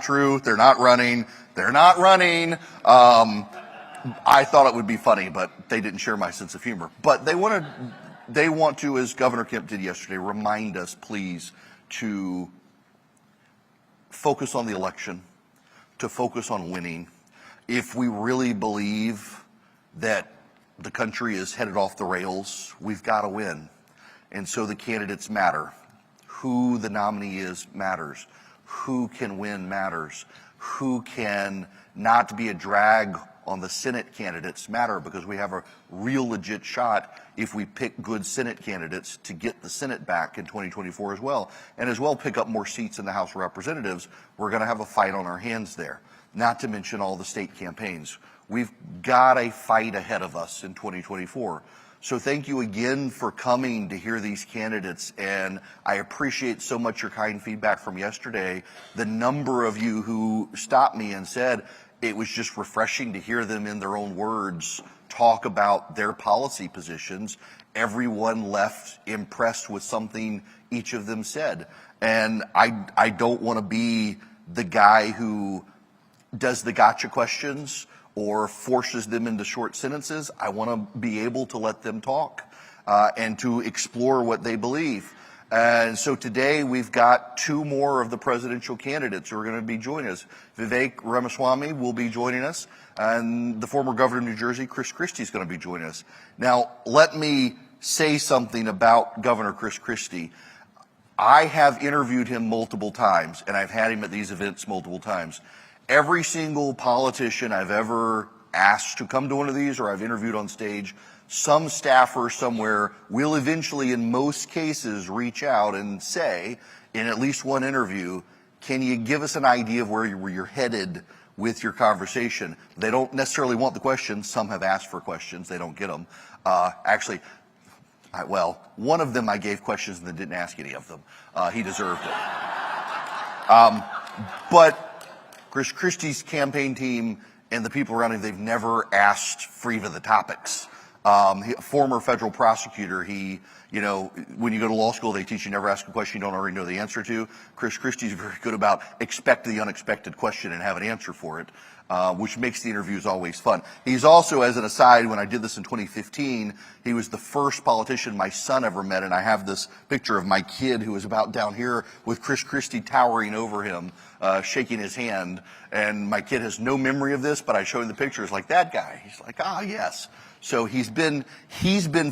True, they're not running. They're not running. I thought it would be funny, but they didn't share my sense of humor. But they want to, as Governor Kemp did yesterday, remind us, please, to focus on the election, to focus on winning. If we really believe that the country is headed off the rails, we've got to win. And so the candidates matter. Who the nominee is matters. Who can win matters. Who can not be a drag on the Senate candidates matter, because we have a real legit shot if we pick good Senate candidates to get the Senate back in 2024 as well, and as well pick up more seats in the House of Representatives. We're going to have a fight on our hands there, not to mention all the state campaigns. We've got a fight ahead of us in 2024. So thank you again for coming to hear these candidates, and I appreciate so much your kind feedback from yesterday. The number of you who stopped me and said it was just refreshing to hear them in their own words talk about their policy positions. Everyone left impressed with something each of them said. And I don't want to be the guy who does the gotcha questions or forces them into short sentences. I want to be able to let them talk and to explore what they believe. And so today we've got two more of the presidential candidates who are going to be joining us. Vivek Ramaswamy will be joining us, and the former governor of New Jersey, Christie, is going to be joining us. Now, let me say something about Governor Christie. I have interviewed him multiple times, and I've had him at these events multiple times. Every single politician I've ever asked to come to one of these or I've interviewed on stage, some staffer somewhere will eventually, in most cases, reach out and say, in at least one interview, can you give us an idea of where you're headed with your conversation? They don't necessarily want the questions. Some have asked for questions. They don't get them. Actually, one of them I gave questions and then didn't ask any of them. He deserved it. But Christie's campaign team and the people around him, they've never asked for even the topics. Former federal prosecutor, when you go to law school, they teach you never ask a question you don't already know the answer to. Christie's very good about expect the unexpected question and have an answer for it, which makes the interviews always fun. He's also, as an aside, when I did this in 2015, he was the first politician my son ever met, and I have this picture of my kid who was about down here with Christie towering over him, shaking his hand. And my kid has no memory of this, but I showed him the pictures like that guy. He's like, yes. So he's been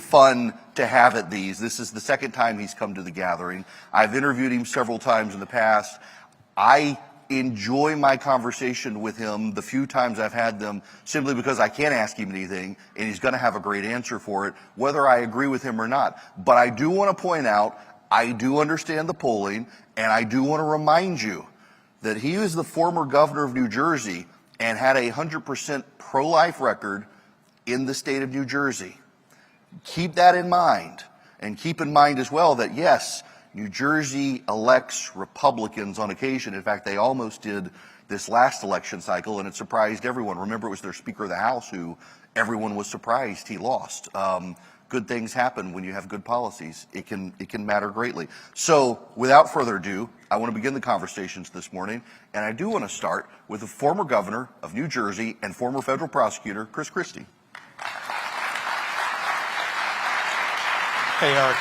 fun to have at these. This is the second time he's come to the gathering. I've interviewed him several times in the past. I enjoy my conversation with him the few times I've had them simply because I can't ask him anything and he's going to have a great answer for it, whether I agree with him or not. But I do want to point out, I do understand the polling, and I do want to remind you that he was the former governor of New Jersey and had a 100% pro-life record in the state of New Jersey. Keep that in mind, and keep in mind as well that yes, New Jersey elects Republicans on occasion. In fact, they almost did this last election cycle, and it surprised everyone. Remember, it was their Speaker of the House who everyone was surprised he lost. Good things happen when you have good policies. It can matter greatly. So without further ado, I want to begin the conversations this morning, and I do want to start with the former governor of New Jersey and former federal prosecutor, Christie. Hey, Eric.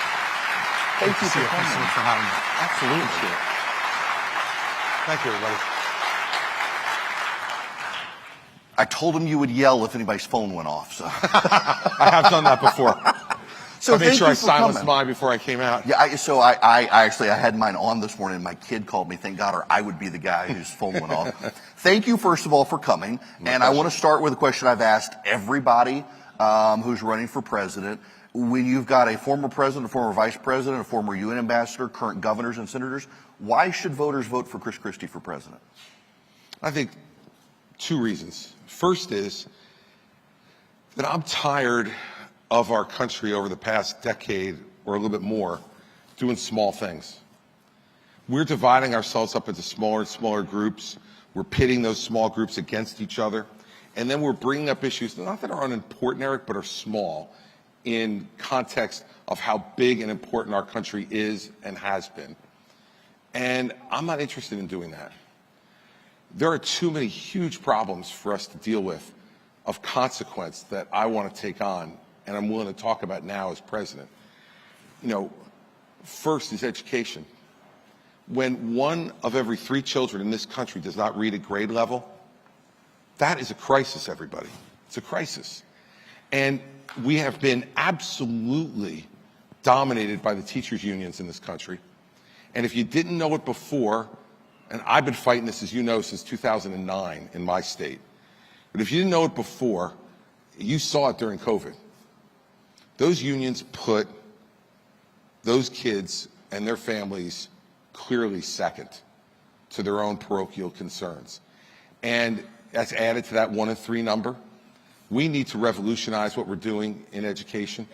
Thank you for coming. Thanks so much for having me. Absolutely. Thank you, everybody. I told him you would yell if anybody's phone went off. So I have done that before. So I made sure I silenced coming. mine before I came out. Yeah, I had mine on this morning. My kid called me, thank God, or I would be the guy whose phone went off. Thank you, first of all, for coming. And I want to start with a question I've asked everybody who's running for president. When you've got a former president, a former vice president, a former UN ambassador, current governors and senators, why should voters vote for Christie for president? I think two reasons. First is that I'm tired of our country over the past decade or a little bit more doing small things. We're dividing ourselves up into smaller and smaller groups. We're pitting those small groups against each other. And then we're bringing up issues, not that are unimportant, Eric, but are small in context of how big and important our country is and has been. And I'm not interested in doing that. there are too many huge problems for us to deal with of consequence that I want to take on, and I'm willing to talk about now as president. You know, first is education. When 1 of every 3 children in this country does not read at grade level, that is a crisis, everybody. It's a crisis. And we have been absolutely dominated by the teachers' unions in this country. And if you didn't know it before, and I've been fighting this, as you know, since 2009 in my state, but if you didn't know it before, you saw it during COVID. Those unions put those kids and their families clearly second to their own parochial concerns. And that's added to that 1 in 3 number. We need to revolutionize what we're doing in education.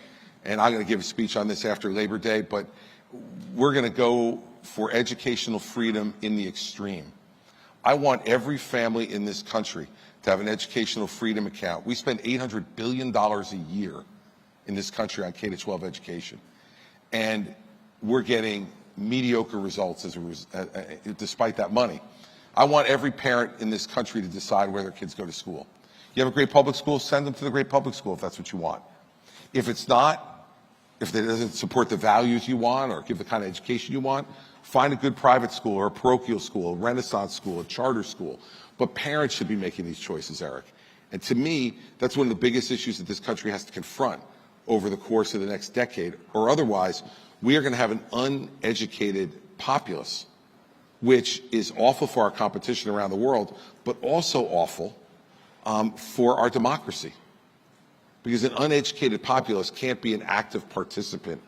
And I'm going to give a speech on this after Labor Day, but we're going to go for educational freedom in the extreme. I want every family in this country to have an educational freedom account. We spend $800 billion a year in this country on K-12 education. And we're getting mediocre results despite that money. I want every parent in this country to decide where their kids go to school. You have a great public school, send them to the great public school if that's what you want. If it's not, if it doesn't support the values you want or give the kind of education you want, find a good private school or a parochial school, a Renaissance school, a charter school. But parents should be making these choices, Eric. And to me, that's one of the biggest issues that this country has to confront over the course of the next decade, or otherwise we are going to have an uneducated populace, which is awful for our competition around the world, but also awful for our democracy. Because an uneducated populace can't be an active participant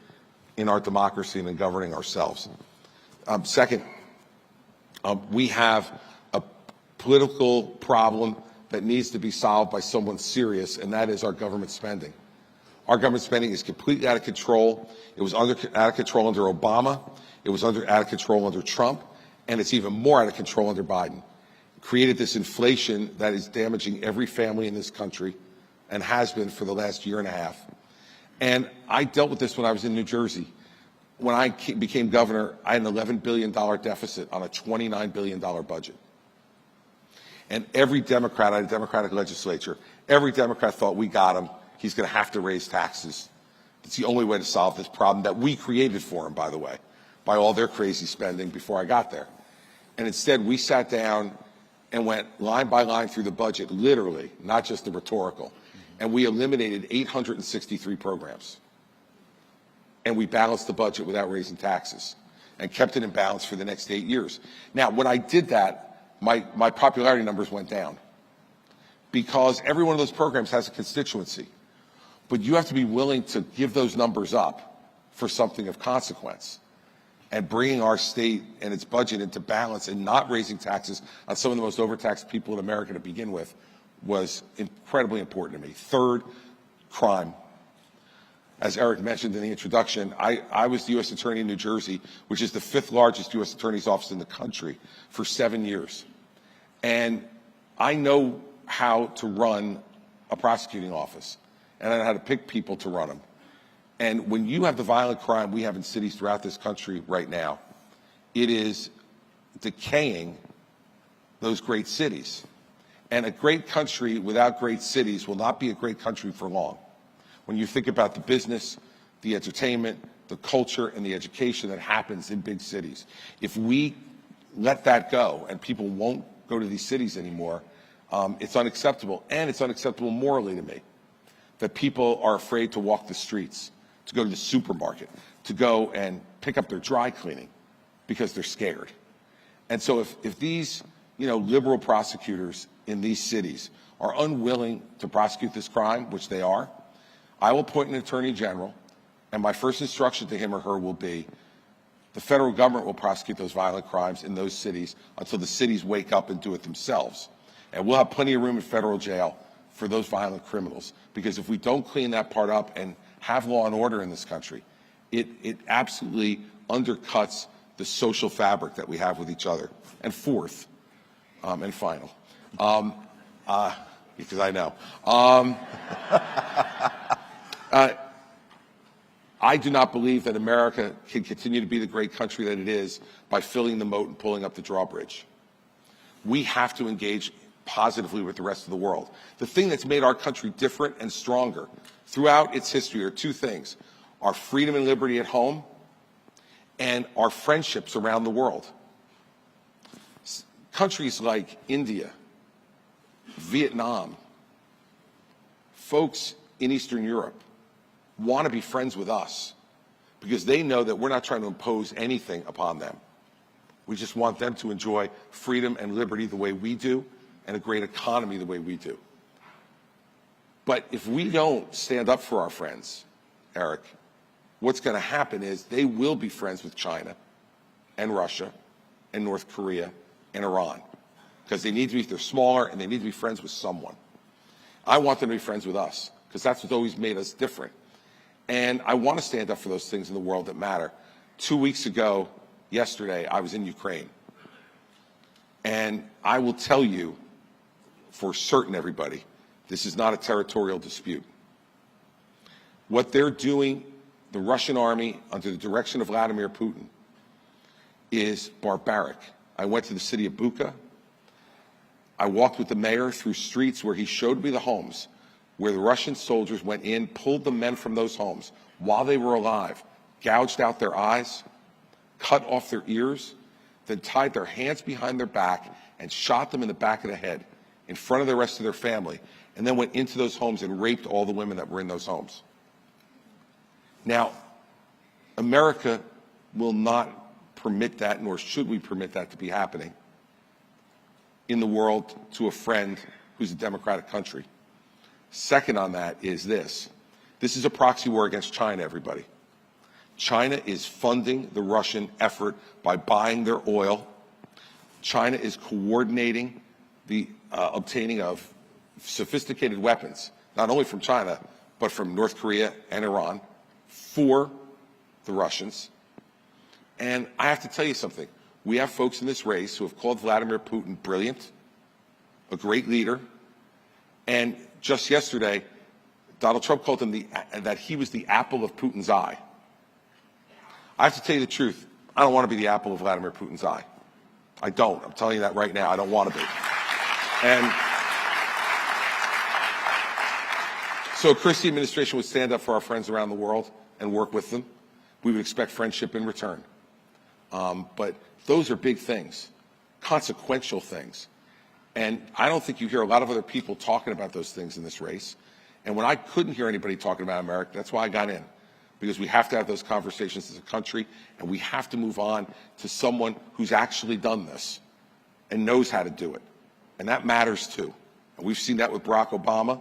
in our democracy and in governing ourselves. Second, we have a political problem that needs to be solved by someone serious, and that is our government spending. Our government spending is completely out of control. It was out of control under Obama. It was out of control under Trump. And it's even more out of control under Biden. It created this inflation that is damaging every family in this country and has been for the last year and a half. And I dealt with this when I was in New Jersey. When I became governor, I had an $11 billion deficit on a $29 billion budget. And every Democrat, I had a Democratic legislature, every Democrat thought, we got him. He's going to have to raise taxes. It's the only way to solve this problem that we created for him, by the way, by all their crazy spending before I got there. And instead, we sat down and went line by line through the budget, literally, not just the rhetorical. And we eliminated 863 programs. And we balanced the budget without raising taxes and kept it in balance for the next 8 years. Now, when I did that, my popularity numbers went down because every one of those programs has a constituency. But you have to be willing to give those numbers up for something of consequence. And bringing our state and its budget into balance and not raising taxes on some of the most overtaxed people in America to begin with was incredibly important to me. Third, crime. As Eric mentioned in the introduction, I was the U.S. Attorney in New Jersey, which is the 5th largest U.S. Attorney's office in the country, for 7 years. And I know how to run a prosecuting office, and I know how to pick people to run them. And when you have the violent crime we have in cities throughout this country right now, it is decaying those great cities. And a great country without great cities will not be a great country for long. When you think about the business, the entertainment, the culture, and the education that happens in big cities, if we let that go and people won't go to these cities anymore, it's unacceptable. And it's unacceptable morally to me that people are afraid to walk the streets, to go to the supermarket, to go and pick up their dry cleaning because they're scared. And so if these liberal prosecutors in these cities are unwilling to prosecute this crime, which they are, I will appoint an attorney general, and my first instruction to him or her will be the federal government will prosecute those violent crimes in those cities until the cities wake up and do it themselves. And we'll have plenty of room in federal jail for those violent criminals, because if we don't clean that part up and have law and order in this country, it absolutely undercuts the social fabric that we have with each other. And fourth, and final, because I know, I do not believe that America can continue to be the great country that it is by filling the moat and pulling up the drawbridge. we have to engage positively with the rest of the world. The thing that's made our country different and stronger throughout its history are two things: our freedom and liberty at home and our friendships around the world. Countries like India, Vietnam, folks in Eastern Europe want to be friends with us because they know that we're not trying to impose anything upon them. We just want them to enjoy freedom and liberty the way we do and a great economy the way we do. But if we don't stand up for our friends, Eric, what's going to happen is they will be friends with China and Russia and North Korea and Iran because they need to be, they're smaller and they need to be friends with someone. I want them to be friends with us because that's what's always made us different. And I want to stand up for those things in the world that matter. 2 weeks ago, yesterday, I was in Ukraine. And I will tell you for certain, everybody, this is not a territorial dispute. What they're doing, the Russian army, under the direction of Vladimir Putin, is barbaric. I went to the city of Bucha. I walked with the mayor through streets where he showed me the homes where the Russian soldiers went in, pulled the men from those homes while they were alive, gouged out their eyes, cut off their ears, then tied their hands behind their back and shot them in the back of the head in front of the rest of their family, and then went into those homes and raped all the women that were in those homes. Now, America will not permit that, nor should we permit that to be happening in the world to a friend who's a democratic country. Second on that is this. This is a proxy war against China, everybody. China is funding the Russian effort by buying their oil. China is coordinating the obtaining of sophisticated weapons, not only from China, but from North Korea and Iran, for the Russians. And I have to tell you something. We have folks in this race who have called Vladimir Putin brilliant, a great leader, and just yesterday, Donald Trump called him that he was the apple of Putin's eye. I have to tell you the truth. I don't want to be the apple of Vladimir Putin's eye. I don't. I'm telling you that right now. I don't want to be. And so a Christie administration would stand up for our friends around the world and work with them. We would expect friendship in return. But those are big things, consequential things. And I don't think you hear a lot of other people talking about those things in this race. And when I couldn't hear anybody talking about America, that's why I got in. Because we have to have those conversations as a country, and we have to move on to someone who's actually done this and knows how to do it. And that matters too. And we've seen that with Barack Obama,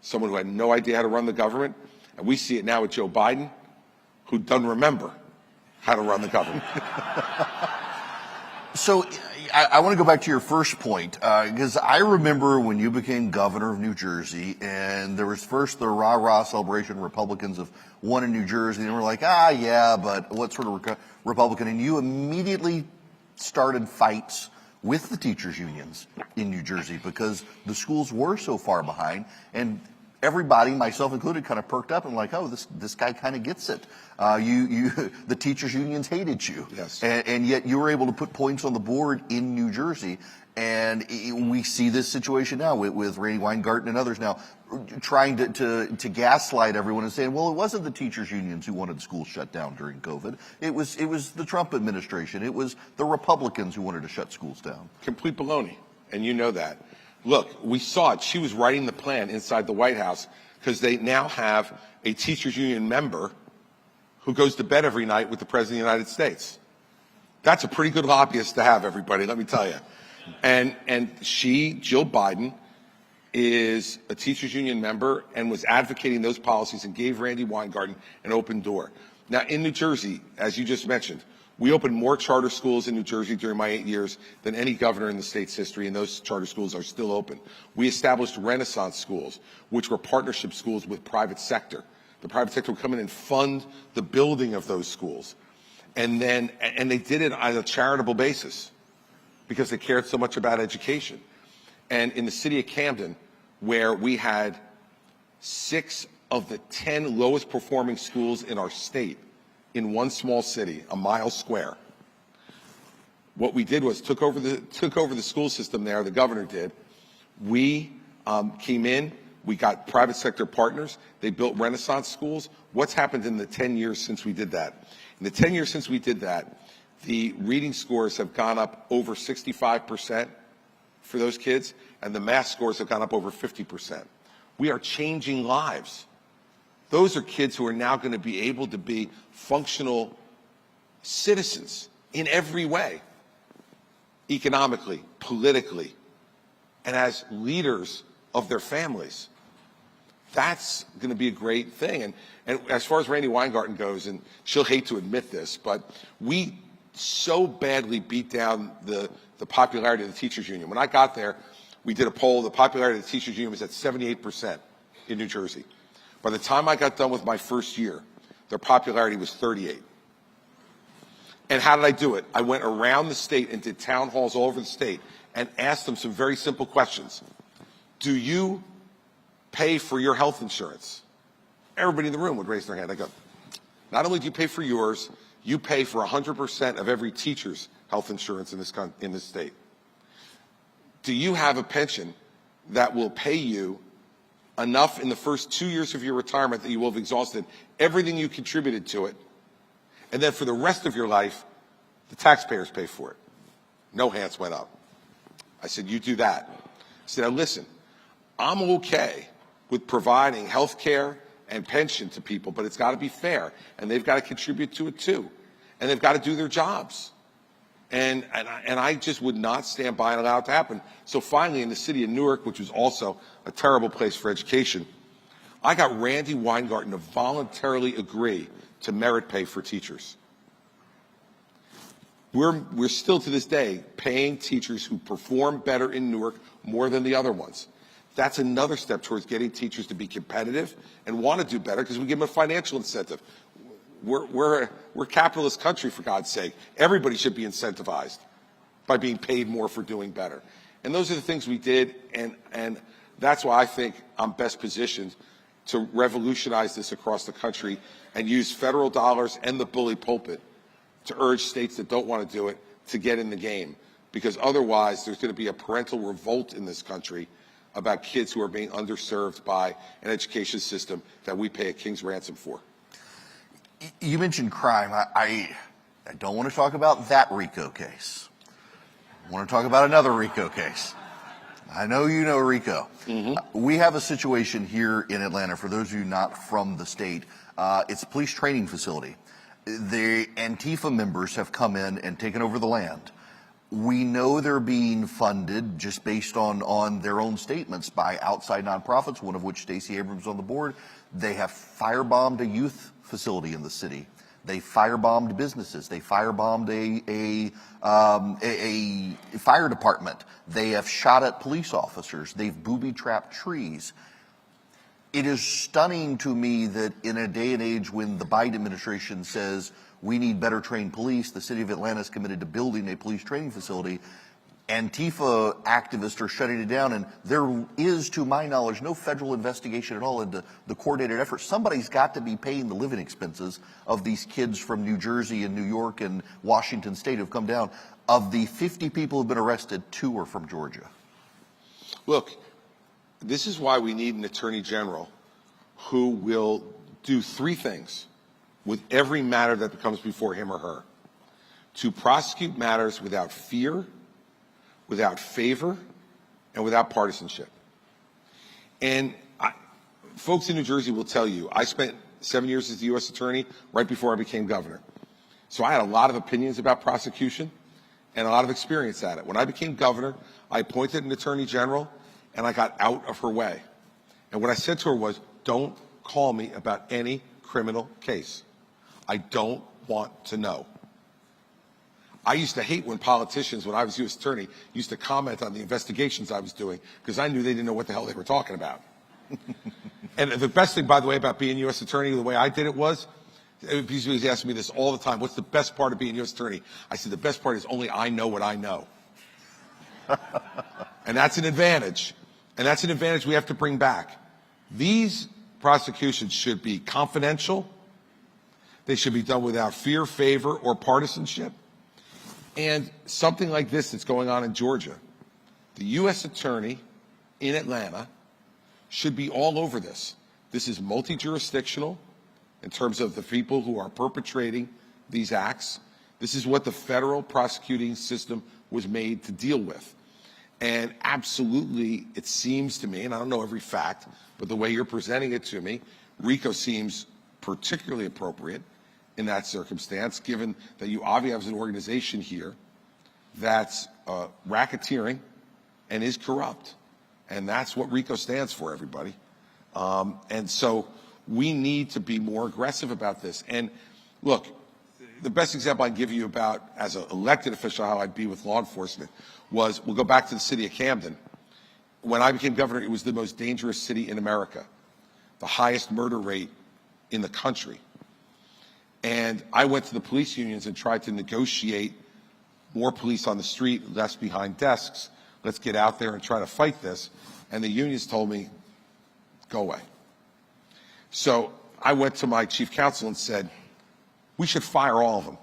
someone who had no idea how to run the government. And we see it now with Joe Biden, who doesn't remember how to run the government. So I want to go back to your first point, because I remember when you became governor of New Jersey, and there was first the rah-rah celebration, Republicans have won in New Jersey, and we're like, yeah, but what sort of Republican? And you immediately started fights with the teachers' unions in New Jersey because the schools were so far behind, and everybody, myself included, kind of perked up and like, oh, this guy kind of gets it. The teachers' unions hated you. Yes. And yet you were able to put points on the board in New Jersey. And we see this situation now with Randy Weingarten and others now trying to gaslight everyone and saying, well, it wasn't the teachers' unions who wanted schools shut down during COVID. It was the Trump administration. It was the Republicans who wanted to shut schools down. Complete baloney. And you know that. Look, we saw it. She was writing the plan inside the White House because they now have a teachers union member who goes to bed every night with the President of the United States. That's a pretty good lobbyist to have, everybody, let me tell you. And she, Jill Biden, is a teachers union member and was advocating those policies and gave Randy Weingarten an open door. Now, in New Jersey, as you just mentioned, we opened more charter schools in New Jersey during my 8 years than any governor in the state's history, and those charter schools are still open. We established Renaissance schools, which were partnership schools with private sector. The private sector would come in and fund the building of those schools. And they did it on a charitable basis because they cared so much about education. And in the city of Camden, where we had 6 of the 10 lowest performing schools in our state, in one small city, a mile square, what we did was took over the school system there. The governor did. We came in. We got private sector partners. They built Renaissance schools. What's happened in the 10 years since we did that? In the 10 years since we did that, the reading scores have gone up over 65% for those kids, and the math scores have gone up over 50%. We are changing lives. Those are kids who are now going to be able to be functional citizens in every way, economically, politically, and as leaders of their families. That's going to be a great thing. And as far as Randi Weingarten goes, and she'll hate to admit this, but we so badly beat down the popularity of the teachers union. When I got there, we did a poll. The popularity of the teachers union was at 78% in New Jersey. By the time I got done with my first year, their popularity was 38. And how did I do it? I went around the state and did town halls all over the state and asked them some very simple questions. Do you pay for your health insurance? Everybody in the room would raise their hand. I go, not only do you pay for yours, you pay for 100% of every teacher's health insurance in this state. Do you have a pension that will pay you enough in the first 2 years of your retirement that you will have exhausted everything you contributed to it, and then for the rest of your life, the taxpayers pay for it? No hands went up. I said, you do that. I said, now listen, I'm okay with providing health care and pension to people, but it's got to be fair, and they've got to contribute to it too, and they've got to do their jobs. And I just would not stand by and allow it to happen. So finally, in the city of Newark, which was also a terrible place for education, I got Randi Weingarten to voluntarily agree to merit pay for teachers. We're still to this day paying teachers who perform better in Newark more than the other ones. That's another step towards getting teachers to be competitive and want to do better because we give them a financial incentive. We're a capitalist country, for God's sake. Everybody should be incentivized by being paid more for doing better. And those are the things we did, and that's why I think I'm best positioned to revolutionize this across the country and use federal dollars and the bully pulpit to urge states that don't want to do it to get in the game. Because otherwise, there's going to be a parental revolt in this country about kids who are being underserved by an education system that we pay a king's ransom for. You mentioned crime. I don't want to talk about that RICO case. I want to talk about another RICO case. I know you know RICO. Mm-hmm. We have a situation here in Atlanta, for those of you not from the state, it's a police training facility. The Antifa members have come in and taken over the land. We know they're being funded just based on their own statements by outside nonprofits, one of which Stacey Abrams on the board. They have firebombed a youth facility in the city. They firebombed businesses. They firebombed a fire department. They have shot at police officers. They've booby-trapped trees. It is stunning to me that in a day and age when the Biden administration says we need better trained police, the city of Atlanta is committed to building a police training facility. Antifa activists are shutting it down, and there is, to my knowledge, no federal investigation at all into the coordinated effort. Somebody's got to be paying the living expenses of these kids from New Jersey and New York and Washington State who've come down. Of the 50 people who've been arrested, 2 are from Georgia. Look, this is why we need an attorney general who will do 3 things with every matter that comes before him or her: to prosecute matters without fear, without favor, and without partisanship. And folks in New Jersey will tell you, I spent 7 years as the U.S. attorney right before I became governor. So I had a lot of opinions about prosecution and a lot of experience at it. When I became governor, I appointed an attorney general, and I got out of her way. And what I said to her was, don't call me about any criminal case. I don't want to know. I used to hate when politicians, when I was U.S. attorney, used to comment on the investigations I was doing because I knew they didn't know what the hell they were talking about. And the best thing, by the way, about being U.S. attorney, the way I did it was, he asked me this all the time, what's the best part of being U.S. attorney? I said, the best part is only I know what I know. And that's an advantage. And that's an advantage we have to bring back. These prosecutions should be confidential. They should be done without fear, favor, or partisanship. And something like this that's going on in Georgia, the U.S. Attorney in Atlanta should be all over this. This is multi-jurisdictional in terms of the people who are perpetrating these acts. This is what the federal prosecuting system was made to deal with. And absolutely, it seems to me, and I don't know every fact, but the way you're presenting it to me, RICO seems particularly appropriate in that circumstance, given that you obviously have an organization here that's racketeering and is corrupt. And that's what RICO stands for, everybody. And so we need to be more aggressive about this. And look, the best example I can give you about, as an elected official, how I'd be with law enforcement was, we'll go back to the city of Camden. When I became governor, it was the most dangerous city in America, the highest murder rate in the country. And I went to the police unions and tried to negotiate more police on the street, less behind desks. Let's get out there and try to fight this. And the unions told me, go away. So I went to my chief counsel and said, we should fire all of them.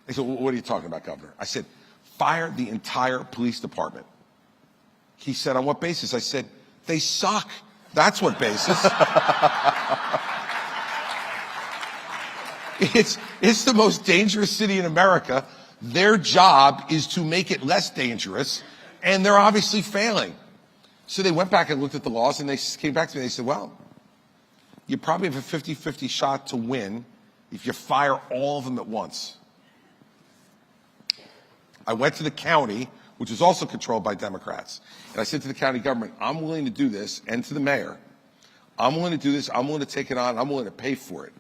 They said, well, what are you talking about, Governor? I said, fire the entire police department. He said, on what basis? I said, they suck. That's what basis. It's the most dangerous city in America. Their job is to make it less dangerous, and they're obviously failing. So they went back and looked at the laws, and they came back to me and they said, well, you probably have a 50-50 shot to win if you fire all of them at once. I went to the county, which is also controlled by Democrats, and I said to the county government, I'm willing to do this, and to the mayor, I'm willing to do this, I'm willing to take it on, I'm willing to pay for it.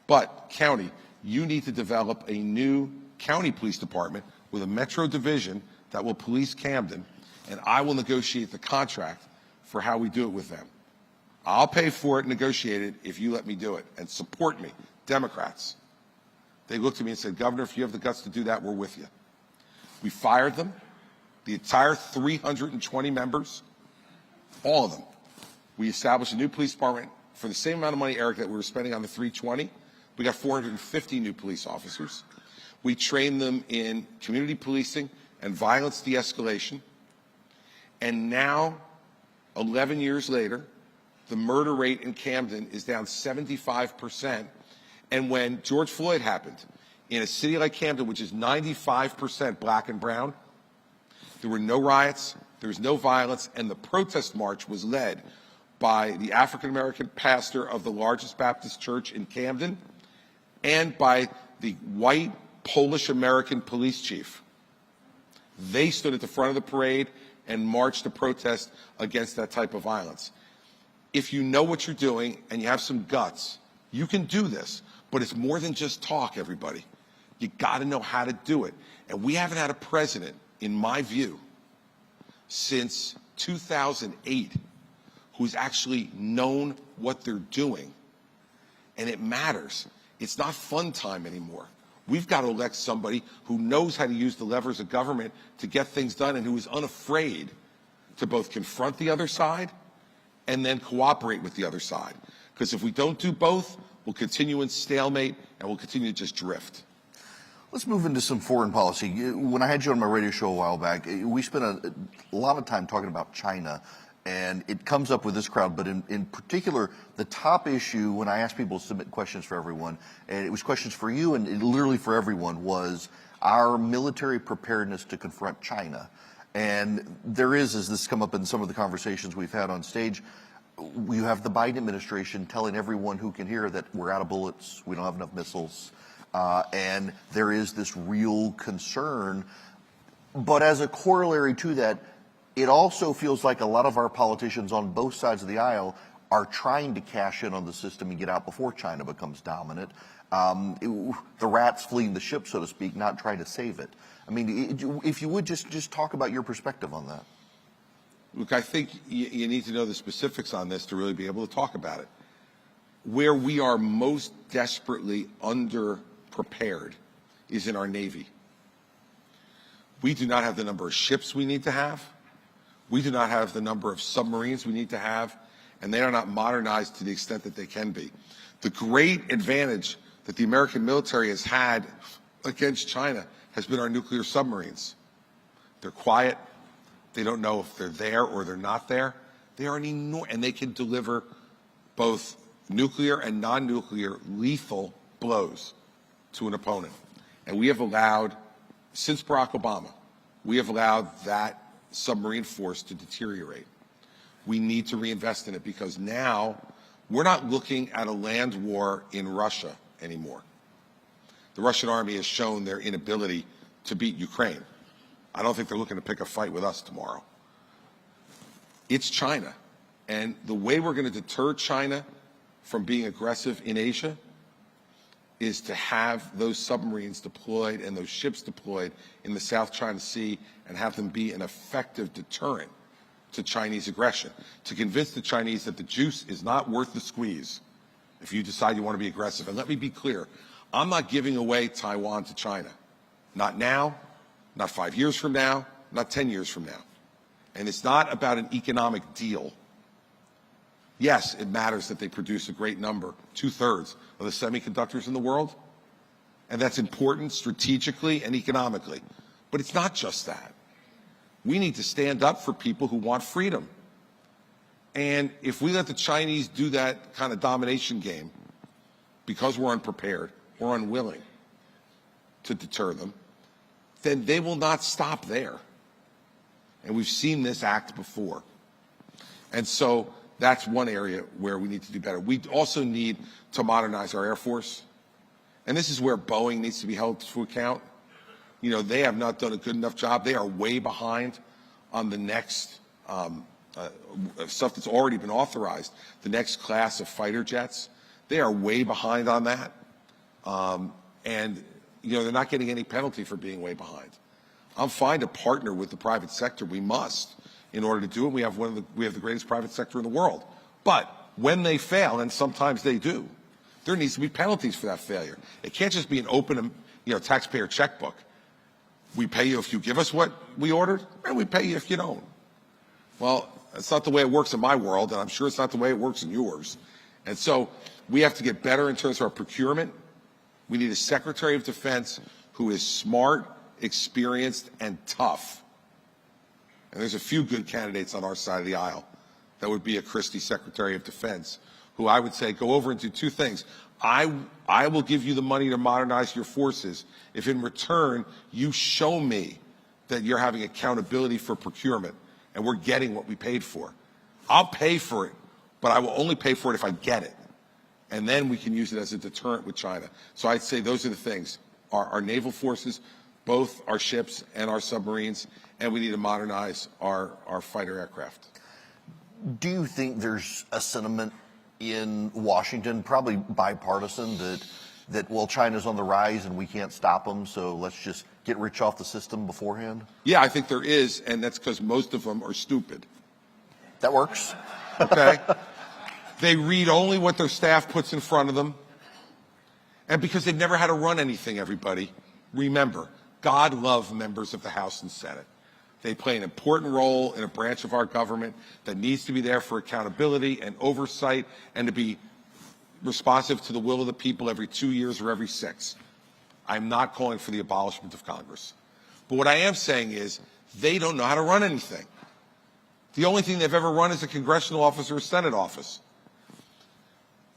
But, county, you need to develop a new county police department with a metro division that will police Camden, and I will negotiate the contract for how we do it with them. I'll pay for it, negotiate it, if you let me do it, and support me, Democrats. They looked at me and said, Governor, if you have the guts to do that, we're with you. We fired them, the entire 320 members, all of them. We established a new police department for the same amount of money, Eric, that we were spending on the 320. We got 450 new police officers. We trained them in community policing and violence de-escalation. And now, 11 years later, the murder rate in Camden is down 75%. And when George Floyd happened, in a city like Camden, which is 95% black and brown, there were no riots, there was no violence, and the protest march was led by the African-American pastor of the largest Baptist church in Camden and by the white Polish-American police chief. They stood at the front of the parade and marched to protest against that type of violence. If you know what you're doing and you have some guts, you can do this. But it's more than just talk, everybody. You got to know how to do it. And we haven't had a president, in my view, since 2008 who's actually known what they're doing. And it matters. It's not fun time anymore. We've got to elect somebody who knows how to use the levers of government to get things done and who is unafraid to both confront the other side and then cooperate with the other side. Because if we don't do both, we'll continue in stalemate and we'll continue to just drift. Let's move into some foreign policy. When I had you on my radio show a while back, we spent a lot of time talking about China, and it comes up with this crowd, but in particular, the top issue when I asked people to submit questions for everyone, and it was questions for you and literally for everyone, was our military preparedness to confront China. And there is, as this has come up in some of the conversations we've had on stage, you have the Biden administration telling everyone who can hear that we're out of bullets, we don't have enough missiles, and there is this real concern. But as a corollary to that, it also feels like a lot of our politicians on both sides of the aisle are trying to cash in on the system and get out before China becomes dominant. The rat's fleeing the ship, so to speak, not trying to save it. I mean, if you would just talk about your perspective on that. Look, I think you need to know the specifics on this to really be able to talk about it. Where we are most desperately underprepared is in our Navy. We do not have the number of ships we need to have. We do not have the number of submarines we need to have, and they are not modernized to the extent that they can be. The great advantage that the American military has had against China has been our nuclear submarines. They're quiet. They don't know if they're there or they're not there. They are and they can deliver both nuclear and non-nuclear lethal blows to an opponent. And we have allowed, since Barack Obama, we have allowed that submarine force to deteriorate. We need to reinvest in it because now we're not looking at a land war in Russia anymore. The Russian army has shown their inability to beat Ukraine. I don't think they're looking to pick a fight with us tomorrow. It's China. And the way we're going to deter China from being aggressive in Asia is to have those submarines deployed and those ships deployed in the South China Sea and have them be an effective deterrent to Chinese aggression, to convince the Chinese that the juice is not worth the squeeze if you decide you want to be aggressive. And let me be clear, I'm not giving away Taiwan to China. Not now, not 5 years from now, not 10 years from now. And it's not about an economic deal. Yes, it matters that they produce a great number, 2/3 of the semiconductors in the world. And that's important strategically and economically. But it's not just that. We need to stand up for people who want freedom. And if we let the Chinese do that kind of domination game because we're unprepared or unwilling to deter them, then they will not stop there. And we've seen this act before. And so that's one area where we need to do better. We also need to modernize our Air Force. And this is where Boeing needs to be held to account. You know, they have not done a good enough job. They are way behind on the next stuff that's already been authorized, the next class of fighter jets. They are way behind on that. And, you know, they're not getting any penalty for being way behind. I'm fine to partner with the private sector. We must in order to do it. We have the greatest private sector in the world. But when they fail, and sometimes they do, there needs to be penalties for that failure. It can't just be an open, taxpayer checkbook. We pay you if you give us what we ordered, and we pay you if you don't. Well, that's not the way it works in my world, and I'm sure it's not the way it works in yours. And so we have to get better in terms of our procurement. We need a Secretary of Defense who is smart, experienced, and tough. And there's a few good candidates on our side of the aisle. That would be a Christie Secretary of Defense, who I would say go over and do two things. I will give you the money to modernize your forces if in return you show me that you're having accountability for procurement and we're getting what we paid for. I'll pay for it, but I will only pay for it if I get it. And then we can use it as a deterrent with China. So I'd say those are the things. Our naval forces, both our ships and our submarines, and we need to modernize our fighter aircraft. Do you think there's a sentiment in Washington, probably bipartisan, that well, China's on the rise and we can't stop them, so let's just get rich off the system beforehand? Yeah, I think there is, and that's because most of them are stupid. That works. Okay? They read only what their staff puts in front of them. And because they've never had to run anything, everybody, remember, God loves members of the House and Senate. They play an important role in a branch of our government that needs to be there for accountability and oversight and to be responsive to the will of the people every 2 years or every 6. I'm not calling for the abolishment of Congress. But what I am saying is they don't know how to run anything. The only thing they've ever run is a congressional office or a Senate office.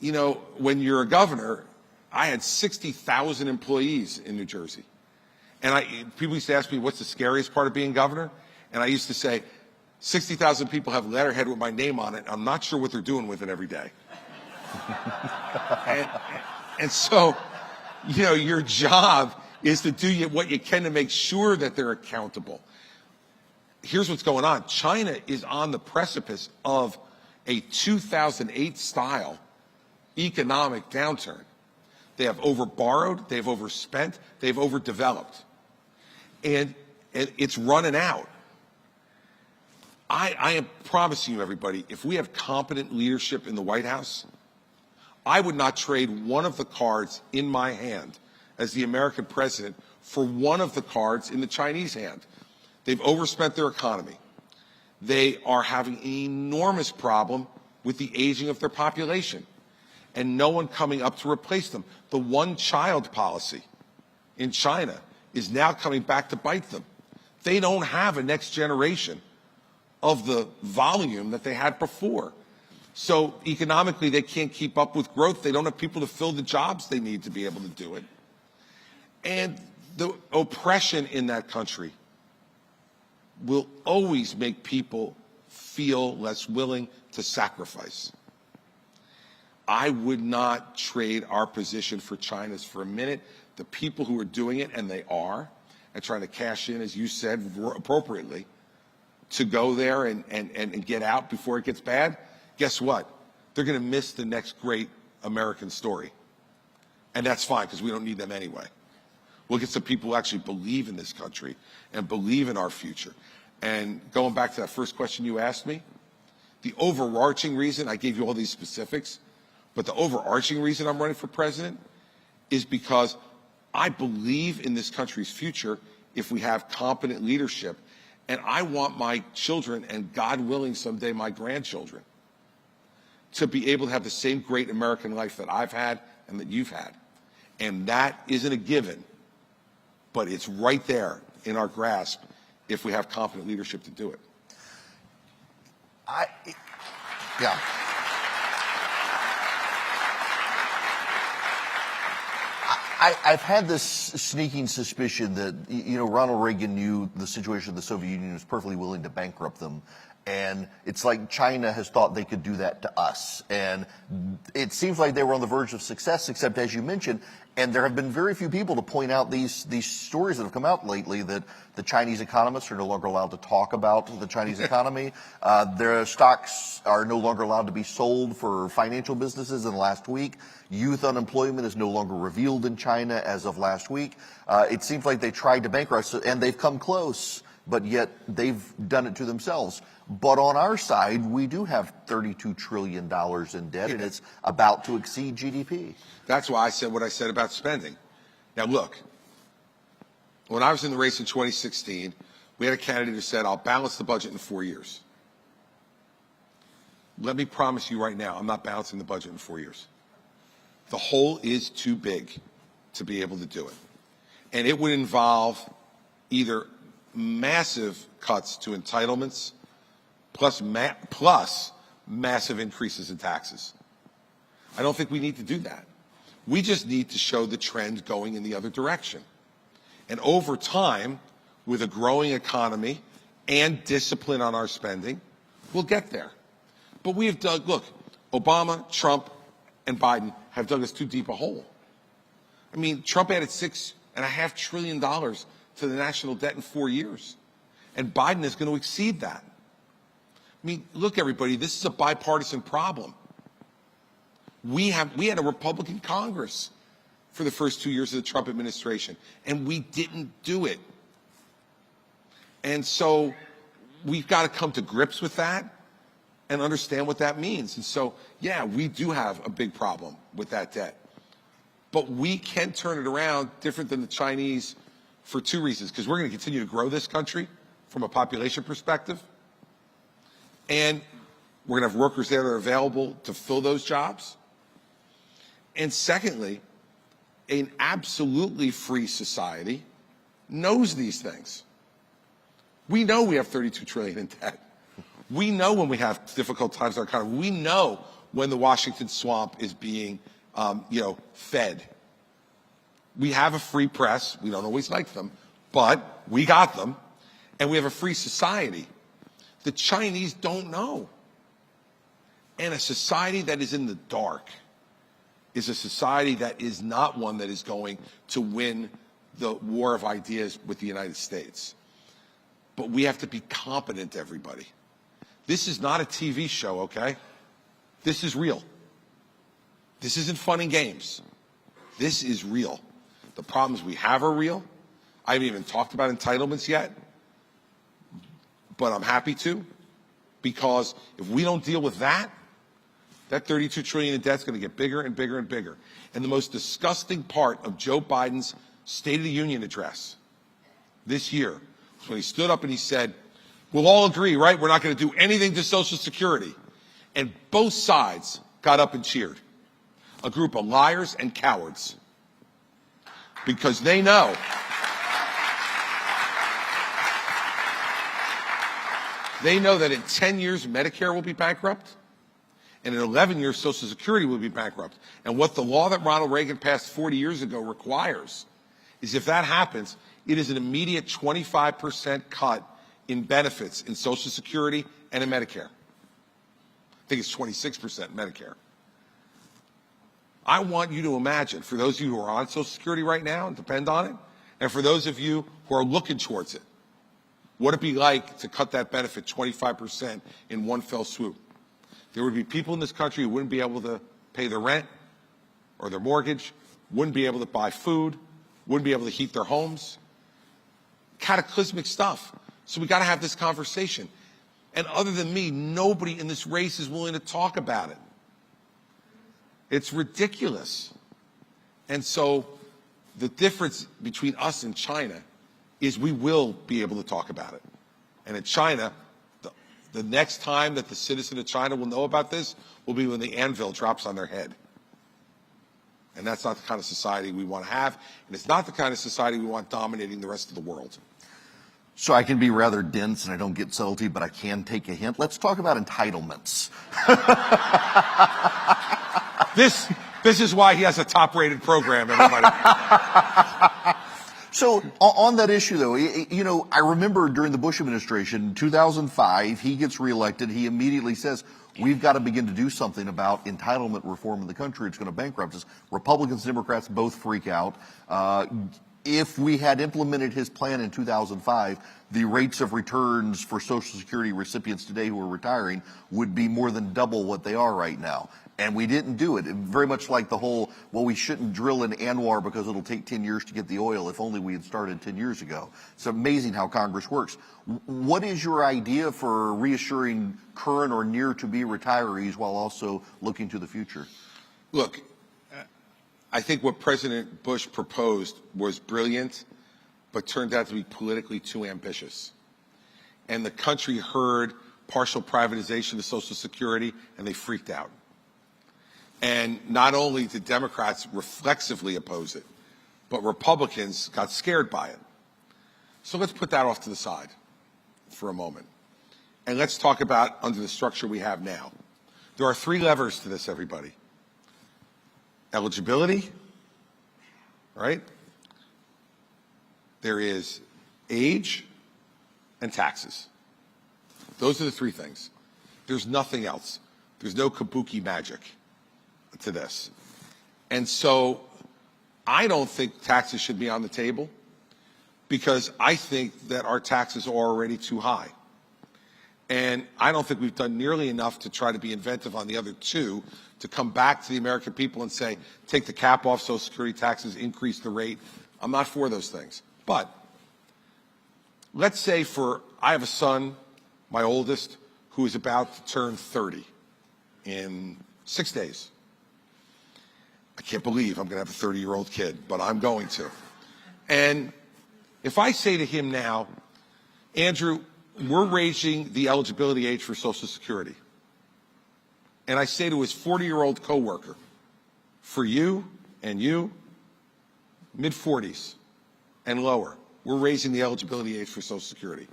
You know, when you're a governor, I had 60,000 employees in New Jersey. And people used to ask me, what's the scariest part of being governor? And I used to say, 60,000 people have letterhead with my name on it. I'm not sure what they're doing with it every day. and so, you know, your job is to do what you can to make sure that they're accountable. Here's what's going on. China is on the precipice of a 2008-style economic downturn. They have overborrowed, they've overspent, they've overdeveloped. And it's running out. I am promising you, everybody, if we have competent leadership in the White House, I would not trade one of the cards in my hand as the American president for one of the cards in the Chinese hand. They've overspent their economy. They are having an enormous problem with the aging of their population and no one coming up to replace them. The one-child policy in China is now coming back to bite them. They don't have a next generation of the volume that they had before. So economically, they can't keep up with growth. They don't have people to fill the jobs they need to be able to do it. And the oppression in that country will always make people feel less willing to sacrifice. I would not trade our position for China's for a minute. The people who are doing it, and they are, and trying to cash in, as you said, appropriately, to go there and get out before it gets bad, guess what? They're going to miss the next great American story. And that's fine, because we don't need them anyway. We'll get some people who actually believe in this country and believe in our future. And going back to that first question you asked me, the overarching reason, I gave you all these specifics, but the overarching reason I'm running for president is because I believe in this country's future if we have competent leadership. And I want my children, and God willing someday my grandchildren, to be able to have the same great American life that I've had and that you've had. And that isn't a given, but it's right there in our grasp if we have competent leadership to do it. Yeah. I've had this sneaking suspicion that, you know, Ronald Reagan knew the situation of the Soviet Union was perfectly willing to bankrupt them. And it's like China has thought they could do that to us. And it seems like they were on the verge of success, except as you mentioned, and there have been very few people to point out these stories that have come out lately that the Chinese economists are no longer allowed to talk about the Chinese economy. Their stocks are no longer allowed to be sold for financial businesses in the last week. Youth unemployment is no longer revealed in China as of last week. It seems like they tried to bankrupt us, and they've come close, but yet they've done it to themselves. But on our side, we do have $32 trillion in debt, and it's about to exceed GDP. That's why I said what I said about spending. Now, look, when I was in the race in 2016, we had a candidate who said, I'll balance the budget in 4 years. Let me promise you right now, I'm not balancing the budget in 4 years. The hole is too big to be able to do it. And it would involve either massive cuts to entitlements plus massive increases in taxes. I don't think we need to do that. We just need to show the trend going in the other direction. And over time, with a growing economy and discipline on our spending, we'll get there. But we have dug, look, Obama, Trump, and Biden have dug us too deep a hole. I mean, Trump added $6.5 trillion to the national debt in 4 years. And Biden is going to exceed that. I mean, look, everybody, this is a bipartisan problem. We had a Republican Congress for the first 2 years of the Trump administration, and we didn't do it. And so we've got to come to grips with that and understand what that means. And so, yeah, we do have a big problem with that debt. But we can turn it around different than the Chinese for two reasons. Because we're going to continue to grow this country from a population perspective. And we're going to have workers there that are available to fill those jobs. And secondly, an absolutely free society knows these things. We know we have $32 trillion in debt. We know when we have difficult times in our economy. We know when the Washington swamp is being, fed. We have a free press. We don't always like them, but we got them. And we have a free society. The Chinese don't know. And a society that is in the dark is a society that is not one that is going to win the war of ideas with the United States. But we have to be competent, everybody. This is not a TV show, okay? This is real. This isn't fun and games. This is real. The problems we have are real. I haven't even talked about entitlements yet, but I'm happy to, because if we don't deal with that, that $32 trillion in debt is going to get bigger and bigger and bigger. And the most disgusting part of Joe Biden's State of the Union address this year was when he stood up and he said, we'll all agree, right? We're not going to do anything to Social Security. And both sides got up and cheered. A group of liars and cowards. Because they know They know that in 10 years, Medicare will be bankrupt, and in 11 years, Social Security will be bankrupt. And what the law that Ronald Reagan passed 40 years ago requires is if that happens, it is an immediate 25% cut in benefits in Social Security and in Medicare. I think it's 26% in Medicare. I want you to imagine, for those of you who are on Social Security right now and depend on it, and for those of you who are looking towards it, what it'd be like to cut that benefit 25% in one fell swoop. There would be people in this country who wouldn't be able to pay their rent or their mortgage, wouldn't be able to buy food, wouldn't be able to heat their homes. Cataclysmic stuff. So we got to have this conversation. And other than me, nobody in this race is willing to talk about it. It's ridiculous. And so the difference between us and China is we will be able to talk about it. And in China, the next time that the citizen of China will know about this will be when the anvil drops on their head. And that's not the kind of society we want to have, and it's not the kind of society we want dominating the rest of the world. So I can be rather dense and I don't get subtlety, but I can take a hint. Let's talk about entitlements. This is why he has a top-rated program, everybody. So on that issue, though, you know, I remember during the Bush administration, 2005, he gets reelected. He immediately says, we've got to begin to do something about entitlement reform in the country. It's going to bankrupt us. Republicans and Democrats both freak out. If we had implemented his plan in 2005, the rates of returns for Social Security recipients today who are retiring would be more than double what they are right now. And we didn't do it. Very much like the whole, well, we shouldn't drill in Anwar because it'll take 10 years to get the oil. If only we had started 10 years ago. It's amazing how Congress works. What is your idea for reassuring current or near-to-be retirees while also looking to the future? Look, I think what President Bush proposed was brilliant, but turned out to be politically too ambitious. And the country heard partial privatization of Social Security, and they freaked out. And not only did Democrats reflexively oppose it, but Republicans got scared by it. So let's put that off to the side for a moment. And let's talk about under the structure we have now. There are three levers to this, everybody. Eligibility, right? There is age and taxes. Those are the three things. There's nothing else. There's no kabuki magic to this. And so I don't think taxes should be on the table because I think that our taxes are already too high. And I don't think we've done nearly enough to try to be inventive on the other two to come back to the American people and say, take the cap off Social Security taxes, increase the rate. I'm not for those things. But let's say I have a son, my oldest, who is about to turn 30 in 6 days. I can't believe I'm going to have a 30-year-old kid, but I'm going to. And if I say to him now, Andrew, we're raising the eligibility age for Social Security. And I say to his 40-year-old coworker, for you and you, mid-40s and lower, we're raising the eligibility age for Social Security.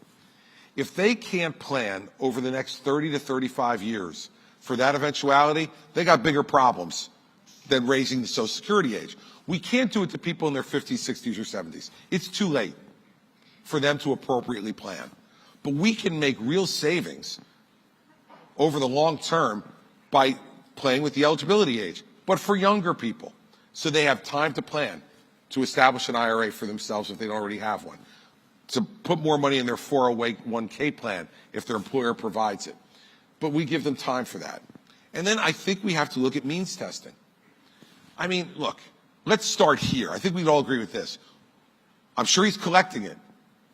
If they can't plan over the next 30 to 35 years for that eventuality, they got bigger problems than raising the Social Security age. We can't do it to people in their 50s, 60s, or 70s. It's too late for them to appropriately plan. But we can make real savings over the long term by playing with the eligibility age, but for younger people, so they have time to plan, to establish an IRA for themselves if they don't already have one, to put more money in their 401k plan if their employer provides it. But we give them time for that. And then I think we have to look at means testing. I mean, look, let's start here. I think we'd all agree with this. I'm sure he's collecting it,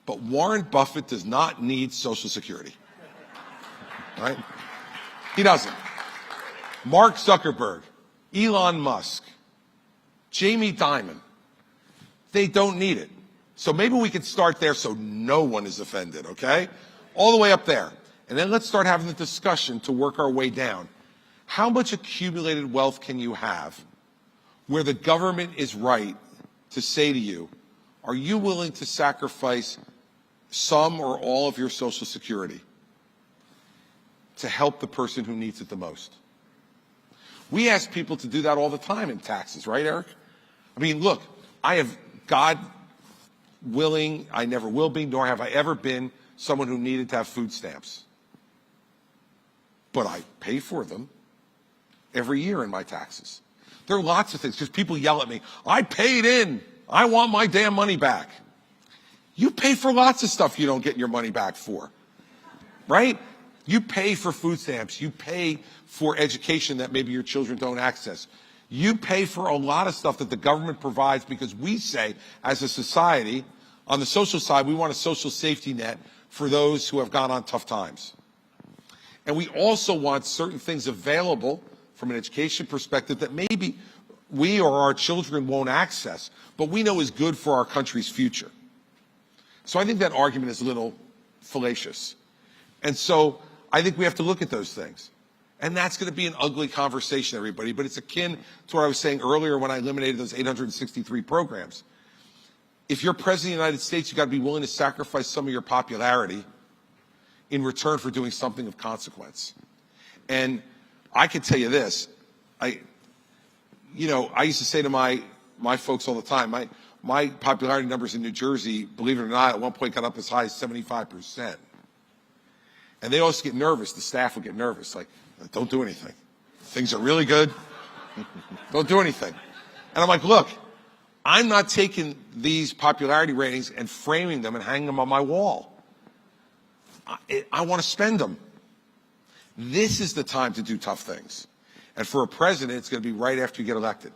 but Warren Buffett does not need Social Security. Right? He doesn't. Mark Zuckerberg, Elon Musk, Jamie Dimon, they don't need it. So maybe we could start there so no one is offended, okay? All the way up there. And then let's start having the discussion to work our way down. How much accumulated wealth can you have where the government is right to say to you, are you willing to sacrifice some or all of your Social Security to help the person who needs it the most. We ask people to do that all the time in taxes, right, Eric? I mean, look, I have, God willing, I never will be, nor have I ever been someone who needed to have food stamps. But I pay for them every year in my taxes. There are lots of things, because people yell at me, I paid in, I want my damn money back. You pay for lots of stuff you don't get your money back for, right? You pay for food stamps. You pay for education that maybe your children don't access. You pay for a lot of stuff that the government provides because we say, as a society, on the social side, we want a social safety net for those who have gone on tough times. And we also want certain things available from an education perspective that maybe we or our children won't access, but we know is good for our country's future. So I think that argument is a little fallacious. And so I think we have to look at those things. And that's going to be an ugly conversation, everybody, but it's akin to what I was saying earlier when I eliminated those 863 programs. If you're president of the United States, you've got to be willing to sacrifice some of your popularity in return for doing something of consequence. And I can tell you this, I used to say to my folks all the time, my popularity numbers in New Jersey, believe it or not, at one point got up as high as 75%. And they always get nervous, the staff would get nervous, like, don't do anything. Things are really good, don't do anything. And I'm like, look, I'm not taking these popularity ratings and framing them and hanging them on my wall. I want to spend them. This is the time to do tough things. And for a president, it's going to be right after you get elected.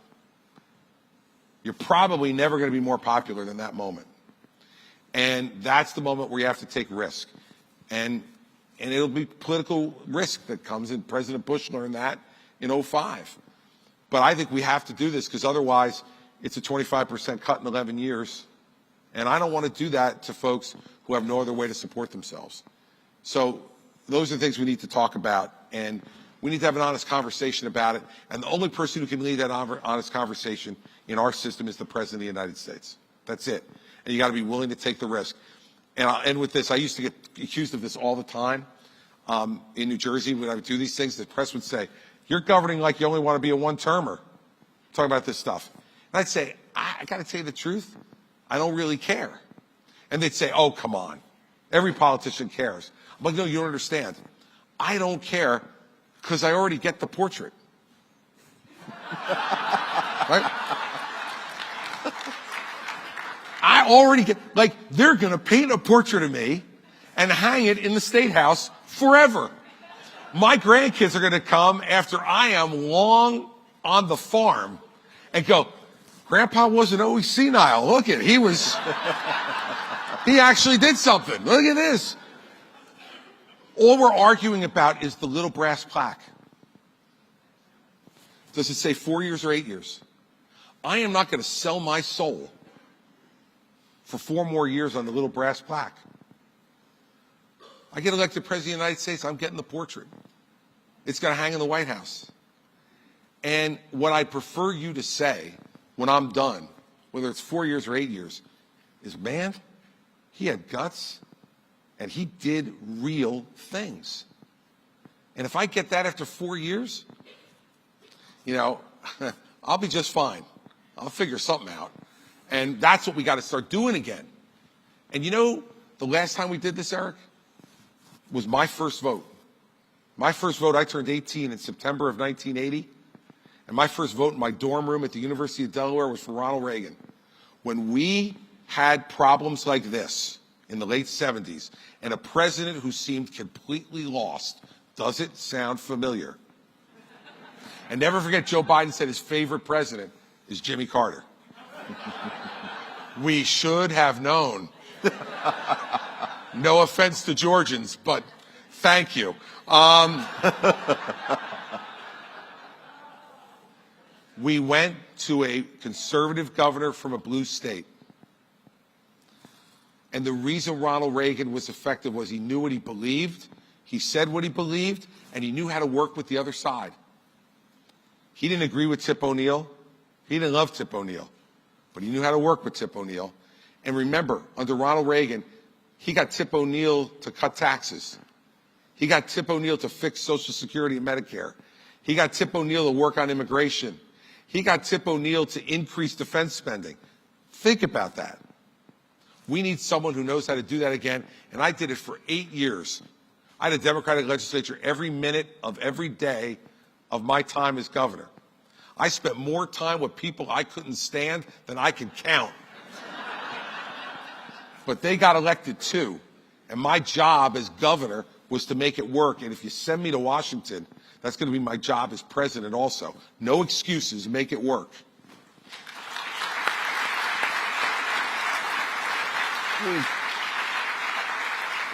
You're probably never going to be more popular than that moment. And that's the moment where you have to take risk. And it'll be political risk that comes, and President Bush learned that in 2005. But I think we have to do this because otherwise it's a 25% cut in 11 years. And I don't want to do that to folks who have no other way to support themselves. So those are the things we need to talk about, and we need to have an honest conversation about it. And the only person who can lead that honest conversation in our system is the President of the United States. That's it. And you got to be willing to take the risk. And I'll end with this. I used to get accused of this all the time. In New Jersey, when I would do these things, the press would say, you're governing like you only want to be a one-termer. Talking about this stuff. And I'd say, I got to tell you the truth. I don't really care. And they'd say, oh, come on. Every politician cares. I'm like, no, you don't understand. I don't care because I already get the portrait. Right? I already get, like, they're going to paint a portrait of me and hang it in the State House forever. My grandkids are going to come after I am long on the farm and go, Grandpa wasn't always senile. Look at, he actually did something. Look at this. All we're arguing about is the little brass plaque. Does it say 4 years or 8 years? I am not going to sell my soul for 4 more years on the little brass plaque. I get elected President of the United States, I'm getting the portrait. It's going to hang in the White House. And what I prefer you to say when I'm done, whether it's 4 years or 8 years, is, man, he had guts and he did real things. And if I get that after 4 years, I'll be just fine. I'll figure something out. And that's what we got to start doing again. And the last time we did this, Eric, was my first vote. My first vote, I turned 18 in September of 1980. And my first vote in my dorm room at the University of Delaware was for Ronald Reagan. When we had problems like this in the late 70s, and a president who seemed completely lost, does it sound familiar? And never forget, Joe Biden said his favorite president is Jimmy Carter. We should have known. No offense to Georgians, but thank you. We went to a conservative governor from a blue state. And the reason Ronald Reagan was effective was he knew what he believed, he said what he believed, and he knew how to work with the other side. He didn't agree with Tip O'Neill. He didn't love Tip O'Neill. But he knew how to work with Tip O'Neill. And remember, under Ronald Reagan, he got Tip O'Neill to cut taxes. He got Tip O'Neill to fix Social Security and Medicare. He got Tip O'Neill to work on immigration. He got Tip O'Neill to increase defense spending. Think about that. We need someone who knows how to do that again, and I did it for 8 years. I had a Democratic legislature every minute of every day of my time as governor. I spent more time with people I couldn't stand than I could count. But they got elected too, and my job as governor was to make it work, and if you send me to Washington, that's going to be my job as president also. No excuses, make it work.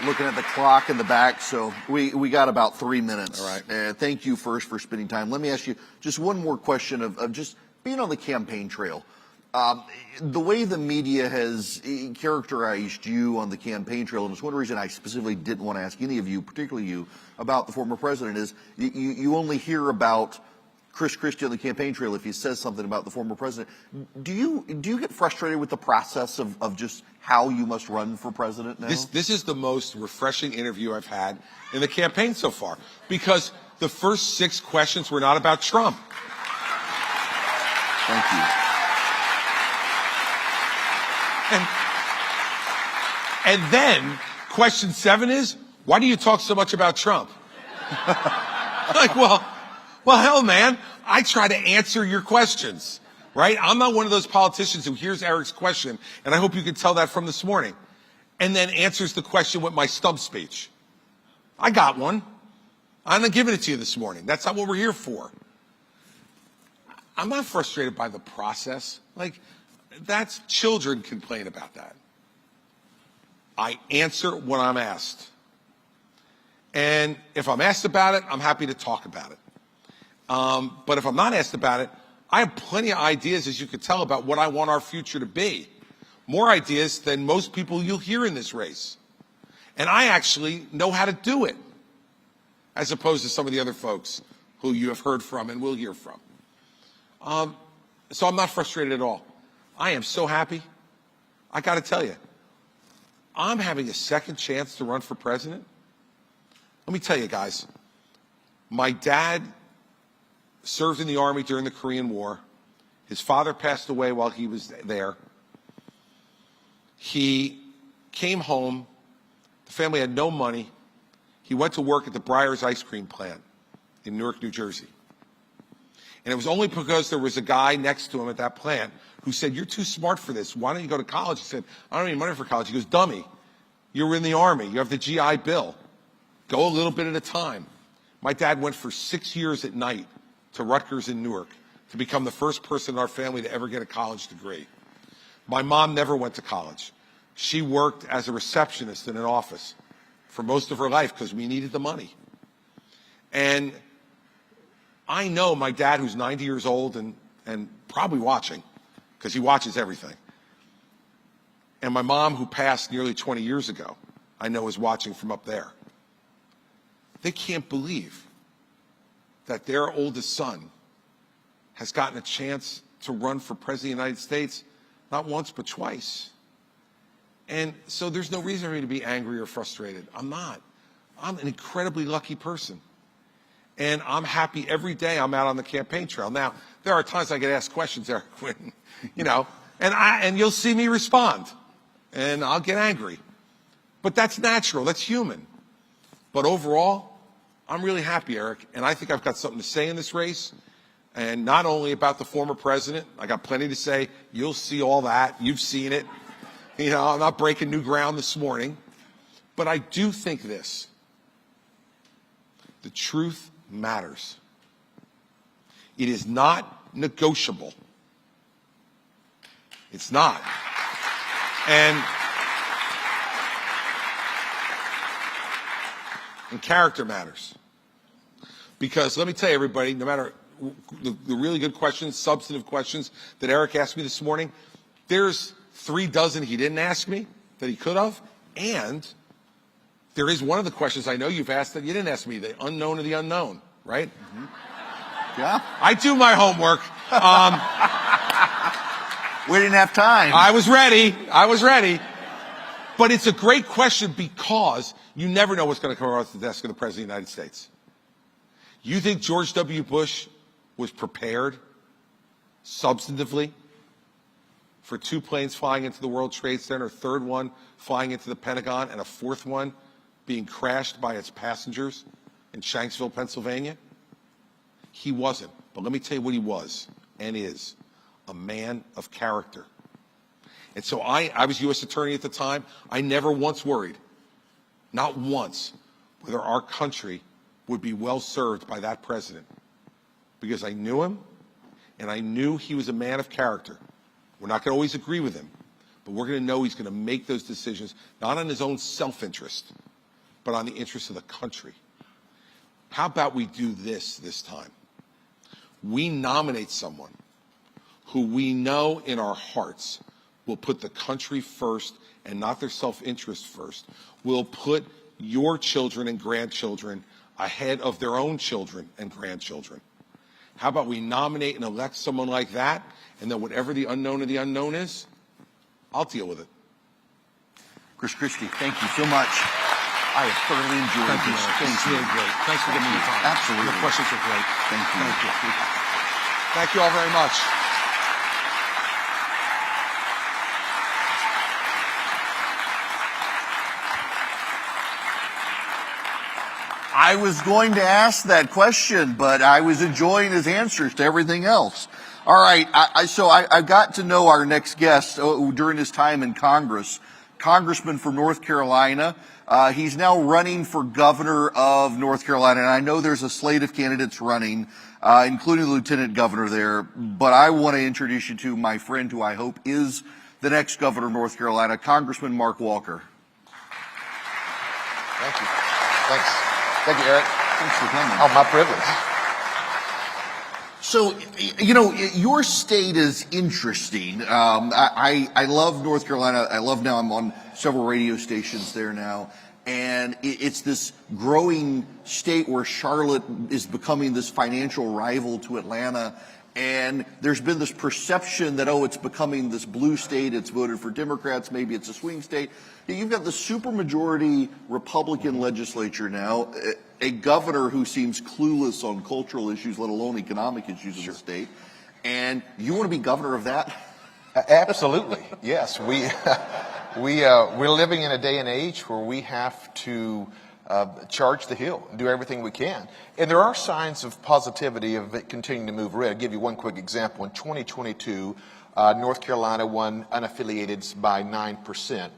Looking at the clock in the back, so we got about 3 minutes. All right. Thank you first for spending time. Let me ask you just one more question of just being on the campaign trail. The way the media has characterized you on the campaign trail, and it's one reason I specifically didn't want to ask any of you, particularly you, about the former president, is you only hear about Christie on the campaign trail if he says something about the former president. Do you get frustrated with the process of just how you must run for president now? This is the most refreshing interview I've had in the campaign so far, because the first 6 questions were not about Trump. Thank you. And then question 7 is, why do you talk so much about Trump? Like, well, hell, man, I try to answer your questions, right? I'm not one of those politicians who hears Erick's question, and I hope you can tell that from this morning, and then answers the question with my stump speech. I got one. I'm not giving it to you this morning. That's not what we're here for. I'm not frustrated by the process. Like, that's children complain about that. I answer when I'm asked. And if I'm asked about it, I'm happy to talk about it. But if I'm not asked about it, I have plenty of ideas, as you can tell, about what I want our future to be. More ideas than most people you'll hear in this race. And I actually know how to do it, as opposed to some of the other folks who you have heard from and will hear from. So I'm not frustrated at all. I am so happy. I got to tell you, I'm having a second chance to run for president. Let me tell you, guys, my dad served in the Army during the Korean War. His father passed away while he was there. He came home. The family had no money. He went to work at the Breyers ice cream plant in Newark, New Jersey. And it was only because there was a guy next to him at that plant who said, "You're too smart for this. Why don't you go to college?" He said, "I don't need money for college." He goes, "Dummy, you're in the Army. You have the GI Bill. Go a little bit at a time." My dad went for 6 years at night to Rutgers in Newark to become the first person in our family to ever get a college degree. My mom never went to college. She worked as a receptionist in an office for most of her life because we needed the money. And I know my dad, who's 90 years old and probably watching, because he watches everything, and my mom, who passed nearly 20 years ago, I know is watching from up there. They can't believe that their oldest son has gotten a chance to run for president of the United States, not once but twice. And so there's no reason for me to be angry or frustrated. I'm not. I'm an incredibly lucky person. And I'm happy every day I'm out on the campaign trail. Now, there are times I get asked questions, Eric, when, and you'll see me respond. And I'll get angry. But that's natural. That's human. But overall, I'm really happy, Eric. And I think I've got something to say in this race. And not only about the former president. I got plenty to say. You'll see all that. You've seen it. I'm not breaking new ground this morning. But I do think this. The truth matters. It is not negotiable. It's not. And character matters. Because let me tell you, everybody, no matter the really good questions, substantive questions that Eric asked me this morning, there's 3 dozen he didn't ask me that he could have. And there is one of the questions I know you've asked that you didn't ask me, the unknown of the unknown, right? Mm-hmm. Yeah. I do my homework. We didn't have time. I was ready. But it's a great question because You never know what's going to come across the desk of the President of the United States. You think George W. Bush was prepared substantively for 2 planes flying into the World Trade Center, a third one flying into the Pentagon, and a fourth one being crashed by its passengers in Shanksville, Pennsylvania? He wasn't. But let me tell you what he was and is: a man of character. And so I was U.S. Attorney at the time. I never once worried, not once, whether our country would be well served by that president, because I knew him and I knew he was a man of character. We're not going to always agree with him, but we're going to know he's going to make those decisions not on his own self-interest, but on the interest of the country. How about we do this time? We nominate someone who we know in our hearts will put the country first and not their self-interest first, will put your children and grandchildren ahead of their own children and grandchildren. How about we nominate and elect someone like that, and then whatever the unknown of the unknown is, I'll deal with it. Christie, thank you so much. I have thoroughly enjoyed this. Thank you. Really great. Thanks for giving me the time. Absolutely. Your questions are great. Thank you. Thank you. Thank you all very much. I was going to ask that question, but I was enjoying his answers to everything else. All right, so I got to know our next guest during his time in Congress, Congressman from North Carolina. He's now running for governor of North Carolina, and I know there's a slate of candidates running, including the lieutenant governor there, but I want to introduce you to my friend who I hope is the next governor of North Carolina, Congressman Mark Walker. Thank you. Thanks. Thank you, Eric. Thanks for coming. Oh, my privilege. So, you know, your state is interesting. I love North Carolina. I love now I'm on several radio stations there now. And it's this growing state where Charlotte is becoming this financial rival to Atlanta. And there's been this perception that, oh, it's becoming this blue state. It's voted for Democrats. Maybe it's a swing state. You've got the supermajority Republican legislature now, a governor who seems clueless on cultural issues, let alone economic issues of the state. And you want to be governor of that? Absolutely. Yes. We're living in a day and age where we have to charge the hill and do everything we can. And there are signs of positivity of it continuing to move red. I'll give you one quick example. In 2022, North Carolina won unaffiliated by 9%.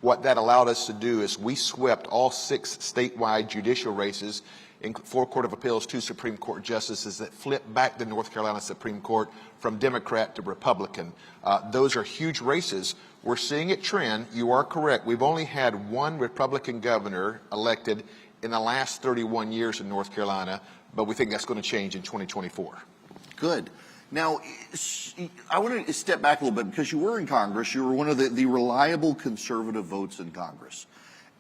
What that allowed us to do is we swept all 6 statewide judicial races, 4 Court of Appeals, 2 Supreme Court justices that flipped back the North Carolina Supreme Court from Democrat to Republican. Those are huge races. We're seeing it trend. You are correct. We've only had 1 Republican governor elected in the last 31 years in North Carolina, but we think that's going to change in 2024. Good. Now, I want to step back a little bit because you were in Congress. You were one of the reliable conservative votes in Congress.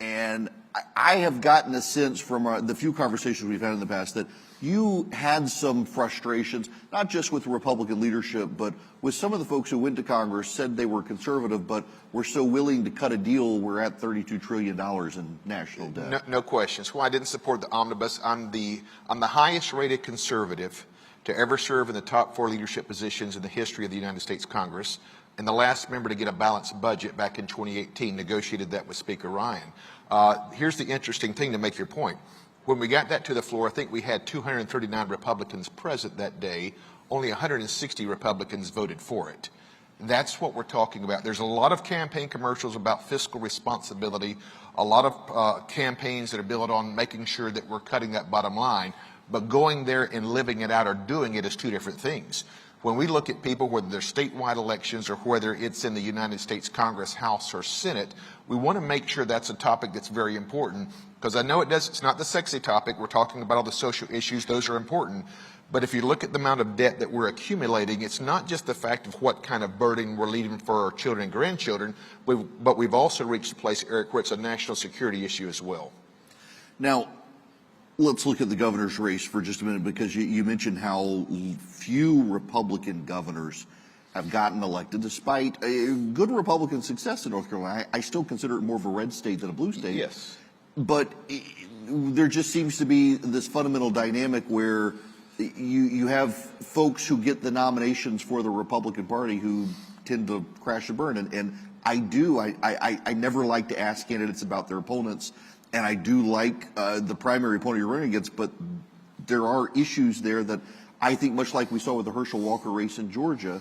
And I have gotten a sense from the few conversations we've had in the past that you had some frustrations, not just with Republican leadership, but with some of the folks who went to Congress, said they were conservative, but were so willing to cut a deal. We're at $32 trillion in national debt. No questions. Well, I didn't support the omnibus. I'm the highest rated conservative to ever serve in the top 4 leadership positions in the history of the United States Congress, and the last member to get a balanced budget back in 2018, negotiated that with Speaker Ryan. Here's the interesting thing to make your point. When we got that to the floor, I think we had 239 Republicans present that day. Only 160 Republicans voted for it. That's what we're talking about. There's a lot of campaign commercials about fiscal responsibility, a lot of campaigns that are built on making sure that we're cutting that bottom line. But going there and living it out or doing it is 2 different things. When we look at people, whether they're statewide elections or whether it's in the United States Congress, House, or Senate, we want to make sure that's a topic that's very important, because I know it's not the sexy topic. We're talking about all the social issues. Those are important. But if you look at the amount of debt that we're accumulating, it's not just the fact of what kind of burden we're leaving for our children and grandchildren, but we've also reached a place, Eric, where it's a national security issue as well. Now, let's look at the governor's race for just a minute, because you mentioned how few Republican governors have gotten elected, despite a good Republican success in North Carolina. I still consider it more of a red state than a blue state. Yes. but there just seems to be this fundamental dynamic where you have folks who get the nominations for the Republican Party who tend to crash and burn. And I never like to ask candidates about their opponents, and I do like the primary opponent you're running against, but there are issues there that I think, much like we saw with the Herschel Walker race in Georgia,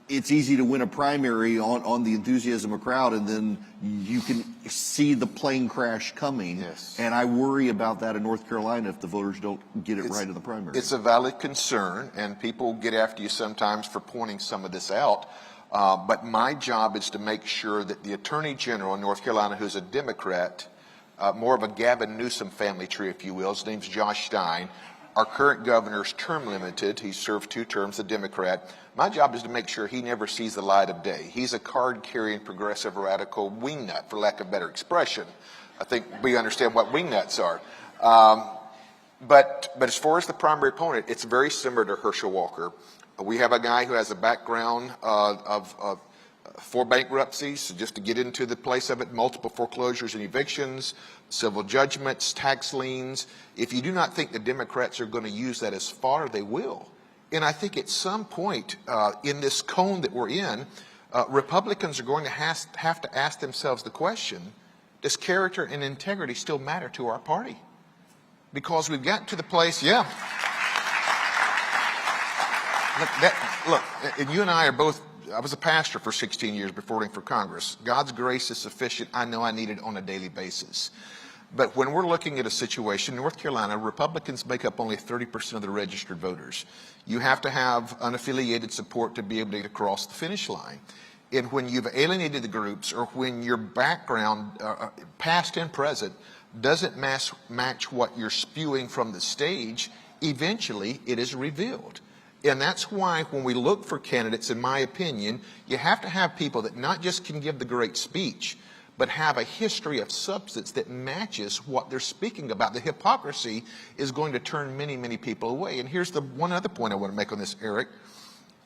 it's easy to win a primary on the enthusiasm of a crowd, and then you can see the plane crash coming. Yes. And I worry about that in North Carolina if the voters don't get it right in the primary. It's a valid concern, and people get after you sometimes for pointing some of this out. But my job is to make sure that the Attorney General in North Carolina, who's a Democrat, more of a Gavin Newsom family tree, if you will, his name's Josh Stein. Our current governor's term limited. He served 2 terms, a Democrat. My job is to make sure he never sees the light of day. He's a card-carrying progressive radical wingnut, for lack of better expression. I think we understand what wingnuts are. But as far as the primary opponent, it's very similar to Herschel Walker. We have a guy who has a background of 4 bankruptcies, just to get into the place of it, multiple foreclosures and evictions, civil judgments, tax liens. If you do not think the Democrats are going to use that as far, they will. And I think at some point in this cone that we're in, Republicans are going to have to ask themselves the question, does character and integrity still matter to our party? Because we've gotten to the place, yeah. Look, and you and I are both, I was a pastor for 16 years before running for Congress. God's grace is sufficient. I know I need it on a daily basis. But when we're looking at a situation, North Carolina, Republicans make up only 30% of the registered voters. You have to have unaffiliated support to be able to get across the finish line. And when you've alienated the groups, or when your background, past and present, doesn't match what you're spewing from the stage, eventually it is revealed. And that's why when we look for candidates, in my opinion, you have to have people that not just can give the great speech, but have a history of substance that matches what they're speaking about. The hypocrisy is going to turn many, many people away. And here's the one other point I want to make on this, Eric.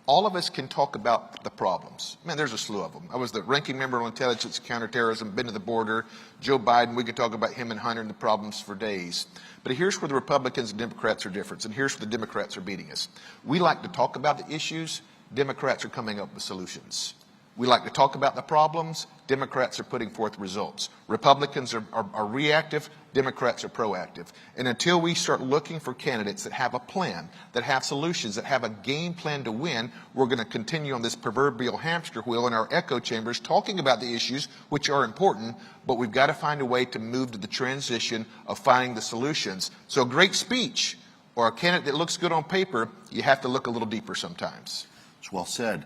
All of us can talk about the problems. Man, there's a slew of them. I was the ranking member on intelligence and counterterrorism, been to the border. Joe Biden, we could talk about him and Hunter and the problems for days. But here's where the Republicans and Democrats are different, and here's where the Democrats are beating us. We like to talk about the issues. Democrats are coming up with solutions. We like to talk about the problems. Democrats are putting forth results. Republicans are reactive. Democrats are proactive. And until we start looking for candidates that have a plan, that have solutions, that have a game plan to win, we're going to continue on this proverbial hamster wheel in our echo chambers talking about the issues, which are important, but we've got to find a way to move to the transition of finding the solutions. So a great speech or a candidate that looks good on paper, you have to look a little deeper sometimes. It's well said.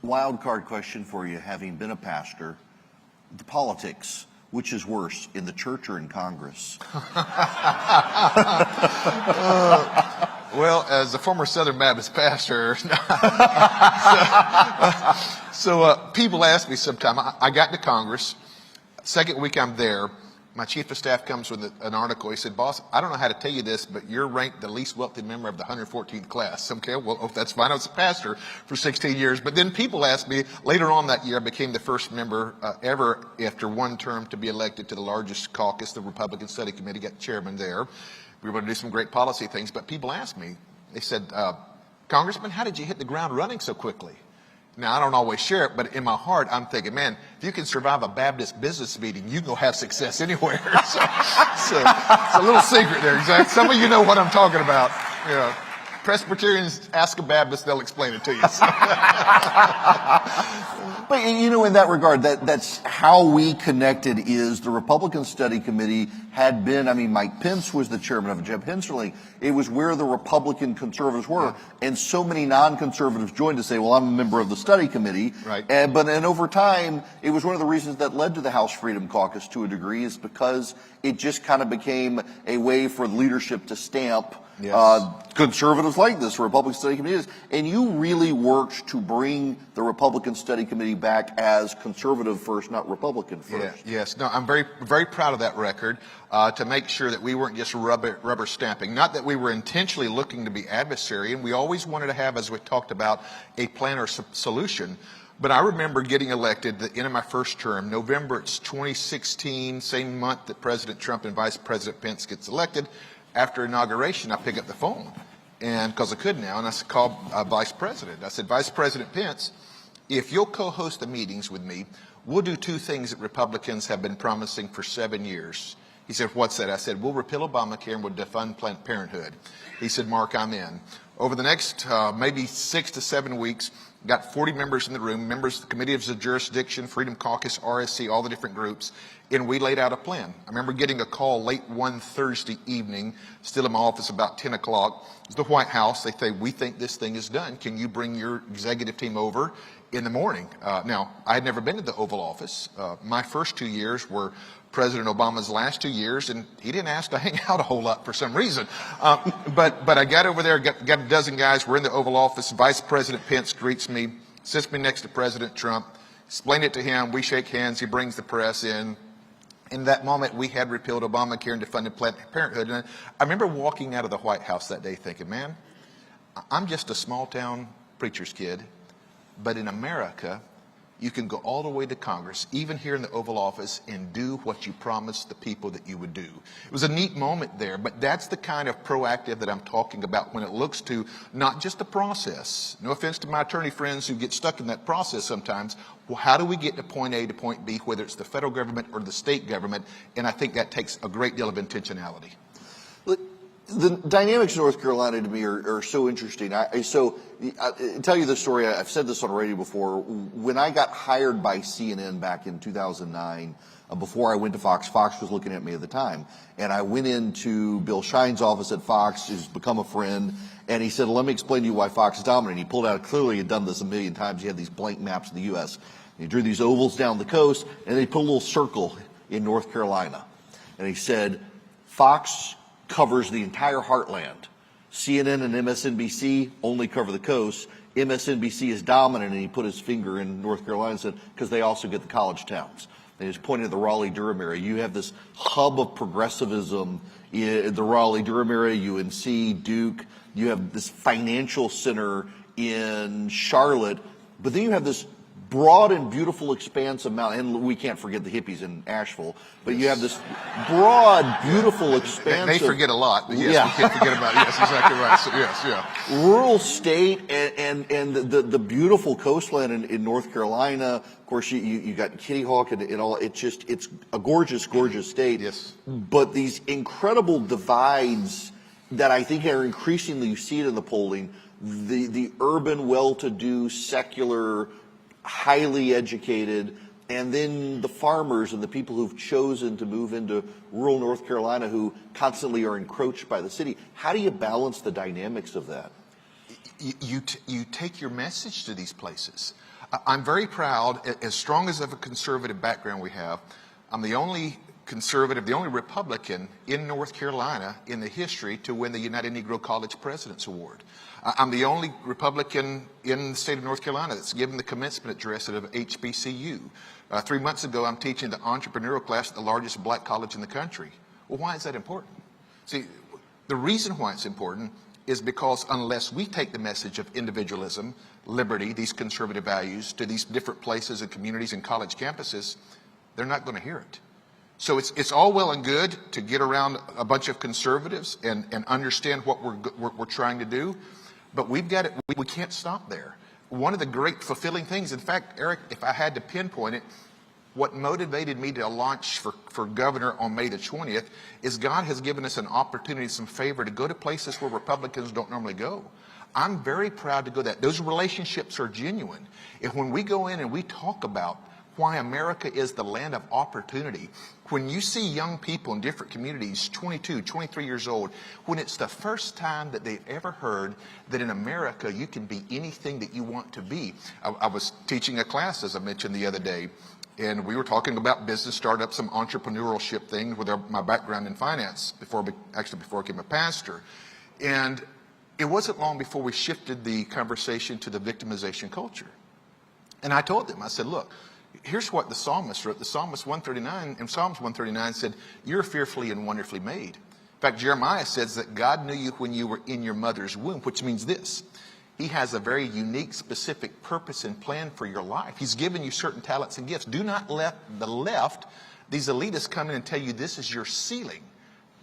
Wild card question for you, having been a pastor, the politics, which is worse, in the church or in Congress? Well, as a former Southern Baptist pastor, people ask me sometime, I got to Congress, second week I'm there, my chief of staff comes with an article. He said, boss, I don't know how to tell you this, but you're ranked the least wealthy member of the 114th class. Okay, well, that's fine. I was a pastor for 16 years. But then people asked me, later on that year, I became the first member ever after one term to be elected to the largest caucus, the Republican Study Committee, got chairman there. We were going to do some great policy things. But people asked me, they said, Congressman, how did you hit the ground running so quickly? Now, I don't always share it, but in my heart, I'm thinking, man, if you can survive a Baptist business meeting, you can go have success anywhere. so it's a little secret there. Exactly. Some of you know what I'm talking about. You know, Presbyterians, ask a Baptist, they'll explain it to you. But, you know, in that regard, that's how we connected. Is the Republican Study Committee had been, I mean, Mike Pence was the chairman of it, Jeb Hensarling. It was where the Republican conservatives were. Yeah. And so many non-conservatives joined to say, well, I'm a member of the study committee. Right. But over time, it was one of the reasons that led to the House Freedom Caucus to a degree, is because it just kind of became a way for leadership to stamp conservatives like this, Republican Study Committee. And you really worked to bring the Republican Study Committee back as conservative first, not Republican first. Yes. No, I'm very, very proud of that record, to make sure that we weren't just rubber stamping. Not that we were intentionally looking to be adversary, and we always wanted to have, as we talked about, a plan or solution. But I remember getting elected at the end of my first term, November, it's 2016, same month that President Trump and Vice President Pence gets elected. After inauguration, I pick up the phone, and because I could now, and I called Vice President. I said, Vice President Pence, if you'll co-host the meetings with me, we'll do two things that Republicans have been promising for 7 years. He said, what's that? I said, we'll repeal Obamacare and we'll defund Planned Parenthood. He said, Mark, I'm in. Over the next maybe 6 to 7 weeks, got 40 members in the room, members of the Committees of Jurisdiction, Freedom Caucus, RSC, all the different groups, and we laid out a plan. I remember getting a call late one Thursday evening, still in my office about 10 o'clock. It was the White House. They say, we think this thing is done. Can you bring your executive team over in the morning? Now, I had never been to the Oval Office. My first 2 years were President Obama's last 2 years, and he didn't ask to hang out a whole lot for some reason. But I got over there, got a dozen guys. We're in the Oval Office. Vice President Pence greets me, sits me next to President Trump, explain it to him. We shake hands. He brings the press in. In that moment, we had repealed Obamacare and defunded Planned Parenthood. And I remember walking out of the White House that day thinking, man, I'm just a small-town preacher's kid, but in America, you can go all the way to Congress, even here in the Oval Office, and do what you promised the people that you would do. It was a neat moment there, but that's the kind of proactive that I'm talking about when it looks to not just the process. No offense to my attorney friends who get stuck in that process sometimes. Well, how do we get to point A to point B, whether it's the federal government or the state government? And I think that takes a great deal of intentionality. Look, the dynamics of North Carolina to me are so interesting. I'll tell you the story. I've said this on radio before. When I got hired by CNN back in 2009, before I went to Fox, Fox was looking at me at the time. And I went into Bill Shine's office at Fox, who's become a friend, and he said, let me explain to you why Fox is dominant. He pulled out, clearly had done this a million times. He had these blank maps of the U.S. He drew these ovals down the coast, and they put a little circle in North Carolina. And he said, Fox covers the entire heartland. CNN and MSNBC only cover the coast. MSNBC is dominant, and he put his finger in North Carolina and said, because they also get the college towns. And he just pointed at the Raleigh-Durham area. You have this hub of progressivism in the Raleigh-Durham area, UNC, Duke. You have this financial center in Charlotte. But then you have this broad and beautiful expanse of mountain, and we can't forget the hippies in Asheville, but you have this broad, beautiful expanse. They forget a lot, but yes, we can't forget about it. Yes, exactly right. So, yes, yeah. Rural state and the beautiful coastline in North Carolina. Of course, you got Kitty Hawk and all. It's a gorgeous, gorgeous state. Yes. But these incredible divides that I think are increasingly, you see it in the polling, the urban, well-to-do, secular, highly educated, and then the farmers and the people who've chosen to move into rural North Carolina who constantly are encroached by the city. How do you balance the dynamics of that? You take your message to these places. I'm very proud, as strong as of a conservative background we have, I'm the only conservative, the only Republican in North Carolina in the history to win the United Negro College President's Award. I'm the only Republican in the state of North Carolina that's given the commencement address at HBCU. 3 months ago, I'm teaching the entrepreneurial class at the largest black college in the country. Well, why is that important? See, the reason why it's important is because unless we take the message of individualism, liberty, these conservative values to these different places and communities and college campuses, they're not going to hear it. So it's all well and good to get around a bunch of conservatives and understand what we're trying to do. But we can't stop there. One of the great fulfilling things, in fact, Eric, if I had to pinpoint it, what motivated me to launch for governor on May the 20th is God has given us an opportunity, some favor to go to places where Republicans don't normally go. I'm very proud to go that. Those relationships are genuine. If when we go in and we talk about why America is the land of opportunity, when you see young people in different communities, 22, 23 years old, when it's the first time that they've ever heard that in America you can be anything that you want to be. I was teaching a class, as I mentioned the other day, and we were talking about business startups, some entrepreneurship things with my background in finance before I became a pastor. And it wasn't long before we shifted the conversation to the victimization culture. And I told them, I said, look, here's what the psalmist wrote. The psalmist 139, in Psalms 139 said, you're fearfully and wonderfully made. In fact, Jeremiah says that God knew you when you were in your mother's womb, which means this. He has a very unique, specific purpose and plan for your life. He's given you certain talents and gifts. Do not let the left, these elitists, come in and tell you this is your ceiling,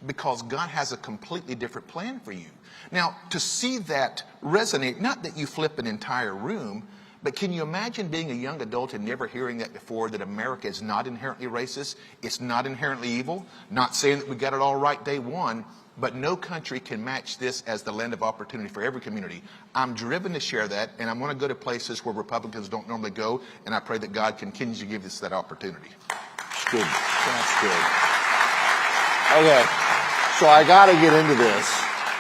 because God has a completely different plan for you. Now, to see that resonate, not that you flip an entire room, but can you imagine being a young adult and never hearing that before, that America is not inherently racist, it's not inherently evil? Not saying that we got it all right day one, but no country can match this as the land of opportunity for every community. I'm driven to share that, and I'm going to go to places where Republicans don't normally go, and I pray that God continues to give us that opportunity. That's good. That's good. Okay, so I got to get into this.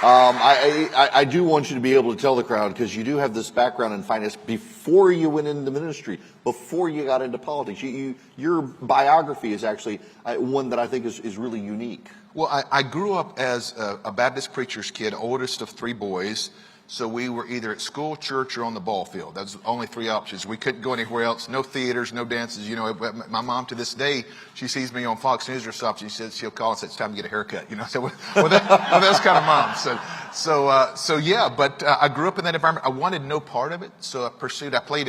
I do want you to be able to tell the crowd, because you do have this background in finance before you went into ministry, before you got into politics. Your biography is actually one that I think is really unique. Well, I grew up as a Baptist preacher's kid, oldest of three boys. So we were either at school, church, or on the ball field. That's the only three options. We couldn't go anywhere else. No theaters, no dances. You know, my mom to this day, she sees me on Fox News or something. She says she'll call and say it's time to get a haircut. You know, so that's kind of mom. So yeah. But I grew up in that environment. I wanted no part of it, so I pursued. I played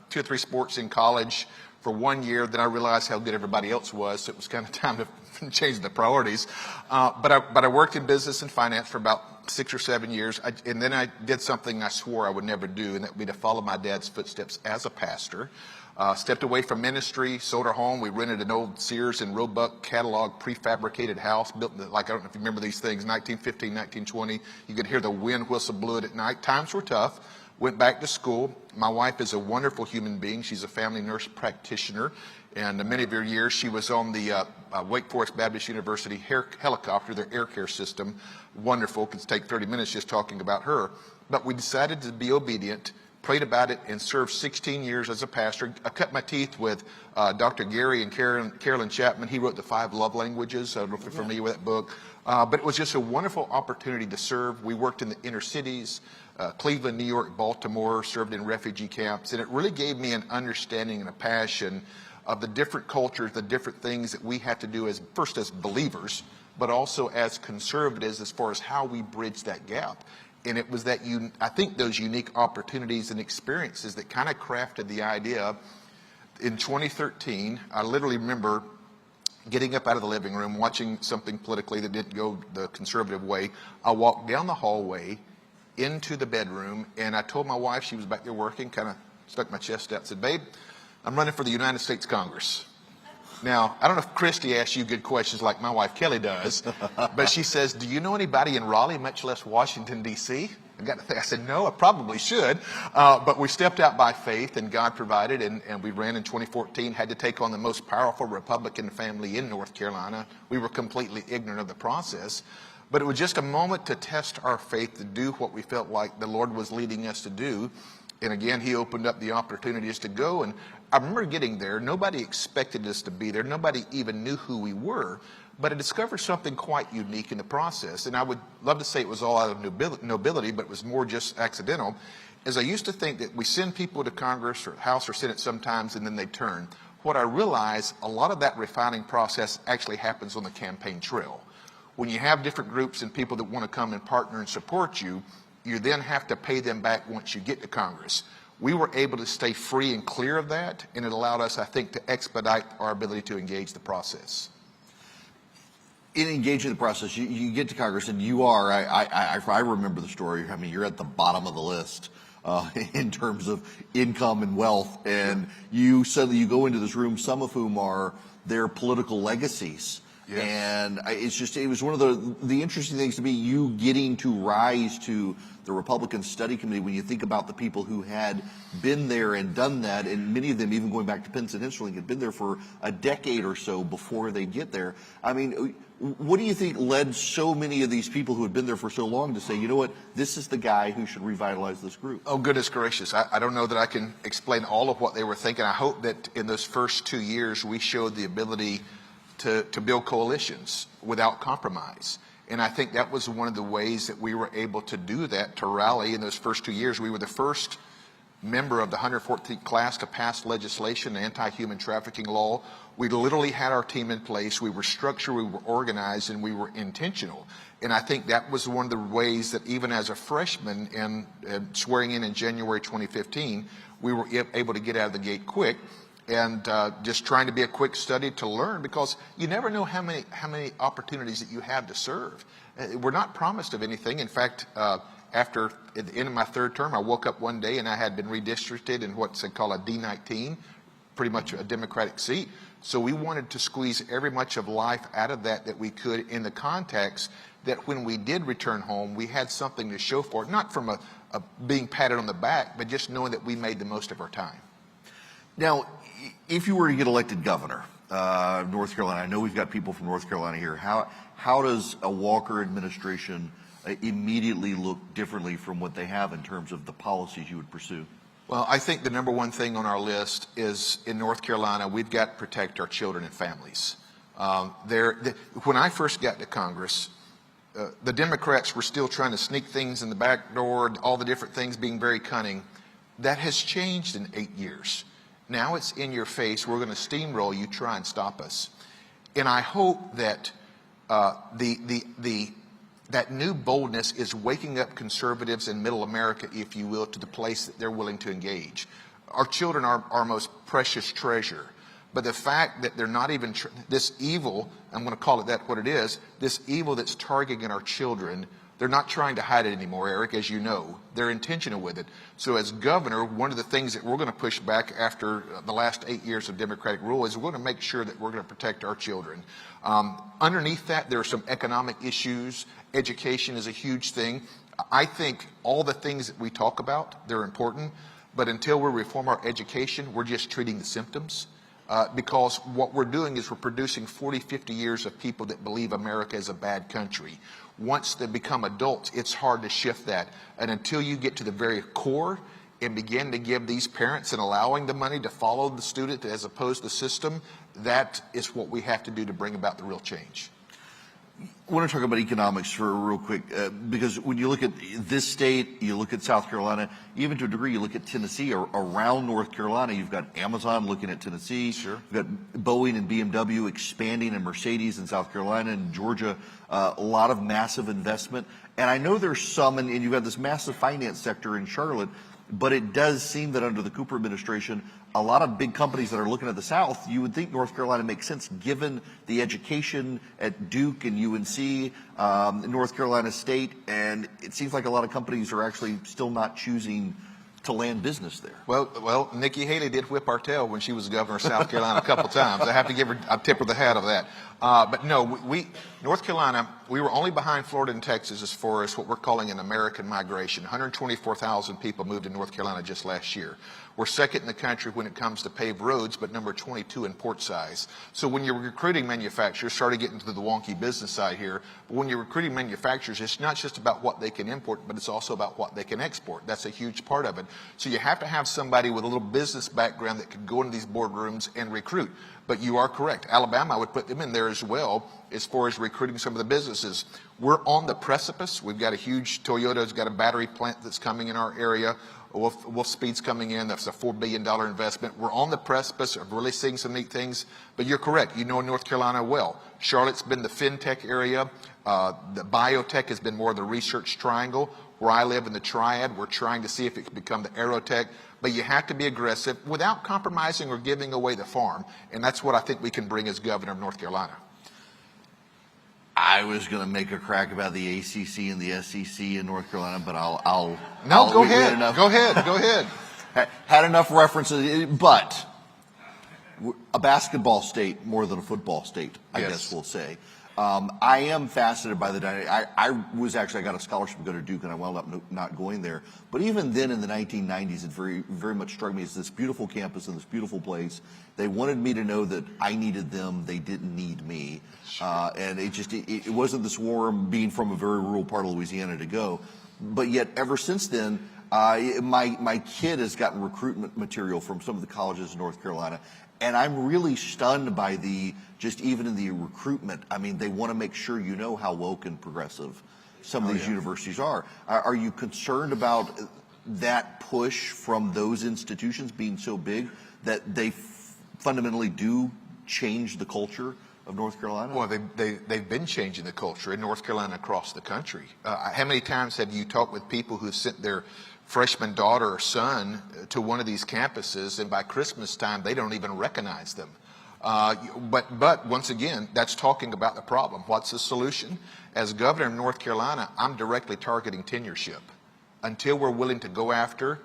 2 or 3 sports in college for 1 year. Then I realized how good everybody else was. So it was kind of time to change the priorities. But I worked in business and finance for about 6 or 7 years, and then I did something I swore I would never do, and that would be to follow my dad's footsteps as a pastor. Stepped away from ministry, sold our home. We rented an old Sears and Roebuck catalog prefabricated house, built like, I don't know if you remember these things, 1915, 1920. You could hear the wind whistle blew it at night. Times were tough. Went back to school. My wife is a wonderful human being. She's a family nurse practitioner. And many of her years, she was on the Wake Forest Baptist University helicopter, their air care system. Wonderful. Could take 30 minutes just talking about her. But we decided to be obedient, prayed about it, and served 16 years as a pastor. I cut my teeth with Dr. Gary and Carolyn Chapman. He wrote the 5 Love Languages. I don't know if you're familiar with that book. But it was just a wonderful opportunity to serve. We worked in the inner cities, Cleveland, New York, Baltimore, served in refugee camps. And it really gave me an understanding and a passion of the different cultures, the different things that we have to do as believers, but also as conservatives as far as how we bridge that gap. And it was that I think those unique opportunities and experiences that kind of crafted the idea. In 2013, I literally remember getting up out of the living room, watching something politically that didn't go the conservative way. I walked down the hallway into the bedroom, and I told my wife, she was back there working, kind of stuck my chest out and said, "Babe, I'm running for the United States Congress." Now, I don't know if Christie asks you good questions like my wife Kelly does, but she says, "Do you know anybody in Raleigh, much less Washington, D.C.?" I got to think. I said, "No, I probably should." But we stepped out by faith, and God provided, and we ran in 2014, had to take on the most powerful Republican family in North Carolina. We were completely ignorant of the process. But it was just a moment to test our faith, to do what we felt like the Lord was leading us to do. And again, he opened up the opportunities to go. And I remember getting there. Nobody expected us to be there. Nobody even knew who we were. But I discovered something quite unique in the process. And I would love to say it was all out of nobility, but it was more just accidental. As I used to think that we send people to Congress or House or Senate sometimes and then they turn. What I realized, a lot of that refining process actually happens on the campaign trail. When you have different groups and people that want to come and partner and support you, you then have to pay them back once you get to Congress. We were able to stay free and clear of that, and it allowed us, I think, to expedite our ability to engage the process. In engaging the process, you get to Congress, and you are, I remember the story, I mean, you're at the bottom of the list in terms of income and wealth, and you suddenly you go into this room, some of whom are their political legacies. Yes. And it was one of the interesting things to me, you getting to rise to the Republican Study Committee when you think about the people who had been there and done that, and many of them even going back to Pence and Henschling had been there for a decade or so before they get there. I mean, what do you think led so many of these people who had been there for so long to say, you know what, this is the guy who should revitalize this group? Oh, goodness gracious. I don't know that I can explain all of what they were thinking. I hope that in those first 2 years we showed the ability to build coalitions without compromise. And I think that was one of the ways that we were able to do that, to rally in those first 2 years. We were the first member of the 114th class to pass legislation, an anti-human trafficking law. We literally had our team in place. We were structured, we were organized, and we were intentional. And I think that was one of the ways that even as a freshman and swearing in January 2015, we were able to get out of the gate quick. And just trying to be a quick study to learn, because you never know how many opportunities that you have to serve. We're not promised of anything. In fact, at the end of my third term, I woke up one day and I had been redistricted in what's called a D19, pretty much a Democratic seat. So we wanted to squeeze every much of life out of that we could, in the context that when we did return home, we had something to show for it, not from a being patted on the back, but just knowing that we made the most of our time. Now, if you were to get elected governor of North Carolina, I know we've got people from North Carolina here. How does a Walker administration immediately look differently from what they have in terms of the policies you would pursue? Well, I think the number one thing on our list is, in North Carolina, we've got to protect our children and families. When I first got to Congress, the Democrats were still trying to sneak things in the back door, all the different things, being very cunning. That has changed in 8 years. Now it's in your face. We're going to steamroll you, try and stop us. And I hope that that new boldness is waking up conservatives in middle America, if you will, to the place that they're willing to engage. Our children are our most precious treasure. But the fact that they're not even, this evil, I'm going to call it that what it is, this evil that's targeting our children, they're not trying to hide it anymore, Eric, as you know. They're intentional with it. So as governor, one of the things that we're going to push back after the last 8 years of Democratic rule is we're going to make sure that we're going to protect our children. Underneath that, there are some economic issues. Education is a huge thing. I think all the things that we talk about, they're important. But until we reform our education, we're just treating the symptoms. Because what we're doing is we're producing 40, 50 years of people that believe America is a bad country. Once they become adults, it's hard to shift that. And until you get to the very core and begin to give these parents and allowing the money to follow the student as opposed to the system, that is what we have to do to bring about the real change. I want to talk about economics for real quick, because when you look at this state, you look at South Carolina, even to a degree, you look at Tennessee, or around North Carolina, you've got Amazon looking at Tennessee. Sure. You've got Boeing and BMW expanding, and Mercedes in South Carolina and Georgia, a lot of massive investment. And I know there's some, and you've got this massive finance sector in Charlotte, but it does seem that under the Cooper administration, a lot of big companies that are looking at the South, you would think North Carolina makes sense given the education at Duke and UNC, North Carolina State, and it seems like a lot of companies are actually still not choosing to land business there. Well, Nikki Haley did whip our tail when she was governor of South Carolina a couple times. I have to give her a tip of the hat of that. But no, North Carolina, we were only behind Florida and Texas as far as what we're calling an American migration. 124,000 people moved to North Carolina just last year. We're second in the country when it comes to paved roads, but number 22 in port size. So when you're recruiting manufacturers, sorry to get into the wonky business side here, but when you're recruiting manufacturers, it's not just about what they can import, but it's also about what they can export. That's a huge part of it. So you have to have somebody with a little business background that could go into these boardrooms and recruit. But you are correct. Alabama, I would put them in there as well as far as recruiting some of the businesses. We're on the precipice. We've got a huge, Toyota's got a battery plant that's coming in our area. Wolfspeed's coming in. That's a $4 billion investment. We're on the precipice of really seeing some neat things. But you're correct. You know North Carolina well. Charlotte's been the fintech area. The biotech has been more of the research triangle. Where I live in the Triad, we're trying to see if it can become the aerotech. But you have to be aggressive without compromising or giving away the farm. And that's what I think we can bring as governor of North Carolina. I was going to make a crack about the ACC and the SEC in North Carolina, but Go ahead. Had enough references, but a basketball state more than a football state, I guess we'll say. I am fascinated by the dynamic. I got a scholarship to go to Duke, and I wound up not going there. But even then, in the 1990s, it very much struck me as this beautiful campus and this beautiful place. They wanted me to know that I needed them; they didn't need me. And it wasn't this warm, being from a very rural part of Louisiana, to go. But yet, ever since then, my kid has gotten recruitment material from some of the colleges in North Carolina. And I'm really stunned by even in the recruitment. I mean, they want to make sure you know how woke and progressive some of these universities are. Are you concerned about that push from those institutions being so big that they fundamentally do change the culture of North Carolina? Well, they've been changing the culture in North Carolina across the country. How many times have you talked with people who sent their freshman daughter or son to one of these campuses, and by Christmas time, they don't even recognize them? But once again, that's talking about the problem. What's the solution? As governor of North Carolina, I'm directly targeting tenureship. Until we're willing to go after,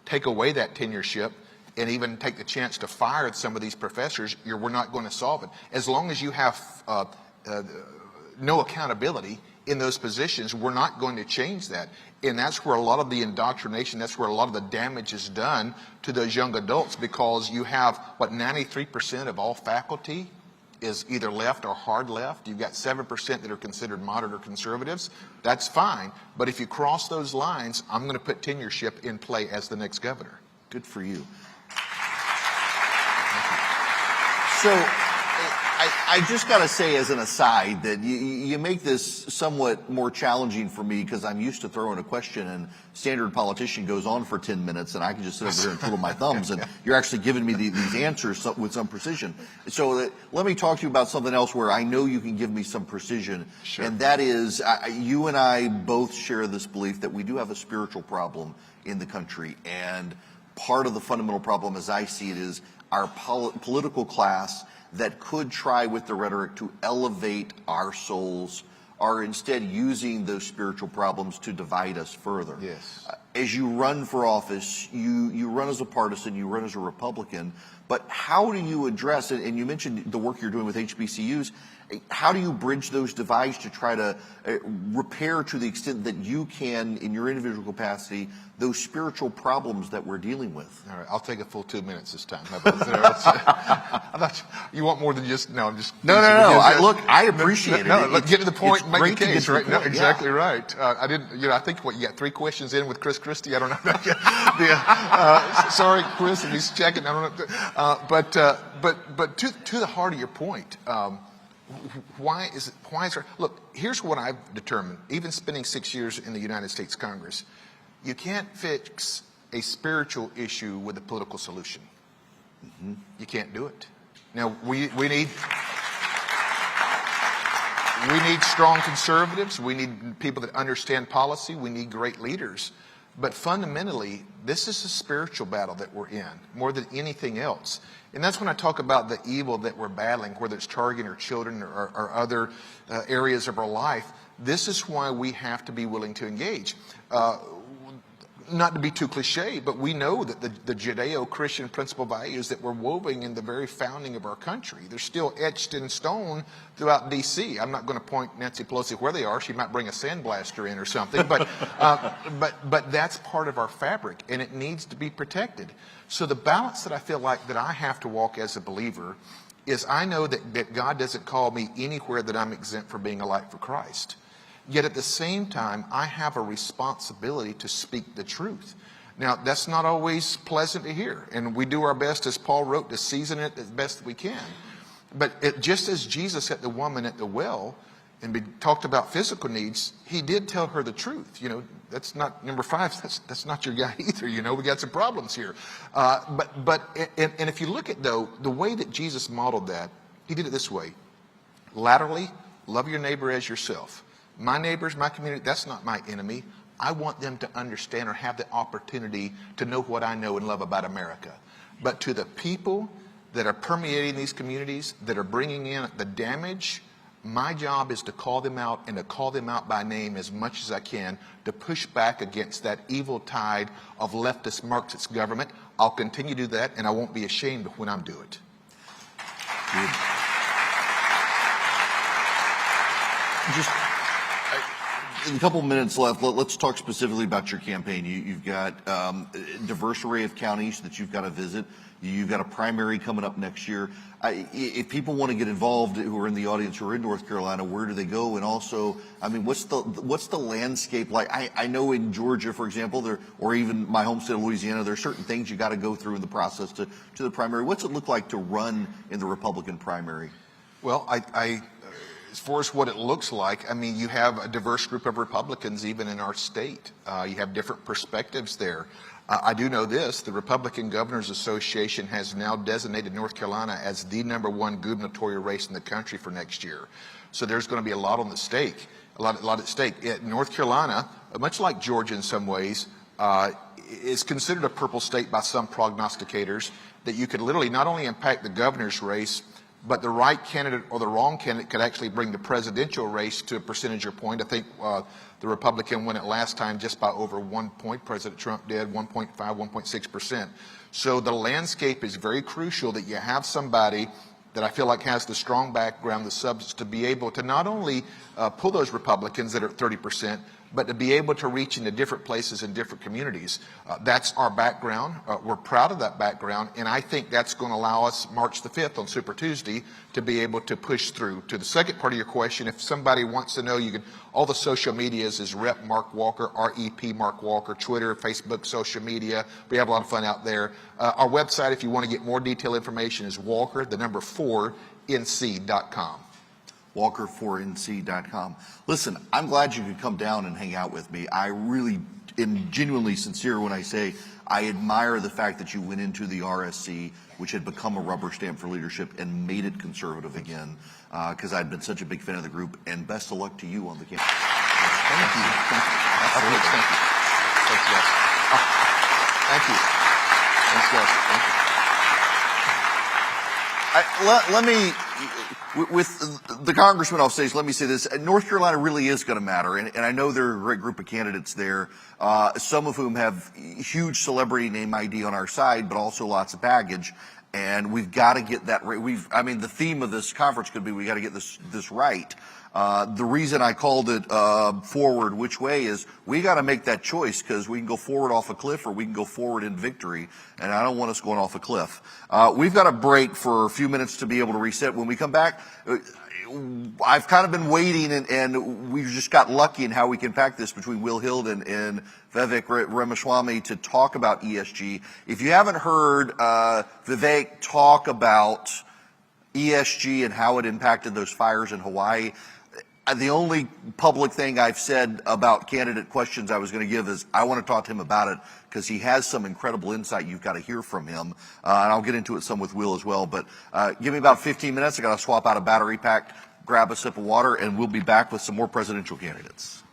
take away that tenureship, and even take the chance to fire some of these professors, we're not going to solve it. As long as you have no accountability in those positions, we're not going to change that. And that's where a lot of the indoctrination, that's where a lot of the damage is done to those young adults, because you have, 93% of all faculty is either left or hard left. You've got 7% that are considered moderate or conservatives. That's fine. But if you cross those lines, I'm going to put tenureship in play as the next governor. Good for you. So I just got to say as an aside that you make this somewhat more challenging for me, because I'm used to throwing a question and standard politician goes on for 10 minutes and I can just sit over here and twiddle my thumbs, and you're actually giving me these answers with some precision. So let me talk to you about something else where I know you can give me some precision. Sure. And that is, you and I both share this belief that we do have a spiritual problem in the country. And part of the fundamental problem, as I see it, is our political class that could try with the rhetoric to elevate our souls are instead using those spiritual problems to divide us further. Yes. As you run for office, you run as a partisan, you run as a Republican, but how do you address it? And you mentioned the work you're doing with HBCUs. How do you bridge those divides to try to repair, to the extent that you can, in your individual capacity, those spiritual problems that we're dealing with? All right, I'll take a full 2 minutes this time. How about that? I thought you want more than just, no, I'm just. No. I appreciate it. Let's get to the point and make a great to get case, to the right? No, point, exactly right. I didn't, I think you got 3 questions in with Christie. I don't know. Sorry, Chris, if he's checking. I don't know. But to the heart of your point, why is there, look, here's what I've determined, even spending 6 years in the United States Congress. You can't fix a spiritual issue with a political solution. Mm-hmm. You can't do it. Now, we need strong conservatives. We need people that understand policy. We need great leaders. But fundamentally, this is a spiritual battle that we're in more than anything else. And that's when I talk about the evil that we're battling, whether it's targeting our children or other areas of our life. This is why we have to be willing to engage. Not to be too cliche, but we know that the Judeo-Christian principle values that were woven in the very founding of our country, they're still etched in stone throughout D.C. I'm not going to point Nancy Pelosi where they are. She might bring a sandblaster in or something, but that's part of our fabric, and it needs to be protected. So the balance that I feel like that I have to walk as a believer is, I know that God doesn't call me anywhere that I'm exempt from being a light for Christ. Yet at the same time, I have a responsibility to speak the truth. Now, that's not always pleasant to hear, and we do our best, as Paul wrote, to season it as best we can. But just as Jesus at the woman at the well, and we talked about physical needs, he did tell her the truth. That's not number 5. That's not your guy either. We got some problems here. But if you look at, though, the way that Jesus modeled that, he did it this way: laterally, love your neighbor as yourself. My neighbors, my community, that's not my enemy. I want them to understand or have the opportunity to know what I know and love about America. But to the people that are permeating these communities, that are bringing in the damage, my job is to call them out, and to call them out by name as much as I can, to push back against that evil tide of leftist Marxist government. I'll continue to do that, and I won't be ashamed when I'm doing it. Good. Just in a couple minutes left, let's talk specifically about your campaign. You've got a diverse array of counties that you've got to visit. You've got a primary coming up next year. If people want to get involved, who are in the audience, who are in North Carolina, where do they go? And also, what's the landscape like? I know in Georgia, for example, or even my home state of Louisiana, there are certain things you got to go through in the process to the primary. What's it look like to run in the Republican primary? Well, as far as what it looks like, I mean, you have a diverse group of Republicans even in our state. You have different perspectives there. I do know this, the Republican Governors Association has now designated North Carolina as the #1 gubernatorial race in the country for next year. So there's going to be a lot on the stake, a lot at stake. North Carolina, much like Georgia in some ways, is considered a purple state by some prognosticators, that you could literally not only impact the governor's race, but the right candidate or the wrong candidate could actually bring the presidential race to a percentage or point. I think the Republican won it last time just by over 1 point. President Trump did 1.5, 1.6%. So the landscape is very crucial that you have somebody that I feel like has the strong background, the substance to be able to not only pull those Republicans that are at 30%, but to be able to reach into different places in different communities. That's our background. We're proud of that background, and I think that's going to allow us March the 5th on Super Tuesday to be able to push through. To the second part of your question, if somebody wants to know, you can, all the social medias is Rep Mark Walker, REP Mark Walker, Twitter, Facebook, social media. We have a lot of fun out there. Our website, if you want to get more detailed information, is Walker, the number 4nc.com. Walker4nc.com. Listen, I'm glad you could come down and hang out with me. I really am genuinely sincere when I say I admire the fact that you went into the RSC, which had become a rubber stamp for leadership, and made it conservative again, because I'd been such a big fan of the group. And best of luck to you on the campaign. Thank you. Absolutely. Thank you. Thank you. Thank you. Thanks, guys. Thank you. Let me, with the congressman off stage, let me say this. North Carolina really is going to matter, and I know there are a great group of candidates there, some of whom have huge celebrity name ID on our side, but also lots of baggage, and we've got to get that right. I mean, the theme of this conference could be we got to get this right. The reason I called it forward which way is we got to make that choice, because we can go forward off a cliff or we can go forward in victory, and I don't want us going off a cliff. We've got a break for a few minutes to be able to reset. When we come back, I've kind of been waiting, and we just got lucky in how we can pack this between Will Hild and Vivek Ramaswamy to talk about ESG. If you haven't heard Vivek talk about ESG and how it impacted those fires in Hawaii, the only public thing I've said about candidate questions I was going to give is I want to talk to him about it, because he has some incredible insight. You've got to hear from him. And I'll get into it some with Will as well. But give me about 15 minutes. I got to swap out a battery pack, grab a sip of water, and we'll be back with some more presidential candidates.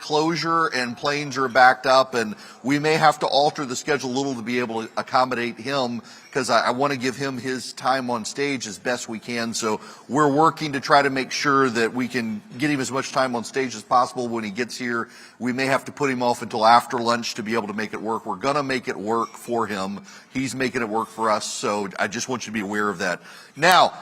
closure and planes are backed up, and we may have to alter the schedule a little to be able to accommodate him, because I want to give him his time on stage as best we can. So we're working to try to make sure that we can get him as much time on stage as possible when he gets here. We may have to put him off until after lunch to be able to make it work. We're going to make it work for him. He's making it work for us, so I just want you to be aware of that. Now,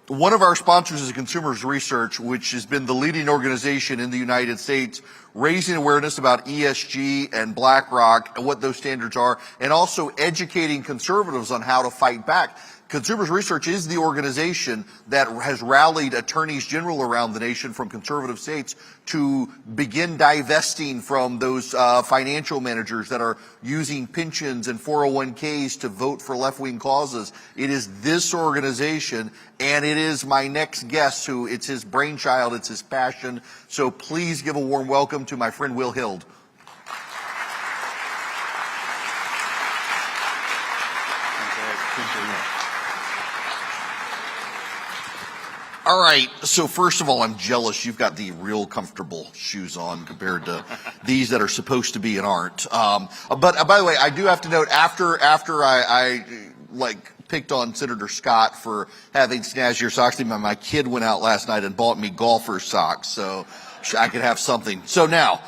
one of our sponsors is Consumers Research, which has been the leading organization in the United States, raising awareness about ESG and BlackRock and what those standards are, and also educating conservatives on how to fight back. Consumers Research is the organization that has rallied attorneys general around the nation from conservative states to begin divesting from those financial managers that are using pensions and 401ks to vote for left-wing causes. It is this organization, and it is my next guest who, it's his brainchild, it's his passion. So please give a warm welcome to my friend Will Hild. All right, so first of all, I'm jealous. You've got the real comfortable shoes on compared to these that are supposed to be and aren't. But by the way, I do have to note, after I picked on Senator Scott for having snazzier socks, my kid went out last night and bought me golfer's socks, so I could have something. So now,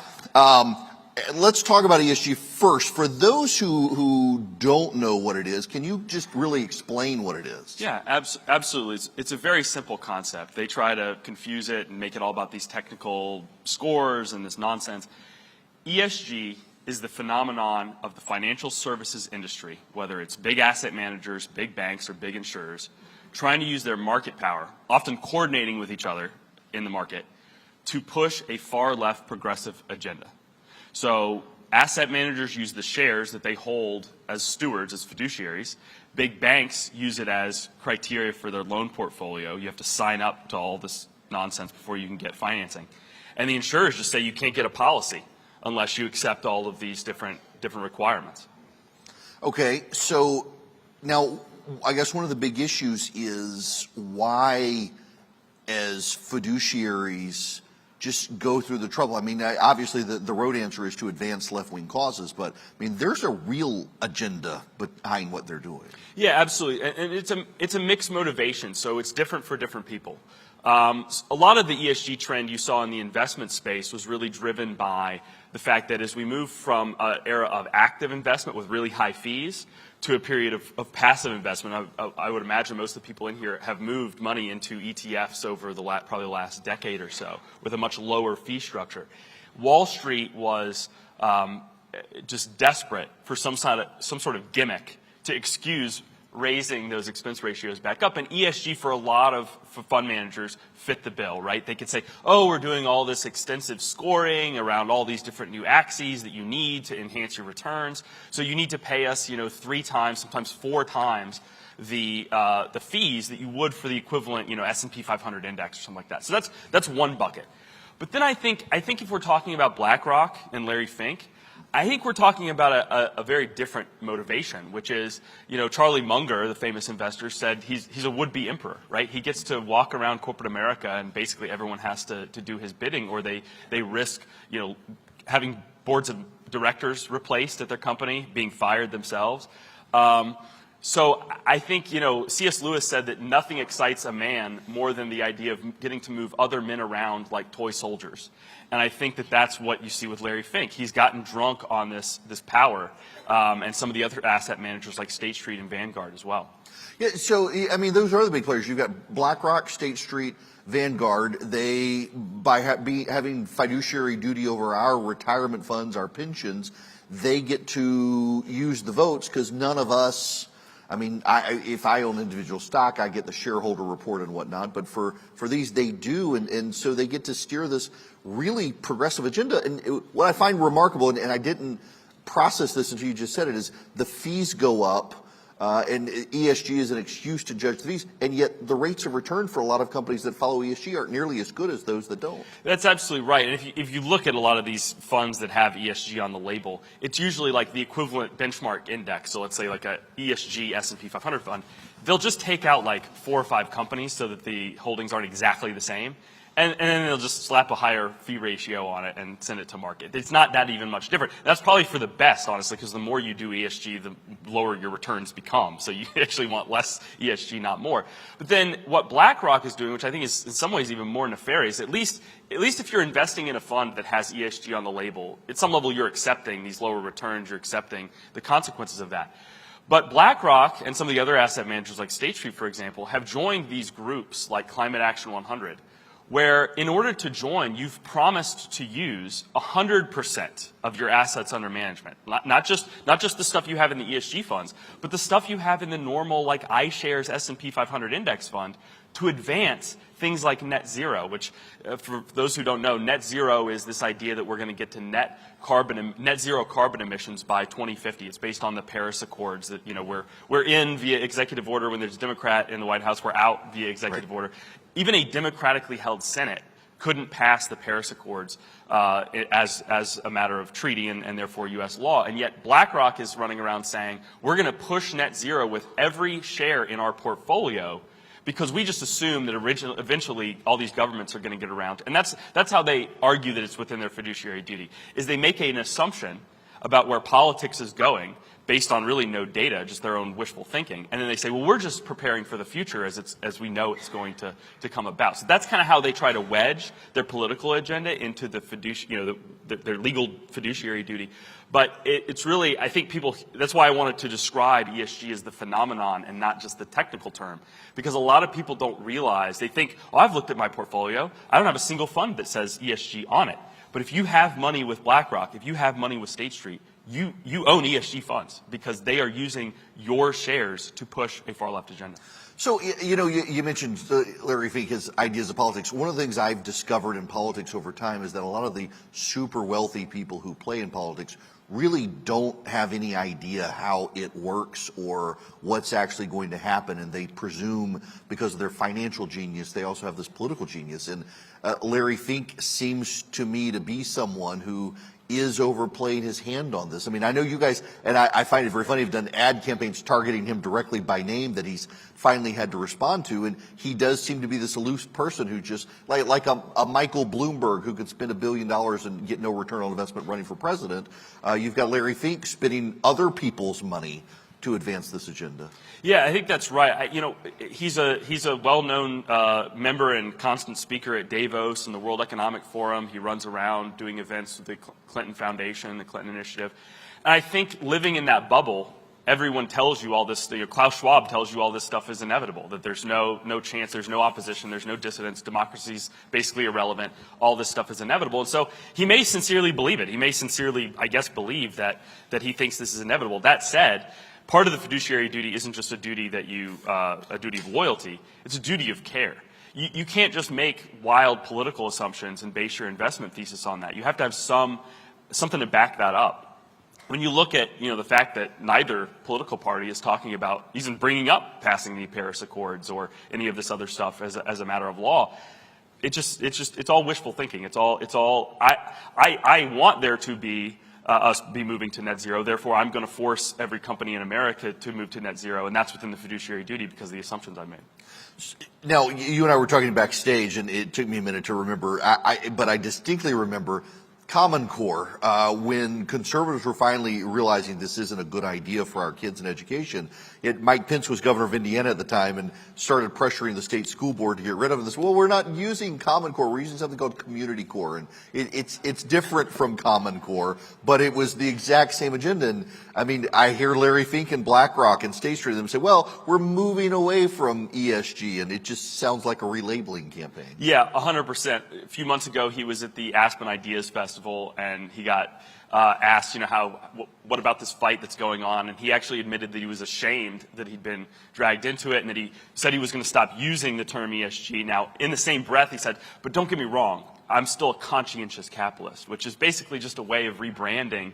let's talk about ESG first. For those who don't know what it is, can you just really explain what it is? Yeah, absolutely. It's a very simple concept. They try to confuse it and make it all about these technical scores and this nonsense. ESG is the phenomenon of the financial services industry, whether it's big asset managers, big banks, or big insurers, trying to use their market power, often coordinating with each other in the market, to push a far left progressive agenda. So asset managers use the shares that they hold as stewards, as fiduciaries. Big banks use it as criteria for their loan portfolio. You have to sign up to all this nonsense before you can get financing. And the insurers just say you can't get a policy unless you accept all of these different requirements. Okay, so now I guess one of the big issues is why, as fiduciaries, just go through the trouble. I mean, obviously the road answer is to advance left-wing causes, but I mean, there's a real agenda behind what they're doing. Yeah, absolutely, and it's a mixed motivation, so it's different for different people. A lot of the ESG trend you saw in the investment space was really driven by the fact that as we move from an era of active investment with really high fees to a period of passive investment, I would imagine most of the people in here have moved money into ETFs over probably the last decade or so with a much lower fee structure. Wall Street was just desperate for some sort of gimmick to excuse raising those expense ratios back up. And ESG, for a lot of fund managers, fit the bill, right? They could say, oh, we're doing all this extensive scoring around all these different new axes that you need to enhance your returns. So you need to pay us, 3 times, sometimes 4 times the fees that you would for the equivalent, S&P 500 index or something like that. So that's one bucket. But then I think if we're talking about BlackRock and Larry Fink, I think we're talking about a very different motivation, which is, Charlie Munger, the famous investor, said he's a would-be emperor, right? He gets to walk around corporate America and basically everyone has to do his bidding, or they risk, having boards of directors replaced at their company, being fired themselves. So I think, C.S. Lewis said that nothing excites a man more than the idea of getting to move other men around like toy soldiers. And I think that that's what you see with Larry Fink. He's gotten drunk on this power, and some of the other asset managers like State Street and Vanguard as well. Yeah, so, I mean, those are the big players. You've got BlackRock, State Street, Vanguard. They, by having fiduciary duty over our retirement funds, our pensions, they get to use the votes because none of us, I mean, if I own individual stock, I get the shareholder report and whatnot. But for these, they do, and so they get to steer this really progressive agenda. And what I find remarkable, and I didn't process this until you just said it, is the fees go up, and ESG is an excuse to judge the fees, and yet the rates of return for a lot of companies that follow ESG aren't nearly as good as those that don't. That's absolutely right. And if you look at a lot of these funds that have ESG on the label, it's usually like the equivalent benchmark index. So let's say like a ESG S&P 500 fund. They'll just take out like 4 or 5 companies so that the holdings aren't exactly the same. And then they'll just slap a higher fee ratio on it and send it to market. It's not that even much different. That's probably for the best, honestly, because the more you do ESG, the lower your returns become. So you actually want less ESG, not more. But then what BlackRock is doing, which I think is in some ways even more nefarious, at least if you're investing in a fund that has ESG on the label, at some level you're accepting these lower returns, you're accepting the consequences of that. But BlackRock and some of the other asset managers like State Street, for example, have joined these groups like Climate Action 100, where in order to join, you've promised to use 100% of your assets under management. Not just the stuff you have in the ESG funds, but the stuff you have in the normal like iShares S&P 500 index fund to advance things like net zero, which for those who don't know, net zero is this idea that we're going to get to net zero carbon emissions by 2050. It's based on the Paris Accords that, we're in via executive order. When there's a Democrat in the White House, we're out via executive order. Even a democratically held Senate couldn't pass the Paris Accords as a matter of treaty and therefore U.S. law. And yet BlackRock is running around saying, we're going to push net zero with every share in our portfolio because we just assume that eventually all these governments are going to get around. And that's how they argue that it's within their fiduciary duty, is they make an assumption about where politics is going based on really no data, just their own wishful thinking. And then they say, well, we're just preparing for the future as we know it's going to come about. So that's kind of how they try to wedge their political agenda into the their legal fiduciary duty. But it's really, I think that's why I wanted to describe ESG as the phenomenon and not just the technical term. Because a lot of people don't realize, they think, oh, I've looked at my portfolio. I don't have a single fund that says ESG on it. But if you have money with BlackRock, if you have money with State Street, you own ESG funds because they are using your shares to push a far left agenda. So, you mentioned Larry Fink's ideas of politics. One of the things I've discovered in politics over time is that a lot of the super wealthy people who play in politics really don't have any idea how it works or what's actually going to happen, and they presume because of their financial genius, they also have this political genius. And Larry Fink seems to me to be someone who is overplaying his hand on this. I mean, I know you guys, and I find it very funny, have done ad campaigns targeting him directly by name that he's finally had to respond to, and he does seem to be this aloof person who just, like a Michael Bloomberg who could spend $1 billion and get no return on investment running for president. You've got Larry Fink spending other people's money to advance this agenda. Yeah, I think that's right. He's a well-known member and constant speaker at Davos and the World Economic Forum. He runs around doing events with the Clinton Foundation, the Clinton Initiative. And I think living in that bubble, everyone tells you all this. Klaus Schwab tells you all this stuff is inevitable, that there's no chance, there's no opposition, there's no dissidence, democracy's basically irrelevant, all this stuff is inevitable. And so he may sincerely believe it. He may sincerely, I guess, believe that he thinks this is inevitable. That said, part of the fiduciary duty isn't just a duty that a duty of loyalty, it's a duty of care. You can't just make wild political assumptions and base your investment thesis on that. You have to have something to back that up. When you look at, the fact that neither political party is talking about, even bringing up passing the Paris Accords or any of this other stuff as a matter of law, it's all wishful thinking. I want there to be us be moving to net zero. Therefore, I'm going to force every company in America to move to net zero, and that's within the fiduciary duty because of the assumptions I made. Now, you and I were talking backstage, and it took me a minute to remember, but I distinctly remember Common Core, when conservatives were finally realizing this isn't a good idea for our kids in education. Mike Pence was governor of Indiana at the time and started pressuring the state school board to get rid of this. Well, we're not using Common Core. We're using something called Community Core. And it's different from Common Core, but it was the exact same agenda. And I mean, I hear Larry Fink and BlackRock and State Street them say, well, we're moving away from ESG. And it just sounds like a relabeling campaign. Yeah, 100%. A few months ago, he was at the Aspen Ideas Festival, and he got asked, what about this fight that's going on? And he actually admitted that he was ashamed that he'd been dragged into it and that he said he was going to stop using the term ESG. Now, in the same breath, he said, but don't get me wrong, I'm still a conscientious capitalist, which is basically just a way of rebranding,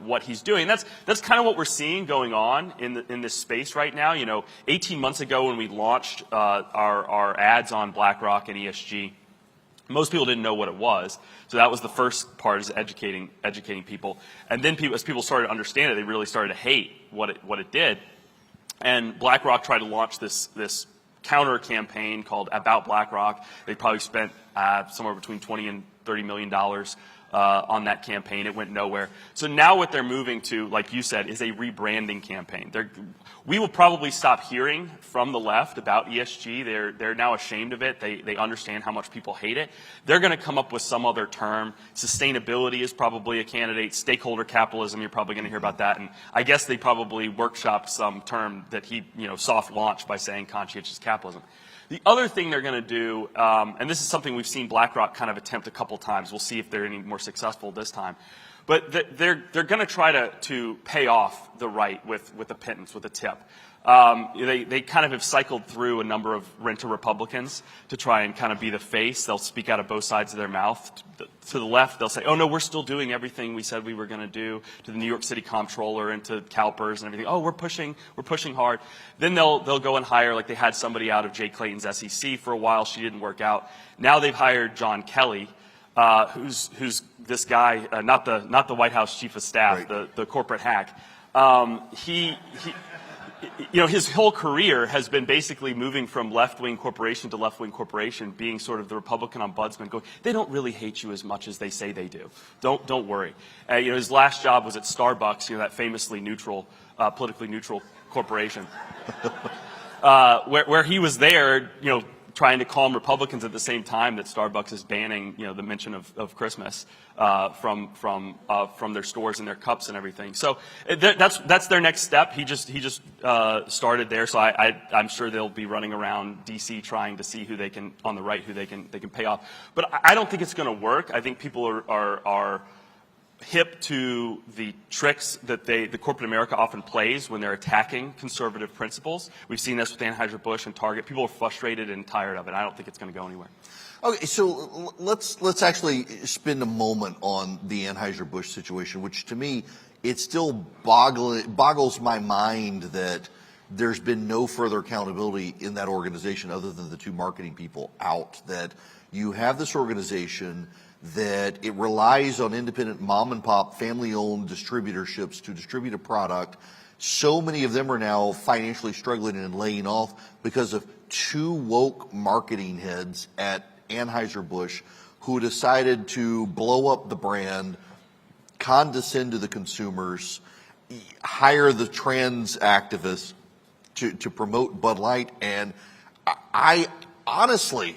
what he's doing. That's kind of what we're seeing going on in this space right now. 18 months ago when we launched our ads on BlackRock and ESG, most people didn't know what it was. So that was the first part, is educating people. And then as people started to understand it, they really started to hate what it did. And BlackRock tried to launch this counter campaign called About BlackRock. They probably spent somewhere between $20 and $30 million on that campaign. It went nowhere. So now what they're moving to, like you said, is a rebranding campaign. We will probably stop hearing from the left about ESG. They're now ashamed of it. They understand how much people hate it. They're going to come up with some other term. Sustainability is probably a candidate. Stakeholder capitalism, you're probably going to hear about that. And I guess they probably workshopped some term that he, soft launched by saying conscientious capitalism. The other thing they're going to do, and this is something we've seen BlackRock kind of attempt a couple times. We'll see if they're any more successful this time. But they're going to try to pay off the right with a pittance, with a tip. They kind of have cycled through a number of renter Republicans to try and kind of be the face. They'll speak out of both sides of their mouth. To the left, they'll say, oh, no, we're still doing everything we said we were going to do, to the New York City comptroller and to CalPERS and everything. Oh, we're pushing hard. Then they'll go and hire, like they had somebody out of Jay Clayton's SEC for a while. She didn't work out. Now they've hired John Kelly, who's this guy, not the White House chief of staff, right. the corporate hack. His whole career has been basically moving from left-wing corporation to left-wing corporation, being sort of the Republican ombudsman, going, they don't really hate you as much as they say they do. Don't worry. His last job was at Starbucks, that famously neutral, politically neutral corporation, where he was there, trying to calm Republicans at the same time that Starbucks is banning, the mention of Christmas from their stores and their cups and everything. So that's their next step. He just started there. So I'm sure they'll be running around DC trying to see who they can on the right, who they can pay off. But I don't think it's going to work. I think people are hip to the tricks that the corporate America often plays when they're attacking conservative principles. We've seen this with Anheuser-Busch and Target. People are frustrated and tired of it. I don't think it's going to go anywhere. Okay, so let's actually spend a moment on the Anheuser-Busch situation, which to me, it still boggles my mind that there's been no further accountability in that organization other than the two marketing people out, that you have this organization that it relies on independent mom and pop family owned distributorships to distribute a product. So many of them are now financially struggling and laying off because of two woke marketing heads at Anheuser-Busch who decided to blow up the brand, condescend to the consumers, hire the trans activists to promote Bud Light. And I honestly,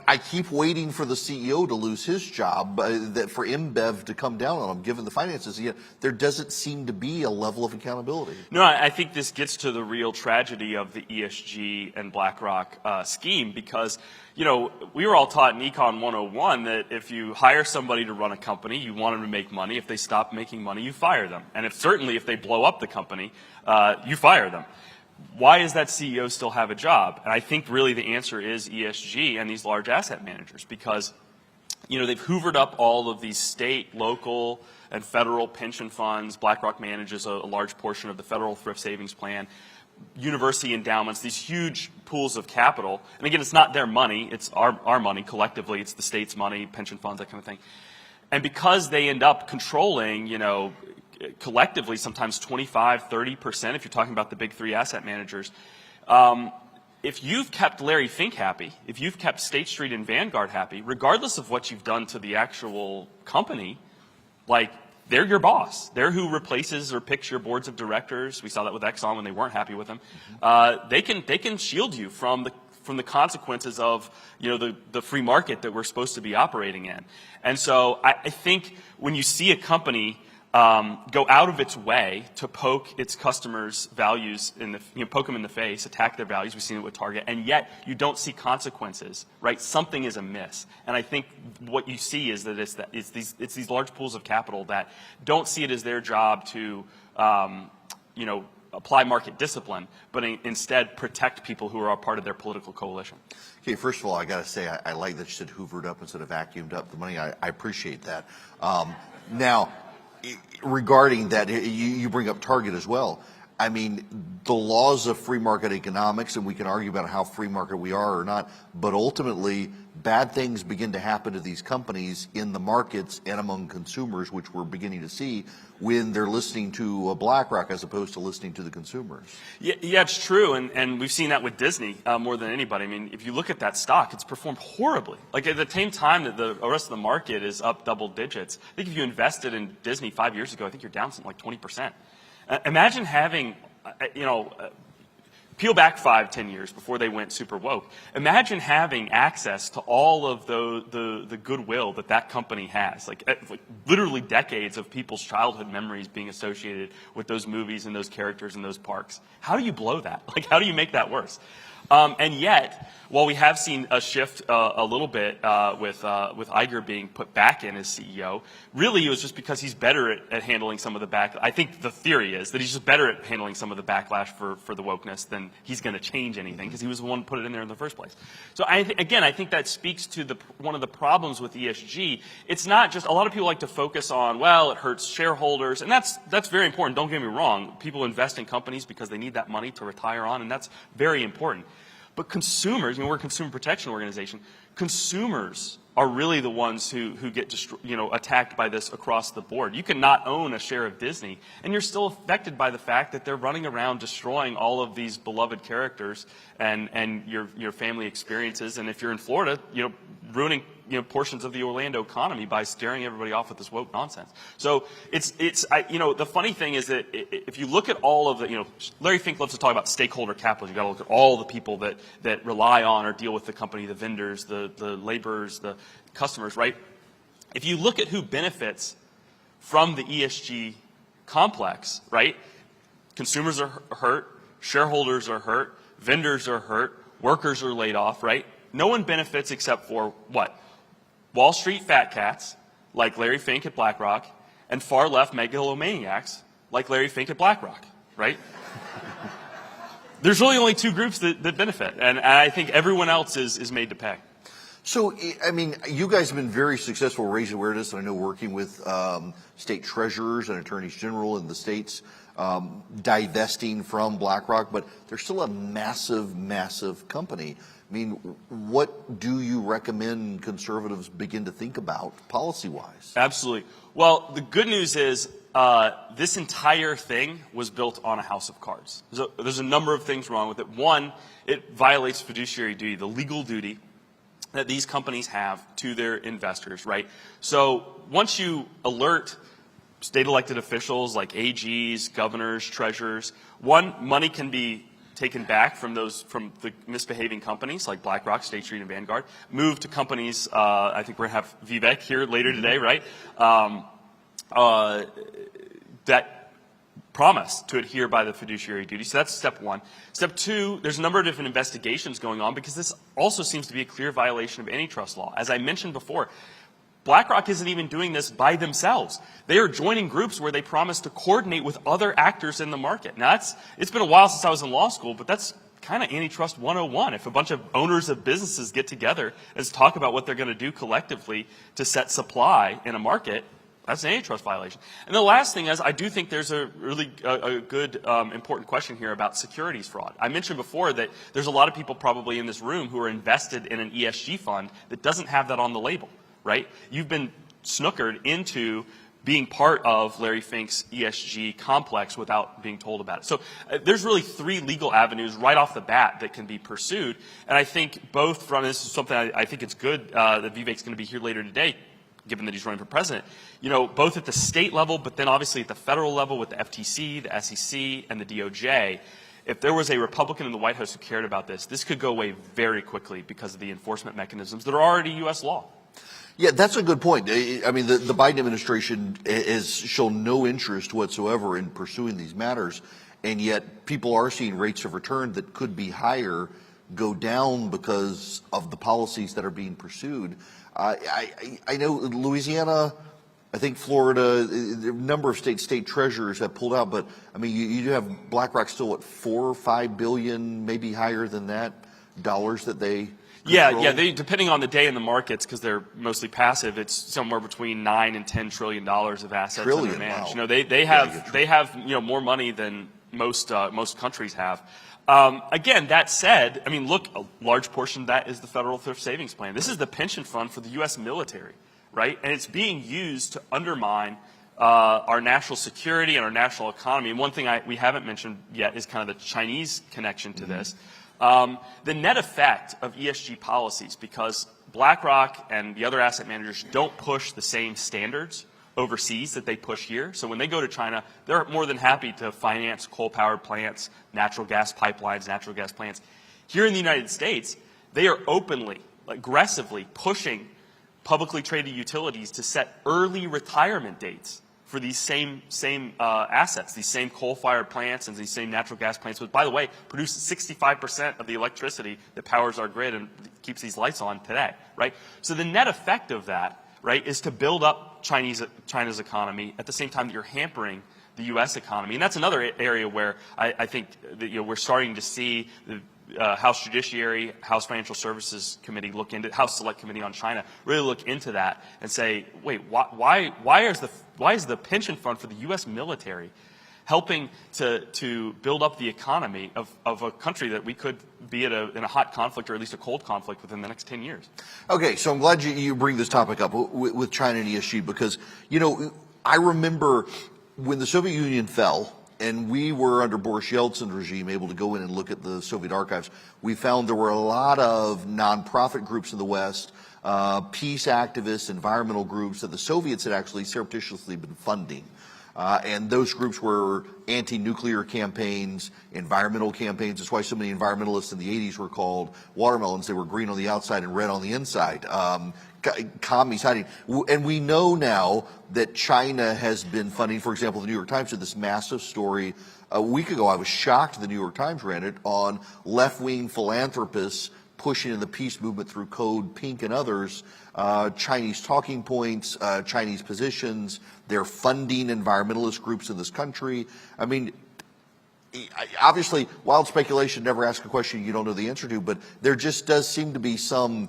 I keep waiting for the CEO to lose his job, for InBev to come down on him, given the finances. Yet there doesn't seem to be a level of accountability. No, I think this gets to the real tragedy of the ESG and BlackRock scheme, because, we were all taught in Econ 101 that if you hire somebody to run a company, you want them to make money. If they stop making money, you fire them. And certainly if they blow up the company, you fire them. Why does that CEO still have a job? And I think really the answer is ESG and these large asset managers, because they've hoovered up all of these state, local, and federal pension funds. BlackRock manages a large portion of the federal thrift savings plan, university endowments, these huge pools of capital. And again, it's not their money, it's our money collectively, it's the state's money, pension funds, that kind of thing. And because they end up controlling, collectively sometimes 25, 30%, if you're talking about the big three asset managers. If you've kept Larry Fink happy, if you've kept State Street and Vanguard happy, regardless of what you've done to the actual company, they're your boss. They're who replaces or picks your boards of directors. We saw that with Exxon when they weren't happy with them. They can shield you from the consequences of the free market that we're supposed to be operating in. And so I think when you see a company go out of its way to poke its customers' values poke them in the face, attack their values. We've seen it with Target, and yet you don't see consequences, right? Something is amiss. And I think what you see is that it's these large pools of capital that don't see it as their job to, apply market discipline, but instead protect people who are a part of their political coalition. Okay, first of all, I got to say, I like that you said hoovered up instead of vacuumed up the money. I appreciate that. Now, regarding that, you bring up Target as well. I mean, the laws of free market economics, and we can argue about how free market we are or not, but ultimately, bad things begin to happen to these companies in the markets and among consumers, which we're beginning to see when they're listening to BlackRock as opposed to listening to the consumers. Yeah, it's true, and we've seen that with Disney more than anybody. I mean, if you look at that stock, it's performed horribly. Like at the same time that the rest of the market is up double digits. I think if you invested in Disney 5 years ago, I think you're down something like 20%. Imagine having, peel back 5-10 years before they went super woke. Imagine having access to all of the goodwill that company has, like literally decades of people's childhood memories being associated with those movies and those characters and those parks. How do you blow that? Like, how do you make that worse? And yet, while we have seen a shift a little bit with Iger being put back in as CEO, really it was just because he's better at handling some of the back. I think the theory is that he's just better at handling some of the backlash for the wokeness than he's going to change anything because he was the one who put it in there in the first place. So I think that speaks to one of the problems with ESG. It's not just, a lot of people like to focus on, well, it hurts shareholders, and that's very important. Don't get me wrong. People invest in companies because they need that money to retire on, and that's very important. But consumers, we're a consumer protection organization, consumers are really the ones who get attacked by this across the board. You can not own a share of Disney, and you're still affected by the fact that they're running around destroying all of these beloved characters and your family experiences. And if you're in Florida, ruining portions of the Orlando economy by scaring everybody off with this woke nonsense. So the funny thing is that if you look at all of the, Larry Fink loves to talk about stakeholder capitalism. You got to look at all the people that rely on or deal with the company, the vendors, the laborers, the customers, right? If you look at who benefits from the ESG complex, right? Consumers are hurt, shareholders are hurt, vendors are hurt, workers are laid off, right? No one benefits except for what? Wall Street fat cats, like Larry Fink at BlackRock, and far left megalomaniacs, like Larry Fink at BlackRock, right? There's really only two groups that benefit, and I think everyone else is made to pay. So, I mean, you guys have been very successful raising awareness, and I know working with state treasurers and attorneys general in the states, divesting from BlackRock, but they're still a massive, massive company. I mean, what do you recommend conservatives begin to think about policy-wise? Absolutely. Well, the good news is this entire thing was built on a house of cards. There's a number of things wrong with it. One, it violates fiduciary duty, the legal duty that these companies have to their investors, right? So once you alert state elected officials like AGs, governors, treasurers, one, money can be taken back from the misbehaving companies like BlackRock, State Street, and Vanguard, moved to companies, I think we're going to have Vivek here later today, right? That promise to adhere by the fiduciary duty. So that's step one. Step two, there's a number of different investigations going on because this also seems to be a clear violation of antitrust law. As I mentioned before, BlackRock isn't even doing this by themselves. They are joining groups where they promise to coordinate with other actors in the market. Now, it's been a while since I was in law school, but that's kind of antitrust 101. If a bunch of owners of businesses get together and talk about what they're going to do collectively to set supply in a market, that's an antitrust violation. And the last thing is, I do think there's a really good, important question here about securities fraud. I mentioned before that there's a lot of people probably in this room who are invested in an ESG fund that doesn't have that on the label, right? You've been snookered into being part of Larry Fink's ESG complex without being told about it. So there's really three legal avenues right off the bat that can be pursued. And I think both from, this is something I think it's good that Vivek's going to be here later today, given that he's running for president, both at the state level, but then obviously at the federal level with the FTC, the SEC, and the DOJ. If there was a Republican in the White House who cared about this could go away very quickly because of the enforcement mechanisms that are already U.S. law. Yeah, that's a good point. I mean, the Biden administration has shown no interest whatsoever in pursuing these matters, and yet people are seeing rates of return that could be higher go down because of the policies that are being pursued. I know Louisiana, I think Florida, a number of state treasurers have pulled out, but I mean, you have BlackRock still at 4 or 5 billion, maybe higher than that, dollars that they control. Yeah. They, depending on the day in the markets, because they're mostly passive, it's somewhere between $9 and $10 trillion of assets under management. Wow. They have more money than most countries have. Again, that said, I mean, look, a large portion of that is the Federal Thrift Savings Plan. This is the pension fund for the U.S. military, right? And it's being used to undermine our national security and our national economy. And one thing we haven't mentioned yet is kind of the Chinese connection to this. The net effect of ESG policies, because BlackRock and the other asset managers don't push the same standards overseas that they push here. So when they go to China, they're more than happy to finance coal-powered plants, natural gas pipelines, natural gas plants. Here in the United States, they are openly, aggressively pushing publicly traded utilities to set early retirement dates for these same assets, these same coal-fired plants and these same natural gas plants, which, by the way, produce 65% of the electricity that powers our grid and keeps these lights on today, right? So the net effect of that, right, is to build up China's economy at the same time that you're hampering the U.S. economy. And that's another area where I think that, we're starting to see the House Judiciary, House Financial Services Committee look into, House Select Committee on China, really look into that and say, wait, why is the pension fund for the U.S. military helping to build up the economy of a country that we could be in a hot conflict or at least a cold conflict within the next 10 years? Okay, so I'm glad you bring this topic up with China and ESG because, I remember when the Soviet Union fell and we were under Boris Yeltsin's regime able to go in and look at the Soviet archives, we found there were a lot of nonprofit groups in the West, peace activists, environmental groups that the Soviets had actually surreptitiously been funding. And those groups were anti-nuclear campaigns, environmental campaigns. That's why so many environmentalists in the 80s were called watermelons. They were green on the outside and red on the inside. Commies hiding. And we know now that China has been funding, for example, the New York Times did this massive story a week ago. I was shocked the New York Times ran it on left-wing philanthropists pushing in the peace movement through Code Pink and others, Chinese talking points, Chinese positions. They're funding environmentalist groups in this country. I mean, obviously, wild speculation, never ask a question you don't know the answer to, but there just does seem to be some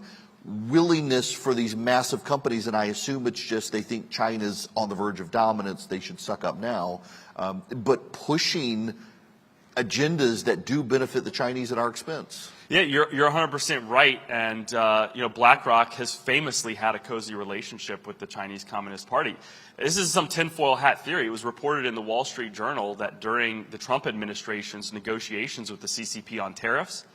willingness for these massive companies, and I assume it's just they think China's on the verge of dominance, they should suck up now, but pushing agendas that do benefit the Chinese at our expense. Yeah, you're 100% right, and BlackRock has famously had a cozy relationship with the Chinese Communist Party. This is some tinfoil hat theory. It was reported in the Wall Street Journal that during the Trump administration's negotiations with the CCP on tariffs,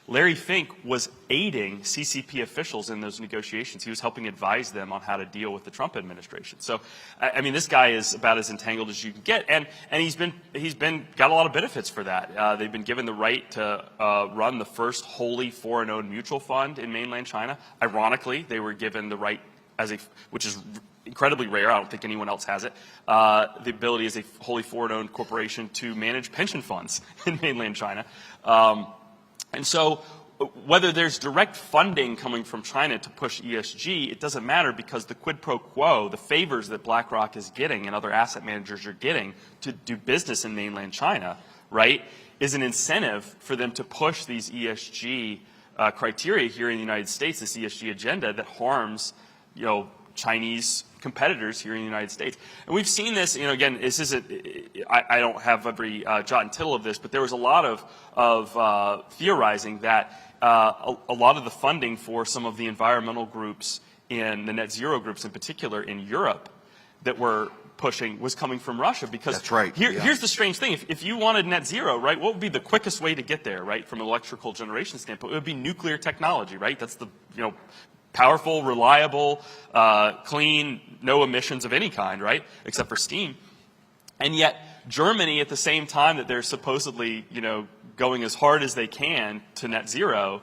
Larry Fink was aiding CCP officials in those negotiations. He was helping advise them on how to deal with the Trump administration. So, I mean, this guy is about as entangled as you can get, and he's got a lot of benefits for that. They've been given the right to run the first wholly foreign-owned mutual fund in mainland China. Ironically, they were given the right which is incredibly rare. I don't think anyone else has it. The ability as a wholly foreign-owned corporation to manage pension funds in mainland China. And so whether there's direct funding coming from China to push ESG, it doesn't matter because the quid pro quo, the favors that BlackRock is getting and other asset managers are getting to do business in mainland China, right, is an incentive for them to push these ESG criteria here in the United States, this ESG agenda that harms, Chinese competitors here in the United States. And we've seen this, again, this isn't, I don't have every jot and tittle of this, but there was a lot of theorizing that a lot of the funding for some of the environmental groups in the net zero groups in particular in Europe that were pushing was coming from Russia because that's right. Here's the strange thing. If you wanted net zero, right, what would be the quickest way to get there, right, from an electrical generation standpoint? It would be nuclear technology, right? That's the, powerful, reliable, clean, no emissions of any kind, right, except for steam. And yet Germany, at the same time that they're supposedly, going as hard as they can to net zero,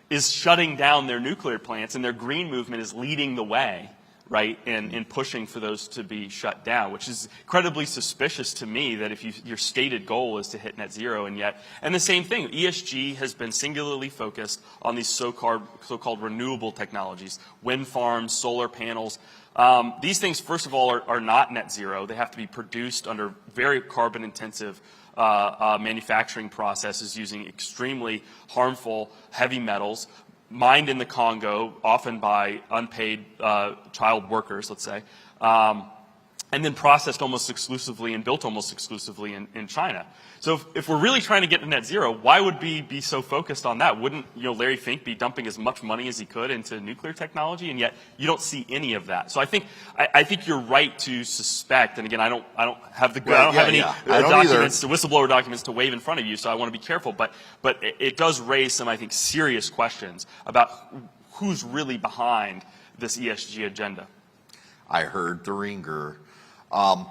is shutting down their nuclear plants, and their green movement is leading the way, right, in pushing for those to be shut down, which is incredibly suspicious to me that if your stated goal is to hit net zero, and the same thing, ESG has been singularly focused on these so-called renewable technologies, wind farms, solar panels. These things, first of all, are not net zero. They have to be produced under very carbon-intensive manufacturing processes using extremely harmful heavy metals, mined in the Congo, often by unpaid child workers, let's say. and then processed almost exclusively and built almost exclusively in China. So if we're really trying to get to net zero, why would we be so focused on that? Wouldn't Larry Fink be dumping as much money as he could into nuclear technology? And yet you don't see any of that. So I think you're right to suspect. And again, I don't have any documents, whistleblower documents to wave in front of you. So I want to be careful. But it does raise some, I think, serious questions about who's really behind this ESG agenda. I heard the ringer. One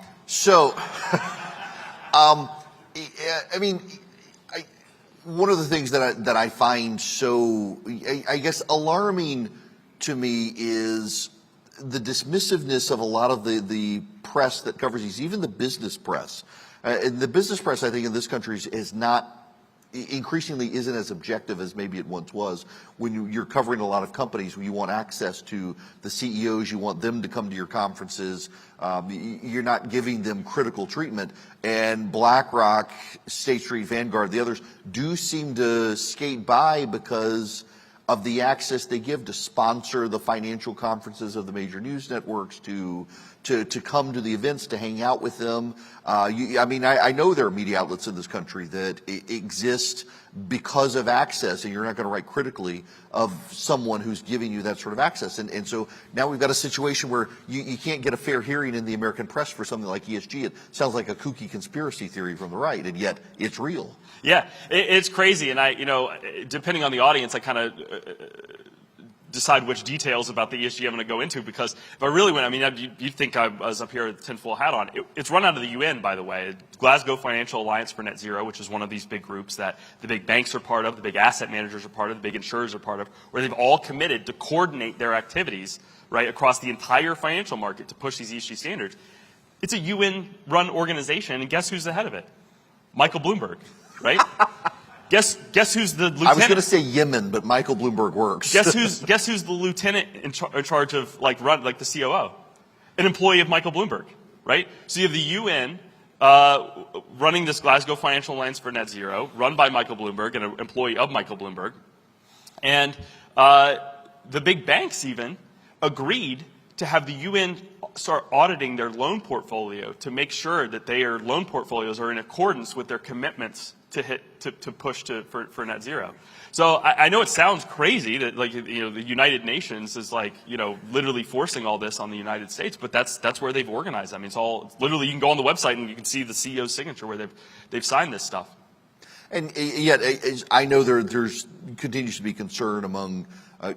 of the things that I find so, I guess, alarming to me is the dismissiveness of a lot of the press that covers these, even the business press. And the business press, I think, in this country is not, increasingly isn't as objective as maybe it once was. When you're covering a lot of companies, when you want access to the CEOs, you want them to come to your conferences, you're not giving them critical treatment. And BlackRock, State Street, Vanguard, the others do seem to skate by because of the access they give to sponsor the financial conferences of the major news networks, to come to the events, to hang out with them. I know there are media outlets in this country that exist because of access, and you're not going to write critically of someone who's giving you that sort of access. And so now we've got a situation where you can't get a fair hearing in the American press for something like ESG. It sounds like a kooky conspiracy theory from the right, and yet it's real. Yeah, it's crazy. And depending on the audience, I kind of decide which details about the ESG I'm going to go into, because if I really went, you'd think I was up here with a tinfoil hat on. It's run out of the UN, by the way. Glasgow Financial Alliance for Net Zero, which is one of these big groups that the big banks are part of, the big asset managers are part of, the big insurers are part of, where they've all committed to coordinate their activities, right, across the entire financial market to push these ESG standards. It's a UN-run organization, and guess who's the head of it? Michael Bloomberg, right? Guess who's the lieutenant? I was going to say Yemen, but Michael Bloomberg works. Guess who's the lieutenant in charge of the COO? An employee of Michael Bloomberg, right? So you have the UN running this Glasgow Financial Alliance for Net Zero, run by Michael Bloomberg and an employee of Michael Bloomberg, and the big banks even agreed to have the UN start auditing their loan portfolio to make sure that their loan portfolios are in accordance with their commitments to push for net zero. So I know it sounds crazy that the United Nations is literally forcing all this on the United States, but that's where they've organized. It's literally, you can go on the website and you can see the CEO's signature where they've signed this stuff. And yet, I know there's continues to be concern among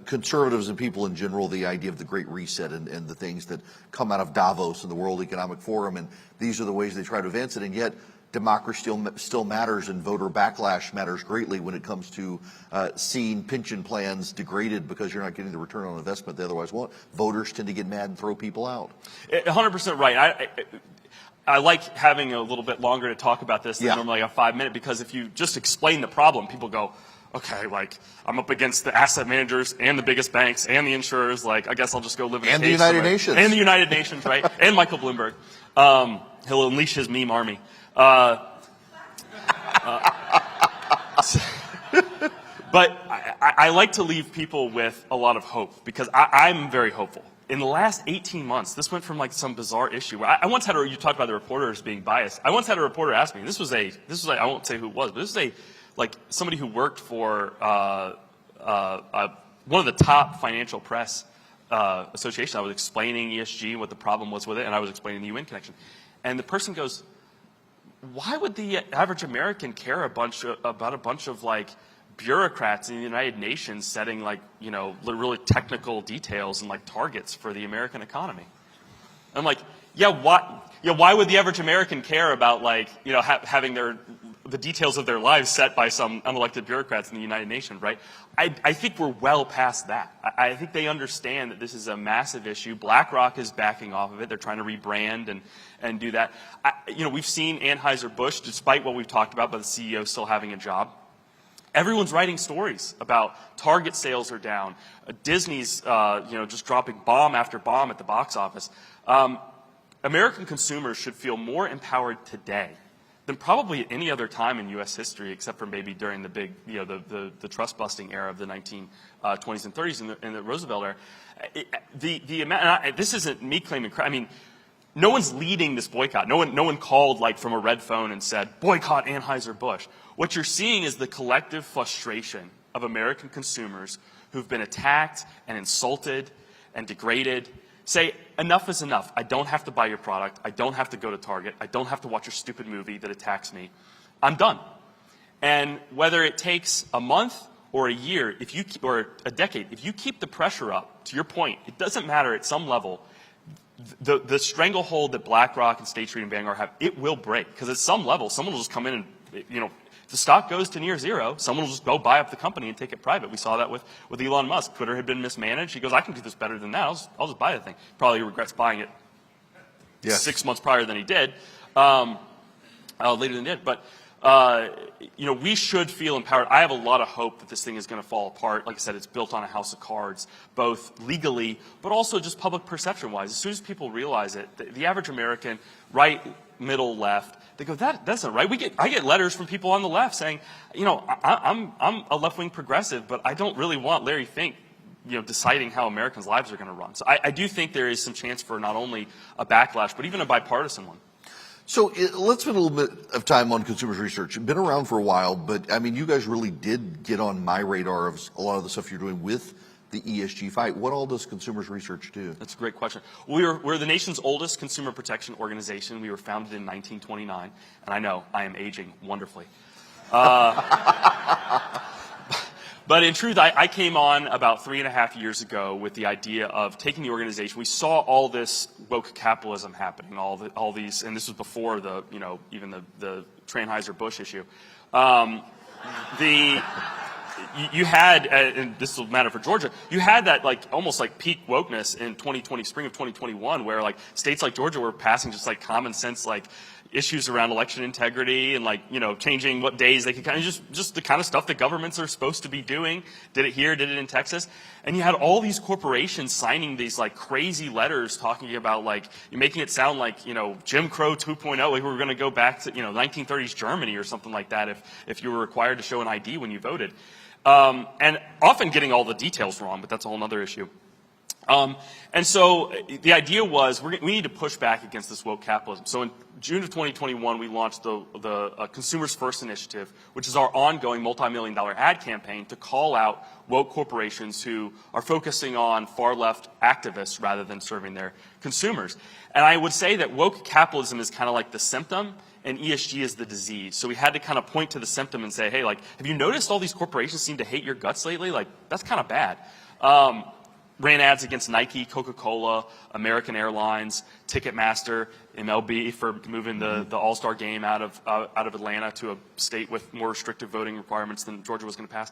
conservatives and people in general, the idea of the Great Reset and the things that come out of Davos and the World Economic Forum, and these are the ways they try to advance it. And yet, democracy still matters, and voter backlash matters greatly when it comes to seeing pension plans degraded because you're not getting the return on investment they otherwise want. Voters tend to get mad and throw people out. 100% right. I like having a little bit longer to talk about this than normally a 5-minute, because if you just explain the problem, people go, okay, I'm up against the asset managers and the biggest banks and the insurers. I guess I'll just go live in a cave and the United Nations. And the United Nations, right? And Michael Bloomberg. He'll unleash his meme army. But I like to leave people with a lot of hope, because I'm very hopeful. In the last 18 months, this went from some bizarre issue where I once had you talked about the reporters being biased. I once had a reporter ask me, this was I won't say who it was, but this is somebody who worked for one of the top financial press associations. I was explaining ESG, what the problem was with it, and I was explaining the UN connection. And the person goes, why would the average American care about a bunch of bureaucrats in the United Nations setting really technical details and targets for the American economy? I'm like, why would the average American care about having the details of their lives set by some unelected bureaucrats in the United Nations, right? I think we're well past that. I think they understand that this is a massive issue. BlackRock is backing off of it. They're trying to rebrand and do that. We've seen Anheuser-Busch, despite what we've talked about the CEO still having a job. Everyone's writing stories about Target sales are down. Disney's just dropping bomb after bomb at the box office. American consumers should feel more empowered today than probably at any other time in U.S. history, except for maybe during the big, the trust-busting era of the 1920s and 30s and the Roosevelt era. This isn't me claiming credit. no one's leading this boycott. No one called like from a red phone and said, boycott Anheuser-Busch. What you're seeing is the collective frustration of American consumers who've been attacked and insulted and degraded. Say, enough is enough. I don't have to buy your product. I don't have to go to Target. I don't have to watch your stupid movie that attacks me. I'm done. And whether it takes a month or a year, or a decade, if you keep the pressure up, to your point, it doesn't matter at some level, the stranglehold that BlackRock and State Street and Vanguard have, it will break. Because at some level, someone will just come in and, if the stock goes to near zero, someone will just go buy up the company and take it private. We saw that with Elon Musk. Twitter had been mismanaged. He goes, I can do this better than that. I'll just buy the thing. Probably regrets buying it 6 months prior than he did, later than he did. But we should feel empowered. I have a lot of hope that this thing is going to fall apart. Like I said, it's built on a house of cards, both legally, but also just public perception-wise. As soon as people realize it, the average American, right, middle, left, they go, that's not right. I get letters from people on the left saying, I'm a left-wing progressive, but I don't really want Larry Fink, deciding how Americans' lives are going to run. So I do think there is some chance for not only a backlash, but even a bipartisan one. So let's spend a little bit of time on consumers research. It's been around for a while, but I mean, you guys really did get on my radar of a lot of the stuff you're doing with the ESG fight. What all does consumers research do? That's a great question. We're the nation's oldest consumer protection organization. We were founded in 1929, and I know I am aging wonderfully. But in truth, I came on about 3.5 years ago with the idea of taking the organization. We saw all this woke capitalism happening, all these, and this was before the, even the Anheuser-Busch issue. You had, and this will matter for Georgia, you had that almost peak wokeness in 2020, spring of 2021, where states like Georgia were passing just common sense issues around election integrity and changing what days they could kind of just the kind of stuff that governments are supposed to be doing. Did it here, did it in Texas. And you had all these corporations signing these crazy letters talking about you're making it sound like, Jim Crow 2.0, like we were going to go back to, 1930s Germany or something like that if you were required to show an ID when you voted. And often getting all the details wrong, but that's a whole other issue. And so the idea was we need to push back against this woke capitalism. So in June of 2021, we launched the Consumers First initiative, which is our ongoing multi-million-dollar ad campaign to call out woke corporations who are focusing on far-left activists rather than serving their consumers. And I would say that woke capitalism is kind of like the symptom, and ESG is the disease. So we had to kind of point to the symptom and say, hey, have you noticed all these corporations seem to hate your guts lately? That's kind of bad. Ran ads against Nike, Coca-Cola, American Airlines, Ticketmaster, MLB for moving the All-Star game out of Atlanta to a state with more restrictive voting requirements than Georgia was going to pass.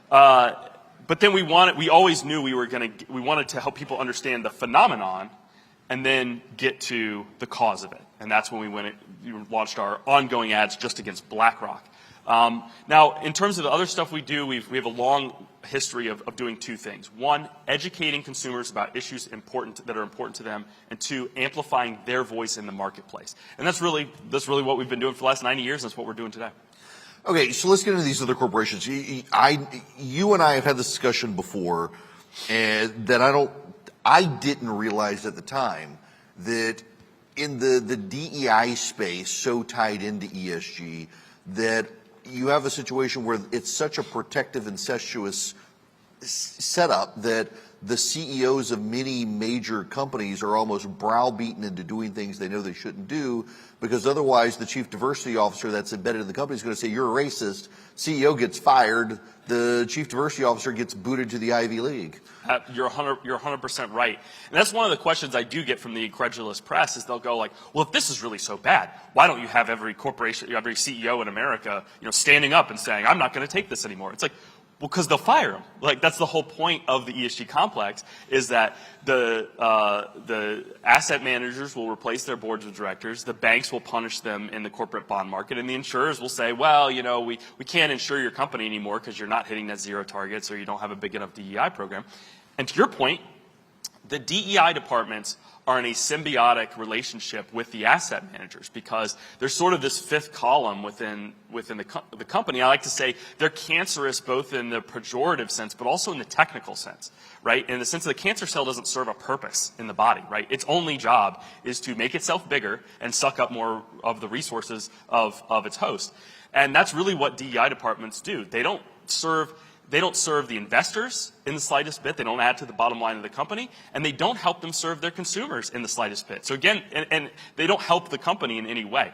But then we always knew we wanted to help people understand the phenomenon and then get to the cause of it. And that's when we launched our ongoing ads just against BlackRock. Now, in terms of the other stuff we do, we have a long history of doing two things. One, educating consumers about issues that are important to them, and two, amplifying their voice in the marketplace. And that's really what we've been doing for the last 90 years, and that's what we're doing today. Okay, so let's get into these other corporations. You and I have had this discussion before, and that I didn't realize at the time that in the DEI space, so tied into ESG, that you have a situation where it's such a protective, incestuous setup that the CEOs of many major companies are almost browbeaten into doing things they know they shouldn't do, because otherwise the chief diversity officer that's embedded in the company is going to say, you're a racist, CEO gets fired, the chief diversity officer gets booted to the Ivy League. You're 100% right. And that's one of the questions I do get from the incredulous press is they'll go well, if this is really so bad, why don't you have every corporation, every CEO in America, standing up and saying, I'm not going to take this anymore? It's well, because they'll fire them. That's the whole point of the ESG complex, is that the asset managers will replace their boards of directors, the banks will punish them in the corporate bond market, and the insurers will say, well, we can't insure your company anymore because you're not hitting net zero targets or you don't have a big enough DEI program. And to your point, The DEI departments are in a symbiotic relationship with the asset managers because there's sort of this fifth column within the company. I like to say they're cancerous both in the pejorative sense but also in the technical sense, right? In the sense that the cancer cell doesn't serve a purpose in the body, right? Its only job is to make itself bigger and suck up more of the resources of its host. And that's really what DEI departments do. They don't serve the investors in the slightest bit. They don't add to the bottom line of the company, and they don't help them serve their consumers in the slightest bit. So again, and they don't help the company in any way.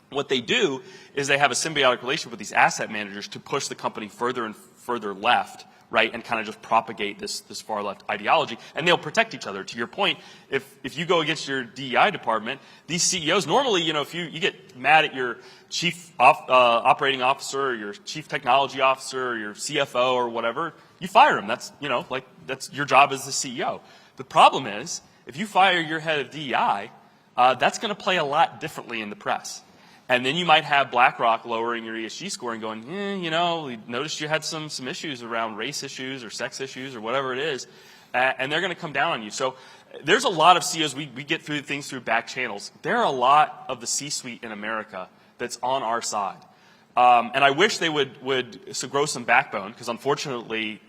What they do is they have a symbiotic relationship with these asset managers to push the company further and further left, right, and kind of just propagate this far left ideology, and they'll protect each other. To your point, if you go against your DEI department, these CEOs, normally, if you get mad at your chief operating officer or your chief technology officer or your CFO or whatever, you fire them. That's, that's your job as the CEO. The problem is, if you fire your head of DEI, that's going to play a lot differently in the press. And then you might have BlackRock lowering your ESG score and going, we noticed you had some issues around race issues or sex issues or whatever it is, and they're going to come down on you. So there's a lot of CEOs, we get through things through back channels. There are a lot of the C-suite in America that's on our side. And I wish they would grow some backbone, because unfortunately,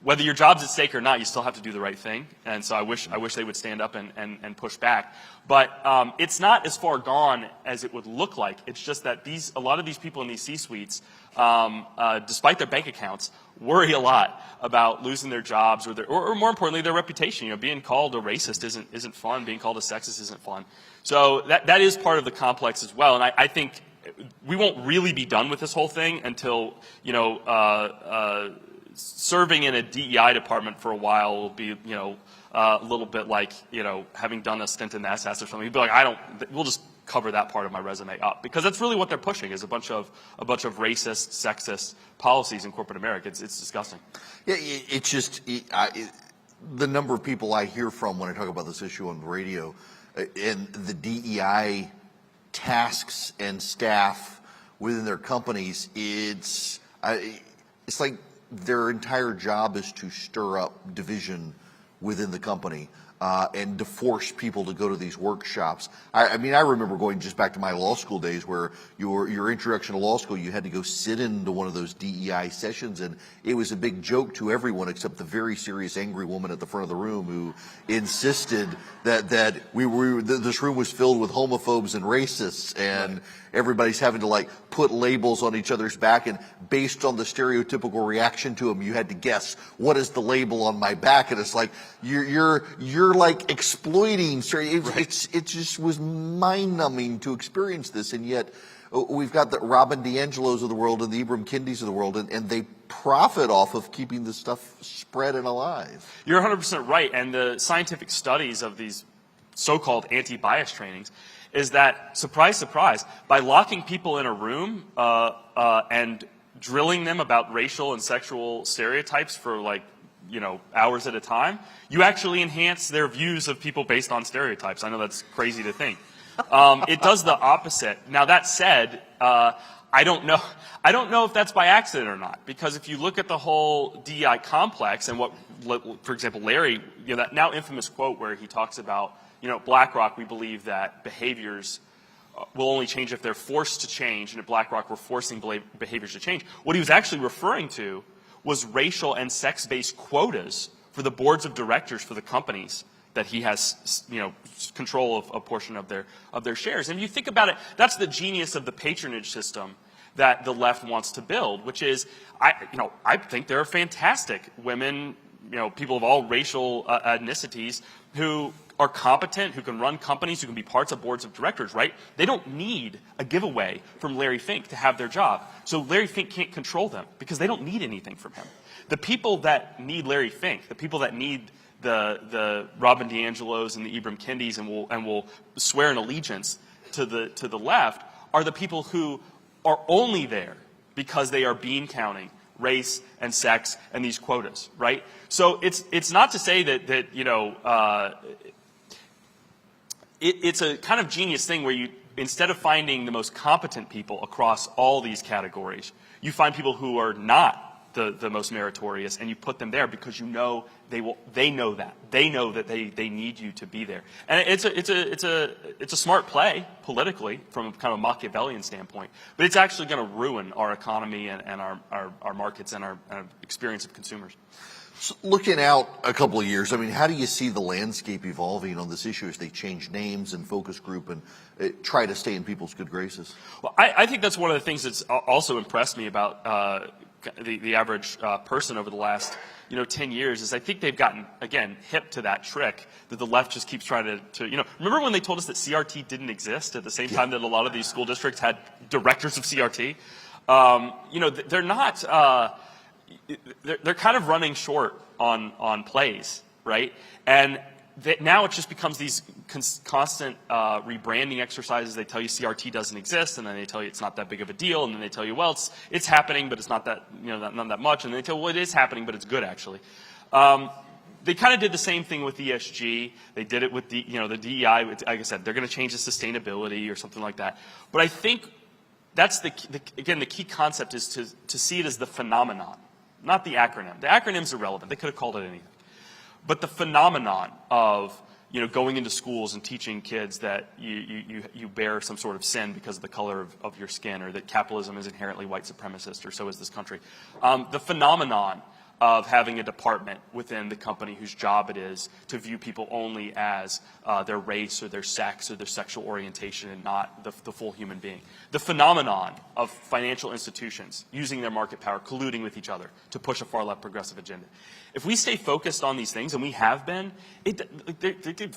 whether your job's at stake or not, you still have to do the right thing. And so I wish they would stand up and push back. But it's not as far gone as it would look like. It's just that a lot of these people in these C-suites, despite their bank accounts, worry a lot about losing their jobs or more importantly, their reputation. Being called a racist isn't fun. Being called a sexist isn't fun. So that is part of the complex as well. And I think we won't really be done with this whole thing until, serving in a DEI department for a while will be, a little bit like, having done a stint in the SS or something. You'd be like, we'll just cover that part of my resume up, because that's really what they're pushing is a bunch of racist, sexist policies in corporate America. It's disgusting. Yeah, it's just the number of people I hear from when I talk about this issue on the radio, and the DEI tasks and staff within their companies. It's like their entire job is to stir up division within the company and to force people to go to these workshops. I remember going just back to my law school days where your introduction to law school, you had to go sit into one of those DEI sessions, and it was a big joke to everyone except the very serious angry woman at the front of the room who insisted that this room was filled with homophobes and racists, and everybody's having to put labels on each other's back, and based on the stereotypical reaction to them, you had to guess what is the label on my back, and it's like you're exploiting. It just was mind-numbing to experience this, and yet we've got the Robin DiAngelos of the world and the Ibram Kendis of the world, and they profit off of keeping this stuff spread and alive. You're 100% right, and the scientific studies of these so-called anti-bias trainings is that, surprise, surprise, by locking people in a room and drilling them about racial and sexual stereotypes for hours at a time, you actually enhance their views of people based on stereotypes. I know that's crazy to think. It does the opposite. Now, that said, I don't know if that's by accident or not, because if you look at the whole DEI complex and what, for example, Larry, that now infamous quote where he talks about, BlackRock, we believe that behaviors will only change if they're forced to change, and at BlackRock we're forcing behaviors to change. What he was actually referring to was racial and sex-based quotas for the boards of directors for the companies that he has, control of a portion of their shares. And if you think about it, that's the genius of the patronage system that the left wants to build, which is, I think there are fantastic women, people of all racial ethnicities who are competent, who can run companies, who can be parts of boards of directors, right? They don't need a giveaway from Larry Fink to have their job. So Larry Fink can't control them because they don't need anything from him. The people that need Larry Fink, the people that need the Robin DiAngelos and the Ibram Kendis and will swear an allegiance to the left are the people who are only there because they are bean counting race and sex and these quotas, right? So it's not to say that it's a kind of genius thing where you, instead of finding the most competent people across all these categories, you find people who are not the most meritorious, and you put them there because you know they know that they need you to be there. And it's a smart play politically from a kind of Machiavellian standpoint, but it's actually going to ruin our economy and our markets and our experience of consumers. So looking out a couple of years, I mean, how do you see the landscape evolving on this issue as they change names and focus group and try to stay in people's good graces? Well, I think that's one of the things that's also impressed me about the average person over the last 10 years is I think they've gotten, again, hip to that trick that the left just keeps trying to remember when they told us that CRT didn't exist at the same time that a lot of these school districts had directors of CRT? They're not, they're kind of running short on plays, right? And now it just becomes these constant rebranding exercises. They tell you CRT doesn't exist, and then they tell you it's not that big of a deal, and then they tell you, well, it's happening, but it's not that not that much, and then they tell you, well, it is happening, but it's good actually. They kind of did the same thing with ESG. They did it with the DEI. Like I said, they're going to change the sustainability or something like that. But I think that's the key concept is to see it as the phenomenon, not the acronym. The acronym's irrelevant. They could have called it anything. But the phenomenon of going into schools and teaching kids that you bear some sort of sin because of the color of your skin, or that capitalism is inherently white supremacist, or so is this country. The phenomenon of having a department within the company whose job it is to view people only as their race or their sex or their sexual orientation and not the full human being. The phenomenon of financial institutions using their market power, colluding with each other to push a far left progressive agenda. If we stay focused on these things, and we have been, they could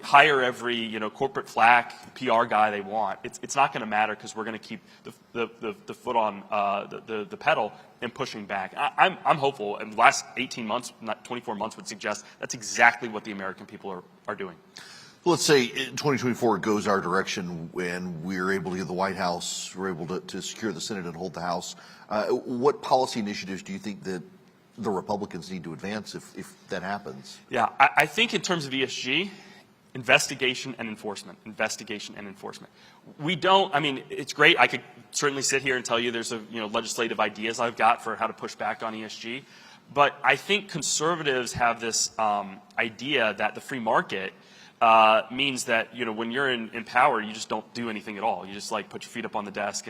hire every corporate flack PR guy they want. It's not going to matter because we're going to keep the foot on the pedal and pushing back. I'm hopeful, and the last 18 months, not 24 months, would suggest that's exactly what the American people are doing. Let's say in 2024 goes our direction and we're able to get the White House, we're able to secure the Senate and hold the House. What policy initiatives do you think that the Republicans need to advance if that happens? Yeah, I think in terms of ESG, investigation and enforcement. Investigation and enforcement. We don't, I mean, it's great. I could certainly sit here and tell you there's legislative ideas I've got for how to push back on ESG. But I think conservatives have this idea that the free market means that, when you're in power, you just don't do anything at all. You just put your feet up on the desk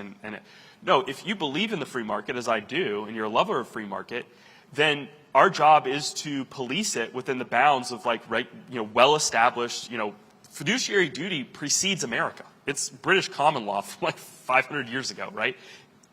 no, if you believe in the free market, as I do, and you're a lover of free market, then our job is to police it within the bounds of well-established, fiduciary duty precedes America. It's British common law from 500 years ago, right?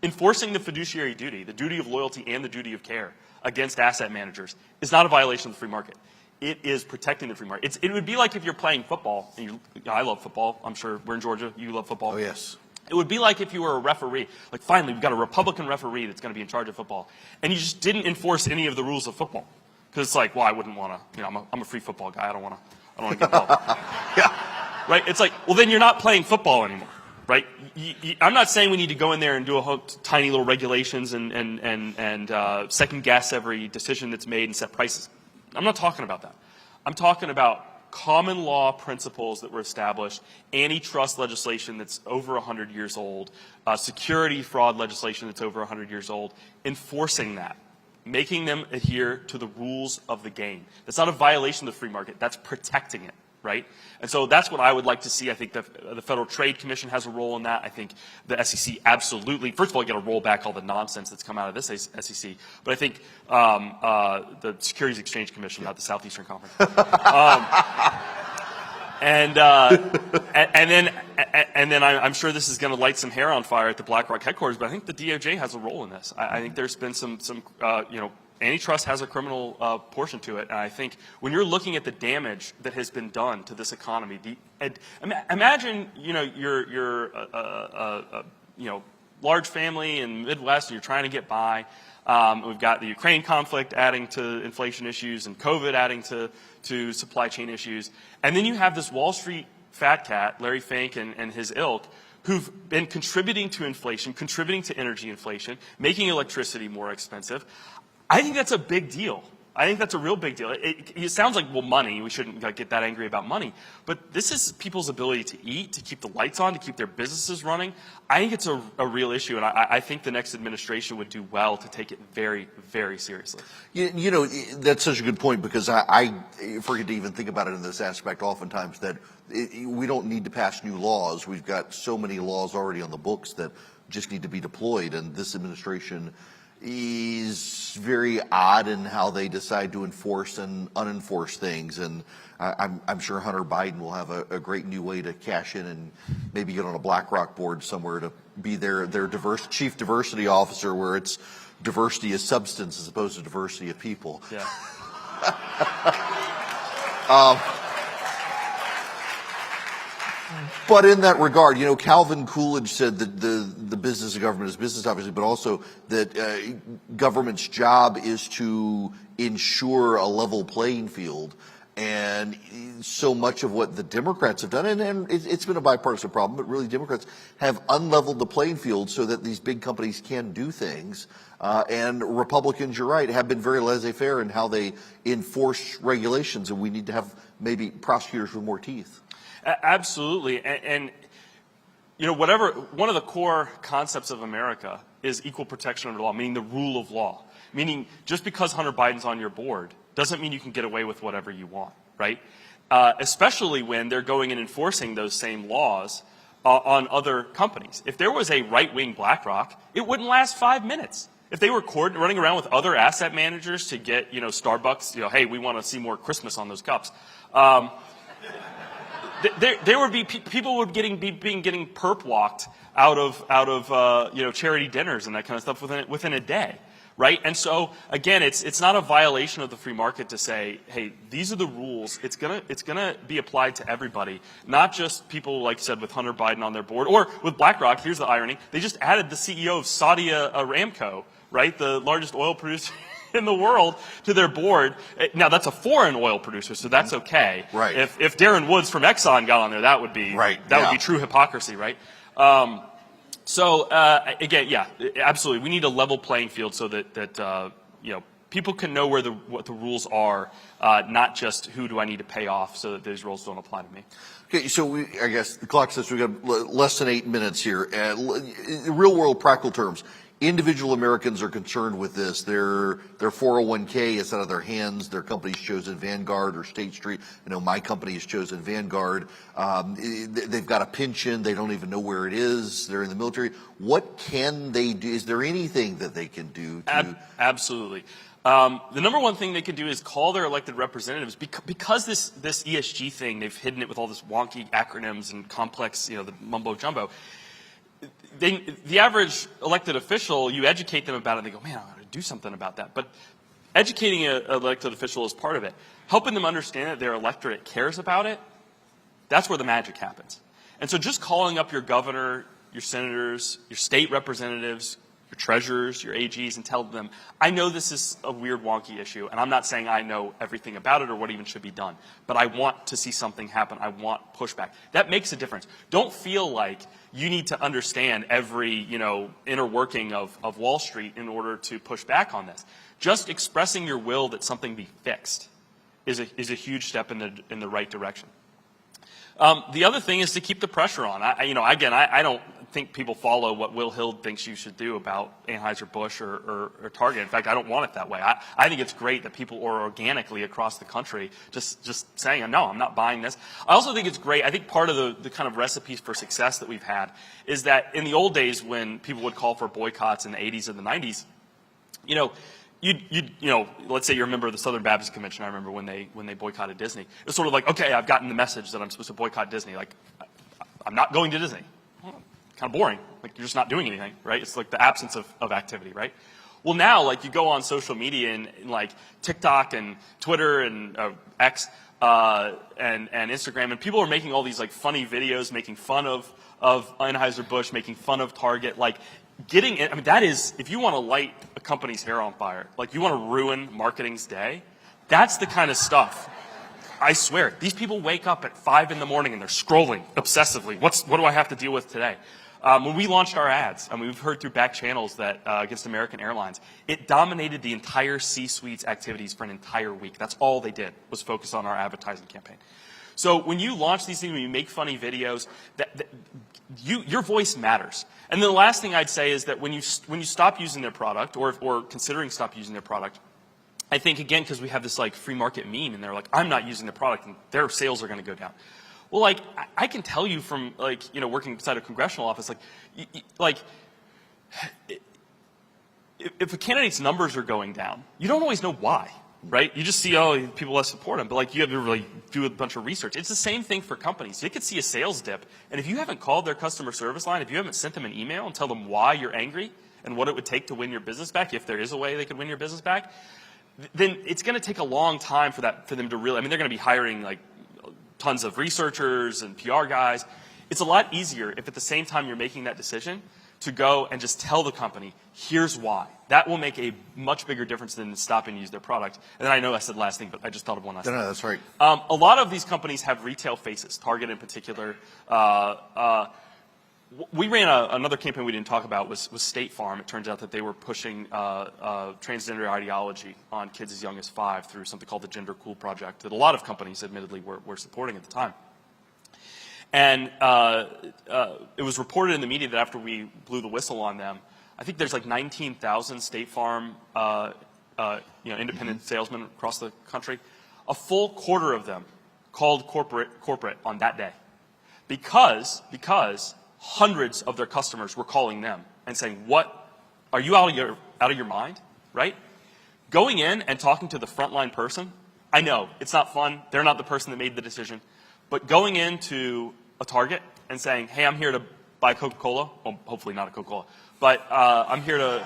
Enforcing the fiduciary duty, the duty of loyalty and the duty of care against asset managers is not a violation of the free market. It is protecting the free market. It would be like if you're playing football, and I love football, I'm sure we're in Georgia, you love football. Oh, yes. It would be like if you were a referee, finally we've got a Republican referee that's going to be in charge of football, and you just didn't enforce any of the rules of football. Because it's well, I wouldn't want to, I'm a free football guy, I don't want to get involved. Yeah. Right? It's well, then you're not playing football anymore, right? I'm not saying we need to go in there and do a whole tiny little regulations and second guess every decision that's made and set prices. I'm not talking about that. I'm talking about common law principles that were established, antitrust legislation that's over 100 years old, security fraud legislation that's over 100 years old, enforcing that, making them adhere to the rules of the game. That's not a violation of the free market. That's protecting it, right? And so that's what I would like to see. I think the Federal Trade Commission has a role in that. I think the SEC absolutely, first of all, you got to roll back all the nonsense that's come out of this SEC. But I think the Securities Exchange Commission, not the Southeastern Conference. And then I'm sure this is going to light some hair on fire at the BlackRock headquarters, but I think the DOJ has a role in this. I think there's been some antitrust has a criminal portion to it, and I think when you're looking at the damage that has been done to this economy, imagine you're a large family in the Midwest and you're trying to get by. We've got the Ukraine conflict adding to inflation issues and COVID adding to supply chain issues, and then you have this Wall Street fat cat, Larry Fink and his ilk, who've been contributing to inflation, contributing to energy inflation, making electricity more expensive. I think that's a big deal. I think that's a real big deal. It sounds like, well, money, we shouldn't get that angry about money. But this is people's ability to eat, to keep the lights on, to keep their businesses running. I think it's a real issue, and I think the next administration would do well to take it very, very seriously. You know, that's such a good point, because I forget to even think about it in this aspect oftentimes, that we don't need to pass new laws. We've got so many laws already on the books that just need to be deployed, and this administration is very odd in how they decide to enforce and unenforce things. And I'm sure Hunter Biden will have a great new way to cash in and maybe get on a BlackRock board somewhere to be their chief diversity officer, where it's diversity of substance as opposed to diversity of people. Yeah. But in that regard, you know, Calvin Coolidge said that the business of government is business, obviously, but also that government's job is to ensure a level playing field. And so much of what the Democrats have done, and it's been a bipartisan problem, but really Democrats have unleveled the playing field so that these big companies can do things. And Republicans, you're right, have been very laissez-faire in how they enforce regulations, and we need to have maybe prosecutors with more teeth. Absolutely. And you know, one of the core concepts of America is equal protection under law, meaning the rule of law. Meaning, just because Hunter Biden's on your board doesn't mean you can get away with whatever you want, right? Especially when they're going and enforcing those same laws on other companies. If there was a right-wing BlackRock, it wouldn't last 5 minutes. If they were running around with other asset managers to get, you know, Starbucks, you know, hey, we want to see more Christmas on those cups. There would be people would getting perp walked out of you know, charity dinners and that kind of stuff within a day, right? And so again, it's not a violation of the free market to say, hey, these are the rules. It's gonna be applied to everybody, not just people, like you said, with Hunter Biden on their board or with BlackRock. Here's the irony: they just added the CEO of Saudi Aramco, right, the largest oil producer in the world, to their board. Now that's a foreign oil producer, so that's okay. Right. If Darren Woods from Exxon got on there, that would be right. That would be true hypocrisy, right? So again, yeah, absolutely. We need a level playing field so that you know, people can know what the rules are, not just who do I need to pay off so that these rules don't apply to me. Okay, so I guess the clock says we got less than 8 minutes here. In real world, practical terms, individual Americans are concerned with this. Their 401k is out of their hands. Their company's chosen Vanguard or State Street. You know, my company has chosen Vanguard. They've got a pension. They don't even know where it is. They're in the military. What can they do? Is there anything that they can do to... Absolutely. The number one thing they can do is call their elected representatives, because this ESG thing, they've hidden it with all this wonky acronyms and complex, you know, the mumbo jumbo. The average elected official, you educate them about it, and they go, man, I got to do something about that. But educating an elected official is part of it. Helping them understand that their electorate cares about it, that's where the magic happens. And so just calling up your governor, your senators, your state representatives, your treasurers, your AGs, and tell them, I know this is a weird, wonky issue, and I'm not saying I know everything about it or what even should be done, but I want to see something happen. I want pushback. That makes a difference. Don't feel like you need to understand every, you know, inner working of Wall Street in order to push back on this. Just expressing your will that something be fixed is a huge step in the right direction. The other thing is to keep the pressure on. I don't think people follow what Will Hild thinks you should do about Anheuser-Busch or Target. In fact, I don't want it that way. I think it's great that people are organically across the country just saying, no, I'm not buying this. I also think it's great. I think part of the kind of recipes for success that we've had is that in the old days when people would call for boycotts in the 80s and the 90s, you know, let's say you're a member of the Southern Baptist Convention. I remember when they boycotted Disney. It was sort of like, okay, I've gotten the message that I'm supposed to boycott Disney. Like, I'm not going to Disney. Well, kind of boring. Like, you're just not doing anything, right? It's like the absence of activity, right? Well, now, like, you go on social media and like TikTok and Twitter and X and Instagram, and people are making all these like funny videos, making fun of Anheuser-Busch, making fun of Target, like. Getting it, I mean, that is, if you want to light a company's hair on fire, like you want to ruin marketing's day, that's the kind of stuff. I swear, these people wake up at 5 in the morning and they're scrolling obsessively. What do I have to deal with today? When we launched our ads, I mean, we've heard through back channels that against American Airlines, it dominated the entire C-suite's activities for an entire week. That's all they did, was focus on our advertising campaign. So when you launch these things, when you make funny videos, your voice matters. And then the last thing I'd say is that when you stop using their product or considering stop using their product, I think, again, because we have this like free market meme and they're like, I'm not using the product and their sales are going to go down. Well, like, I can tell you from, like, you know, working inside a congressional office, if a candidate's numbers are going down, you don't always know why, right? You just see, oh, people less support them, but, like, you have to really do a bunch of research. It's the same thing for companies. You could see a sales dip, and if you haven't called their customer service line, if you haven't sent them an email and tell them why you're angry and what it would take to win your business back, if there is a way they could win your business back, then it's going to take a long time for them to really, I mean, they're going to be hiring, like, tons of researchers and PR guys. It's a lot easier if at the same time you're making that decision to go and just tell the company, here's why. That will make a much bigger difference than stopping to use their product. And then I know I said last thing, but I just thought of one last thing. No, that's right. A lot of these companies have retail faces, Target in particular. We ran another campaign we didn't talk about was State Farm. It turns out that they were pushing transgender ideology on kids as young as 5 through something called the Gender Cool Project that a lot of companies admittedly were supporting at the time. And it was reported in the media that after we blew the whistle on them, I think there's like 19,000 State Farm independent salesmen across the country. A full quarter of them called corporate on that day because hundreds of their customers were calling them and saying, what, are you out of your mind, right? Going in and talking to the frontline person, I know, it's not fun. They're not the person that made the decision. But going into a Target and saying, hey, I'm here to buy Coca-Cola. Well, hopefully not a Coca-Cola. But I'm here to,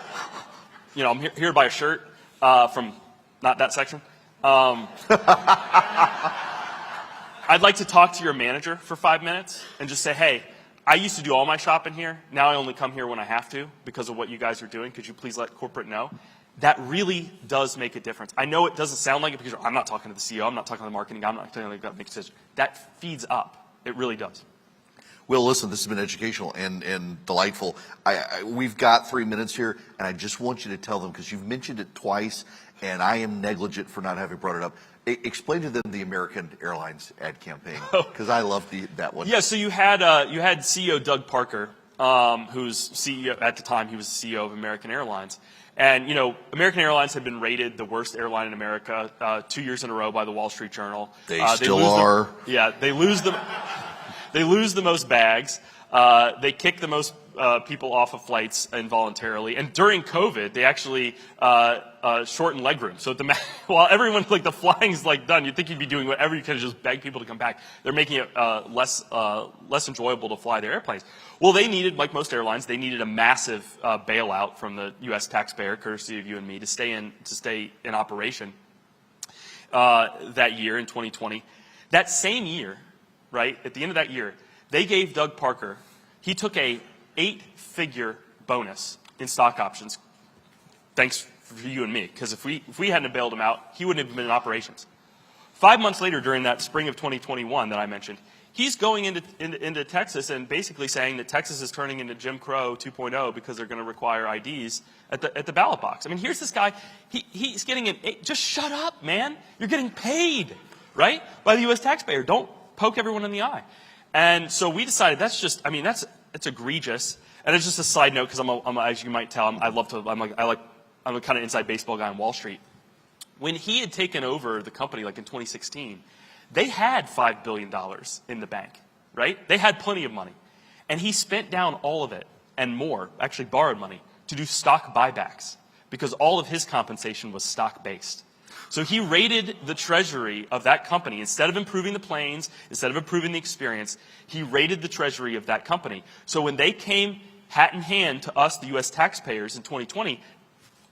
I'm here to buy a shirt from not that section. I'd like to talk to your manager for 5 minutes and just say, hey, I used to do all my shopping here. Now I only come here when I have to because of what you guys are doing. Could you please let corporate know? That really does make a difference. I know it doesn't sound like it because I'm not talking to the CEO. I'm not talking to the marketing. I'm not telling you to make a decision. That feeds up. It really does. Will, listen, this has been educational and delightful. We've got 3 minutes here, and I just want you to tell them, because you've mentioned it twice, and I am negligent for not having brought it up. Explain to them the American Airlines ad campaign, because I love that one. Yeah, so you had CEO Doug Parker, who's CEO at the time. He was the CEO of American Airlines. And, American Airlines had been rated the worst airline in America 2 years in a row by the Wall Street Journal. They still are. They lose the most bags. They kick the most people off of flights involuntarily. And during COVID, they actually shortened legroom. So while everyone, the flying's done, you'd think you'd be doing whatever you can to just beg people to come back. They're making it less enjoyable to fly their airplanes. Well, they needed, like most airlines, they needed a massive bailout from the U.S. taxpayer, courtesy of you and me, to stay in operation that year in 2020. That same year, right, at the end of that year, they gave Doug Parker, he took a 8-figure bonus in stock options. Thanks for you and me, because if we hadn't bailed him out, he wouldn't have been in operations. 5 months later, during that spring of 2021 that I mentioned, he's going into Texas and basically saying that Texas is turning into Jim Crow 2.0 because they're going to require IDs at the ballot box. I mean, here's this guy, he's getting just shut up, man. You're getting paid, right, by the U.S. taxpayer. Don't poke everyone in the eye. And so we decided it's egregious. And it's just a side note, because I'm as you might tell, I'm a kind of inside baseball guy on Wall Street. When he had taken over the company, in 2016, they had $5 billion in the bank, right? They had plenty of money. And he spent down all of it and more, actually borrowed money, to do stock buybacks, because all of his compensation was stock-based. So he rated the treasury of that company. Instead of improving the planes, instead of improving the experience, he rated the treasury of that company. So when they came hat in hand to us, the U.S. taxpayers, in 2020,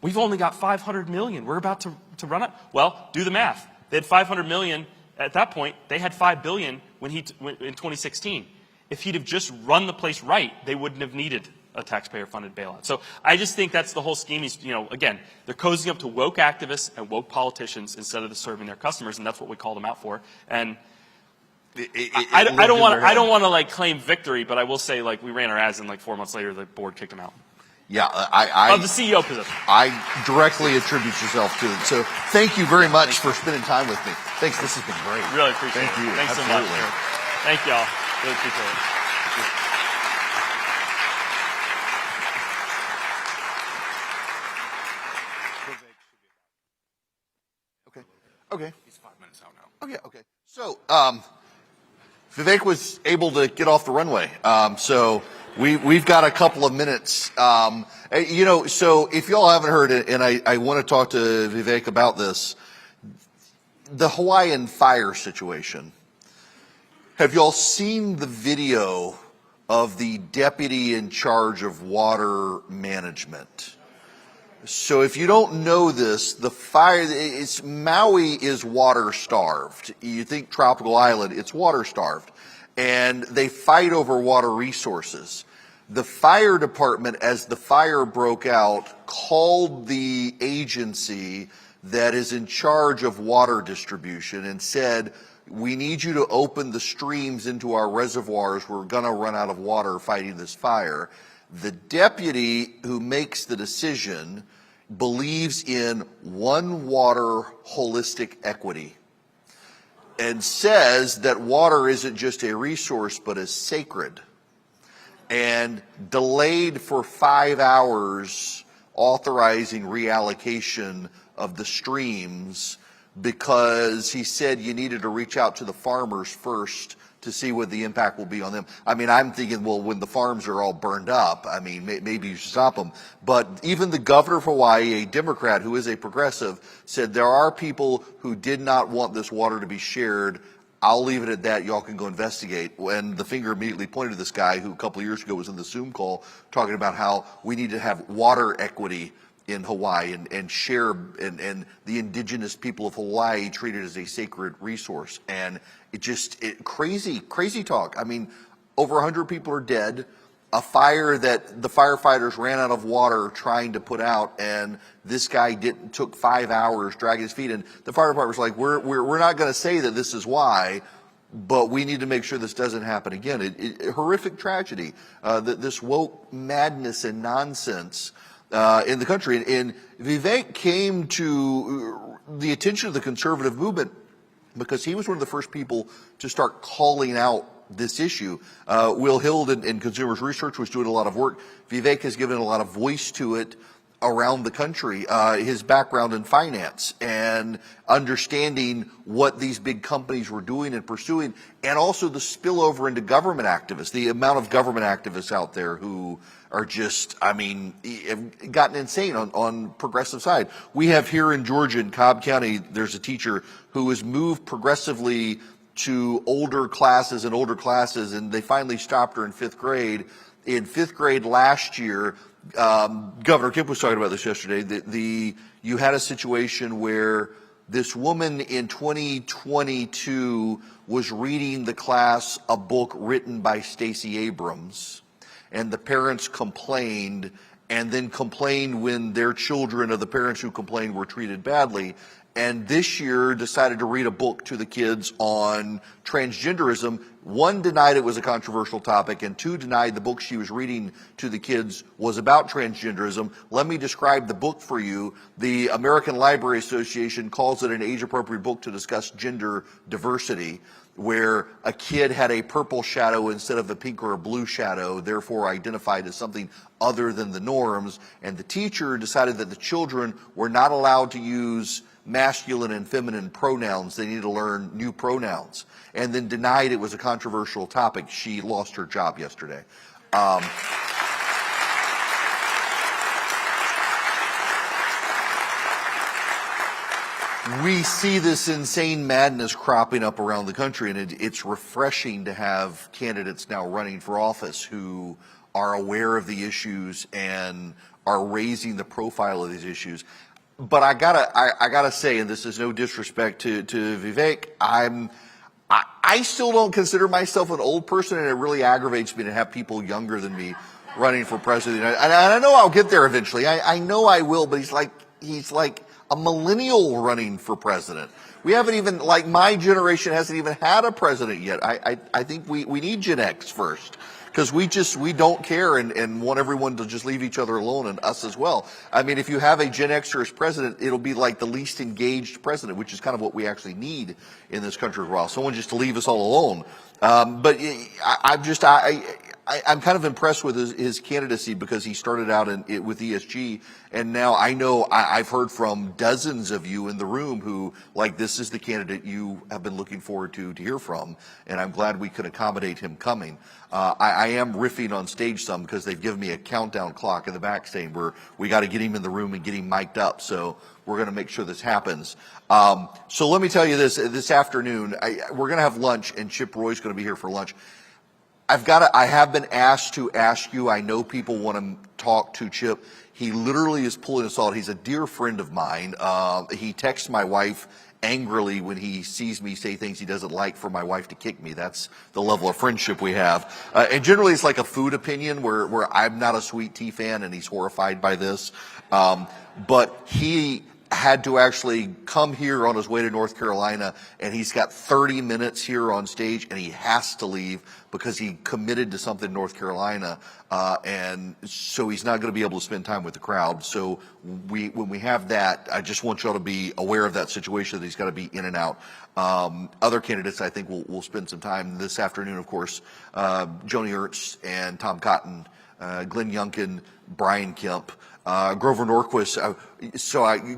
we've only got $500 million. We're about to run it. Well, do the math. They had $500 million at that point. They had $5 billion in 2016. If he'd have just run the place right, they wouldn't have needed a taxpayer-funded bailout. So I just think that's the whole scheme. Again, they're cozying up to woke activists and woke politicians instead of serving their customers, and that's what we called them out for. And I don't want to like claim victory, but I will say like we ran our ads and like 4 months later the board kicked him out. Yeah, Of the CEO position. I directly attribute yourself to it. So thank you very much for spending time with me. Thanks. This has been great. Really appreciate it. Thank you. Thanks Absolutely. so much. Eric. Thank y'all. Really appreciate it. Okay. He's 5 minutes out now. Okay. So, Vivek was able to get off the runway. So we've got a couple of minutes. So if y'all haven't heard it, and I want to talk to Vivek about this, the Hawaiian fire situation. Have y'all seen the video of the deputy in charge of water management? So if you don't know this, the fire, Maui is water starved. You think tropical island, it's water starved. And they fight over water resources. The fire department, as the fire broke out, called the agency that is in charge of water distribution and said, we need you to open the streams into our reservoirs. We're going to run out of water fighting this fire. The deputy who makes the decision believes in one water holistic equity and says that water isn't just a resource but is sacred, and delayed for 5 hours authorizing reallocation of the streams because he said you needed to reach out to the farmers first to see what the impact will be on them. I mean, I'm thinking, well, when the farms are all burned up, I mean, maybe you should stop them. But even the governor of Hawaii, a Democrat who is a progressive, said there are people who did not want this water to be shared. I'll leave it at that. Y'all can go investigate. And the finger immediately pointed to this guy who a couple of years ago was in the Zoom call talking about how we need to have water equity in Hawaii and share and the indigenous people of Hawaii treated as a sacred resource. And crazy talk. I mean, over 100 people are dead. A fire that the firefighters ran out of water trying to put out, and this guy took 5 hours dragging his feet. And the fire department was like, we're not going to say that this is why, but we need to make sure this doesn't happen again. Horrific tragedy. This woke madness and nonsense in the country. And Vivek came to the attention of the conservative movement because he was one of the first people to start calling out this issue. Will Hild in Consumers Research was doing a lot of work. Vivek has given a lot of voice to it around the country. His background in finance and understanding what these big companies were doing and pursuing, and also the spillover into government activists, the amount of government activists out there who are just, I mean, have gotten insane on progressive side. We have here in Georgia, in Cobb County, there's a teacher who has moved progressively to older classes, and they finally stopped her in 5th grade. In 5th grade last year, Governor Kemp was talking about this yesterday, you had a situation where this woman in 2022 was reading the class a book written by Stacey Abrams, and the parents complained, and then complained when their children of the parents who complained were treated badly. And this year decided to read a book to the kids on transgenderism. 1, denied it was a controversial topic, and 2, denied the book she was reading to the kids was about transgenderism. Let me describe the book for you. The American Library Association calls it an age-appropriate book to discuss gender diversity, where a kid had a purple shadow instead of a pink or a blue shadow, therefore identified as something other than the norms. And the teacher decided that the children were not allowed to use masculine and feminine pronouns. They needed to learn new pronouns, and then denied it was a controversial topic. She lost her job yesterday. We see this insane madness cropping up around the country, and it's refreshing to have candidates now running for office who are aware of the issues and are raising the profile of these issues. But I gotta say, and this is no disrespect to Vivek, I still don't consider myself an old person, and it really aggravates me to have people younger than me running for president. And I know I'll get there eventually. I know I will, but he's like a millennial running for president. We haven't even, like, my generation hasn't even had a president yet. I think we need Gen X first. Because we don't care and want everyone to just leave each other alone, and us as well. I mean, if you have a Gen Xer as president, it'll be like the least engaged president, which is kind of what we actually need in this country for a while. Someone just to leave us all alone. But I'm kind of impressed with his candidacy because he started out with ESG, and now I know I've heard from dozens of you in the room who, like, this is the candidate you have been looking forward to hear from, and I'm glad we could accommodate him coming. I am riffing on stage some because they've given me a countdown clock in the back saying we got to get him in the room and get him mic'd up, so we're going to make sure this happens. So let me tell you this afternoon, we're going to have lunch, and Chip Roy's going to be here for lunch. I have been asked to ask you, I know people want to talk to Chip. He literally is pulling us all. He's a dear friend of mine. He texts my wife angrily when he sees me say things he doesn't like for my wife to kick me. That's the level of friendship we have. And generally it's like a food opinion where I'm not a sweet tea fan and he's horrified by this. But he had to actually come here on his way to North Carolina, and he's got 30 minutes here on stage, and he has to leave because he committed to something in North Carolina, and so he's not going to be able to spend time with the crowd. So when we have that, I just want y'all to be aware of that situation, that he's got to be in and out. Other candidates, I think, will spend some time this afternoon, of course. Joni Ernst and Tom Cotton, Glenn Youngkin, Brian Kemp, Grover Norquist.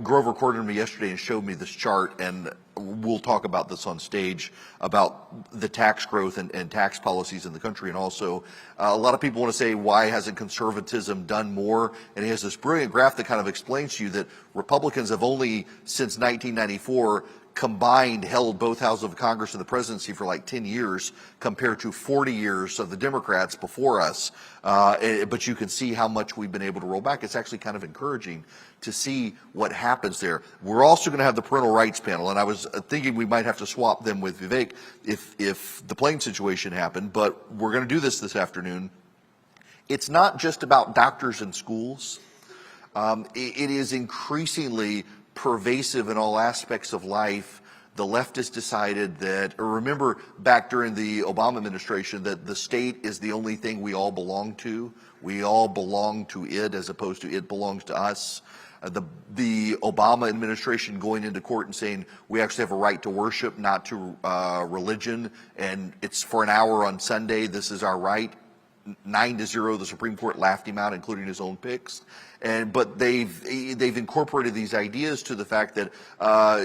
Grover recorded me yesterday and showed me this chart, and we'll talk about this on stage about the tax growth and tax policies in the country. And also, a lot of people want to say, why hasn't conservatism done more? And he has this brilliant graph that kind of explains to you that Republicans have only, since 1994, combined held both houses of Congress and the presidency for like 10 years compared to 40 years of the Democrats before us. But you can see how much we've been able to roll back. It's actually kind of encouraging to see what happens there. We're also going to have the parental rights panel, and I was thinking we might have to swap them with Vivek if the plane situation happened, but we're going to do this afternoon. It's not just about doctors and schools. It is increasingly pervasive in all aspects of life. The left has decided that, or remember back during the Obama administration, that the state is the only thing we all belong to. We all belong to it as opposed to it belongs to us. The Obama administration going into court and saying we actually have a right to worship, not to religion, and it's for an hour on Sunday, this is our right. 9-0, the Supreme Court laughed him out, including his own picks. But they've incorporated these ideas to the fact that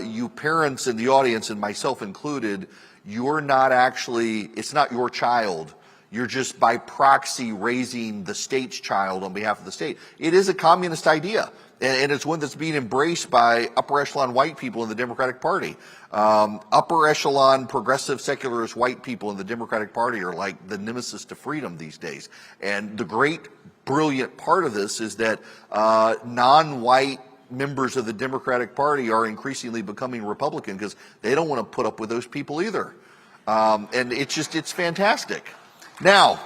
you parents in the audience, and myself included, you're not actually, it's not your child. You're just by proxy raising the state's child on behalf of the state. It is a communist idea, and it's one that's being embraced by upper echelon white people in the Democratic Party. Upper echelon progressive secularist white people in the Democratic Party are like the nemesis to freedom these days. And the great, brilliant part of this is that non-white members of the Democratic Party are increasingly becoming Republican because they don't want to put up with those people either. And it's fantastic. Now,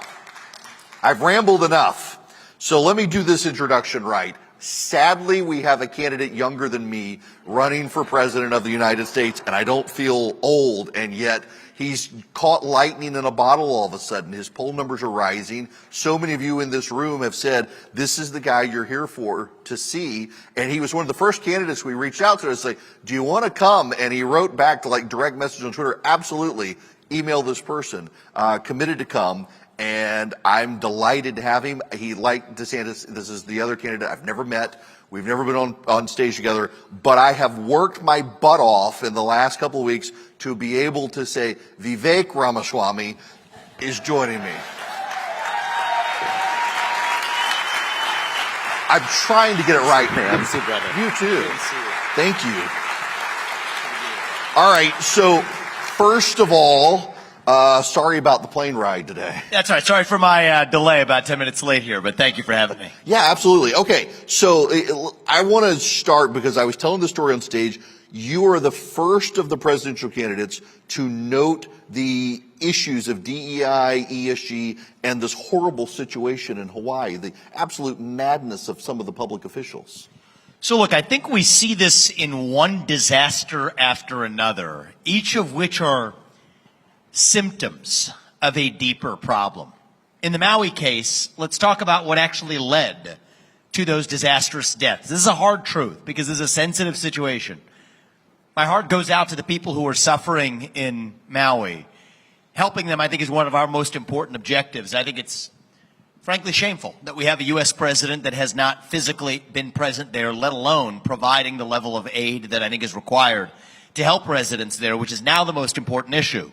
I've rambled enough, so let me do this introduction right. Sadly, we have a candidate younger than me running for president of the United States, and I don't feel old, and yet he's caught lightning in a bottle all of a sudden. His poll numbers are rising. So many of you in this room have said, this is the guy you're here for to see, and he was one of the first candidates we reached out to say, do you want to come? And he wrote back to like direct message on Twitter, absolutely, email this person, committed to come. And I'm delighted to have him. He liked DeSantis. This is the other candidate I've never met. We've never been on stage together. But I have worked my butt off in the last couple of weeks to be able to say Vivek Ramaswamy is joining me. I'm trying to get it right, man. You too. Thank you. All right. So first of all, sorry about the plane ride today. That's all right. Sorry for my delay, about 10 minutes late here, but thank you for having me. Yeah, absolutely. Okay, so I want to start because I was telling the story on stage. You are the first of the presidential candidates to note the issues of DEI, ESG, and this horrible situation in Hawaii, the absolute madness of some of the public officials. So look, I think we see this in one disaster after another, each of which are symptoms of a deeper problem. In the Maui case, let's talk about what actually led to those disastrous deaths. This is a hard truth because this is a sensitive situation. My heart goes out to the people who are suffering in Maui. Helping them, I think, is one of our most important objectives. I think it's frankly shameful that we have a U.S. president that has not physically been present there, let alone providing the level of aid that I think is required to help residents there, which is now the most important issue.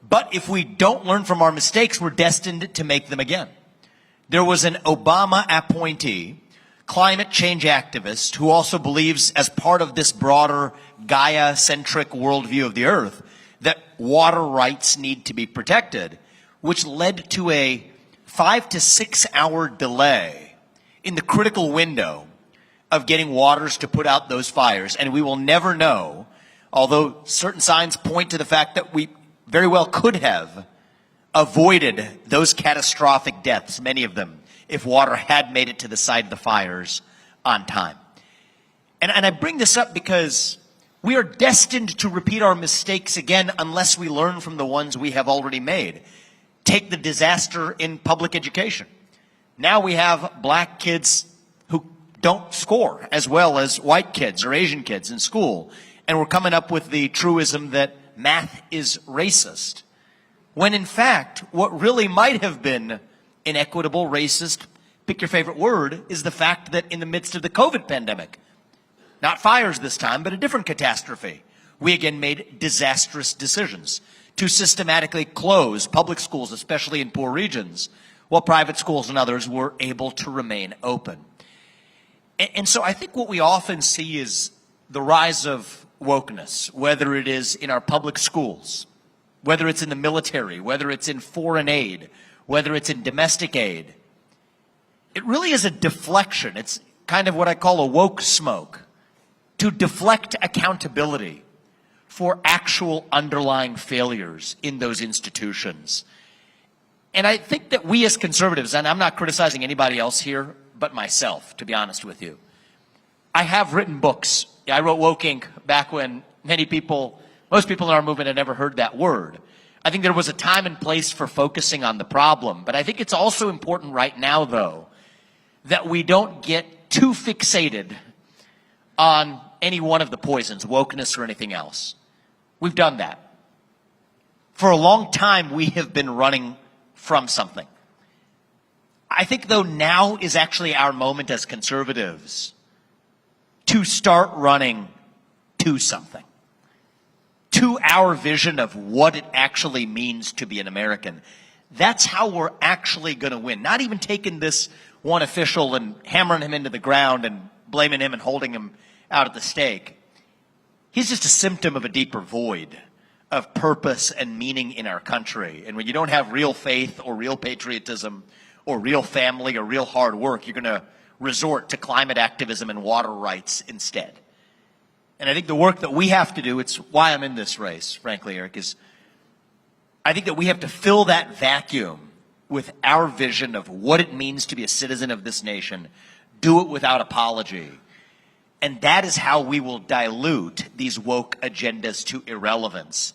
But if we don't learn from our mistakes, we're destined to make them again. There was an Obama appointee, climate change activist, who also believes, as part of this broader Gaia-centric worldview of the earth, that water rights need to be protected, which led to a 5 to 6 hour delay in the critical window of getting waters to put out those fires. And we will never know, although certain signs point to the fact that we very well could have avoided those catastrophic deaths, many of them, if water had made it to the site of the fires on time. And I bring this up because we are destined to repeat our mistakes again unless we learn from the ones we have already made. Take the disaster in public education. Now we have black kids who don't score as well as white kids or Asian kids in school. And we're coming up with the truism that math is racist. When in fact, what really might have been inequitable, racist, pick your favorite word, is the fact that in the midst of the COVID pandemic, not fires this time, but a different catastrophe, we again made disastrous decisions to systematically close public schools, especially in poor regions, while private schools and others were able to remain open. And so I think what we often see is the rise of wokeness, whether it is in our public schools, whether it's in the military, whether it's in foreign aid, whether it's in domestic aid. It really is a deflection. It's kind of what I call a woke smoke, to deflect accountability for actual underlying failures in those institutions. And I think that we as conservatives, and I'm not criticizing anybody else here but myself, to be honest with you, I have written books. I wrote Woke Inc. back when most people in our movement had never heard that word. I think there was a time and place for focusing on the problem, but I think it's also important right now, though, that we don't get too fixated on any one of the poisons, wokeness or anything else. We've done that. For a long time, we have been running from something. I think, though, now is actually our moment as conservatives to start running to something, to our vision of what it actually means to be an American. That's how we're actually going to win. Not even taking this one official and hammering him into the ground and blaming him and holding him out at the stake. He's just a symptom of a deeper void of purpose and meaning in our country. And when you don't have real faith or real patriotism or real family or real hard work, you're going to resort to climate activism and water rights instead. And I think the work that we have to do, it's why I'm in this race, frankly, Eric, is I think that we have to fill that vacuum with our vision of what it means to be a citizen of this nation, do it without apology. And that is how we will dilute these woke agendas to irrelevance.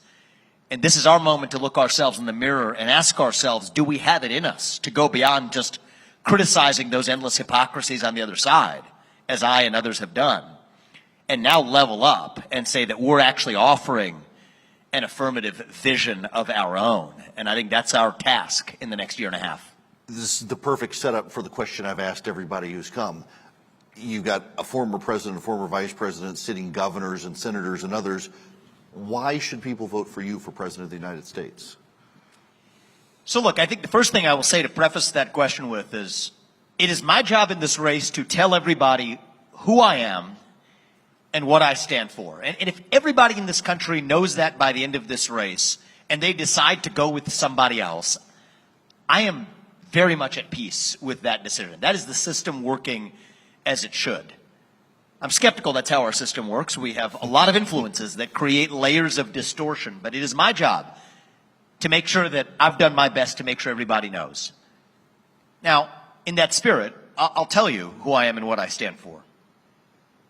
And this is our moment to look ourselves in the mirror and ask ourselves, do we have it in us to go beyond just criticizing those endless hypocrisies on the other side, as I and others have done, and now level up and say that we're actually offering an affirmative vision of our own. And I think that's our task in the next year and a half. This is the perfect setup for the question I've asked everybody who's come. You've got a former president, a former vice president, sitting governors and senators and others. Why should people vote for you for president of the United States? So look, I think the first thing I will say to preface that question with is, it is my job in this race to tell everybody who I am and what I stand for. And if everybody in this country knows that by the end of this race and they decide to go with somebody else, I am very much at peace with that decision. That is the system working as it should. I'm skeptical that's how our system works. We have a lot of influences that create layers of distortion, but it is my job to make sure that I've done my best to make sure everybody knows. Now, in that spirit, I'll tell you who I am and what I stand for.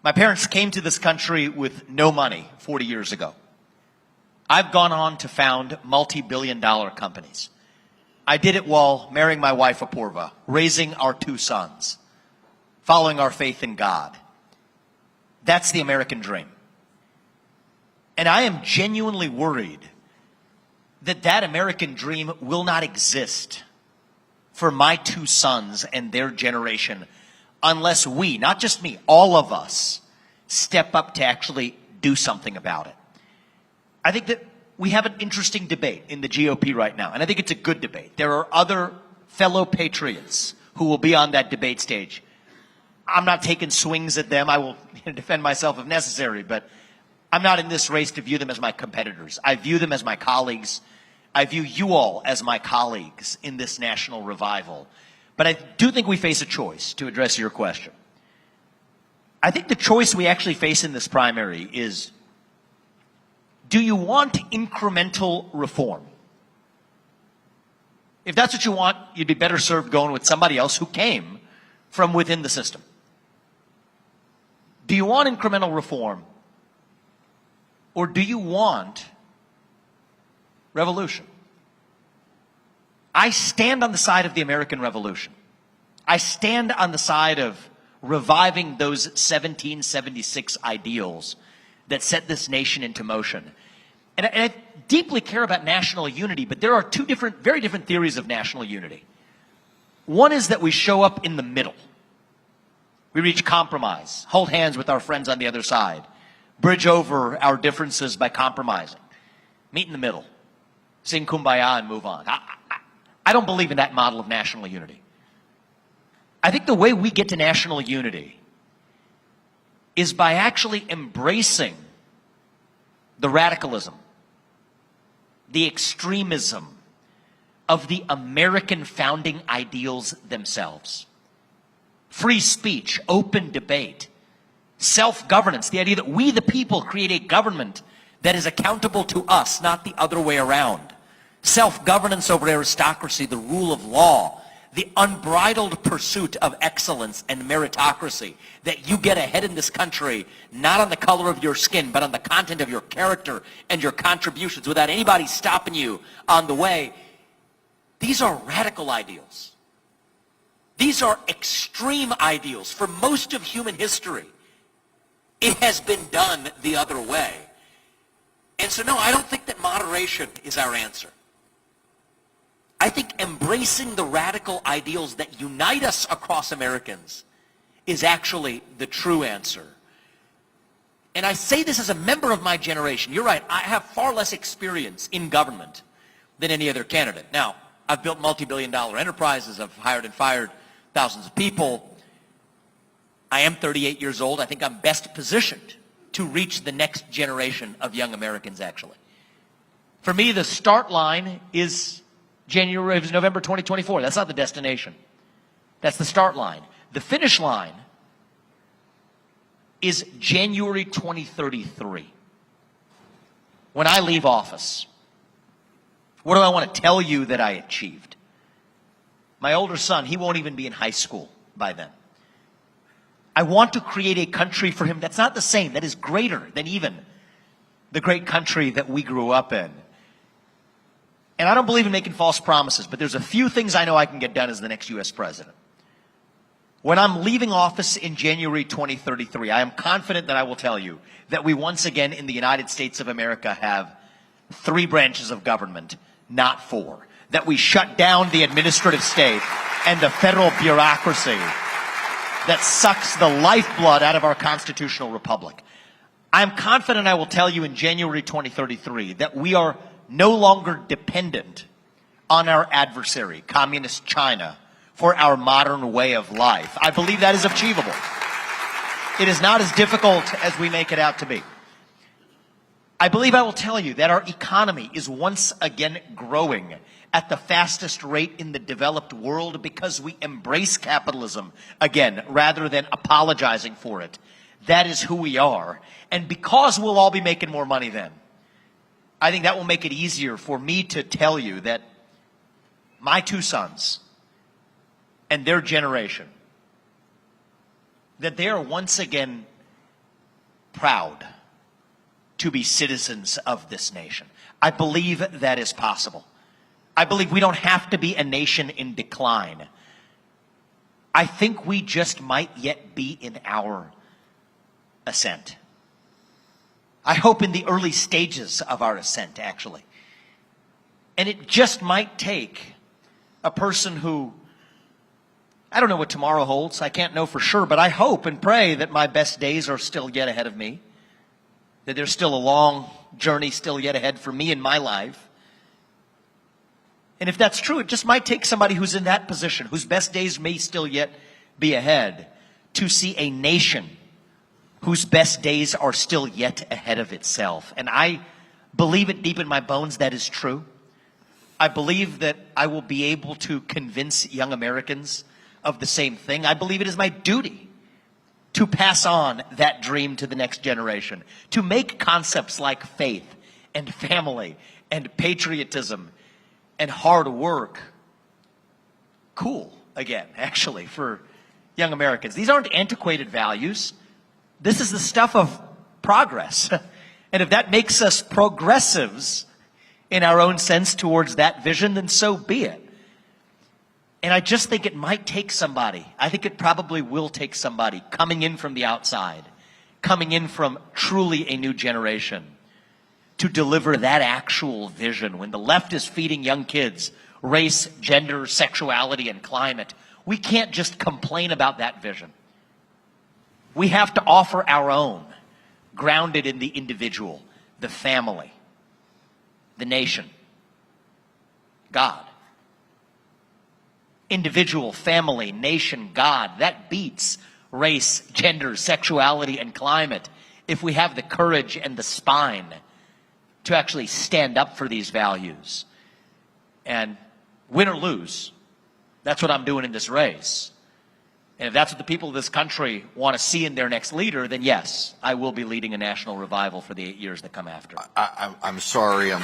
My parents came to this country with no money 40 years ago. I've gone on to found multi-billion-dollar companies. I did it while marrying my wife Apurva, raising our 2 sons, following our faith in God. That's the American dream. And I am genuinely worried that that American dream will not exist for my 2 sons and their generation unless we, not just me, all of us, step up to actually do something about it. I think that we have an interesting debate in the GOP right now, and I think it's a good debate. There are other fellow patriots who will be on that debate stage. I'm not taking swings at them. I will defend myself if necessary, but I'm not in this race to view them as my competitors. I view them as my colleagues. I view you all as my colleagues in this national revival. But I do think we face a choice, to address your question. I think the choice we actually face in this primary is, do you want incremental reform? If that's what you want, you'd be better served going with somebody else who came from within the system. Do you want incremental reform? Or do you want revolution? I stand on the side of the American Revolution. I stand on the side of reviving those 1776 ideals that set this nation into motion. And I deeply care about national unity, but there are 2 very different theories of national unity. One is that we show up in the middle. We reach compromise, hold hands with our friends on the other side, bridge over our differences by compromising, meet in the middle, sing Kumbaya and move on. I don't believe in that model of national unity. I think the way we get to national unity is by actually embracing the radicalism, the extremism of the American founding ideals themselves. Free speech, open debate, self-governance, the idea that we the people create a government that is accountable to us, not the other way around. Self-governance over aristocracy, the rule of law, the unbridled pursuit of excellence and meritocracy, that you get ahead in this country, not on the color of your skin, but on the content of your character and your contributions without anybody stopping you on the way. These are radical ideals. These are extreme ideals. For most of human history, it has been done the other way. And so no, I don't think that moderation is our answer. I think embracing the radical ideals that unite us across Americans is actually the true answer. And I say this as a member of my generation. You're right, I have far less experience in government than any other candidate. Now, I've built multi-billion-dollar enterprises. I've hired and fired thousands of people. I am 38 years old. I think I'm best positioned to reach the next generation of young Americans, actually. For me, the start line is November 2024. That's not the destination. That's the start line. The finish line is January 2033. When I leave office, what do I want to tell you that I achieved? My older son, he won't even be in high school by then. I want to create a country for him that's not the same, that is greater than even the great country that we grew up in. And I don't believe in making false promises, but there's a few things I know I can get done as the next U.S. president. When I'm leaving office in January 2033, I am confident that I will tell you that we once again in the United States of America have 3 branches of government, not 4. That we shut down the administrative state and the federal bureaucracy that sucks the lifeblood out of our constitutional republic. I'm confident I will tell you in January 2033 that we are no longer dependent on our adversary, Communist China, for our modern way of life. I believe that is achievable. It is not as difficult as we make it out to be. I believe I will tell you that our economy is once again growing at the fastest rate in the developed world because we embrace capitalism again rather than apologizing for it. That is who we are. And because we'll all be making more money then, I think that will make it easier for me to tell you that my 2 sons and their generation, that they are once again proud to be citizens of this nation. I believe that is possible. I believe we don't have to be a nation in decline. I think we just might yet be in our ascent. I hope in the early stages of our ascent, actually. And it just might take a person who, I don't know what tomorrow holds, I can't know for sure, but I hope and pray that my best days are still yet ahead of me, that there's still a long journey still yet ahead for me in my life. And if that's true, it just might take somebody who's in that position, whose best days may still yet be ahead, to see a nation whose best days are still yet ahead of itself. And I believe it deep in my bones that is true. I believe that I will be able to convince young Americans of the same thing. I believe it is my duty to pass on that dream to the next generation, to make concepts like faith and family and patriotism and hard work cool again, actually, for young Americans. These aren't antiquated values. This is the stuff of progress. And if that makes us progressives in our own sense towards that vision, then so be it. And I just think it might take somebody, I think it probably will take somebody coming in from the outside, coming in from truly a new generation, to deliver that actual vision. When the left is feeding young kids race, gender, sexuality, and climate, we can't just complain about that vision. We have to offer our own, grounded in the individual, the family, the nation, God. Individual, family, nation, God. That beats race, gender, sexuality, and climate if we have the courage and the spine to actually stand up for these values. And win or lose, that's what I'm doing in this race. And if that's what the people of this country want to see in their next leader, then yes, I will be leading a national revival for the 8 years that come after. I'm sorry. I'm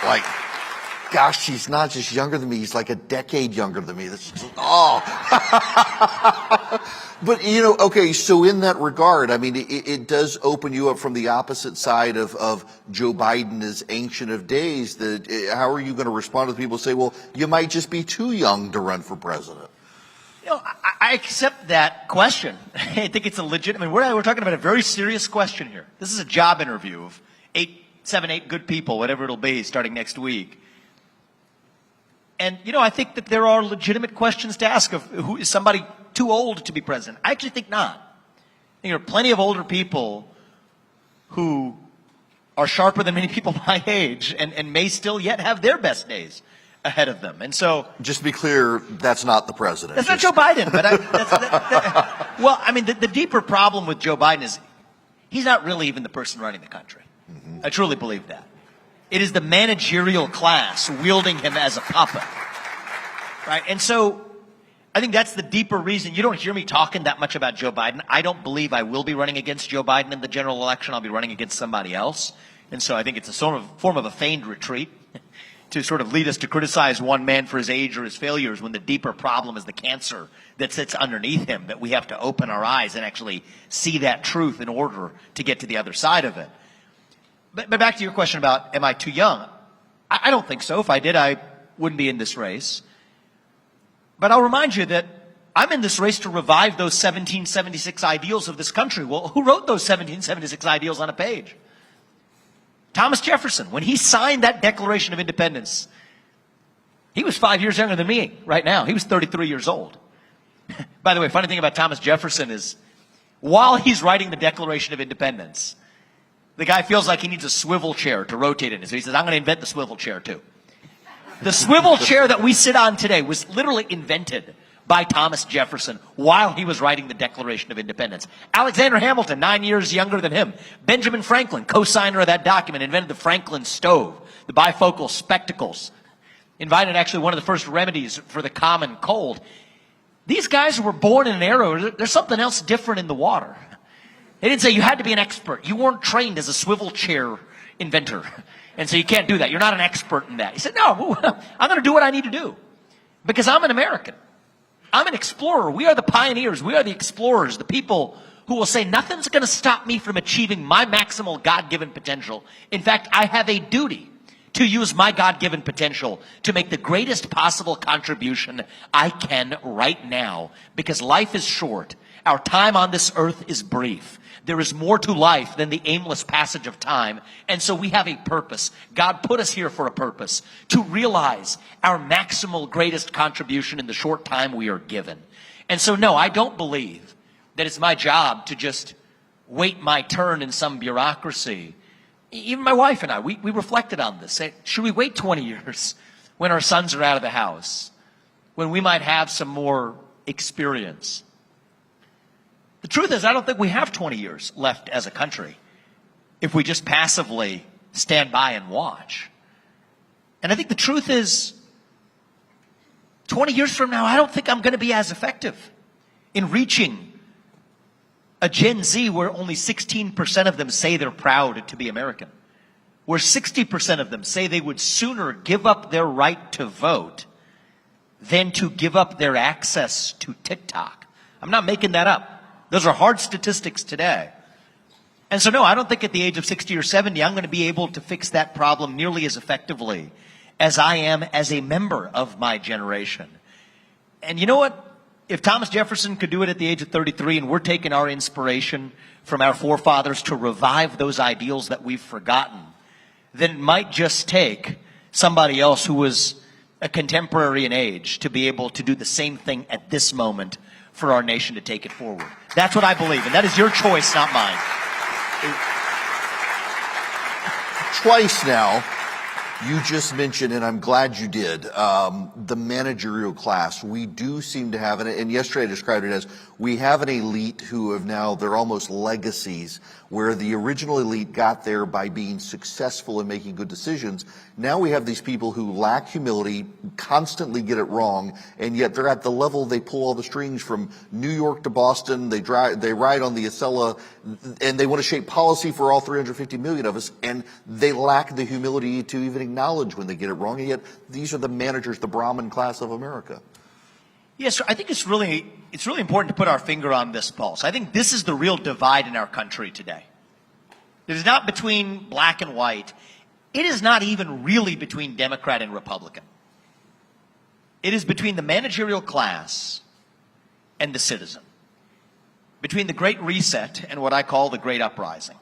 like, gosh, he's not just younger than me. He's like a decade younger than me. This is, But, okay, so in that regard, I mean, it does open you up from the opposite side of Joe Biden as ancient of days. How are you going to respond to people who say, well, you might just be too young to run for president? I accept that question. I think it's a legitimate, we're talking about a very serious question here. This is a job interview of 7, 8 good people, whatever it'll be, starting next week. And, I think that there are legitimate questions to ask of who is somebody too old to be president. I actually think not. I think there are plenty of older people who are sharper than many people my age and may still yet have their best days ahead of them. And so, just to be clear, that's not the president. That's not Joe Biden. But well, I mean, the deeper problem with Joe Biden is he's not really even the person running the country. Mm-hmm. I truly believe that. It is the managerial class wielding him as a puppet, right? And so I think that's the deeper reason. You don't hear me talking that much about Joe Biden. I don't believe I will be running against Joe Biden in the general election. I'll be running against somebody else. And so I think it's a form of a feigned retreat to sort of lead us to criticize one man for his age or his failures when the deeper problem is the cancer that sits underneath him, that we have to open our eyes and actually see that truth in order to get to the other side of it. But back to your question about, am I too young? I don't think so. If I did, I wouldn't be in this race. But I'll remind you that I'm in this race to revive those 1776 ideals of this country. Well, who wrote those 1776 ideals on a page? Thomas Jefferson. When he signed that Declaration of Independence, he was 5 years younger than me right now. He was 33 years old. By the way, funny thing about Thomas Jefferson is while he's writing the Declaration of Independence, the guy feels like he needs a swivel chair to rotate in. So he says, I'm going to invent the swivel chair too. The swivel chair that we sit on today was literally invented by Thomas Jefferson while he was writing the Declaration of Independence. Alexander Hamilton, 9 years younger than him. Benjamin Franklin, co-signer of that document, invented the Franklin stove, the bifocal spectacles, invented actually one of the first remedies for the common cold. These guys were born in an era where there's something else different in the water. They didn't say you had to be an expert. You weren't trained as a swivel chair inventor. And so you can't do that. You're not an expert in that. He said, no, I'm going to do what I need to do because I'm an American. I'm an explorer. We are the pioneers. We are the explorers, the people who will say nothing's going to stop me from achieving my maximal God-given potential. In fact, I have a duty to use my God-given potential to make the greatest possible contribution I can right now, because life is short. Our time on this earth is brief. There is more to life than the aimless passage of time. And so we have a purpose. God put us here for a purpose, to realize our maximal greatest contribution in the short time we are given. And so no, I don't believe that it's my job to just wait my turn in some bureaucracy. Even my wife and I, we reflected on this. Say, should we wait 20 years when our sons are out of the house, when we might have some more experience? The truth is, I don't think we have 20 years left as a country if we just passively stand by and watch. And I think the truth is, 20 years from now, I don't think I'm going to be as effective in reaching a Gen Z where only 16% of them say they're proud to be American, where 60% of them say they would sooner give up their right to vote than to give up their access to TikTok. I'm not making that up. Those are hard statistics today. And so no, I don't think at the age of 60 or 70, I'm going to be able to fix that problem nearly as effectively as I am as a member of my generation. And you know what? If Thomas Jefferson could do it at the age of 33, and we're taking our inspiration from our forefathers to revive those ideals that we've forgotten, then it might just take somebody else who was a contemporary in age to be able to do the same thing at this moment for our nation to take it forward. That's what I believe, and that is your choice, not mine. Twice now, you just mentioned, and I'm glad you did, the managerial class. We do seem to have, and yesterday I described it as, we have an elite who have now, they're almost legacies, where the original elite got there by being successful in making good decisions. Now we have these people who lack humility, constantly get it wrong, and yet they're at the level they pull all the strings from New York to Boston. They ride on the Acela, and they want to shape policy for all 350 million of us, and they lack the humility to even acknowledge when they get it wrong, and yet these are the managers, the Brahmin class of America. Yes, I think it's really important to put our finger on this pulse. I think this is the real divide in our country today. It is not between black and white. It is not even really between Democrat and Republican. It is between the managerial class and the citizen, between the Great Reset and what I call the Great Uprising.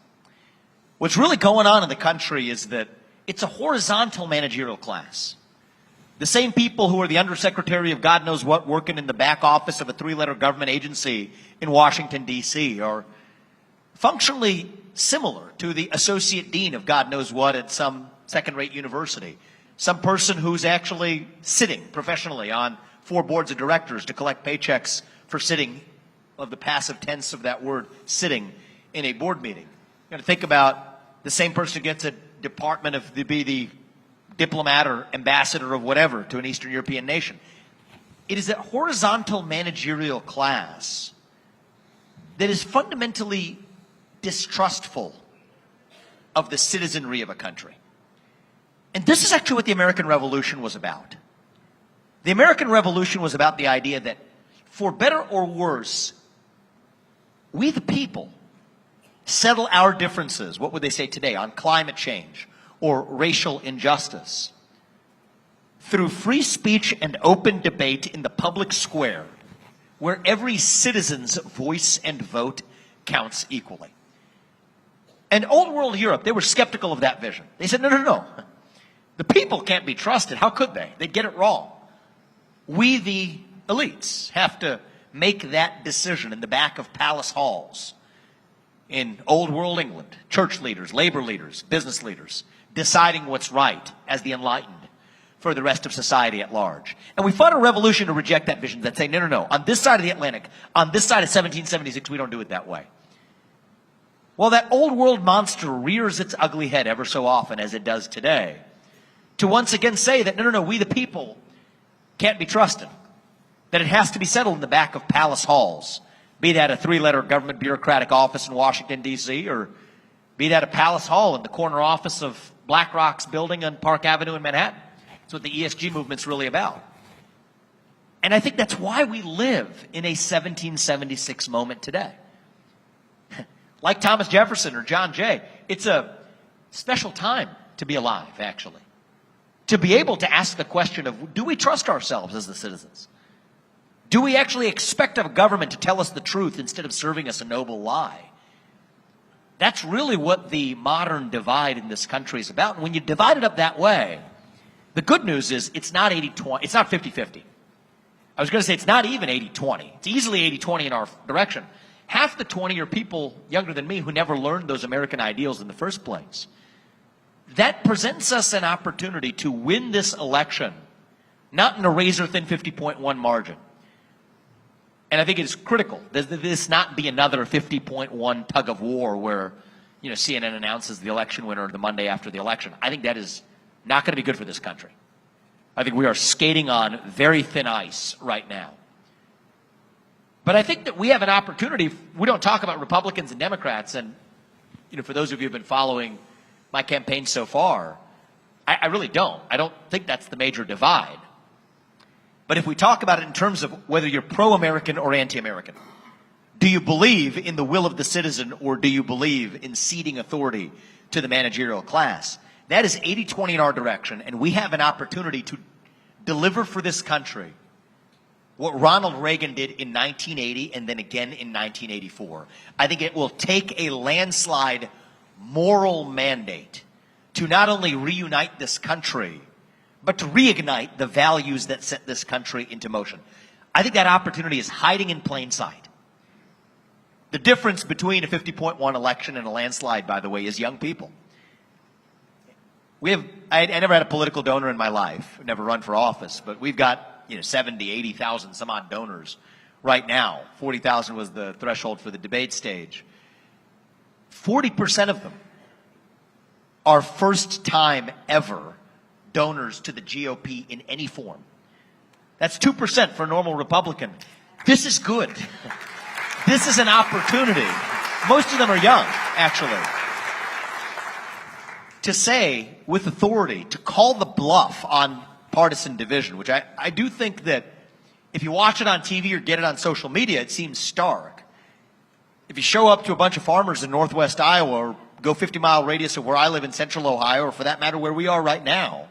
What's really going on in the country is that it's a horizontal managerial class. The same people who are the undersecretary of God knows what working in the back office of a 3-letter government agency in Washington, D.C. are functionally similar to the associate dean of God knows what at some second-rate university. Some person who's actually sitting professionally on 4 boards of directors to collect paychecks for sitting, of the passive tense of that word, sitting in a board meeting. You're going to think about the same person who gets a department of to be the diplomat or ambassador of whatever to an Eastern European nation. It is that horizontal managerial class that is fundamentally distrustful of the citizenry of a country. And this is actually what the American Revolution was about. The American Revolution was about the idea that, for better or worse, we the people settle our differences, what would they say today, on climate change or racial injustice, through free speech and open debate in the public square, where every citizen's voice and vote counts equally. And old world Europe, they were skeptical of that vision. They said, no. The people can't be trusted. How could they? They'd get it wrong. We, the elites, have to make that decision in the back of palace halls in old world England. Church leaders, labor leaders, business leaders, deciding what's right as the enlightened for the rest of society at large. And we fought a revolution to reject that vision, that say, no. On this side of the Atlantic, on this side of 1776, we don't do it that way. Well, that old world monster rears its ugly head ever so often, as it does today, to once again say that, no, we the people can't be trusted, that it has to be settled in the back of palace halls, be that a 3-letter government bureaucratic office in Washington, D.C., or be that a palace hall in the corner office of BlackRock's building on Park Avenue in Manhattan. That's what the ESG movement's really about. And I think that's why we live in a 1776 moment today. Like Thomas Jefferson or John Jay, it's a special time to be alive, actually. To be able to ask the question of, do we trust ourselves as the citizens? Do we actually expect a government to tell us the truth instead of serving us a noble lie? That's really what the modern divide in this country is about. And when you divide it up that way, the good news is it's not 80-20, it's not 50-50. I was going to say it's not even 80-20. It's easily 80-20 in our direction. Half the 20 are people younger than me who never learned those American ideals in the first place. That presents us an opportunity to win this election, not in a razor-thin 50.1 margin. And I think it is critical that this not be another 50.1 tug of war where, CNN announces the election winner the Monday after the election. I think that is not going to be good for this country. I think we are skating on very thin ice right now. But I think that we have an opportunity. We don't talk about Republicans and Democrats. And, for those of you who have been following my campaign so far, I really don't. I don't think that's the major divide. But if we talk about it in terms of whether you're pro-American or anti-American, do you believe in the will of the citizen or do you believe in ceding authority to the managerial class? That is 80-20 in our direction, and we have an opportunity to deliver for this country what Ronald Reagan did in 1980 and then again in 1984. I think it will take a landslide moral mandate to not only reunite this country, but to reignite the values that set this country into motion. I think that opportunity is hiding in plain sight. The difference between a 50.1 election and a landslide, by the way, is young people. I never had a political donor in my life. I've never run for office, but we've got 70, 80,000 some odd donors right now. 40,000 was the threshold for the debate stage. 40% of them are first time ever donors to the GOP in any form. That's 2% for a normal Republican. This is good. This is an opportunity. Most of them are young, actually. To say with authority, to call the bluff on partisan division, which I do think that if you watch it on TV or get it on social media, it seems stark. If you show up to a bunch of farmers in northwest Iowa or go 50-mile radius of where I live in central Ohio, or for that matter where we are right now,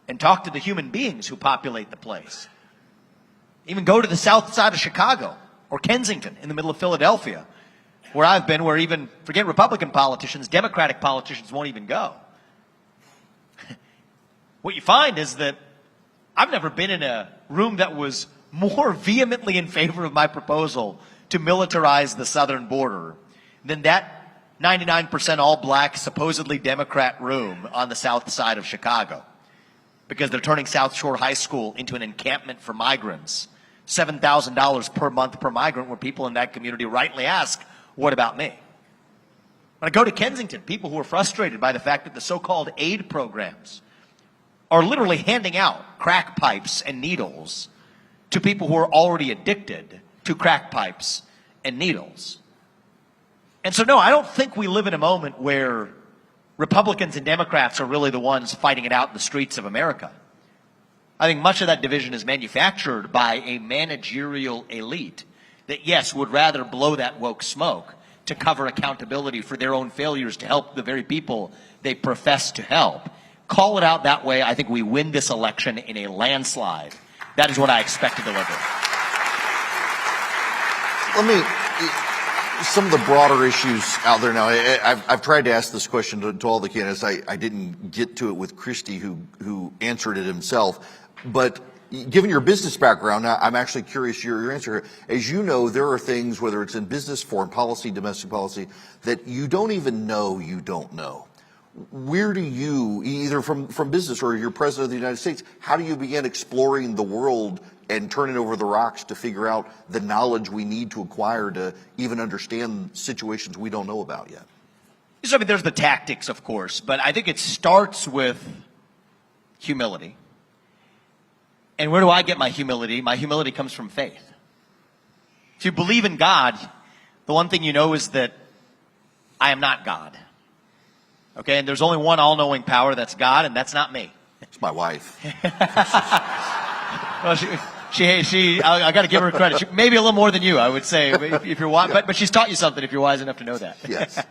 and talk to the human beings who populate the place. Even go to the south side of Chicago or Kensington in the middle of Philadelphia, where I've been, where even, forget Republican politicians, Democratic politicians won't even go. What you find is that I've never been in a room that was more vehemently in favor of my proposal to militarize the southern border than that 99% all-black, supposedly Democrat room on the south side of Chicago. Because they're turning South Shore High School into an encampment for migrants. $7,000 per month per migrant, where people in that community rightly ask, what about me? When I go to Kensington, people who are frustrated by the fact that the so-called aid programs are literally handing out crack pipes and needles to people who are already addicted to crack pipes and needles. And so, no, I don't think we live in a moment where Republicans and Democrats are really the ones fighting it out in the streets of America. I think much of that division is manufactured by a managerial elite that, yes, would rather blow that woke smoke to cover accountability for their own failures to help the very people they profess to help. Call it out that way. I think we win this election in a landslide. That is what I expect to deliver. Some of the broader issues out there now, I've tried to ask this question to all the candidates. I didn't get to it with Christie, who answered it himself. But given your business background, I'm actually curious your answer. As you know, there are things, whether it's in business, foreign policy, domestic policy, that you don't even know you don't know. Where do you, either from business or you're president of the United States, how do you begin exploring the world and turning over the rocks to figure out the knowledge we need to acquire to even understand situations we don't know about yet? So, I mean, there's the tactics, of course, but I think it starts with humility. And where do I get my humility? My humility comes from faith. If you believe in God, the one thing you know is that I am not God. Okay, and there's only one all-knowing power, that's God, and that's not me. It's my wife. Well, I got to give her credit. Maybe a little more than you, I would say, if you're wise. But she's taught you something if you're wise enough to know that. Yes.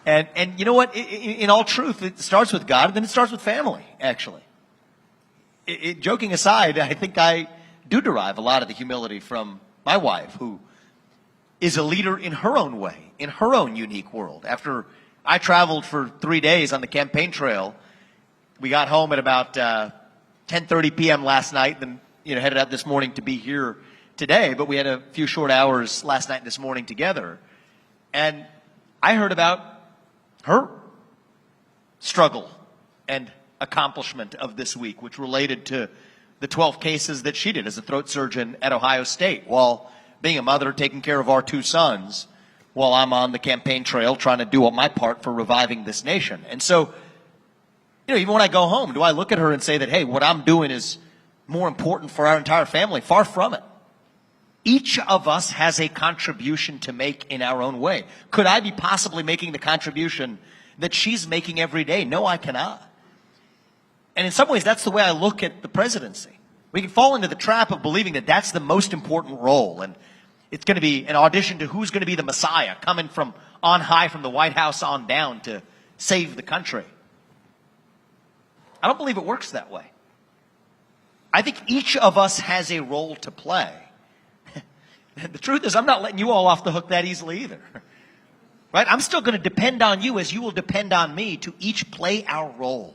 And you know what? In all truth, it starts with God, and then it starts with family, actually. Joking aside, I think I do derive a lot of the humility from my wife, who is a leader in her own way, in her own unique world. After I traveled for 3 days on the campaign trail, we got home at about 10:30 p.m. last night, then headed out this morning to be here today. But we had a few short hours last night and this morning together, and I heard about her struggle and accomplishment of this week, which related to the 12 cases that she did as a throat surgeon at Ohio State, while being a mother, taking care of our 2 sons, while I'm on the campaign trail trying to do my part for reviving this nation. And so, even when I go home, do I look at her and say that, hey, what I'm doing is more important for our entire family? Far from it. Each of us has a contribution to make in our own way. Could I be possibly making the contribution that she's making every day? No, I cannot. And in some ways, that's the way I look at the presidency. We can fall into the trap of believing that that's the most important role, and it's going to be an audition to who's going to be the Messiah, coming from on high from the White House on down to save the country. I don't believe it works that way. I think each of us has a role to play. The truth is, I'm not letting you all off the hook that easily either. Right? I'm still going to depend on you, as you will depend on me, to each play our role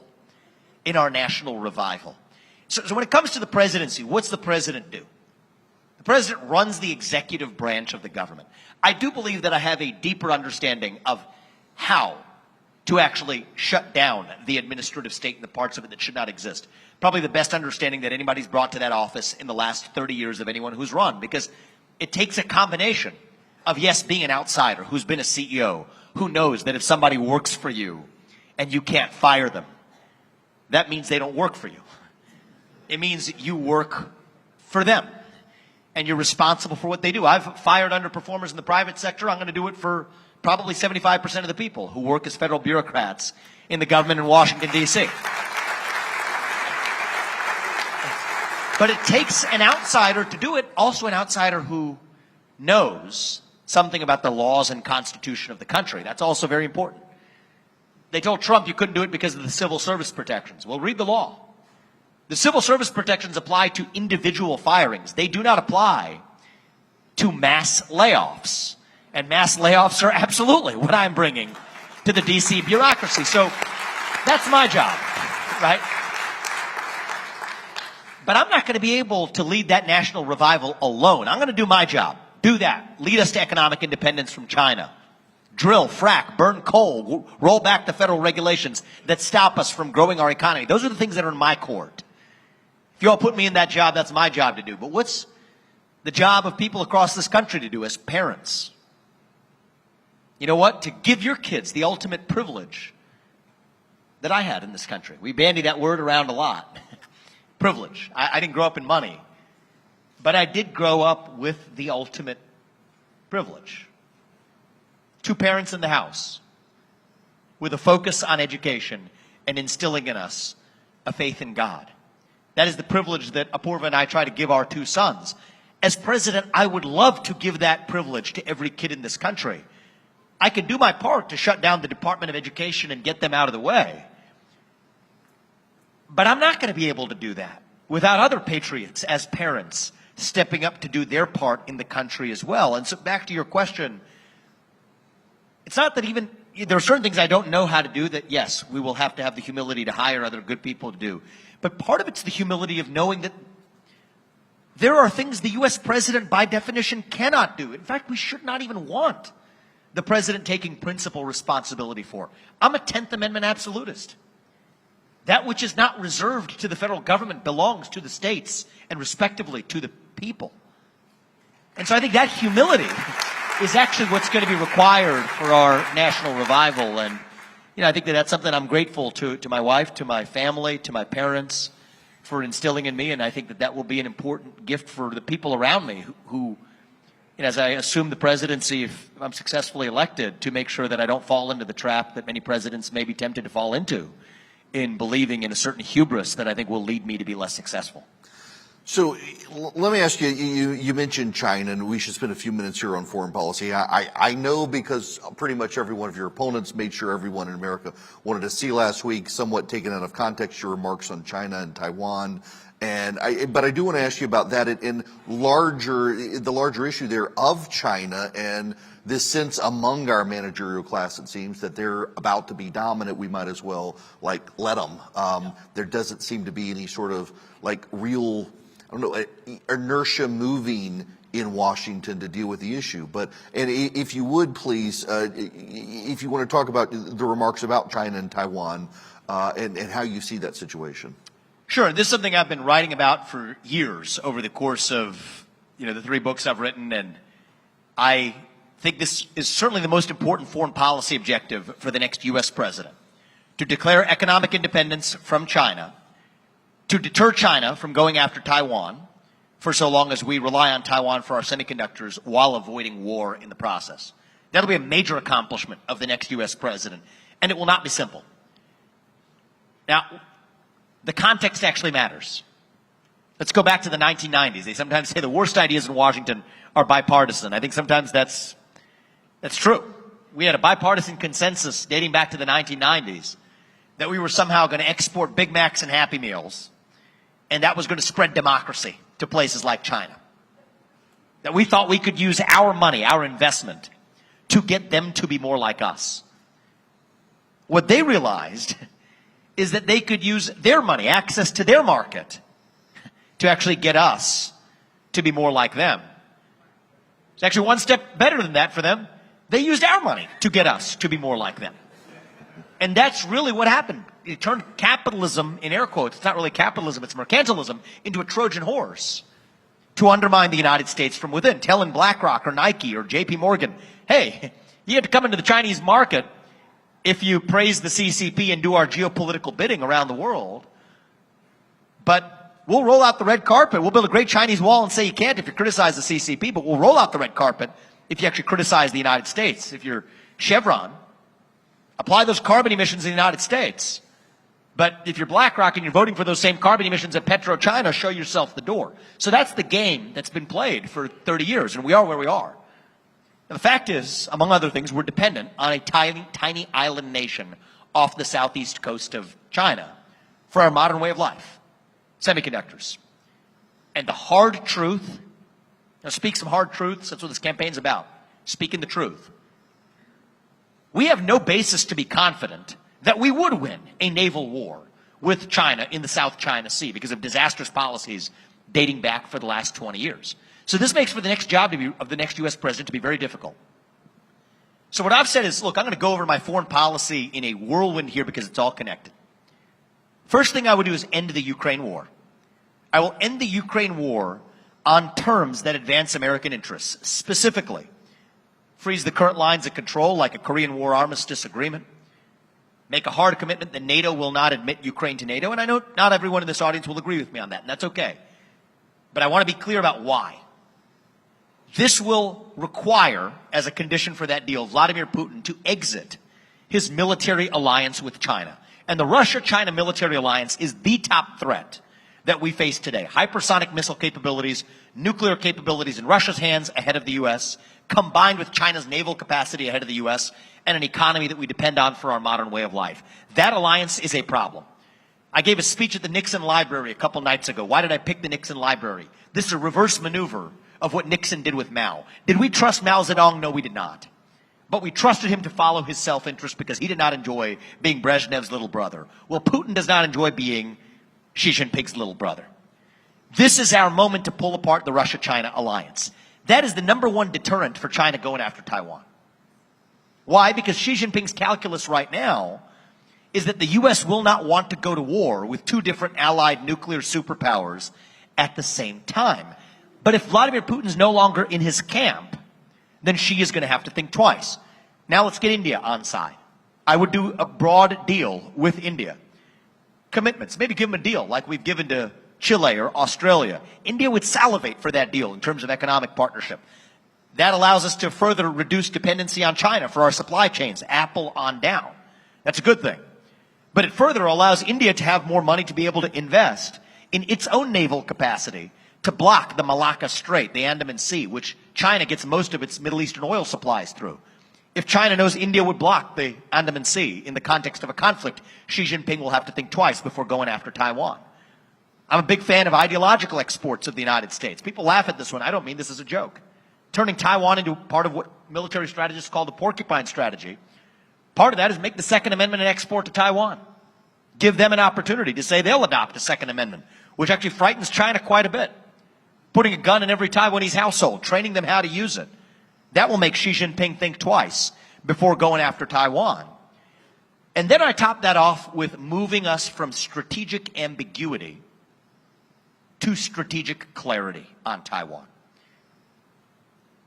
in our national revival. So when it comes to the presidency, what's the president do? The president runs the executive branch of the government. I do believe that I have a deeper understanding of how to actually shut down the administrative state and the parts of it that should not exist. Probably the best understanding that anybody's brought to that office in the last 30 years of anyone who's run, because it takes a combination of, yes, being an outsider who's been a CEO, who knows that if somebody works for you and you can't fire them, that means they don't work for you. It means you work for them, and you're responsible for what they do. I've fired underperformers in the private sector. I'm going to do it for probably 75% of the people who work as federal bureaucrats in the government in Washington, D.C. But it takes an outsider to do it, also an outsider who knows something about the laws and constitution of the country. That's also very important. They told Trump you couldn't do it because of the civil service protections. Well, read the law. The civil service protections apply to individual firings. They do not apply to mass layoffs. And mass layoffs are absolutely what I'm bringing to the D.C. bureaucracy. So that's my job, right? But I'm not going to be able to lead that national revival alone. I'm going to do my job. Do that. Lead us to economic independence from China. Drill, frack, burn coal, roll back the federal regulations that stop us from growing our economy. Those are the things that are in my court. If you all put me in that job, that's my job to do. But what's the job of people across this country to do as parents? You know what? To give your kids the ultimate privilege that I had in this country. We bandy that word around a lot. Privilege. I didn't grow up in money, but I did grow up with the ultimate privilege. 2 parents in the house with a focus on education and instilling in us a faith in God. That is the privilege that Apurva and I try to give our 2 sons. As president, I would love to give that privilege to every kid in this country. I could do my part to shut down the Department of Education and get them out of the way. But I'm not going to be able to do that without other patriots as parents stepping up to do their part in the country as well. And so back to your question, it's not that even there are certain things I don't know how to do that, yes, we will have to have the humility to hire other good people to do. But part of it's the humility of knowing that there are things the U.S. president by definition cannot do. In fact, we should not even want the president taking principal responsibility for. I'm a 10th Amendment absolutist. That which is not reserved to the federal government belongs to the states and respectively to the people. And so I think that humility is actually what's going to be required for our national revival. And, I think that that's something I'm grateful to my wife, to my family, to my parents for instilling in me. And I think that that will be an important gift for the people around me who as I assume the presidency, if I'm successfully elected, to make sure that I don't fall into the trap that many presidents may be tempted to fall into, in believing in a certain hubris that I think will lead me to be less successful. So let me ask you, you mentioned China, and we should spend a few minutes here on foreign policy. I know because pretty much every one of your opponents made sure everyone in America wanted to see last week, somewhat taken out of context, your remarks on China and Taiwan. But I do want to ask you about that in the larger issue there of China and this sense among our managerial class, it seems, that they're about to be dominant. We might as well let them. There doesn't seem to be any sort of real, I don't know, inertia moving in Washington to deal with the issue. And if you would please, if you want to talk about the remarks about China and Taiwan and how you see that situation. Sure. This is something I've been writing about for years over the course of, the 3 books I've written. And I think this is certainly the most important foreign policy objective for the next U.S. president, to declare economic independence from China, to deter China from going after Taiwan for so long as we rely on Taiwan for our semiconductors while avoiding war in the process. That'll be a major accomplishment of the next U.S. president, and it will not be simple. Now, the context actually matters. Let's go back to the 1990s. They sometimes say the worst ideas in Washington are bipartisan. I think sometimes that's true. We had a bipartisan consensus dating back to the 1990s that we were somehow going to export Big Macs and Happy Meals, and that was going to spread democracy to places like China. That we thought we could use our money, our investment, to get them to be more like us. What they realized is that they could use their money, access to their market, to actually get us to be more like them. It's actually one step better than that for them. They used our money to get us to be more like them. And that's really what happened. It turned capitalism, in air quotes, it's not really capitalism, it's mercantilism, into a Trojan horse to undermine the United States from within, telling BlackRock or Nike or JP Morgan, hey, you have to come into the Chinese market if you praise the CCP and do our geopolitical bidding around the world. But we'll roll out the red carpet. We'll build a great Chinese wall and say you can't if you criticize the CCP, but we'll roll out the red carpet if you actually criticize the United States. If you're Chevron, apply those carbon emissions in the United States. But if you're BlackRock and you're voting for those same carbon emissions at PetroChina, show yourself the door. So that's the game that's been played for 30 years, and we are where we are. Now, the fact is, among other things, we're dependent on a tiny island nation off the southeast coast of China for our modern way of life, semiconductors. And the hard truth, now speak some hard truths, that's what this campaign's about, speaking the truth. We have no basis to be confident that we would win a naval war with China in the South China Sea because of disastrous policies dating back for the last 20 years. So this makes for the next job of the next U.S. president to be very difficult. So what I've said is, look, I'm going to go over my foreign policy in a whirlwind here because it's all connected. First thing I would do is end the Ukraine war. I will end the Ukraine war on terms that advance American interests, specifically freeze the current lines of control like a Korean War armistice agreement, make a hard commitment that NATO will not admit Ukraine to NATO, and I know not everyone in this audience will agree with me on that, and that's okay. But I want to be clear about why. This will require, as a condition for that deal, Vladimir Putin to exit his military alliance with China. And the Russia-China military alliance is the top threat that we face today. Hypersonic missile capabilities, nuclear capabilities in Russia's hands ahead of the U.S., combined with China's naval capacity ahead of the U.S., and an economy that we depend on for our modern way of life. That alliance is a problem. I gave a speech at the Nixon Library a couple nights ago. Why did I pick the Nixon Library? This is a reverse maneuver of what Nixon did with Mao. Did we trust Mao Zedong? No, we did not. But we trusted him to follow his self-interest because he did not enjoy being Brezhnev's little brother. Well, Putin does not enjoy being Xi Jinping's little brother. This is our moment to pull apart the Russia-China alliance. That is the #1 deterrent for China going after Taiwan. Why? Because Xi Jinping's calculus right now is that the U.S. will not want to go to war with 2 different allied nuclear superpowers at the same time. But if Vladimir Putin's no longer in his camp, then Xi is going to have to think twice. Now let's get India on side. I would do a broad deal with India. Commitments, maybe give them a deal like we've given to Chile or Australia. India would salivate for that deal in terms of economic partnership. That allows us to further reduce dependency on China for our supply chains, Apple on down. That's a good thing. But it further allows India to have more money to be able to invest in its own naval capacity to block the Malacca Strait, the Andaman Sea, which China gets most of its Middle Eastern oil supplies through. If China knows India would block the Andaman Sea in the context of a conflict, Xi Jinping will have to think twice before going after Taiwan. I'm a big fan of ideological exports of the United States. People laugh at this one. I don't mean this as a joke. Turning Taiwan into part of what military strategists call the porcupine strategy. Part of that is make the Second Amendment an export to Taiwan. Give them an opportunity to say they'll adopt a Second Amendment, which actually frightens China quite a bit. Putting a gun in every Taiwanese household, training them how to use it. That will make Xi Jinping think twice before going after Taiwan. And then I top that off with moving us from strategic ambiguity to strategic clarity on Taiwan.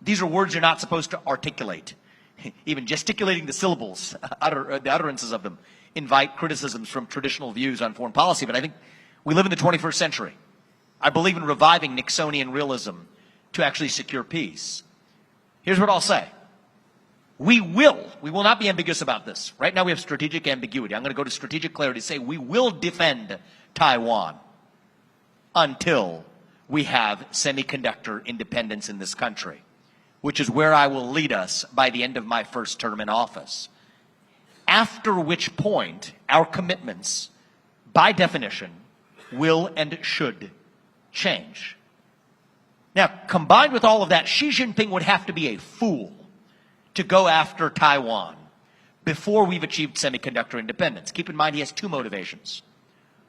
These are words you're not supposed to articulate. Even gesticulating the syllables, the utterances of them, invite criticisms from traditional views on foreign policy. But I think we live in the 21st century. I believe in reviving Nixonian realism to actually secure peace. Here's what I'll say. We will not be ambiguous about this. Right now we have strategic ambiguity. I'm going to go to strategic clarity to say we will defend Taiwan until we have semiconductor independence in this country, which is where I will lead us by the end of my first term in office. After which point, our commitments, by definition, will and should change. Now, combined with all of that, Xi Jinping would have to be a fool to go after Taiwan before we've achieved semiconductor independence. Keep in mind he has two motivations.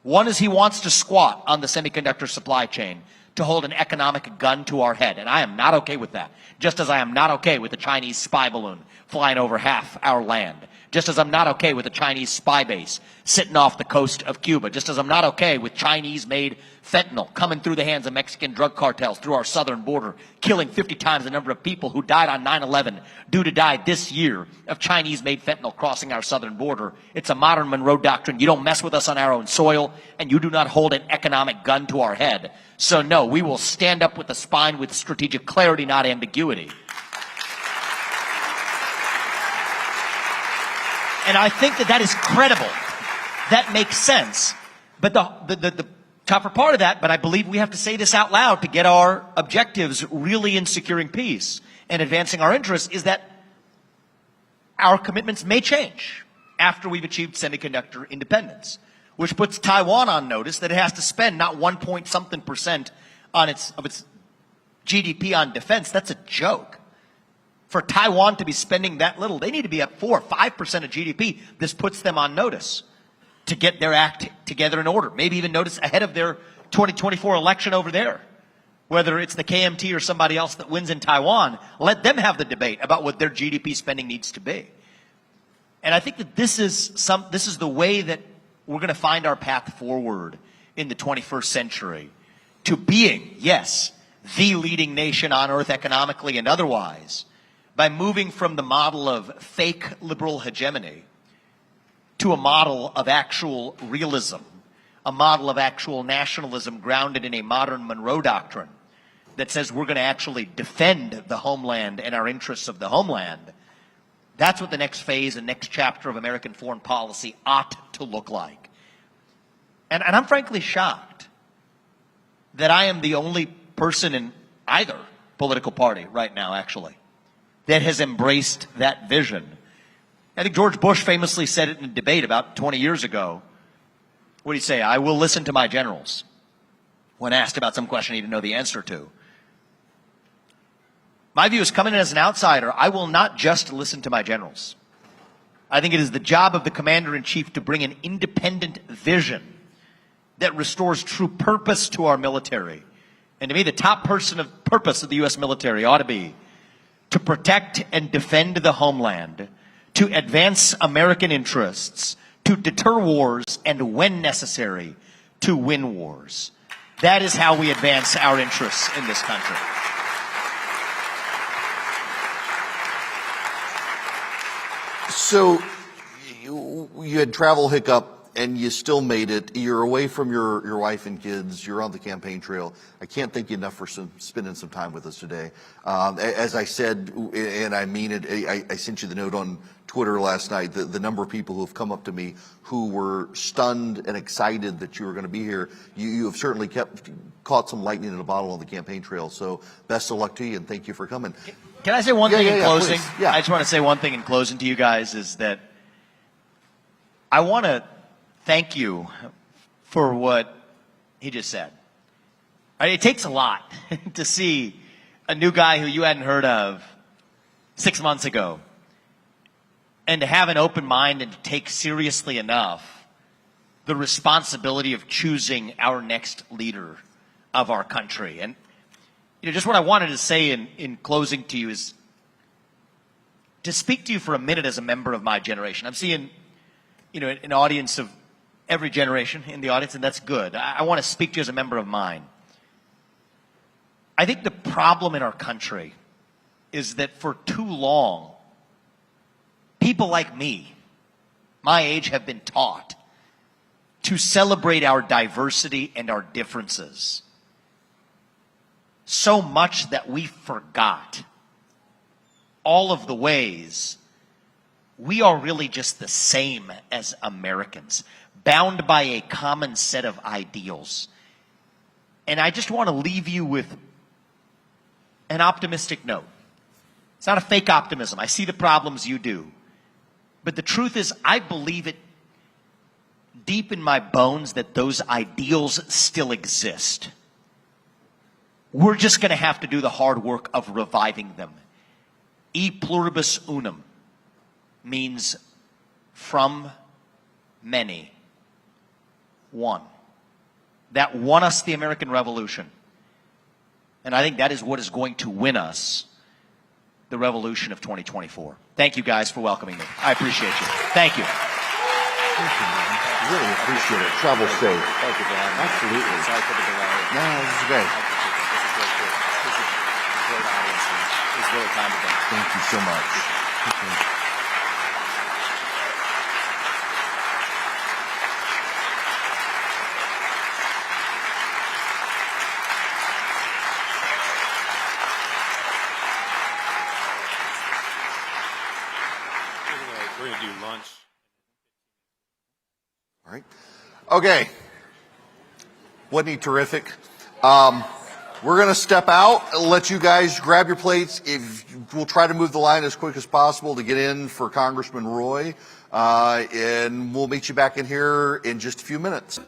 One is he wants to squat on the semiconductor supply chain to hold an economic gun to our head, and I am not okay with that. Just as I am not okay with a Chinese spy balloon flying over half our land. Just as I'm not okay with a Chinese spy base sitting off the coast of Cuba. Just as I'm not okay with Chinese-made fentanyl coming through the hands of Mexican drug cartels through our southern border, killing 50 times the number of people who died on 9/11 due to die this year of Chinese-made fentanyl crossing our southern border. It's a modern Monroe Doctrine. You don't mess with us on our own soil, and you do not hold an economic gun to our head. So no, we will stand up with the spine with strategic clarity, not ambiguity. And I think that is credible. That makes sense. But the tougher part of that, but I believe we have to say this out loud to get our objectives really in securing peace and advancing our interests, is that our commitments may change after we've achieved semiconductor independence, which puts Taiwan on notice that it has to spend not 1-point-something% of its GDP on defense. That's a joke. For Taiwan to be spending that little, they need to be at 4 or 5% of GDP. This puts them on notice to get their act together in order. Maybe even notice ahead of their 2024 election over there. Whether it's the KMT or somebody else that wins in Taiwan, let them have the debate about what their GDP spending needs to be. And I think that this is the way that we're going to find our path forward in the 21st century to being, yes, the leading nation on earth economically and otherwise, by moving from the model of fake liberal hegemony to a model of actual realism, a model of actual nationalism grounded in a modern Monroe Doctrine that says we're going to actually defend the homeland and our interests of the homeland. That's what the next phase and next chapter of American foreign policy ought to look like. And I'm frankly shocked that I am the only person in either political party right now, actually, that has embraced that vision. I think George Bush famously said it in a debate about 20 years ago. What did he say? I will listen to my generals. When asked about some question he didn't know the answer to. My view is, coming in as an outsider, I will not just listen to my generals. I think it is the job of the commander-in-chief to bring an independent vision that restores true purpose to our military. And to me, the top purpose of the U.S. military ought to be to protect and defend the homeland, to advance American interests, to deter wars, and when necessary, to win wars. That is how we advance our interests in this country. So you had travel hiccup and you still made it. You're away from your wife and kids. You're on the campaign trail. I can't thank you enough for spending some time with us today. As I said, and I mean it, I sent you the note on Twitter last night, the number of people who have come up to me who were stunned and excited that you were going to be here. You have certainly caught some lightning in a bottle on the campaign trail. So best of luck to you, and thank you for coming. Can I say one thing in closing? Please. Yeah. I just want to say one thing in closing to you guys is that I want to thank you for what he just said. It takes a lot to see a new guy who you hadn't heard of 6 months ago, and to have an open mind and to take seriously enough the responsibility of choosing our next leader of our country. And just what I wanted to say in closing to you is to speak to you for a minute as a member of my generation. I'm seeing, an audience of every generation in the audience, and that's good. I want to speak to you as a member of mine. I think the problem in our country is that for too long, people like me, my age, have been taught to celebrate our diversity and our differences so much that we forgot all of the ways we are really just the same as Americans, bound by a common set of ideals. And I just want to leave you with an optimistic note. It's not a fake optimism. I see the problems, you do. But the truth is, I believe it deep in my bones that those ideals still exist. We're just going to have to do the hard work of reviving them. E pluribus unum means from many, one. That won us the American Revolution. And I think that is what is going to win us the revolution of 2024. Thank you guys for welcoming me. I appreciate you. Thank you. Thank you, man. Really appreciate it. Travel safe. Thank you for having me. Absolutely. Sorry for the delay. No, this is great. This is great. This is a great audience. And it's really time to go. Thank you so much. Thank you. We're going to do lunch. All right. Okay. Wasn't he terrific? We're going to step out, let you guys grab your plates. We'll try to move the line as quick as possible to get in for Congressman Roy. And we'll meet you back in here in just a few minutes.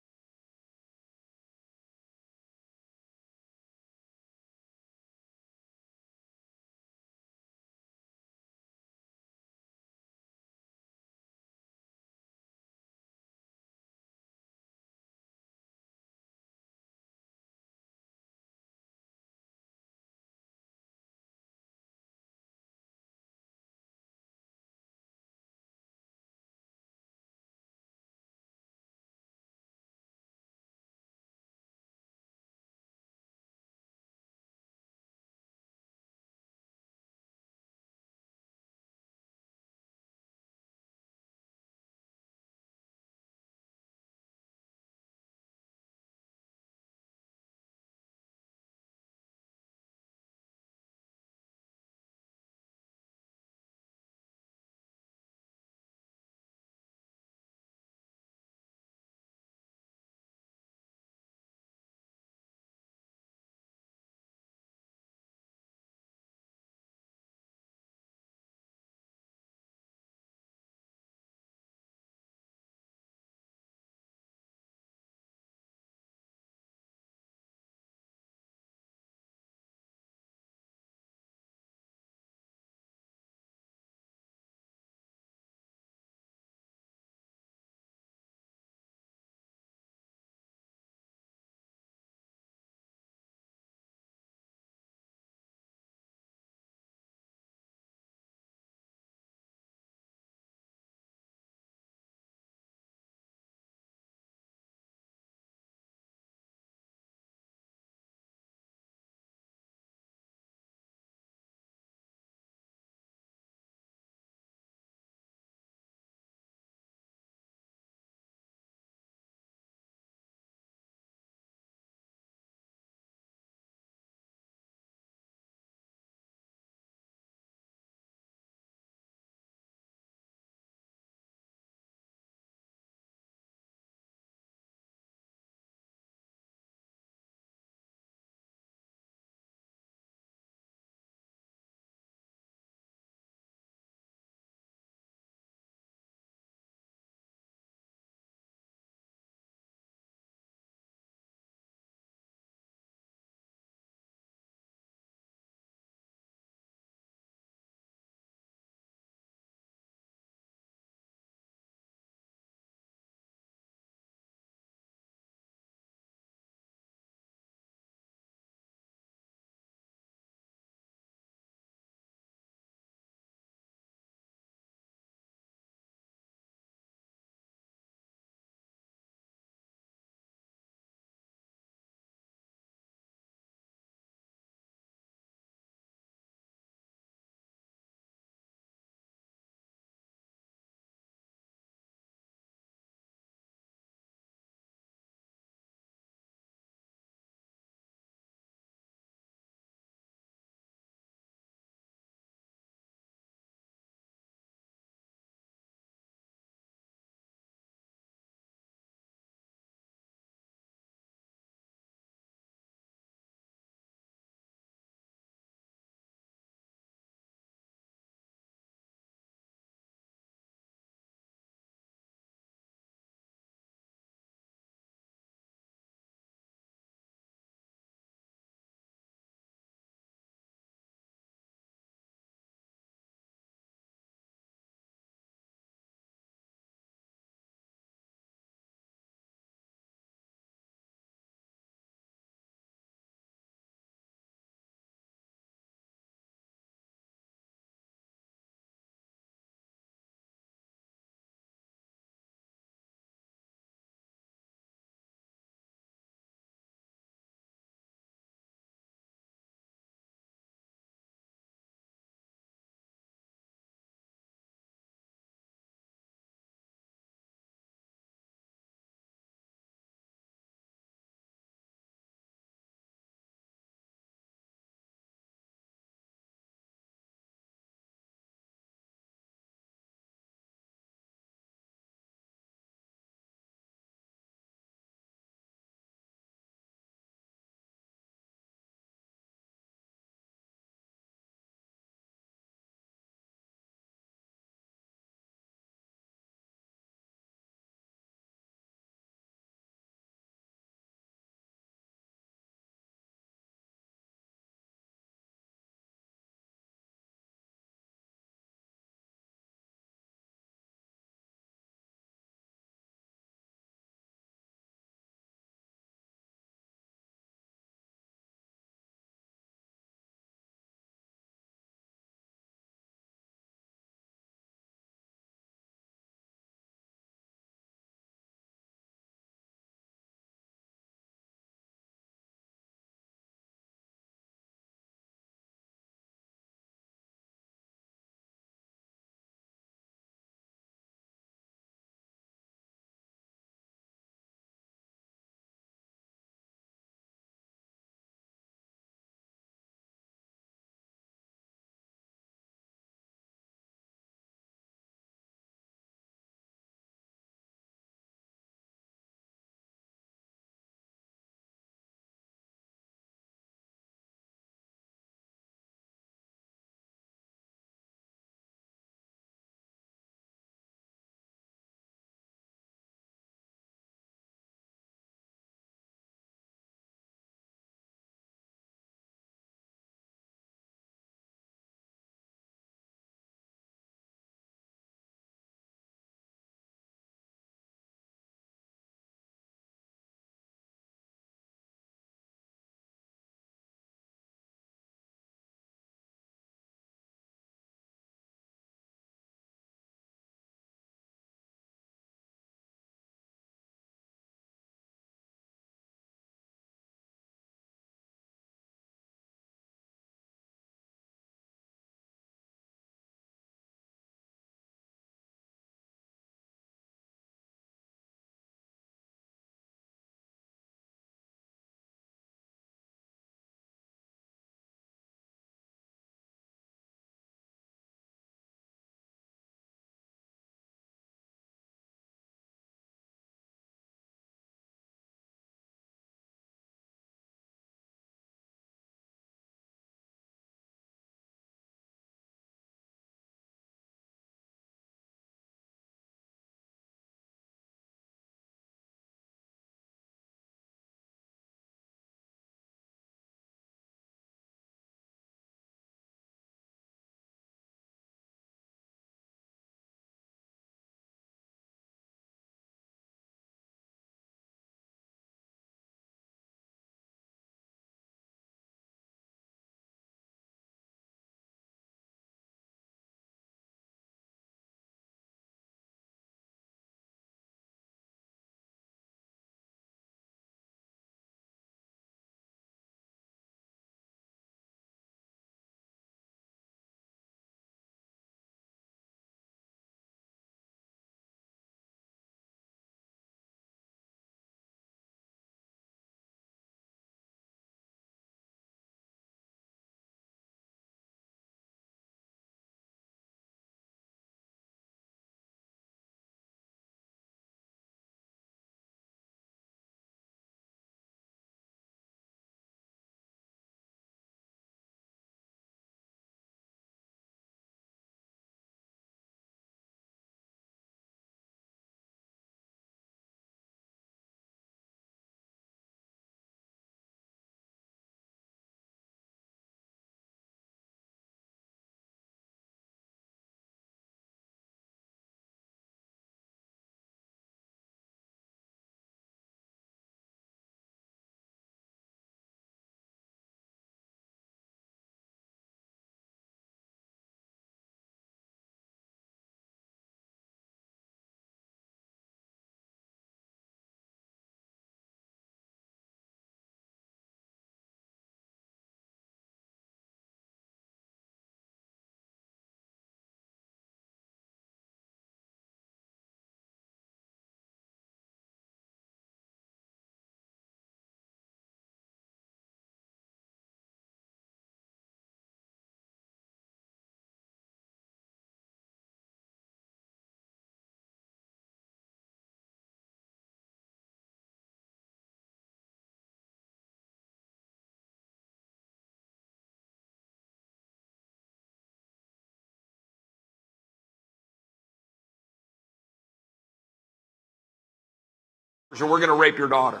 or we're going to rape your daughter.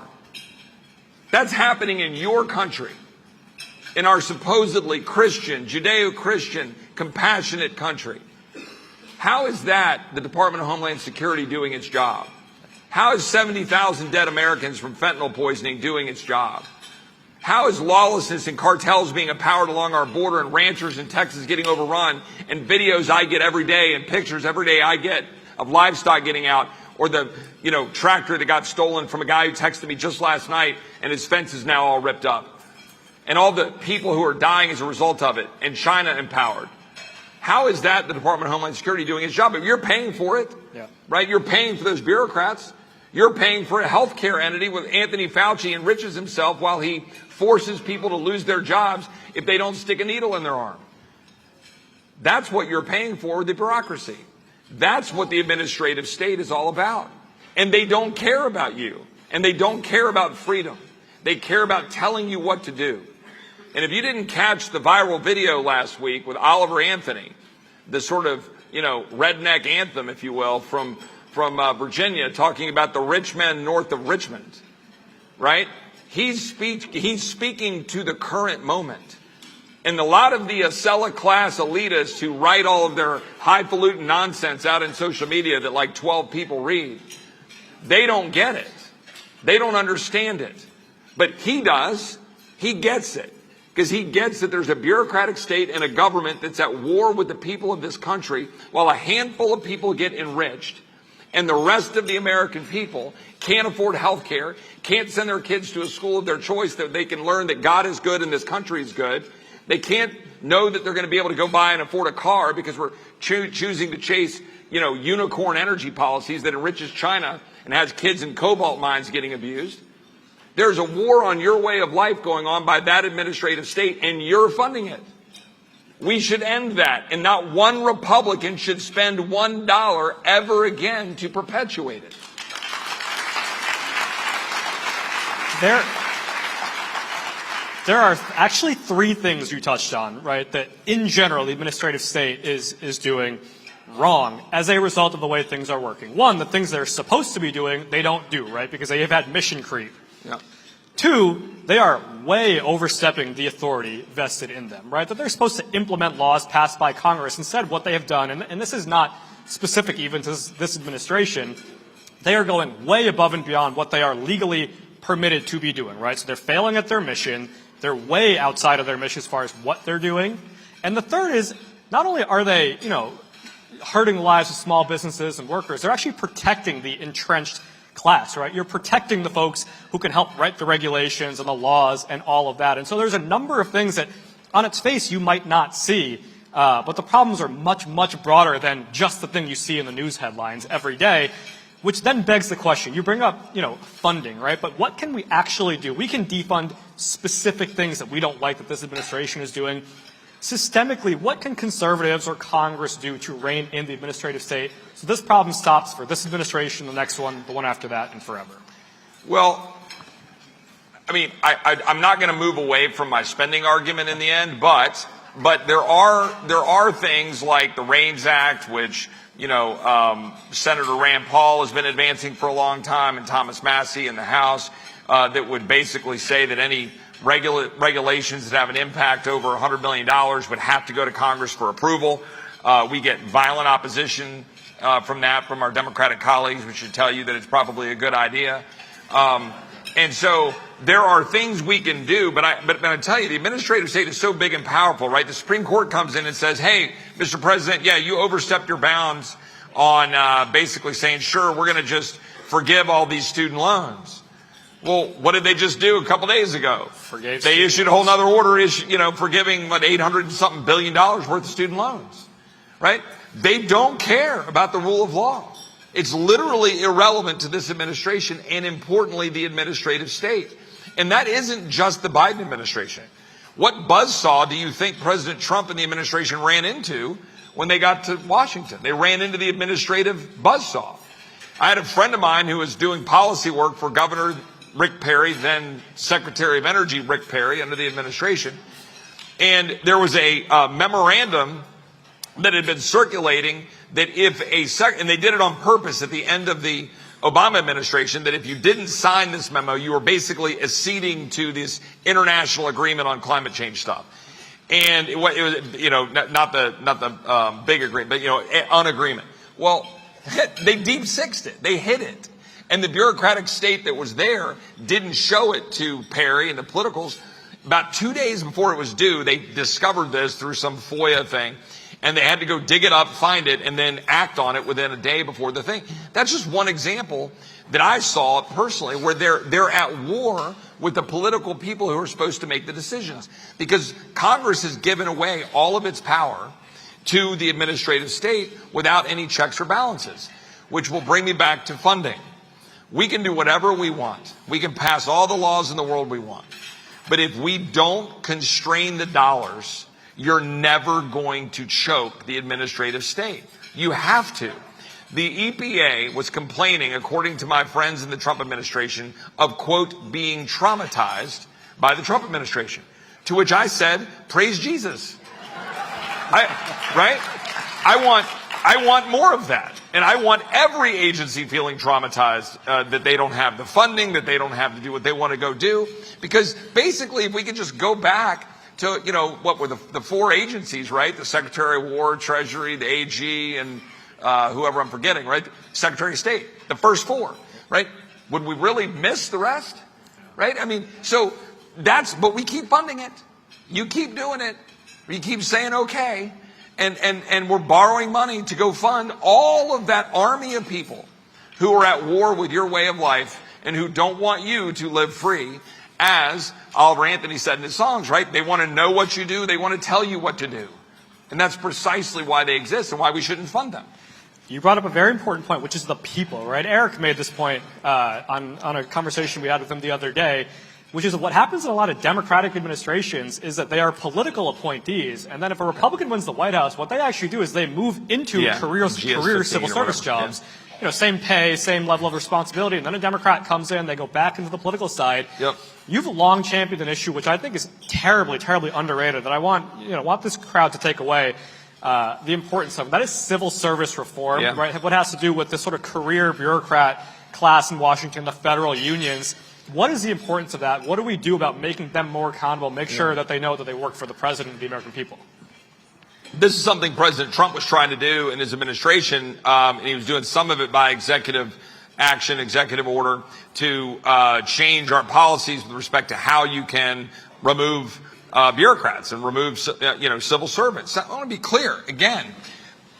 That's happening in your country, in our supposedly Christian, Judeo-Christian, compassionate country. How is that the Department of Homeland Security doing its job? How is 70,000 dead Americans from fentanyl poisoning doing its job? How is lawlessness and cartels being empowered along our border and ranchers in Texas getting overrun, and videos I get every day and pictures every day I get of livestock getting out, or the tractor that got stolen from a guy who texted me just last night and his fence is now all ripped up, and all the people who are dying as a result of it, and China empowered? How is that the Department of Homeland Security doing its job? But you're paying for it, right? You're paying for those bureaucrats. You're paying for a healthcare entity with Anthony Fauci enriches himself while he forces people to lose their jobs if they don't stick a needle in their arm. That's what you're paying for with the bureaucracy. That's what the administrative state is all about. And they don't care about you. And they don't care about freedom. They care about telling you what to do. And if you didn't catch the viral video last week with Oliver Anthony, the sort of, redneck anthem, if you will, from Virginia, talking about the rich men north of Richmond, right? He's speaking to the current moment. And a lot of the Acela class elitists who write all of their highfalutin nonsense out in social media that like 12 people read, they don't get it. They don't understand it. But he does. He gets it. Because he gets that there's a bureaucratic state and a government that's at war with the people of this country, while a handful of people get enriched and the rest of the American people can't afford health care, can't send their kids to a school of their choice that they can learn that God is good and this country is good. They can't know that they're going to be able to go buy and afford a car because we're choosing to chase, unicorn energy policies that enriches China and has kids in cobalt mines getting abused. There's a war on your way of life going on by that administrative state, and you're funding it. We should end that, and not one Republican should spend $1 ever again to perpetuate it. There are actually three things you touched on, right, that in general the administrative state is doing wrong as a result of the way things are working. One, the things they're supposed to be doing, they don't do, right, because they have had mission creep. Yeah. Two, they are way overstepping the authority vested in them, right? That they're supposed to implement laws passed by Congress. Instead, what they have done, and this is not specific even to this administration, they are going way above and beyond what they are legally permitted to be doing, right? So they're failing at their mission. They're way outside of their mission as far as what they're doing. And the third is, not only are they, hurting the lives of small businesses and workers, they're actually protecting the entrenched class, right? You're protecting the folks who can help write the regulations and the laws and all of that. And so there's a number of things that on its face you might not see, but the problems are much, much broader than just the thing you see in the news headlines every day, which then begs the question. You bring up, funding, right? But what can we actually do? We can defund specific things that we don't like that this administration is doing. Systemically, what can conservatives or Congress do to rein in the administrative state so this problem stops for this administration, the next one, the one after that, and forever? Well, I'm not going to move away from my spending argument in the end, but there are things like the REINS Act, which Senator Rand Paul has been advancing for a long time, and Thomas Massey in the House, that would basically say that any regulations that have an impact over $100 million would have to go to Congress for approval. We get violent opposition from our Democratic colleagues, which should tell you that it's probably a good idea. And so there are things we can do, but I tell you, the administrative state is so big and powerful, right? The Supreme Court comes in and says, hey, Mr. President, yeah, you overstepped your bounds on basically saying, sure, we're going to just forgive all these student loans. Well, what did they just do a couple days ago? They issued a whole other order, forgiving $800 and something billion worth of student loans, right? They don't care about the rule of law. It's literally irrelevant to this administration and, importantly, the administrative state. And that isn't just the Biden administration. What buzzsaw do you think President Trump and the administration ran into when they got to Washington? They ran into the administrative buzzsaw. I had a friend of mine who was doing policy work for Governor Rick Perry, then Secretary of Energy Rick Perry under the administration. And there was a memorandum that had been circulating that if and they did it on purpose at the end of the Obama administration that if you didn't sign this memo, you were basically acceding to this international agreement on climate change stuff. And it was, not the big agreement, but, an agreement. Well, they deep sixed it. They hid it. And the bureaucratic state that was there didn't show it to Perry and the politicals. About 2 days before it was due, they discovered this through some FOIA thing. And they had to go dig it up, find it, and then act on it within a day before the thing. That's just one example that I saw personally where they're at war with the political people who are supposed to make the decisions. Because Congress has given away all of its power to the administrative state without any checks or balances, which will bring me back to funding. We can do whatever we want. We can pass all the laws in the world we want. But if we don't constrain the dollars, you're never going to choke the administrative state. You have to. The EPA was complaining, according to my friends in the Trump administration, of, quote, being traumatized by the Trump administration. To which I said, praise Jesus. I want more of that. And I want every agency feeling traumatized that they don't have the funding, that they don't have to do what they want to go do. Because basically, if we could just go back to, what were the four agencies, right? The Secretary of War, Treasury, the AG, and whoever I'm forgetting, right? Secretary of State, the first four, right? Would we really miss the rest? Right? I mean, so but we keep funding it. You keep doing it. You keep saying okay. And we're borrowing money to go fund all of that army of people who are at war with your way of life and who don't want you to live free. As Oliver Anthony said in his songs, right? They want to know what you do. They want to tell you what to do. And that's precisely why they exist and why we shouldn't fund them. You brought up a very important point, which is the people, right? Eric made this point on a conversation we had with him the other day, which is what happens in a lot of Democratic administrations is that they are political appointees. And then if a Republican wins the White House, what they actually do is they move into career civil service jobs. Same pay, same level of responsibility. And then a Democrat comes in, they go back into the political side. Yep. You've long championed an issue which I think is terribly, terribly underrated that I want this crowd to take away the importance of. That is civil service reform, right? What has to do with this sort of career bureaucrat class in Washington, the federal unions. What is the importance of that? What do we do about making them more accountable, make sure that they know that they work for the president and the American people? This is something President Trump was trying to do in his administration, and he was doing some of it by executive action, executive order, to change our policies with respect to how you can remove bureaucrats and remove civil servants. I want to be clear, again,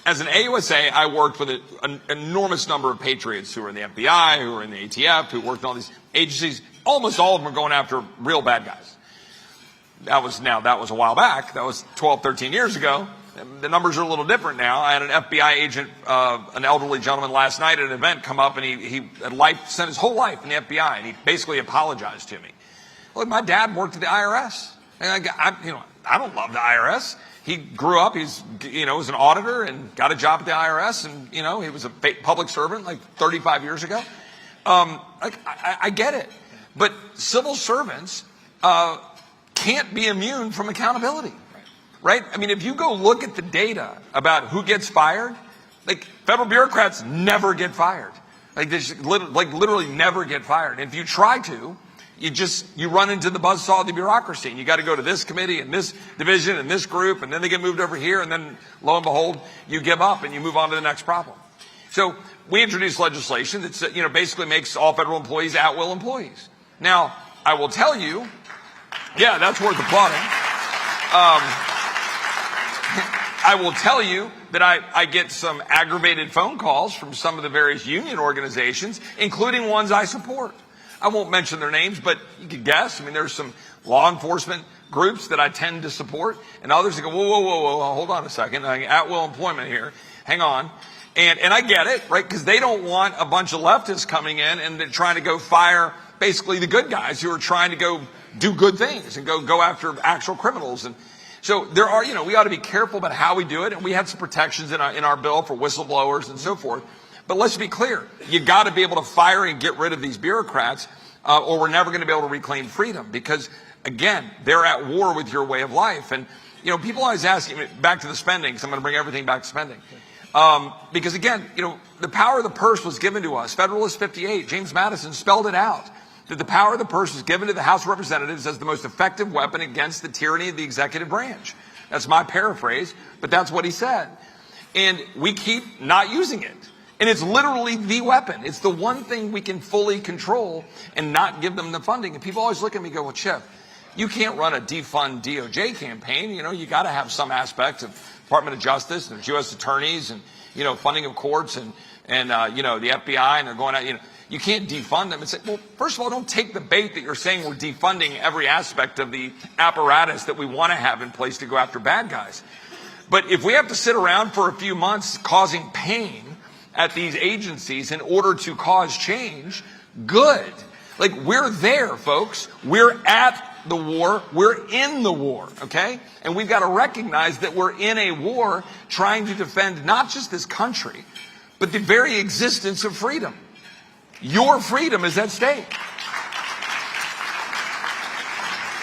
as an AUSA, I worked with an enormous number of patriots who were in the FBI, who were in the ATF, who worked in all these agencies. Almost all of them are going after real bad guys. That was a while back. That was 12, 13 years ago. The numbers are a little different now. I had an FBI agent, an elderly gentleman last night at an event come up, and he had spent his whole life in the FBI, and he basically apologized to me. Look, my dad worked at the IRS. And I don't love the IRS. He grew up, was an auditor and got a job at the IRS, and, he was a public servant like 35 years ago. I get it. But civil servants can't be immune from accountability. Right? I mean, if you go look at the data about who gets fired, federal bureaucrats never get fired. Literally never get fired. And if you try to, you run into the buzzsaw of the bureaucracy, and you got to go to this committee and this division and this group, and then they get moved over here, and then lo and behold, you give up and you move on to the next problem. So we introduced legislation that basically makes all federal employees at-will employees. Now, I will tell you, that's worth applauding. I will tell you that I get some aggravated phone calls from some of the various union organizations, including ones I support. I won't mention their names, but you can guess. I mean, there's some law enforcement groups that I tend to support, and others that go, whoa, hold on a second. At-will employment here. Hang on. And I get it, right? Because they don't want a bunch of leftists coming in and they're trying to go fire basically the good guys who are trying to go do good things and go after actual criminals. And so there are, we ought to be careful about how we do it. And we had some protections in our bill for whistleblowers and so forth. But let's be clear. You got to be able to fire and get rid of these bureaucrats, or we're never going to be able to reclaim freedom. Because, again, they're at war with your way of life. And, people always ask me, back to the spending, because I'm going to bring everything back to spending. Because again, the power of the purse was given to us. Federalist 58, James Madison spelled it out, that the power of the purse was given to the House of Representatives as the most effective weapon against the tyranny of the executive branch. That's my paraphrase, but that's what he said. And we keep not using it. And it's literally the weapon. It's the one thing we can fully control and not give them the funding. And people always look at me and go, well, Chip, you can't run a defund DOJ campaign. You got to have some aspect of Department of Justice and U.S. attorneys and, funding of courts and the FBI, and they're going out, you can't defund them and say, well, first of all, don't take the bait that you're saying we're defunding every aspect of the apparatus that we want to have in place to go after bad guys. But if we have to sit around for a few months causing pain at these agencies in order to cause change, good. Like, we're there, folks. We're at the war. We're in the war, okay? And we've got to recognize that we're in a war trying to defend not just this country, but the very existence of freedom. Your freedom is at stake.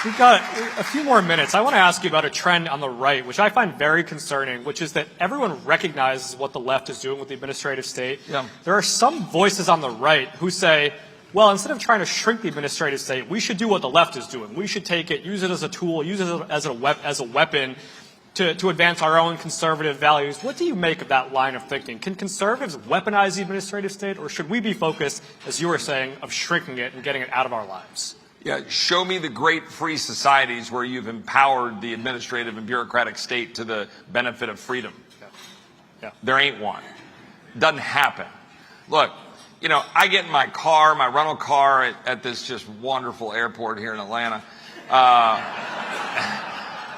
We've got a few more minutes. I want to ask you about a trend on the right, which I find very concerning, which is that everyone recognizes what the left is doing with the administrative state. Yeah. There are some voices on the right who say, well, instead of trying to shrink the administrative state, we should do what the left is doing. We should take it, use it as a tool, use it as a weapon to advance our own conservative values. What do you make of that line of thinking? Can conservatives weaponize the administrative state, or should we be focused, as you were saying, of shrinking it and getting it out of our lives? Yeah, show me the great free societies where you've empowered the administrative and bureaucratic state to the benefit of freedom. Yeah. There ain't one. Doesn't happen. Look, I get in my car, my rental car at this just wonderful airport here in Atlanta,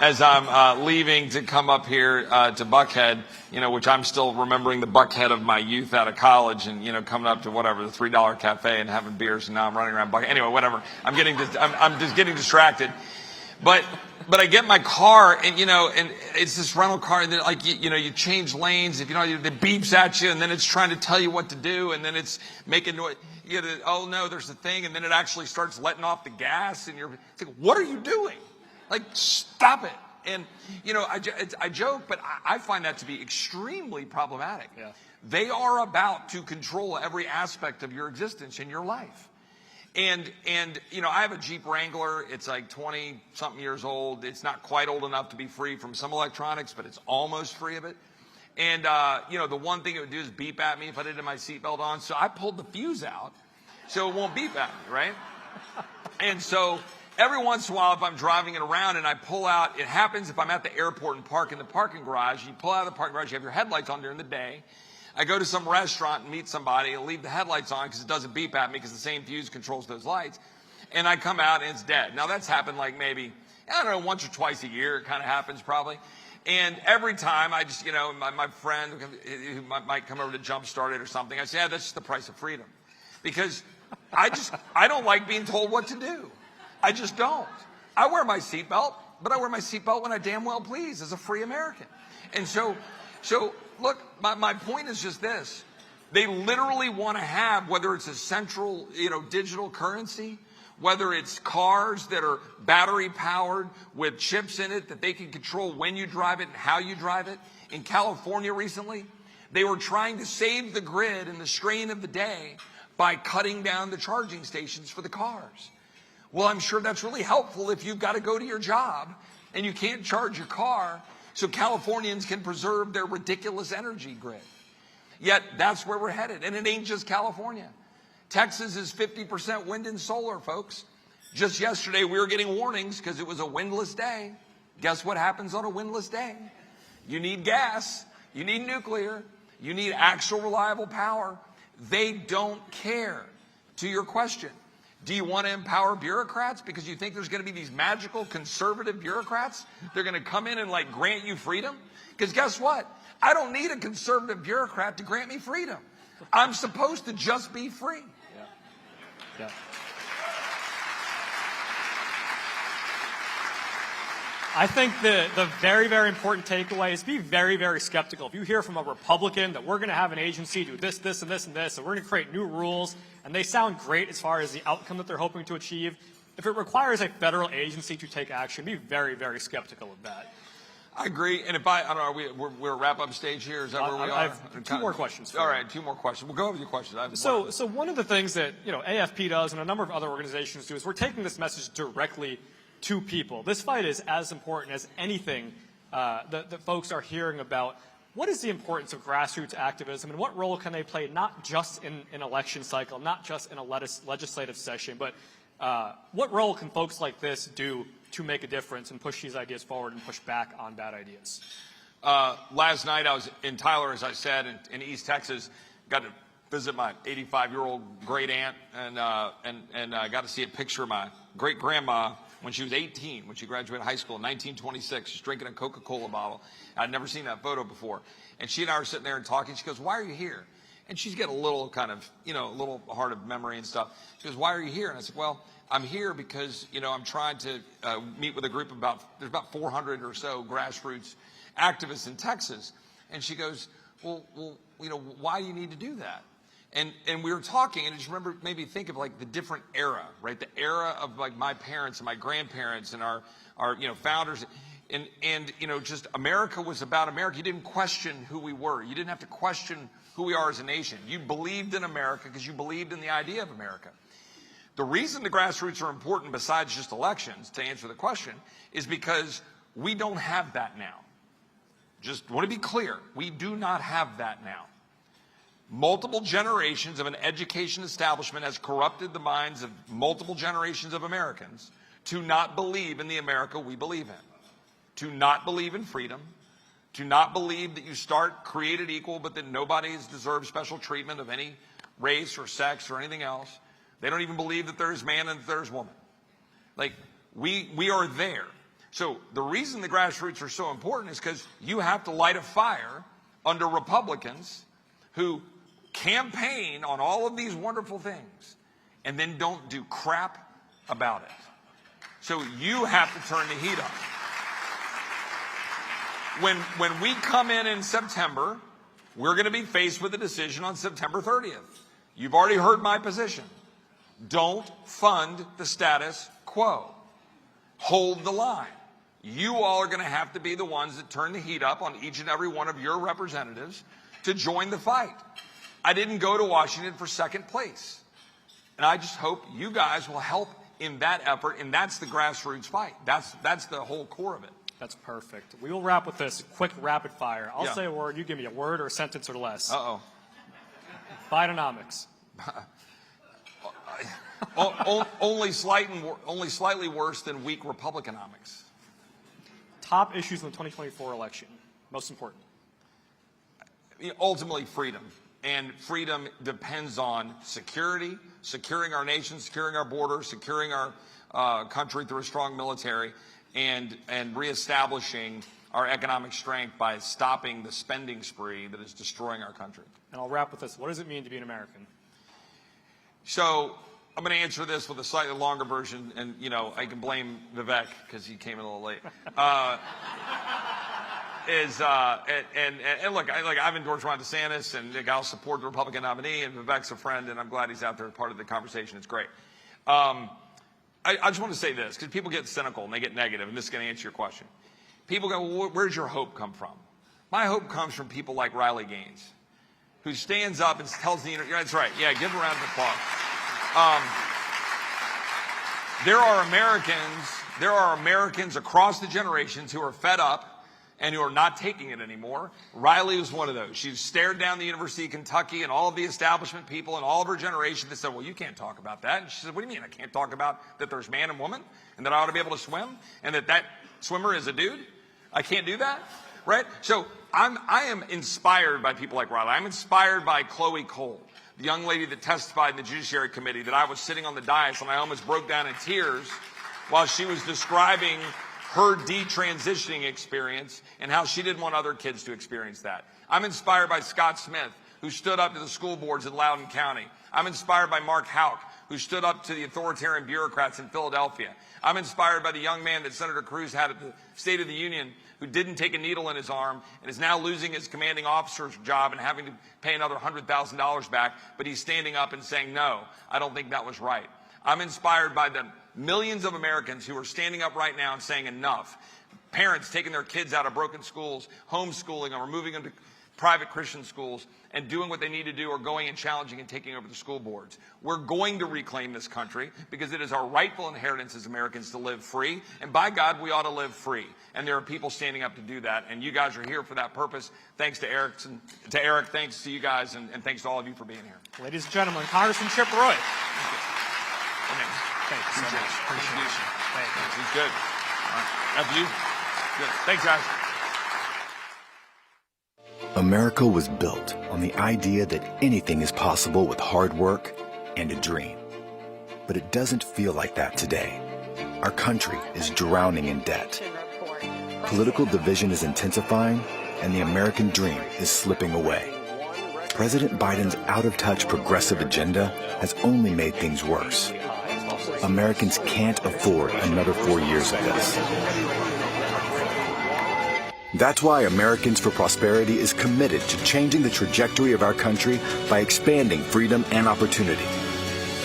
as I'm leaving to come up here to Buckhead, which I'm still remembering the Buckhead of my youth out of college, and coming up to whatever, the $3 cafe and having beers, and now I'm running around Buckhead. Anyway, whatever. I'm just getting distracted. But I get in my car, and and it's this rental car, and then you change lanes, if it beeps at you, and then it's trying to tell you what to do, and then it's making noise. Oh no, there's a thing, and then it actually starts letting off the gas, and it's like, what are you doing? Like, stop it. And, I joke, but I find that to be extremely problematic. Yeah. They are about to control every aspect of your existence in your life. And I have a Jeep Wrangler. It's like 20-something years old. It's not quite old enough to be free from some electronics, but it's almost free of it. And, the one thing it would do is beep at me if I didn't have my seatbelt on. So I pulled the fuse out so it won't beep at me, right? And so every once in a while, if I'm driving it around and I pull out, it happens if I'm at the airport and park in the parking garage. You pull out of the parking garage, you have your headlights on during the day. I go to some restaurant and meet somebody and leave the headlights on because it doesn't beep at me because the same fuse controls those lights. And I come out and it's dead. Now, that's happened like maybe, I don't know, once or twice a year. It kind of happens probably. And every time I just, my friend who might come over to jumpstart it or something, I say, yeah, that's just the price of freedom. Because I don't like being told what to do. I just don't. I wear my seatbelt, but I wear my seatbelt when I damn well please as a free American. And so look, my point is just this. They literally want to have, whether it's a central, digital currency, whether it's cars that are battery powered with chips in it that they can control when you drive it and how you drive it. In California recently, they were trying to save the grid and the strain of the day by cutting down the charging stations for the cars. Well, I'm sure that's really helpful if you've got to go to your job and you can't charge your car so Californians can preserve their ridiculous energy grid. Yet that's where we're headed. And it ain't just California. Texas is 50% wind and solar, folks. Just yesterday, we were getting warnings because it was a windless day. Guess what happens on a windless day? You need gas. You need nuclear. You need actual reliable power. They don't care. To your question, do you want to empower bureaucrats because you think there's going to be these magical conservative bureaucrats? They're going to come in and grant you freedom? Because guess what? I don't need a conservative bureaucrat to grant me freedom. I'm supposed to just be free. Yeah. I think the very, very important takeaway is be very, very skeptical. If you hear from a Republican that we're going to have an agency do this, this, and this, and this, and we're going to create new rules, and they sound great as far as the outcome that they're hoping to achieve, if it requires a federal agency to take action, be very, very skeptical of that. I agree. And if I don't know, we're wrap up stage here. Is that where we are? I have two more questions. All right, two more questions. We'll go with your questions. So one of the things that AFP does and a number of other organizations do is we're taking this message directly to people. This fight is as important as anything that folks are hearing about. What is the importance of grassroots activism, and what role can they play not just in an election cycle, not just in a legislative session, but what role can folks like this do to make a difference and push these ideas forward and push back on bad ideas? Last night I was in Tyler, as I said, in East Texas. Got to visit my 85-year-old great aunt, and got to see a picture of my great grandma when she was 18, when she graduated high school in 1926. She's drinking a Coca-Cola bottle. I'd never seen that photo before. And she and I were sitting there and talking. She goes, "Why are you here?" And she's got a little kind of, a little hard of memory and stuff. She goes, "Why are you here?" And I said, "Well, I'm here because, I'm trying to meet with a group of there's about 400 or so grassroots activists in Texas." And she goes, well, why do you need to do that? And we were talking, and I just remember, made me think of like the different era, right? The era of like my parents and my grandparents and our founders. And just America was about America. You didn't question who we were. You didn't have to question who we are as a nation. You believed in America because you believed in the idea of America. The reason the grassroots are important, besides just elections, to answer the question, is because we don't have that now. Just want to be clear, we do not have that now. Multiple generations of an education establishment has corrupted the minds of multiple generations of Americans to not believe in the America we believe in, to not believe in freedom, to not believe that you start created equal, but that nobody deserves special treatment of any race or sex or anything else. They don't even believe that there is man and that there is woman. Like, we are there. So the reason the grassroots are so important is because you have to light a fire under Republicans who campaign on all of these wonderful things and then don't do crap about it. So you have to turn the heat up. When we come in September, we're going to be faced with a decision on September 30th. You've already heard my position. Don't fund the status quo. Hold the line. You all are going to have to be the ones that turn the heat up on each and every one of your representatives to join the fight. I didn't go to Washington for second place. And I just hope you guys will help in that effort, and that's the grassroots fight. That's the whole core of it. That's perfect. We will wrap with this quick rapid fire. I'll say a word. You give me a word or a sentence or less. Uh-oh. Bidenomics. only slightly worse than weak Republicanomics. Top issues in the 2024 election. Most important. Ultimately, freedom. And freedom depends on security, securing our nation, securing our borders, securing our country through a strong military, and reestablishing our economic strength by stopping the spending spree that is destroying our country. And I'll wrap with this. What does it mean to be an American? So I'm going to answer this with a slightly longer version, and I can blame Vivek because he came in a little late. Look, I've endorsed Ron DeSantis, and I'll support the Republican nominee, and Vivek's a friend, and I'm glad he's out there part of the conversation. It's great. I just want to say this, because people get cynical and they get negative, and this is going to answer your question. People go, well, where's your hope come from? My hope comes from people like Riley Gaines, who stands up and tells the internet, that's right, yeah, give a round of applause. There are Americans across the generations who are fed up and who are not taking it anymore. Riley was one of those. She stared down the University of Kentucky and all of the establishment people and all of her generation that said, well, you can't talk about that. And she said, what do you mean I can't talk about that there's man and woman and that I ought to be able to swim and that swimmer is a dude? I can't do that, right? So I am inspired by people like Riley. I'm inspired by Chloe Cole, the young lady that testified in the Judiciary Committee that I was sitting on the dais and I almost broke down in tears while she was describing her detransitioning experience and how she didn't want other kids to experience that. I'm inspired by Scott Smith, who stood up to the school boards in Loudoun County. I'm inspired by Mark Houck, who stood up to the authoritarian bureaucrats in Philadelphia. I'm inspired by the young man that Senator Cruz had at the State of the Union who didn't take a needle in his arm and is now losing his commanding officer's job and having to pay another $100,000 back, but he's standing up and saying, no, I don't think that was right. I'm inspired by the millions of Americans who are standing up right now and saying enough. parents taking their kids out of broken schools, homeschooling them, or moving them to private Christian schools, and doing what they need to do, or going and challenging and taking over the school boards. We're going to reclaim this country because it is our rightful inheritance as Americans to live free. And by God, we ought to live free. And there are people standing up to do that. And you guys are here for that purpose. Thanks to Erickson, to Eric. Thanks to you guys. And thanks to all of you for being here. Ladies and gentlemen, Congressman Chip Roy. Thank you so much. Appreciate it. Thank you. He's good. All right. That's you. Good. Thanks, guys. America was built on the idea that anything is possible with hard work and a dream. But it doesn't feel like that today. Our country is drowning in debt. Political division is intensifying, and the American dream is slipping away. President Biden's out-of-touch progressive agenda has only made things worse. Americans can't afford another 4 years of this. That's why Americans for Prosperity is committed to changing the trajectory of our country by expanding freedom and opportunity.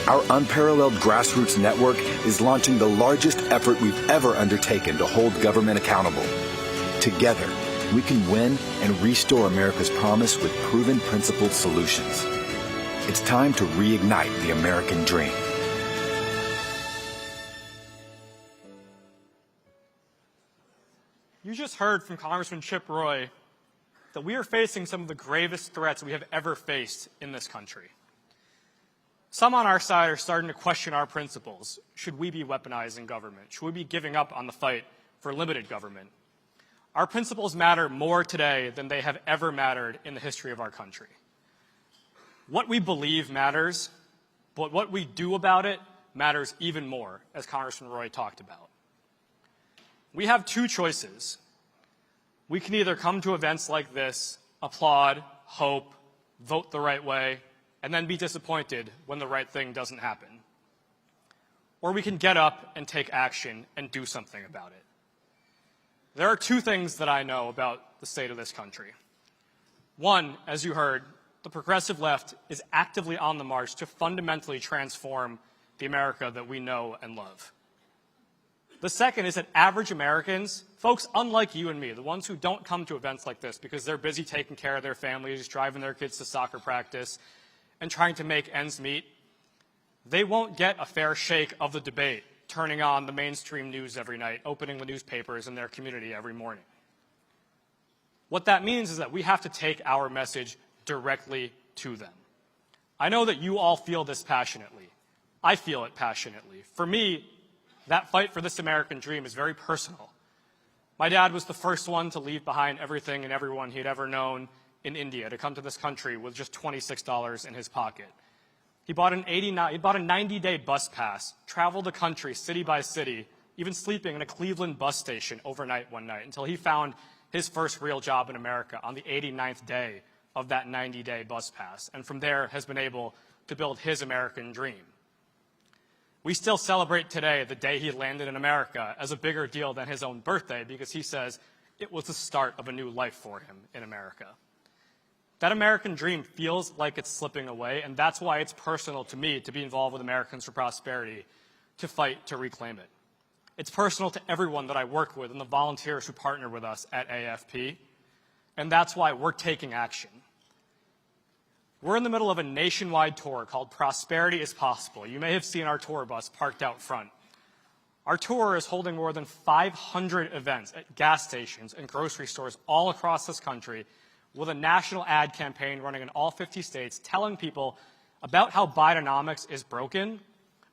Our unparalleled grassroots network is launching the largest effort we've ever undertaken to hold government accountable. Together, we can win and restore America's promise with proven principled solutions. It's time to reignite the American dream. You just heard from Congressman Chip Roy that we are facing some of the gravest threats we have ever faced in this country. Some on our side are starting to question our principles. Should we be weaponizing government? Should we be giving up on the fight for limited government? Our principles matter more today than they have ever mattered in the history of our country. What we believe matters, but what we do about it matters even more, as Congressman Roy talked about. We have two choices. We can either come to events like this, applaud, hope, vote the right way, and then be disappointed when the right thing doesn't happen. Or we can get up and take action and do something about it. There are two things that I know about the state of this country. One, as you heard, the progressive left is actively on the march to fundamentally transform the America that we know and love. The second is that average Americans, folks unlike you and me, the ones who don't come to events like this because they're busy taking care of their families, driving their kids to soccer practice, and trying to make ends meet, they won't get a fair shake of the debate, turning on the mainstream news every night, opening the newspapers in their community every morning. What that means is that we have to take our message directly to them. I know that you all feel this passionately. I feel it passionately. For me, that fight for this American dream is very personal. My dad was the first one to leave behind everything and everyone he'd ever known in India to come to this country with just $26 in his pocket. He bought a 90-day bus pass, traveled the country city by city, even sleeping in a Cleveland bus station overnight one night until he found his first real job in America on the 89th day of that 90-day bus pass, and from there has been able to build his American dream. We still celebrate today the day he landed in America as a bigger deal than his own birthday because he says it was the start of a new life for him in America. That American dream feels like it's slipping away, and that's why it's personal to me to be involved with Americans for Prosperity, to fight to reclaim it. It's personal to everyone that I work with and the volunteers who partner with us at AFP, and that's why we're taking action. We're in the middle of a nationwide tour called Prosperity is Possible. You may have seen our tour bus parked out front. Our tour is holding more than 500 events at gas stations and grocery stores all across this country with a national ad campaign running in all 50 states telling people about how Bidenomics is broken,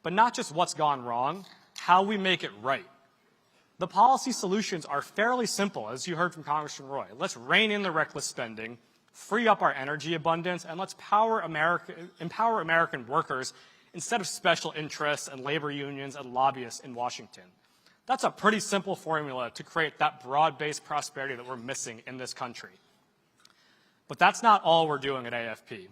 but not just what's gone wrong, how we make it right. The policy solutions are fairly simple, as you heard from Congressman Roy. Let's rein in the reckless spending, free up our energy abundance, and let's empower American workers instead of special interests and labor unions and lobbyists in Washington. That's a pretty simple formula to create that broad-based prosperity that we're missing in this country. But that's not all we're doing at AFP.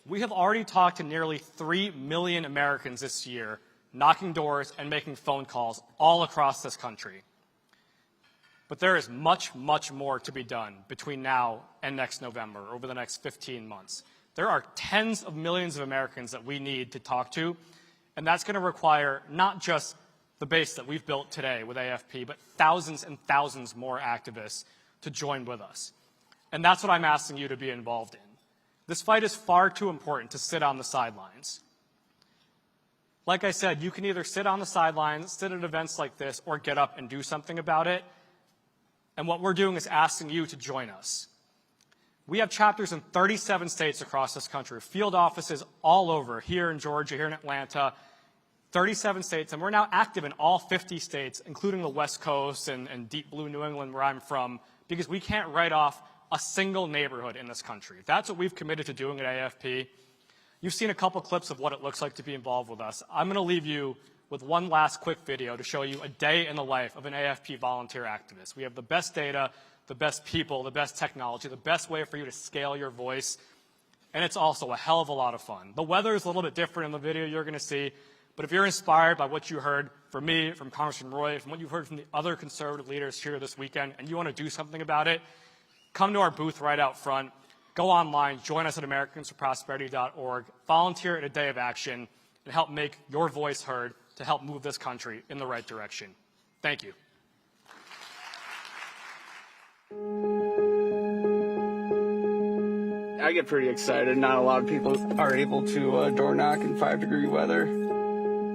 We have already talked to nearly 3 million Americans this year, knocking doors and making phone calls all across this country. But there is much, much more to be done between now and next November, over the next 15 months. There are tens of millions of Americans that we need to talk to, and that's going to require not just the base that we've built today with AFP, but thousands and thousands more activists to join with us. And that's what I'm asking you to be involved in. This fight is far too important to sit on the sidelines. Like I said, you can either sit on the sidelines, sit at events like this, or get up and do something about it. And what we're doing is asking you to join us. We have chapters in 37 states across this country, field offices all over, here in Georgia, here in Atlanta, 37 states, and we're now active in all 50 states, including the West Coast and deep blue New England where I'm from, because we can't write off a single neighborhood in this country. That's what we've committed to doing at AFP. You've seen a couple clips of what it looks like to be involved with us. I'm going to leave you with one last quick video to show you a day in the life of an AFP volunteer activist. We have the best data, the best people, the best technology, the best way for you to scale your voice, and it's also a hell of a lot of fun. The weather is a little bit different in the video you're going to see, but if you're inspired by what you heard from me, from Congressman Roy, from what you've heard from the other conservative leaders here this weekend, and you want to do something about it, come to our booth right out front. Go online, join us at americansforprosperity.org, volunteer at a day of action, and help make your voice heard to help move this country in the right direction. Thank you. I get pretty excited. Not a lot of people are able to door knock in 5-degree weather.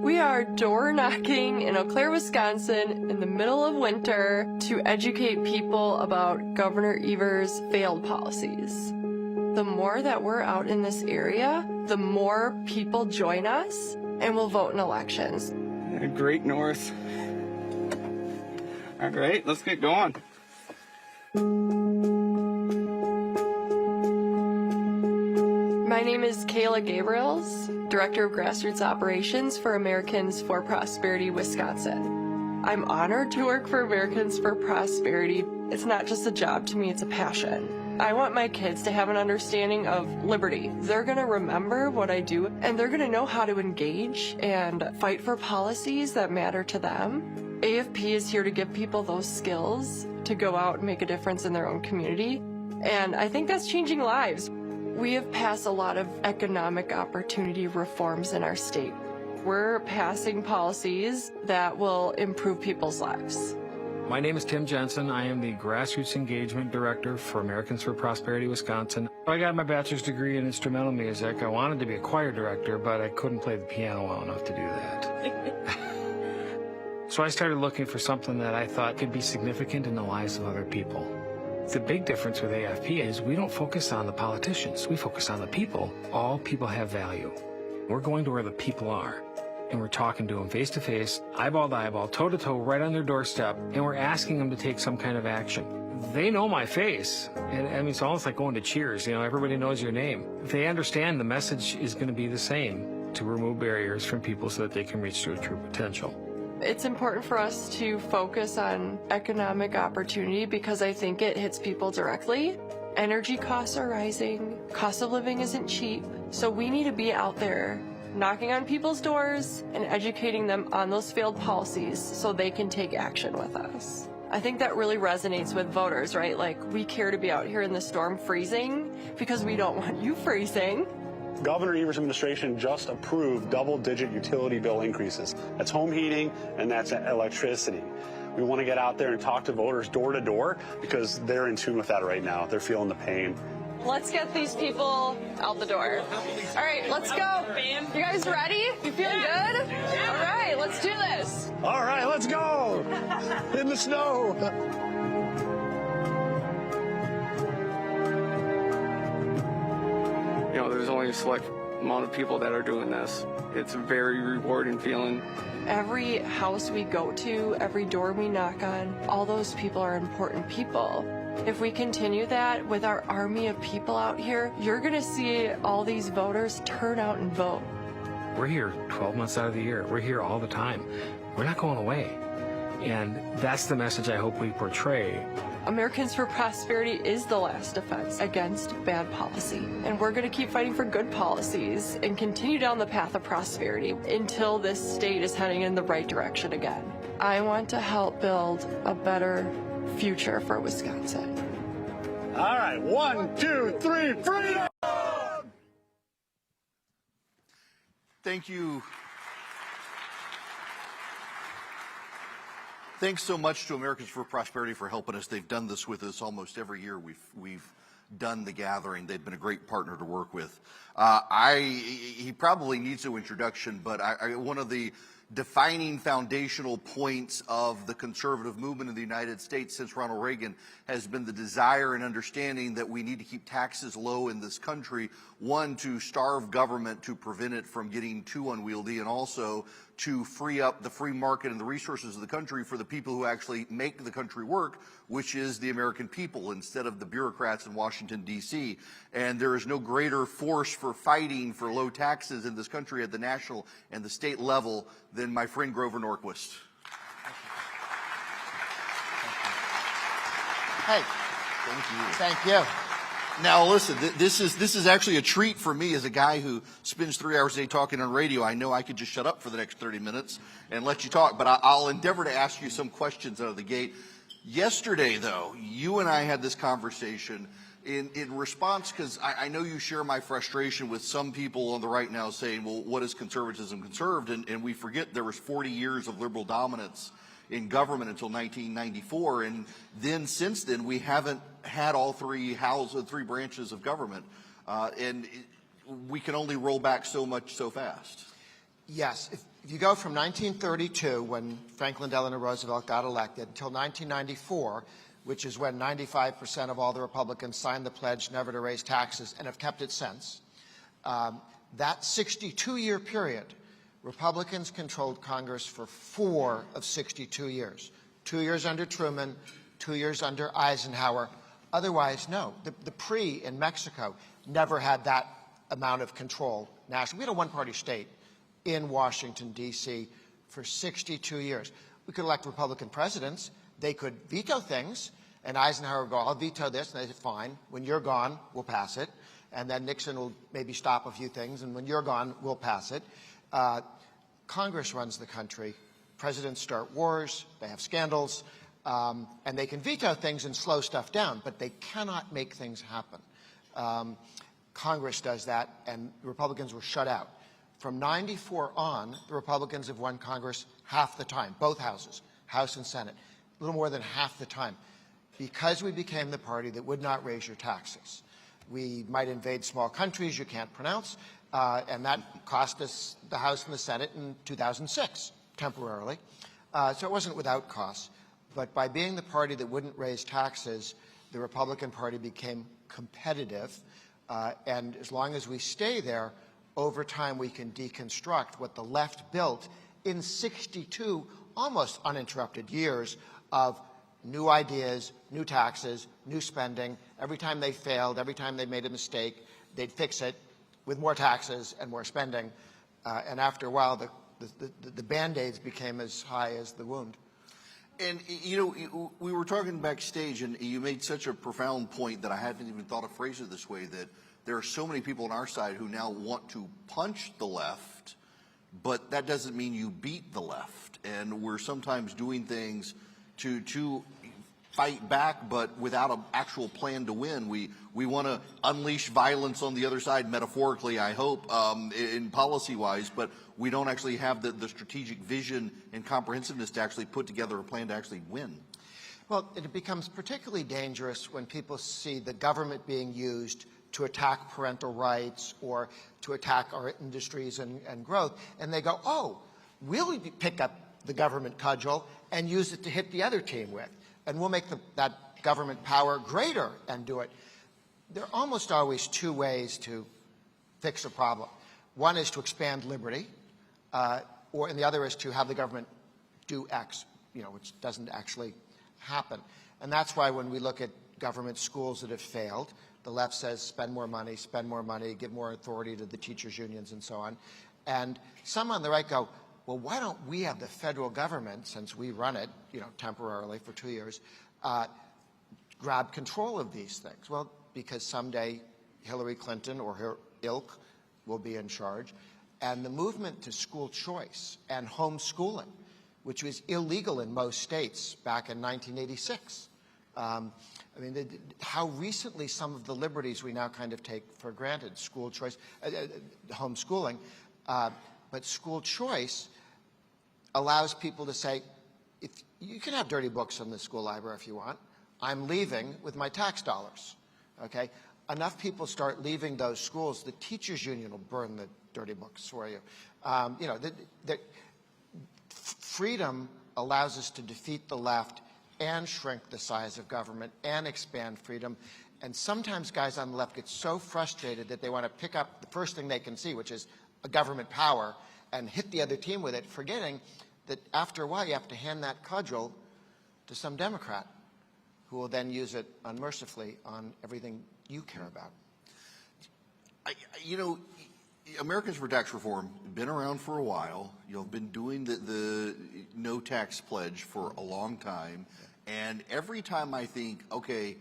We are door knocking in Eau Claire, Wisconsin in the middle of winter to educate people about Governor Evers' failed policies. The more that we're out in this area, the more people join us and will vote in elections. Great North. All right, let's get going. My name is Kayla Gabriels, Director of Grassroots Operations for Americans for Prosperity, Wisconsin. I'm honored to work for Americans for Prosperity. It's not just a job to me, it's a passion. I want my kids to have an understanding of liberty. They're going to remember what I do, and they're going to know how to engage and fight for policies that matter to them. AFP is here to give people those skills to go out and make a difference in their own community, and I think that's changing lives. We have passed a lot of economic opportunity reforms in our state. We're passing policies that will improve people's lives. My name is Tim Jensen. I am the Grassroots Engagement Director for Americans for Prosperity, Wisconsin. I got my bachelor's degree in instrumental music. I wanted to be a choir director, but I couldn't play the piano well enough to do that. So I started looking for something that I thought could be significant in the lives of other people. The big difference with AFP is we don't focus on the politicians. We focus on the people. All people have value. We're going to where the people are. And we're talking to them face to face, eyeball to eyeball, toe to toe, right on their doorstep, and we're asking them to take some kind of action. They know my face, and I mean, it's almost like going to Cheers, everybody knows your name. They understand the message is going to be the same, to remove barriers from people so that they can reach their true potential. It's important for us to focus on economic opportunity because I think it hits people directly. Energy costs are rising, cost of living isn't cheap, so we need to be out there knocking on people's doors and educating them on those failed policies so they can take action with us. I think that really resonates with voters, right? Like, we care to be out here in the storm freezing because we don't want you freezing. Governor Evers' administration just approved double-digit utility bill increases. That's home heating and that's electricity. We want to get out there and talk to voters door to door because they're in tune with that right now. They're feeling the pain. Let's get these people out the door. All right, let's go. You guys ready? You feeling good? All right, let's do this. All right, let's go. In the snow. There's only a select amount of people that are doing this. It's a very rewarding feeling. Every house we go to, every door we knock on, all those people are important people. If we continue that with our army of people out here, you're going to see all these voters turn out and vote. We're here 12 months out of the year. We're here all the time. We're not going away. And that's the message I hope we portray. Americans for Prosperity is the last defense against bad policy. And we're going to keep fighting for good policies and continue down the path of prosperity until this state is heading in the right direction again. I want to help build a better future for Wisconsin. All right, 1, 2, 3, freedom! Thank you. Thanks so much to Americans for Prosperity for helping us. They've done this with us almost every year. We've done the gathering. They've been a great partner to work with. He probably needs no introduction, but one of the defining foundational points of the conservative movement in the United States since Ronald Reagan has been the desire and understanding that we need to keep taxes low in this country, one, to starve government to prevent it from getting too unwieldy, and also to free up the free market and the resources of the country for the people who actually make the country work, which is the American people, instead of the bureaucrats in Washington, D.C. And there is no greater force for fighting for low taxes in this country at the national and the state level than my friend Grover Norquist. Hey. Thank you. Thank you. Now listen, this is actually a treat for me as a guy who spends 3 hours a day talking on radio. I know I could just shut up for the next 30 minutes and let you talk, but I'll endeavor to ask you some questions out of the gate. Yesterday, though, you and I had this conversation in response, because I know you share my frustration with some people on the right now saying, well, what is conservatism conserved? And we forget there was 40 years of liberal dominance in government until 1994, and then since then we haven't had all three branches of government, and we can only roll back so much so fast. Yes, if you go from 1932, when Franklin Delano Roosevelt got elected, until 1994, which is when 95% of all the Republicans signed the pledge never to raise taxes and have kept it since, that 62-year period, Republicans controlled Congress for 4 of 62 years. 2 years under Truman, 2 years under Eisenhower. Otherwise, no. The PRI in Mexico never had that amount of control nationally. We had a one-party state in Washington, D.C. for 62 years. We could elect Republican presidents. They could veto things, and Eisenhower would go, I'll veto this, and they said, fine. When you're gone, we'll pass it. And then Nixon will maybe stop a few things, and when you're gone, we'll pass it. Congress runs the country. Presidents start wars, they have scandals, and they can veto things and slow stuff down, but they cannot make things happen. Congress does that, and Republicans were shut out. From 94 on, the Republicans have won Congress half the time, both houses, House and Senate, a little more than half the time, because we became the party that would not raise your taxes. We might invade small countries you can't pronounce, and that cost us the House and the Senate in 2006, temporarily. So it wasn't without costs. But by being the party that wouldn't raise taxes, the Republican Party became competitive. And as long as we stay there, over time we can deconstruct what the left built in 62 almost uninterrupted years of new ideas, new taxes, new spending. Every time they failed, every time they made a mistake, they'd fix it with more taxes and more spending. And after a while, the Band-Aids became as high as the wound. And, you know, we were talking backstage, and you made such a profound point that I hadn't even thought of phrasing it this way, that there are so many people on our side who now want to punch the left, but that doesn't mean you beat the left. And we're sometimes doing things to fight back, but without an actual plan to win. We want to unleash violence on the other side, metaphorically, I hope, in policy-wise, but we don't actually have the strategic vision and comprehensiveness to actually put together a plan to actually win. Well, it becomes particularly dangerous when people see the government being used to attack parental rights or to attack our industries and growth, and they go, oh, we'll pick up the government cudgel and use it to hit the other team with, and we'll make that government power greater and do it. There are almost always two ways to fix a problem. One is to expand liberty, and the other is to have the government do X, which doesn't actually happen. And that's why when we look at government schools that have failed, the left says spend more money, give more authority to the teachers' unions and so on. And some on the right go, well, why don't we have the federal government, since we run it, temporarily for 2 years, grab control of these things? Well, because someday Hillary Clinton or her ilk will be in charge. And the movement to school choice and homeschooling, which was illegal in most states back in 1986. How recently some of the liberties we now kind of take for granted, school choice, homeschooling, but school choice allows people to say, if you can have dirty books in the school library if you want. I'm leaving with my tax dollars, okay? Enough people start leaving those schools, the teachers union will burn the dirty books for you. You know, freedom allows us to defeat the left and shrink the size of government and expand freedom. And sometimes guys on the left get so frustrated that they want to pick up the first thing they can see, which is a government power, and hit the other team with it, forgetting that after a while you have to hand that cudgel to some Democrat who will then use it unmercifully on everything you care about. You know, Americans for Tax Reform been around for a while. You've been doing the no tax pledge for a long time, and every time I think, okay,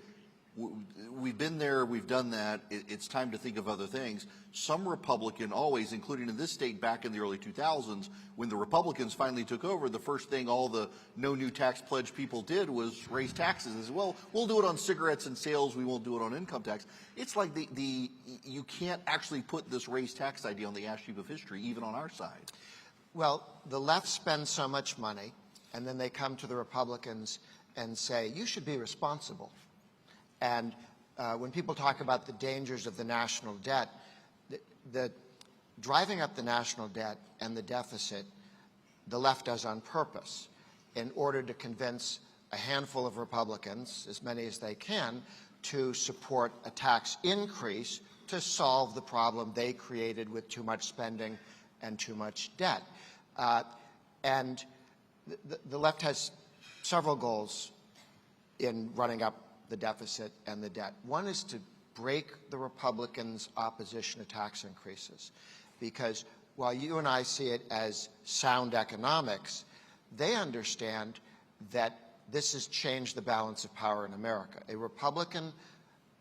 we've been there, we've done that, it's time to think of other things. Some Republican, always, including in this state back in the early 2000s, when the Republicans finally took over, the first thing all the no new tax pledge people did was raise taxes. And said, well, we'll do it on cigarettes and sales, we won't do it on income tax. It's like you can't actually put this raise tax idea on the ash heap of history, even on our side. Well, the left spends so much money, and then they come to the Republicans and say, you should be responsible. And when people talk about the dangers of the national debt, the driving up the national debt and the deficit, the left does on purpose in order to convince a handful of Republicans, as many as they can, to support a tax increase to solve the problem they created with too much spending and too much debt. And the left has several goals in running up the deficit and the debt. One is to break the Republicans' opposition to tax increases, because while you and I see it as sound economics, they understand that this has changed the balance of power in America. A Republican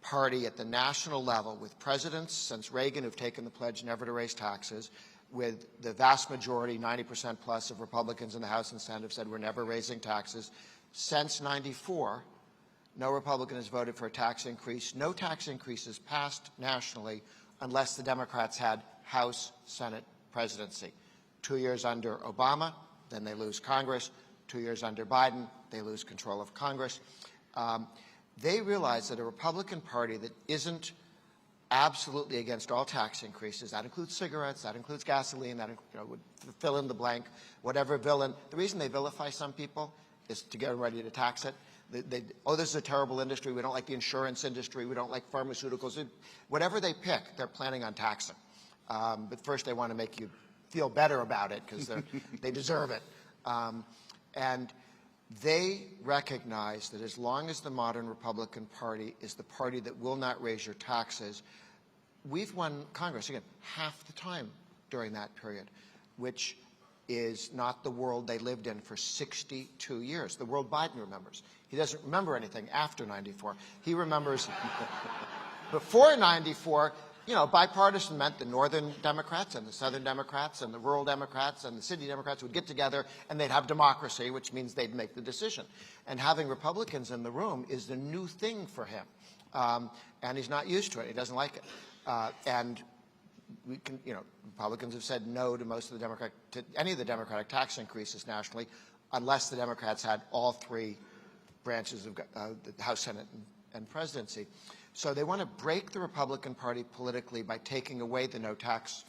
Party at the national level, with presidents since Reagan who've taken the pledge never to raise taxes, with the vast majority, 90% plus of Republicans in the House and Senate have said we're never raising taxes. Since '94, no Republican has voted for a tax increase. No tax increases passed nationally unless the Democrats had House, Senate, presidency. 2 years under Obama, then they lose Congress. 2 years under Biden, they lose control of Congress. They realize that a Republican Party that isn't absolutely against all tax increases, that includes cigarettes, that includes gasoline, that would fill in the blank, whatever villain. The reason they vilify some people is to get ready to tax it. Oh, this is a terrible industry. We don't like the insurance industry. We don't like pharmaceuticals. Whatever they pick, they're planning on taxing. But first they want to make you feel better about it because they deserve it. And they recognize that as long as the modern Republican Party is the party that will not raise your taxes, we've won Congress, again, half the time during that period, which is not the world they lived in for 62 years, the world Biden remembers. He doesn't remember anything after '94. He remembers before '94, you know, bipartisan meant the Northern Democrats and the Southern Democrats and the rural Democrats and the city Democrats would get together and they'd have democracy, which means they'd make the decision. And having Republicans in the room is the new thing for him. And he's not used to it. He doesn't like it. And we can, you know, Republicans have said no to most of the any of the Democratic tax increases nationally, unless the Democrats had all three branches of the House, Senate, and presidency. So they want to break the Republican Party politically by taking away the no tax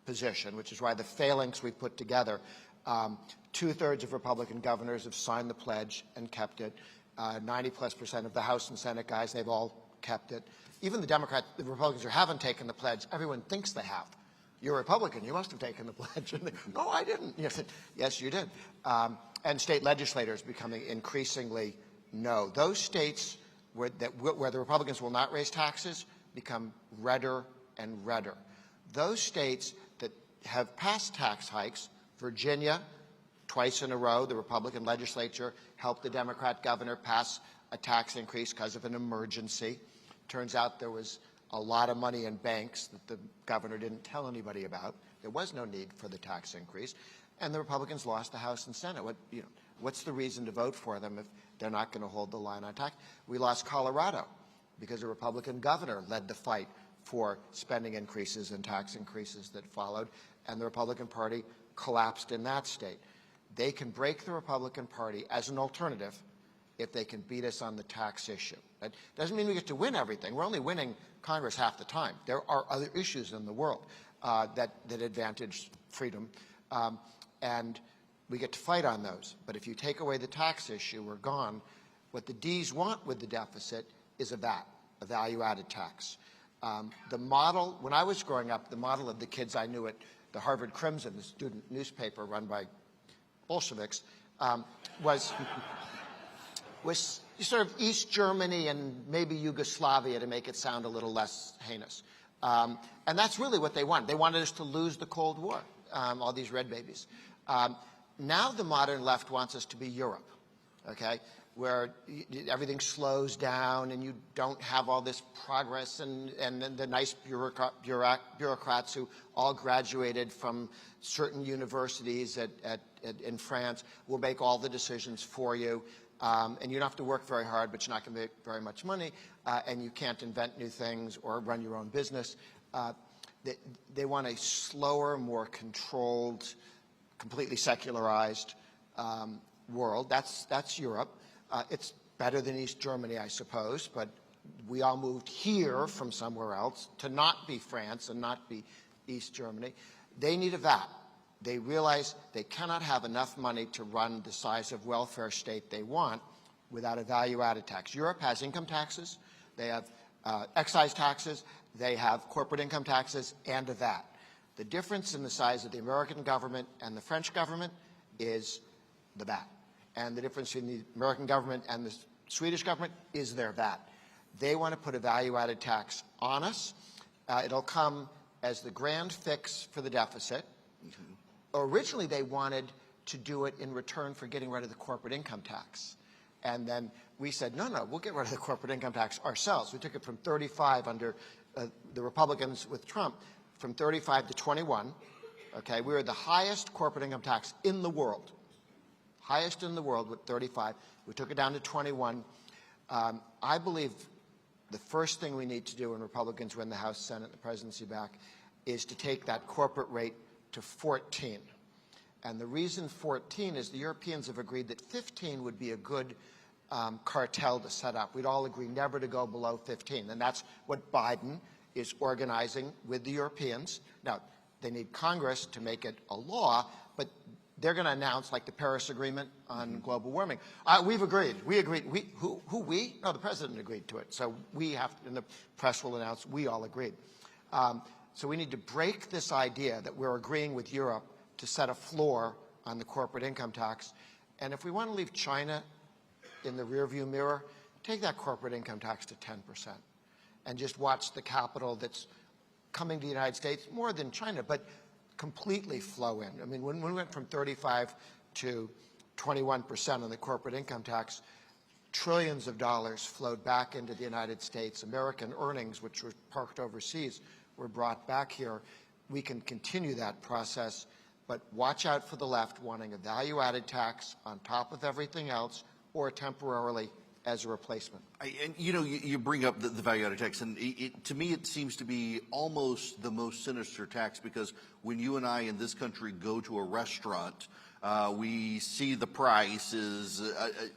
position, which is why the phalanx we put together, 2/3 of Republican governors have signed the pledge and kept it. 90+% of the House and Senate guys, they've all kept it. Even the Republicans who haven't taken the pledge, everyone thinks they have. You're a Republican, you must have taken the pledge. And no, I didn't. Yes, you did. And state legislators becoming increasingly no. Those states where the Republicans will not raise taxes become redder and redder. Those states that have passed tax hikes, Virginia, twice in a row, the Republican legislature helped the Democrat governor pass a tax increase because of an emergency. Turns out there was a lot of money in banks that the governor didn't tell anybody about. There was no need for the tax increase. And the Republicans lost the House and Senate. What's the reason to vote for them if they're not going to hold the line on tax? We lost Colorado because a Republican governor led the fight for spending increases and tax increases that followed, and the Republican Party collapsed in that state. They can break the Republican Party as an alternative if they can beat us on the tax issue. That doesn't mean we get to win everything. We're only winning Congress half the time. There are other issues in the world that advantage freedom, and we get to fight on those. But if you take away the tax issue, we're gone. What the Ds want with the deficit is a VAT, a value-added tax. The model, when I was growing up, the model of the kids I knew at the Harvard Crimson, the student newspaper run by Bolsheviks, was sort of East Germany and maybe Yugoslavia to make it sound a little less heinous. And that's really what they want. They wanted us to lose the Cold War, all these red babies. Now the modern left wants us to be Europe, okay, where everything slows down and you don't have all this progress and the nice bureaucrats who all graduated from certain universities in France will make all the decisions for you. And you don't have to work very hard, but you're not going to make very much money, and you can't invent new things or run your own business. They want a slower, more controlled, completely secularized world. That's Europe. It's better than East Germany, I suppose, but we all moved here from somewhere else to not be France and not be East Germany. They need a VAT. They realize they cannot have enough money to run the size of welfare state they want without a value-added tax. Europe has income taxes, they have excise taxes, they have corporate income taxes, and a VAT. The difference in the size of the American government and the French government is the VAT. And the difference in the American government and the Swedish government is their VAT. They want to put a value-added tax on us. It'll come as the grand fix for the deficit. Originally, they wanted to do it in return for getting rid of the corporate income tax. And then we said, no, we'll get rid of the corporate income tax ourselves. We took it from 35 under the Republicans with Trump, from 35 to 21. Okay, we were the highest corporate income tax in the world. Highest in the world with 35. We took it down to 21. I believe the first thing we need to do when Republicans win the House, Senate, and the presidency back is to take that corporate rate to 14. And the reason 14 is the Europeans have agreed that 15 would be a good cartel to set up. We'd all agree never to go below 15. And that's what Biden is organizing with the Europeans. Now, they need Congress to make it a law, but they're going to announce, like the Paris Agreement on global warming. We've agreed. We agreed. Who we? No, the president agreed to it. So we have, and the press will announce, we all agreed. So we need to break this idea that we're agreeing with Europe to set a floor on the corporate income tax. And if we want to leave China in the rearview mirror, take that corporate income tax to 10% and just watch the capital that's coming to the United States, more than China, but completely flow in. I mean, when we went from 35 to 21% on the corporate income tax, trillions of dollars flowed back into the United States. American earnings, which were parked overseas, were brought back here. We can continue that process, but watch out for the left wanting a value-added tax on top of everything else or temporarily as a replacement. And you bring up the value-added tax, and to me it seems to be almost the most sinister tax, because when you and I in this country go to a restaurant, we see the price is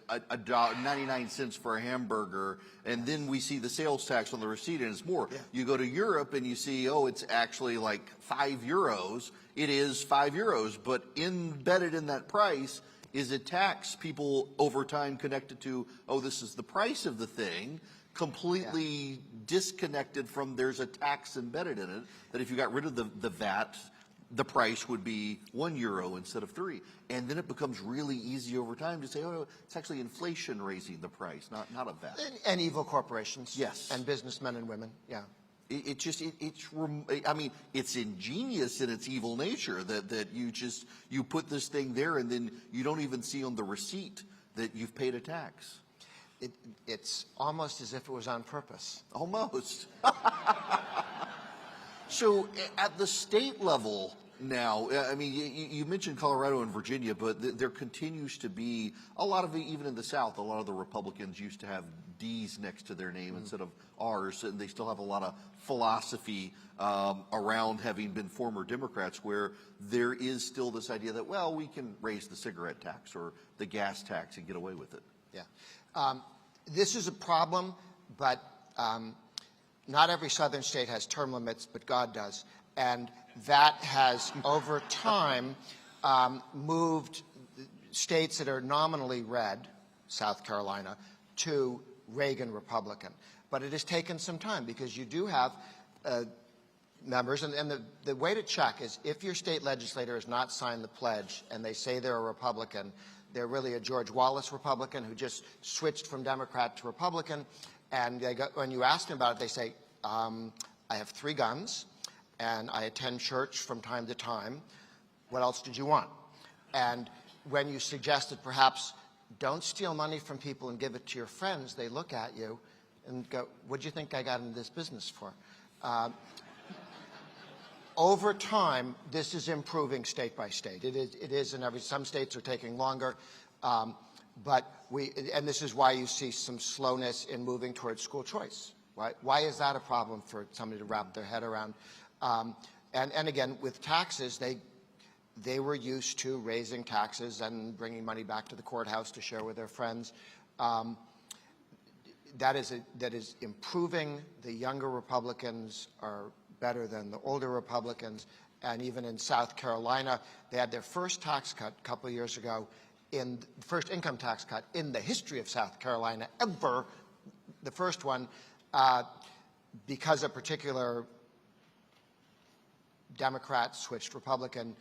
$0.99 for a hamburger, and then we see the sales tax on the receipt, and it's more. Yeah. You go to Europe and you see, oh, it's actually like €5. It is €5, but embedded in that price is a tax people over time connected to, oh, this is the price of the thing, completely disconnected from there's a tax embedded in it, that if you got rid of the VAT, the price would be €1 instead of 3. And then it becomes really easy over time to say, oh, it's actually inflation raising the price, not a VAT. And evil corporations. Yes. And businessmen and women, yeah. I mean, it's ingenious in its evil nature that you put this thing there and then you don't even see on the receipt that you've paid a tax. It's almost as if it was on purpose. Almost. So at the state level, now. I mean, you mentioned Colorado and Virginia, but there continues to be a lot of, even in the South, a lot of the Republicans used to have D's next to their name instead of R's, and they still have a lot of philosophy around having been former Democrats where there is still this idea that, well, we can raise the cigarette tax or the gas tax and get away with it. Yeah. This is a problem, but not every southern state has term limits, but God does. And that has, over time, moved states that are nominally red, South Carolina, to Reagan Republican. But it has taken some time because you do have members, and the way to check is if your state legislator has not signed the pledge and they say they're a Republican, they're really a George Wallace Republican who just switched from Democrat to Republican. And when you ask them about it, they say, I have 3 guns, and I attend church from time to time. What else did you want? And when you suggested perhaps don't steal money from people and give it to your friends, they look at you and go, what do you think I got into this business for? Over time, this is improving state by state. It is in some states are taking longer, and this is why you see some slowness in moving towards school choice. Right? Why is that a problem for somebody to wrap their head around? And again, with taxes, they were used to raising taxes and bringing money back to the courthouse to share with their friends. That is improving. The younger Republicans are better than the older Republicans. And even in South Carolina, they had their first tax cut a couple of years ago, first income tax cut in the history of South Carolina ever, the first one, because a particular Democrat switched Republican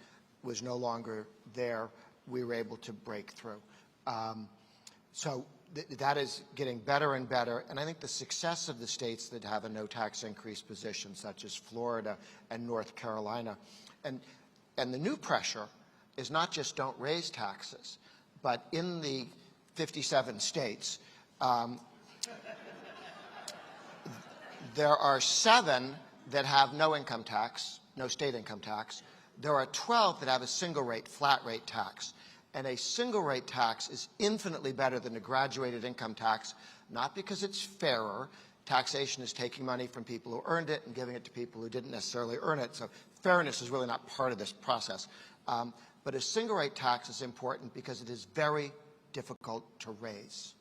was no longer there, we were able to break through. So that is getting better and better. And I think the success of the states that have a no tax increase position, such as Florida and North Carolina, and the new pressure is not just don't raise taxes, but in the 57 states, there are 7 that have no income tax, no state income tax. There are 12 that have a single rate, flat rate tax. And a single rate tax is infinitely better than a graduated income tax, not because it's fairer. Taxation is taking money from people who earned it and giving it to people who didn't necessarily earn it. So fairness is really not part of this process. But a single rate tax is important because it is very difficult to raise,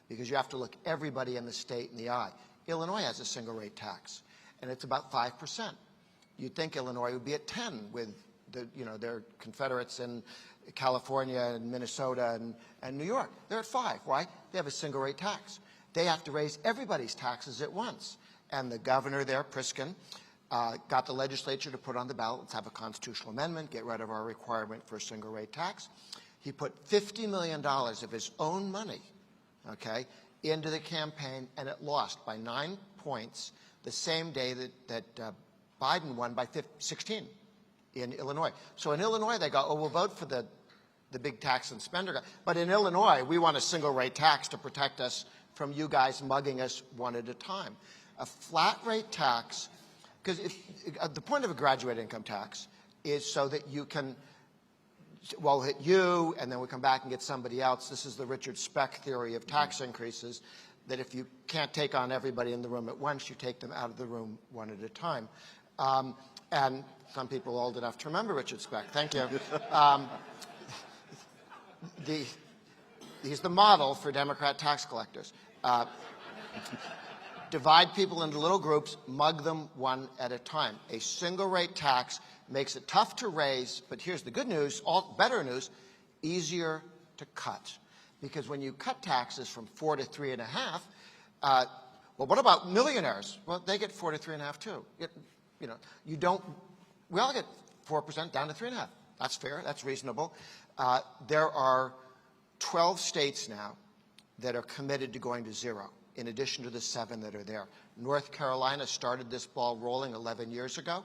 because you have to look everybody in the state in the eye. Illinois has a single rate tax, and it's about 5%. You'd think Illinois would be at 10 with their confederates in California and Minnesota and New York. They're at 5. Why? They have a single rate tax. They have to raise everybody's taxes at once. And the governor there, Priskin, got the legislature to put on the ballot, let's have a constitutional amendment, get rid of our requirement for a single rate tax. He put $50 million of his own money, okay, into the campaign, and it lost by 9 points the same day that Biden won by 16 in Illinois. So in Illinois, they go, oh, we'll vote for the big tax and spender guy. But in Illinois, we want a single rate tax to protect us from you guys mugging us one at a time. A flat rate tax, because the point of a graduate income tax is so that you can, well, hit you, and then we come back and get somebody else. This is the Richard Speck theory of tax increases, that if you can't take on everybody in the room at once, you take them out of the room one at a time. And some people old enough to remember Richard Speck. Thank you. He's the model for Democrat tax collectors. Divide people into little groups, mug them one at a time. A single rate tax makes it tough to raise, but here's the good news, better news, easier to cut. Because when you cut taxes from 4 to 3.5, well, what about millionaires? Well, they get 4 to 3.5 too. We all get 4% down to 3.5. That's fair, that's reasonable. There are 12 states now that are committed to going to 0, in addition to the 7 that are there. North Carolina started this ball rolling 11 years ago,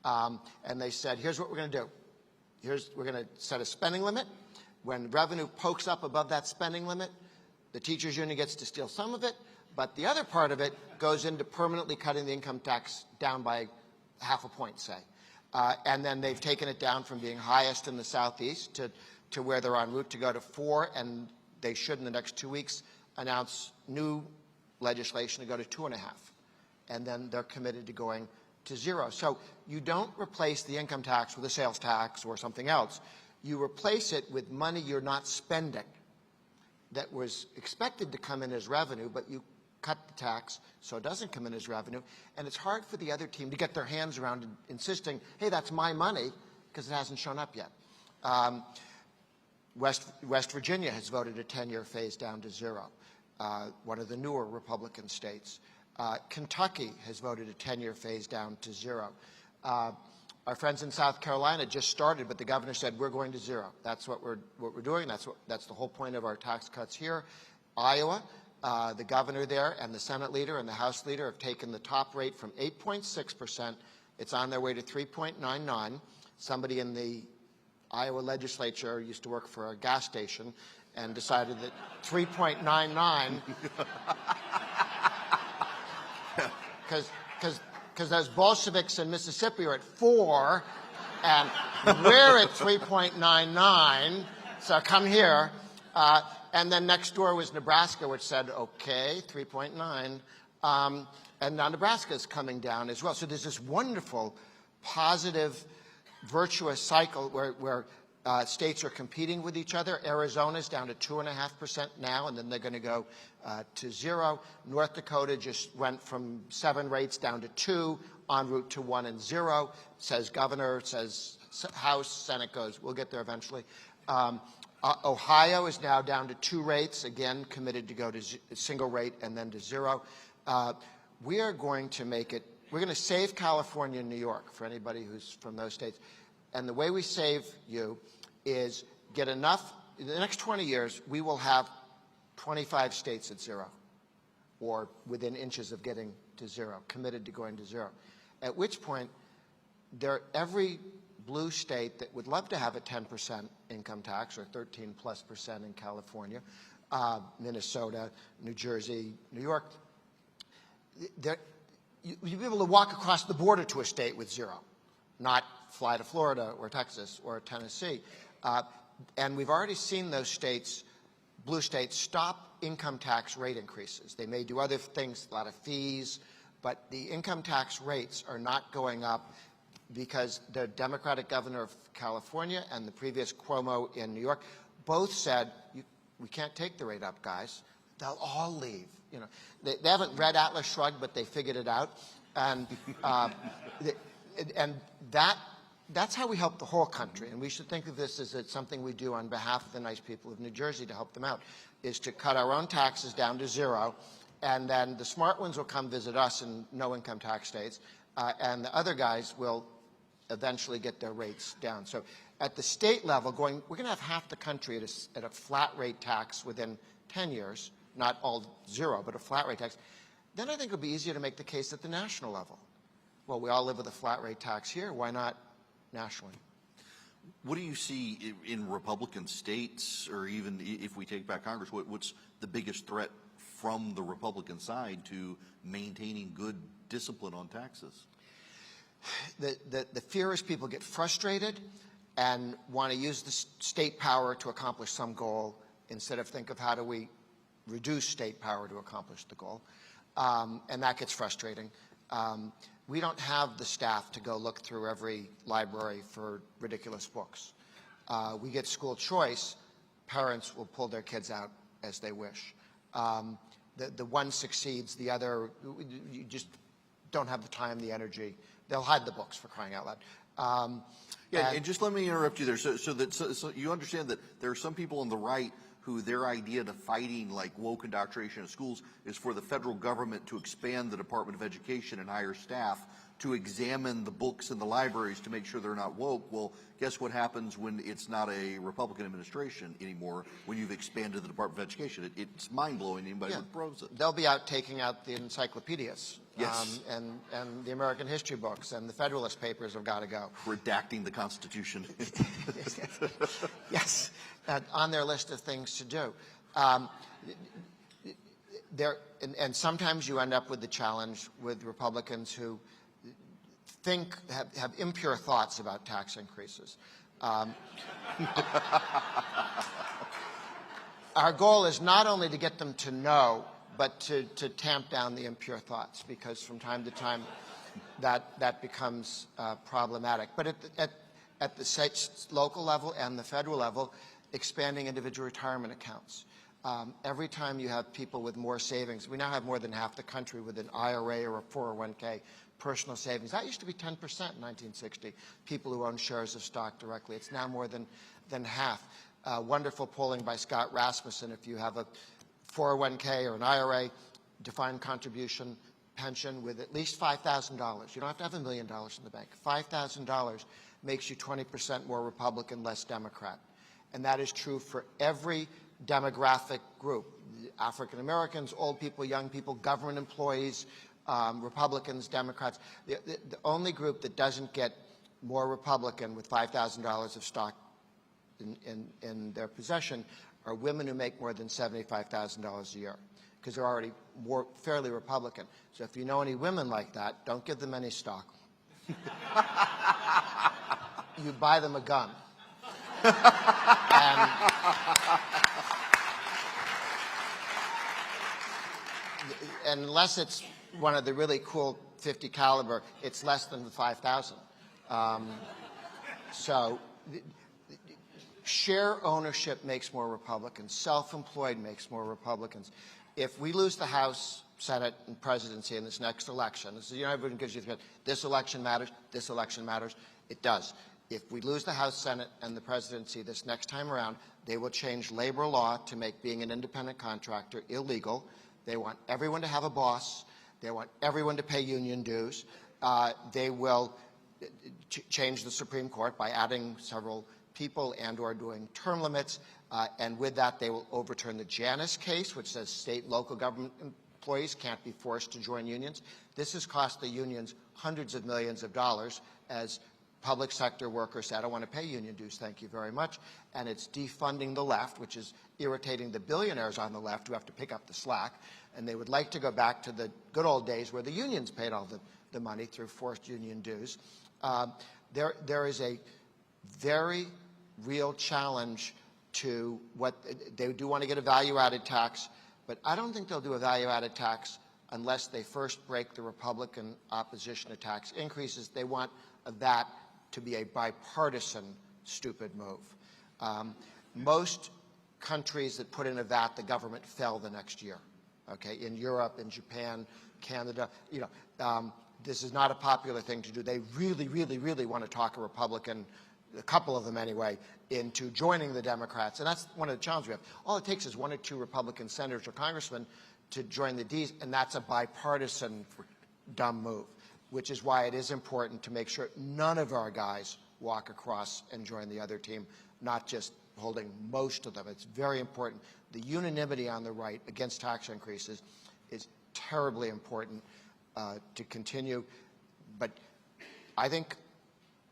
and they said, here's what we're going to do. We're going to set a spending limit. When revenue pokes up above that spending limit, the teachers union gets to steal some of it, but the other part of it goes into permanently cutting the income tax down by 0.5 point, say. And then they've taken it down from being highest in the Southeast to where they're en route to go to 4, and they should in the next 2 weeks announce new legislation to go to 2.5. And then they're committed to going to 0. So you don't replace the income tax with a sales tax or something else. You replace it with money you're not spending that was expected to come in as revenue, but you cut the tax so it doesn't come in as revenue. And it's hard for the other team to get their hands around insisting, hey, that's my money, because it hasn't shown up yet. West Virginia has voted a 10-year phase down to 0, one of the newer Republican states. Kentucky has voted a 10-year phase down to 0. Our friends in South Carolina just started, but the governor said, we're going to 0. That's what we're doing. That's the whole point of our tax cuts here. Iowa, the governor there and the Senate leader and the House leader have taken the top rate from 8.6%. It's on their way to 3.99. Somebody in the Iowa legislature used to work for a gas station and decided that 3.99 because those Bolsheviks in Mississippi are at 4, and we're at 3.99, so come here. And then next door was Nebraska, which said, okay, 3.9. And now Nebraska is coming down as well. So there's this wonderful, positive, virtuous cycle where states are competing with each other. Arizona's down to 2.5% now, and then they're going to go to 0. North Dakota just went from 7 rates down to 2, en route to 1 and 0. Says governor, says House, Senate goes, we'll get there eventually. Ohio is now down to 2 rates, again committed to go to single rate and then to 0. We are going to make it, we're going to save California and New York for anybody who's from those states. And the way we save you is get enough, in the next 20 years, we will have 25 states at 0, or within inches of getting to 0, committed to going to 0. At which point, every blue state that would love to have a 10% income tax, or 13+% in California, Minnesota, New Jersey, New York, you'd be able to walk across the border to a state with 0, not fly to Florida or Texas or Tennessee. And we've already seen those states, blue states, stop income tax rate increases. They may do other things, a lot of fees, but the income tax rates are not going up because the Democratic governor of California and the previous Cuomo in New York both said, we can't take the rate up, guys. They'll all leave. You know, they haven't read Atlas Shrugged, but they figured it out. And, that's how we help the whole country. And we should think of this as something we do on behalf of the nice people of New Jersey to help them out, is to cut our own taxes down to 0. And then the smart ones will come visit us in no-income tax states. And the other guys will eventually get their rates down. So at the state level, we're going to have half the country at a flat rate tax within 10 years, not all 0, but a flat rate tax. Then I think it'll be easier to make the case at the national level. Well, we all live with a flat rate tax here. Why not nationally? What do you see in Republican states, or even if we take back Congress, what's the biggest threat from the Republican side to maintaining good discipline on taxes? The fear is people get frustrated and want to use the state power to accomplish some goal instead of think of how do we reduce state power to accomplish the goal. And that gets frustrating. We don't have the staff to go look through every library for ridiculous books. We get school choice. Parents will pull their kids out as they wish. The one succeeds, the other, you just don't have the time, the energy. They'll hide the books, for crying out loud. And just let me interrupt you there, so you understand that there are some people on the right who their idea to fighting like woke indoctrination in schools is for the federal government to expand the Department of Education and hire staff to examine the books in the libraries to make sure they're not woke. Well, guess what happens when it's not a Republican administration anymore, when you've expanded the Department of Education? It's mind-blowing, anybody who throws it. They'll be out taking out the encyclopedias. Yes. And the American history books and the Federalist Papers have got to go. Redacting the Constitution. Yes, on their list of things to do. And sometimes you end up with the challenge with Republicans who have impure thoughts about tax increases. Our goal is not only to get them to know, but to tamp down the impure thoughts, because from time to time that becomes problematic. But at the state, local level and the federal level, expanding individual retirement accounts. Every time you have people with more savings, we now have more than half the country with an IRA or a 401k, personal savings. That used to be 10% in 1960, people who own shares of stock directly. It's now more than half. Wonderful polling by Scott Rasmussen. If you have a 401k or an IRA, defined contribution pension with at least $5,000, you don't have to have $1 million in the bank. $5,000 makes you 20% more Republican, less Democrat. And that is true for every demographic group: African Americans, old people, young people, government employees, Republicans, Democrats. The only group that doesn't get more Republican with $5,000 of stock in their possession are women who make more than $75,000 a year, because they're already fairly Republican. So if you know any women like that, don't give them any stock. You buy them a gun. And unless it's one of the really cool 50 caliber, it's less than the 5,000. So share ownership makes more Republicans. Self-employed makes more Republicans. If we lose the House, Senate, and presidency in this next election, this is, everyone gives you the this election matters, this election matters. It does. If we lose the House, Senate, and the presidency this next time around, they will change labor law to make being an independent contractor illegal. They want everyone to have a boss. They want everyone to pay union dues. They will change the Supreme Court by adding several people and or doing term limits. And with that, they will overturn the Janus case, which says state and local government employees can't be forced to join unions. This has cost the unions hundreds of millions of dollars as public sector workers say, I don't want to pay union dues, thank you very much. And it's defunding the left, which is irritating the billionaires on the left who have to pick up the slack. And they would like to go back to the good old days where the unions paid all the money through forced union dues. There is a very real challenge to what they do want to get a value-added tax, but I don't think they'll do a value-added tax unless they first break the Republican opposition to tax increases. They want that to be a bipartisan stupid move. Most countries that put in a VAT, the government fell the next year. Okay, in Europe, in Japan, Canada, this is not a popular thing to do. They really, really, really want to talk a Republican, a couple of them anyway, into joining the Democrats. And that's one of the challenges we have. All it takes is 1 or 2 Republican senators or congressmen to join the Ds, and that's a bipartisan dumb move, which is why it is important to make sure none of our guys walk across and join the other team, not just holding most of them. It's very important. The unanimity on the right against tax increases is terribly important to continue. But I think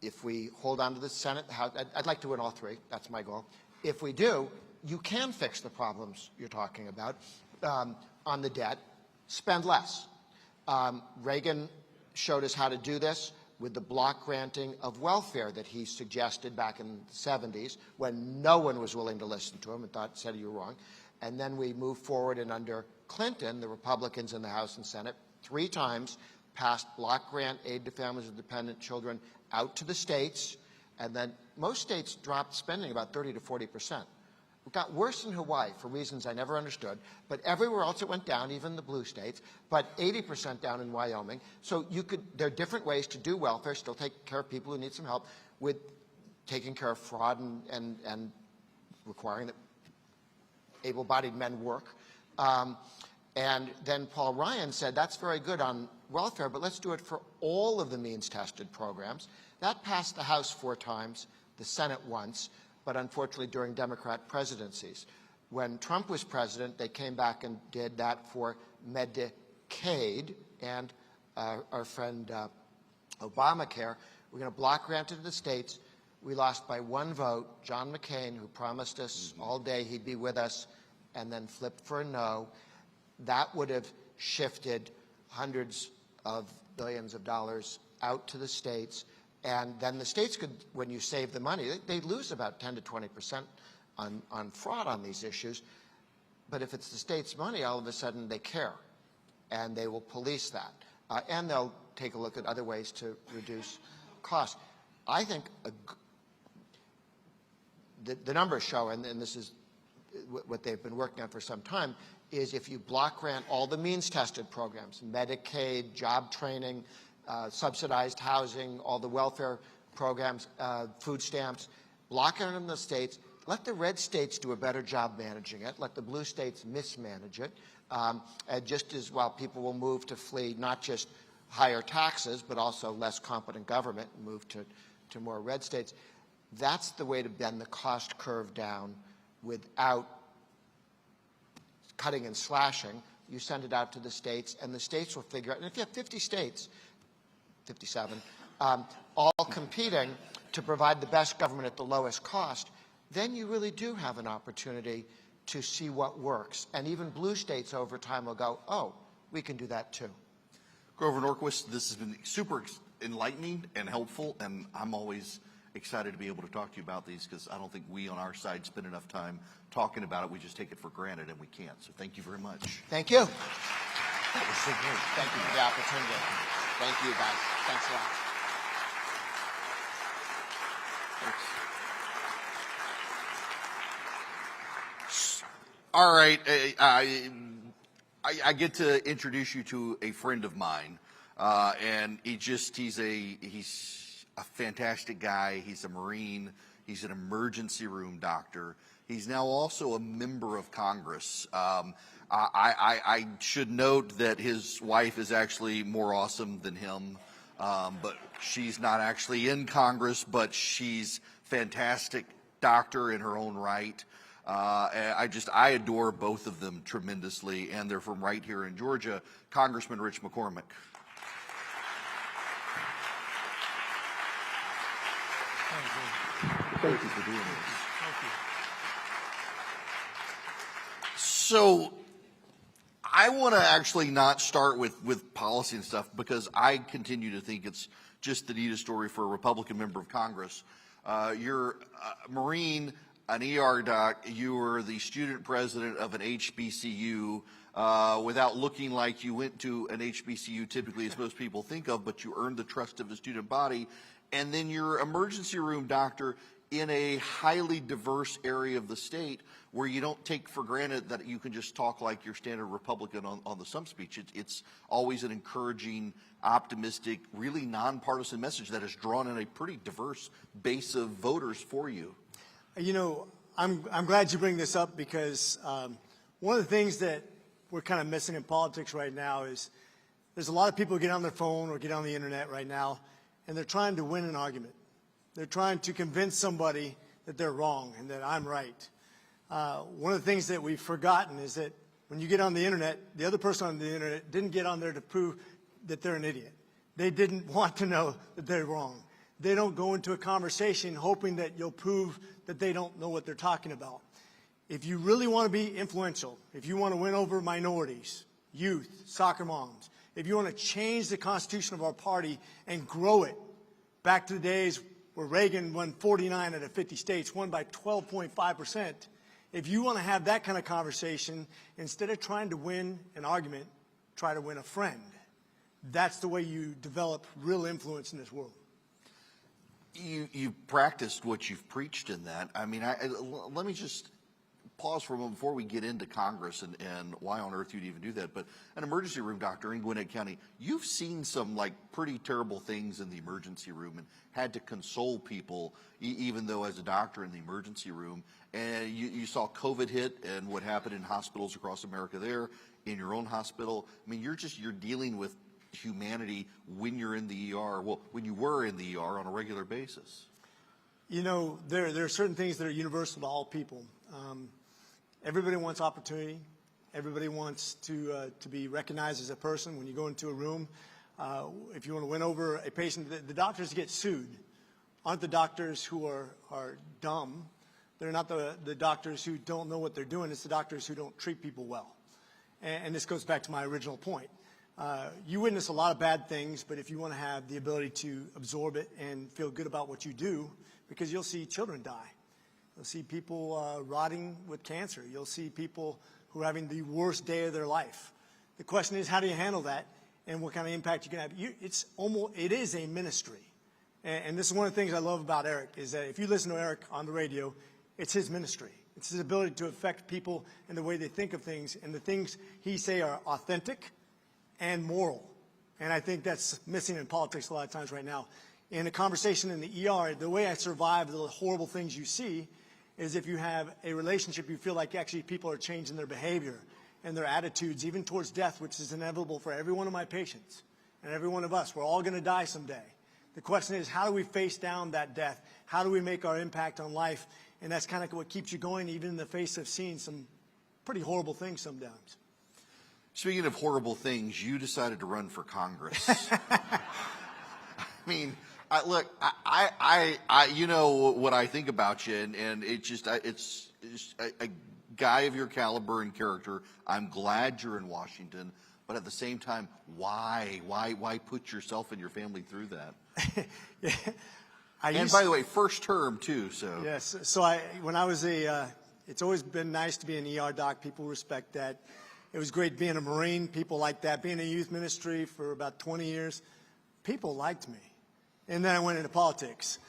if we hold on to the Senate, the House, I'd like to win all 3. That's my goal. If we do, you can fix the problems you're talking about on the debt. Spend less. Reagan showed us how to do this with the block granting of welfare that he suggested back in the 70s when no one was willing to listen to him and said you were wrong. And then we moved forward, and under Clinton, the Republicans in the House and Senate 3 times passed block grant aid to families with dependent children out to the states, and then most states dropped spending about 30 to 40%. It got worse in Hawaii for reasons I never understood, but everywhere else it went down, even the blue states, but 80% down in Wyoming. So there are different ways to do welfare, still take care of people who need some help with taking care of fraud and requiring that able-bodied men work. And then Paul Ryan said, that's very good on welfare, but let's do it for all of the means-tested programs. That passed the House 4 times, the Senate once, but unfortunately during Democrat presidencies. When Trump was president, they came back and did that for Medicaid and our friend Obamacare. We're going to block grant it to the states. We lost by 1 vote. John McCain, who promised us all day he'd be with us, and then flipped for a no. That would have shifted hundreds of billions of dollars out to the states, and then the states could, when you save the money, they lose about 10 to 20% on fraud on these issues. But if it's the state's money, all of a sudden they care, and they will police that. And they'll take a look at other ways to reduce costs. I think the numbers show, and this is what they've been working on for some time, is if you block grant all the means-tested programs, Medicaid, job training, subsidized housing, all the welfare programs, food stamps, block grant them in the states, let the red states do a better job managing it, let the blue states mismanage it, just as while people will move to flee not just higher taxes, but also less competent government and move to more red states. That's the way to bend the cost curve down without cutting and slashing. You send it out to the states, and the states will figure out. And if you have 50 states, 57, all competing to provide the best government at the lowest cost, then you really do have an opportunity to see what works. And even blue states over time will go, oh, we can do that too. Grover Norquist, this has been super enlightening and helpful, and I'm always excited to be able to talk to you about these because I don't think we on our side spend enough time talking about it. We just take it for granted, and we can't. So thank you very much. Thank you. That was so great. Thank you for the opportunity. Thank you, guys. Thanks a lot. All right, I get to introduce you to a friend of mine, and he's a fantastic guy. He's a Marine. He's an emergency room doctor. He's now also a member of Congress. I should note that his wife is actually more awesome than him, but she's not actually in Congress, but she's fantastic doctor in her own right. I adore both of them tremendously, and they're from right here in Georgia. Congressman Rich McCormick. Thank you for doing this. Thank you. So I want to actually not start with policy and stuff because I continue to think it's just the neatest story for a Republican member of Congress. You're a Marine, an ER doc, you were the student president of an HBCU without looking like you went to an HBCU typically as most people think of, but you earned the trust of the student body. And then you're emergency room doctor in a highly diverse area of the state where you don't take for granted that you can just talk like your standard Republican on the stump speech. It's always an encouraging, optimistic, really nonpartisan message that has drawn in a pretty diverse base of voters for you. You know, I'm glad you bring this up because one of the things that we're kind of missing in politics right now is there's a lot of people who get on their phone or get on the internet right now, and they're trying to win an argument. They're trying to convince somebody that they're wrong and that I'm right. One of the things that we've forgotten is that when you get on the internet, the other person on the internet didn't get on there to prove that they're an idiot. They didn't want to know that they're wrong. They don't go into a conversation hoping that you'll prove that they don't know what they're talking about. If you really want to be influential, if you want to win over minorities, youth, soccer moms, if you want to change the constitution of our party and grow it back to the days where Reagan won 49 out of 50 states, won by 12.5%, if you want to have that kind of conversation, instead of trying to win an argument, try to win a friend. That's the way you develop real influence in this world. You practiced what you've preached in that. I mean, let me just pause for a moment before we get into Congress and why on earth you'd even do that. But an emergency room doctor in Gwinnett County, you've seen some like pretty terrible things in the emergency room and had to console people, even though as a doctor in the emergency room. And you saw COVID hit and what happened in hospitals across America there, in your own hospital. I mean, you're dealing with humanity when you're in the ER, well, when you were in the ER on a regular basis. You know, there are certain things that are universal to all people. Everybody wants opportunity. Everybody wants to be recognized as a person. When you go into a room, if you want to win over a patient, the doctors get sued aren't the doctors who are dumb. They're not the doctors who don't know what they're doing. It's the doctors who don't treat people well. And this goes back to my original point. You witness a lot of bad things, but if you want to have the ability to absorb it and feel good about what you do, because you'll see children die. You'll see people rotting with cancer. You'll see people who are having the worst day of their life. The question is, how do you handle that, and what kind of impact you can have? It is a ministry. And this is one of the things I love about Erick, is that if you listen to Erick on the radio, it's his ministry. It's his ability to affect people and the way they think of things, and the things he say are authentic and moral. And I think that's missing in politics a lot of times right now. In a conversation in the ER, the way I survive the horrible things you see is if you have a relationship, you feel like actually people are changing their behavior and their attitudes, even towards death, which is inevitable for every one of my patients and every one of us. We're all going to die someday. The question is, how do we face down that death? How do we make our impact on life? And that's kind of what keeps you going, even in the face of seeing some pretty horrible things sometimes. Speaking of horrible things, you decided to run for Congress. I mean, you know what I think about you, and it's a guy of your caliber and character. I'm glad you're in Washington, but at the same time, why put yourself and your family through that? Yeah. And by the way, first term too. So yes. So when I was it's always been nice to be an ER doc. People respect that. It was great being a Marine. People like that. Being in youth ministry for about 20 years, people liked me. And then I went into politics.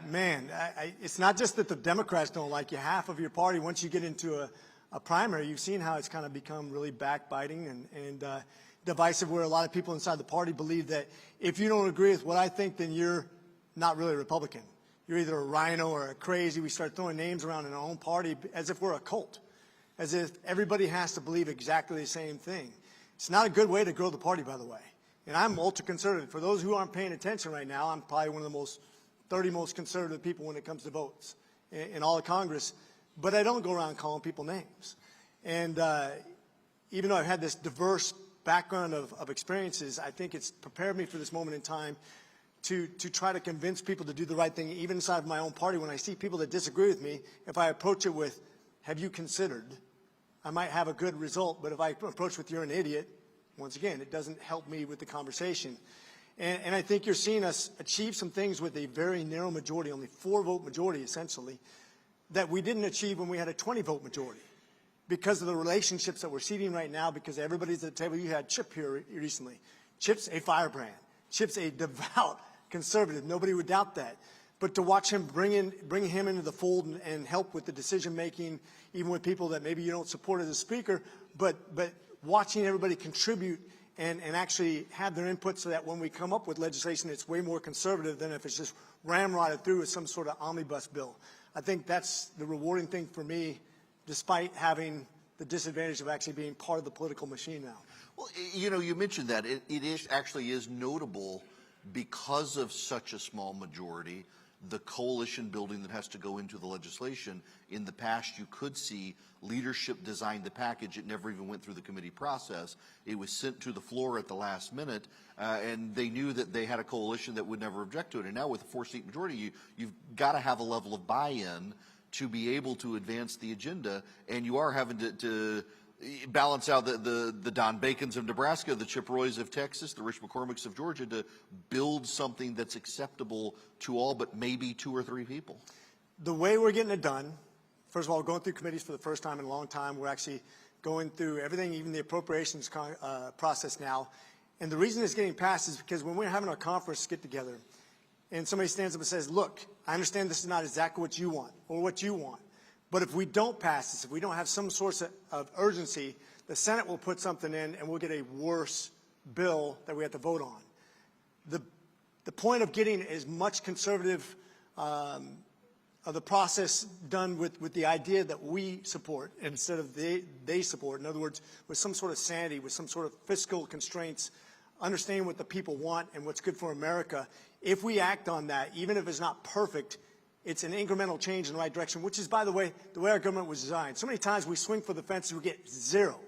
Man, it's not just that the Democrats don't like you. Half of your party, once you get into a primary, you've seen how it's kind of become really backbiting and divisive, where a lot of people inside the party believe that if you don't agree with what I think, then you're not really a Republican. You're either a rhino or a crazy. We start throwing names around in our own party as if we're a cult, as if everybody has to believe exactly the same thing. It's not a good way to grow the party, by the way. And I'm ultra-conservative. For those who aren't paying attention right now, I'm probably one of the 30 most conservative people when it comes to votes in all of Congress. But I don't go around calling people names. And even though I've had this diverse background of experiences, I think it's prepared me for this moment in time to try to convince people to do the right thing, even inside of my own party. When I see people that disagree with me, if I approach it with, have you considered, I might have a good result. But if I approach with, you're an idiot, once again, it doesn't help me with the conversation. And I think you're seeing us achieve some things with a very narrow majority, only 4-vote majority essentially, that we didn't achieve when we had a 20-vote majority. Because of the relationships that we're seeing right now, because everybody's at the table. You had Chip here recently. Chip's a firebrand. Chip's a devout conservative. Nobody would doubt that. But to watch him, bring him into the fold and help with the decision making, even with people that maybe you don't support as a speaker, but watching everybody contribute and actually have their input, so that when we come up with legislation, it's way more conservative than if it's just ramrodded through with some sort of omnibus bill. I think that's the rewarding thing for me, despite having the disadvantage of actually being part of the political machine now. Well, you know, you mentioned that. It actually is notable because of such a small majority, the coalition building that has to go into the legislation. In the past, you could see leadership design the package. It never even went through the committee process. It was sent to the floor at the last minute, and they knew that they had a coalition that would never object to it. And now with a 4-seat majority, you've got to have a level of buy-in to be able to advance the agenda, and you are having to balance out the Don Bacons of Nebraska, the Chip Roys of Texas, the Rich McCormicks of Georgia, to build something that's acceptable to all but maybe 2 or 3 people. The way we're getting it done, first of all, we're going through committees for the first time in a long time. We're actually going through everything, even the appropriations process now. And the reason it's getting passed is because when we're having our conference get-together, and somebody stands up and says, look, I understand this is not exactly what you want or what you want, but if we don't pass this, if we don't have some source of urgency, the Senate will put something in and we'll get a worse bill that we have to vote on. The point of getting as much conservative of the process done with the idea that we support instead of they support. In other words, with some sort of sanity, with some sort of fiscal constraints, understanding what the people want and what's good for America. If we act on that, even if it's not perfect, it's an incremental change in the right direction, which is, by the way our government was designed. So many times we swing for the fences, we get 0.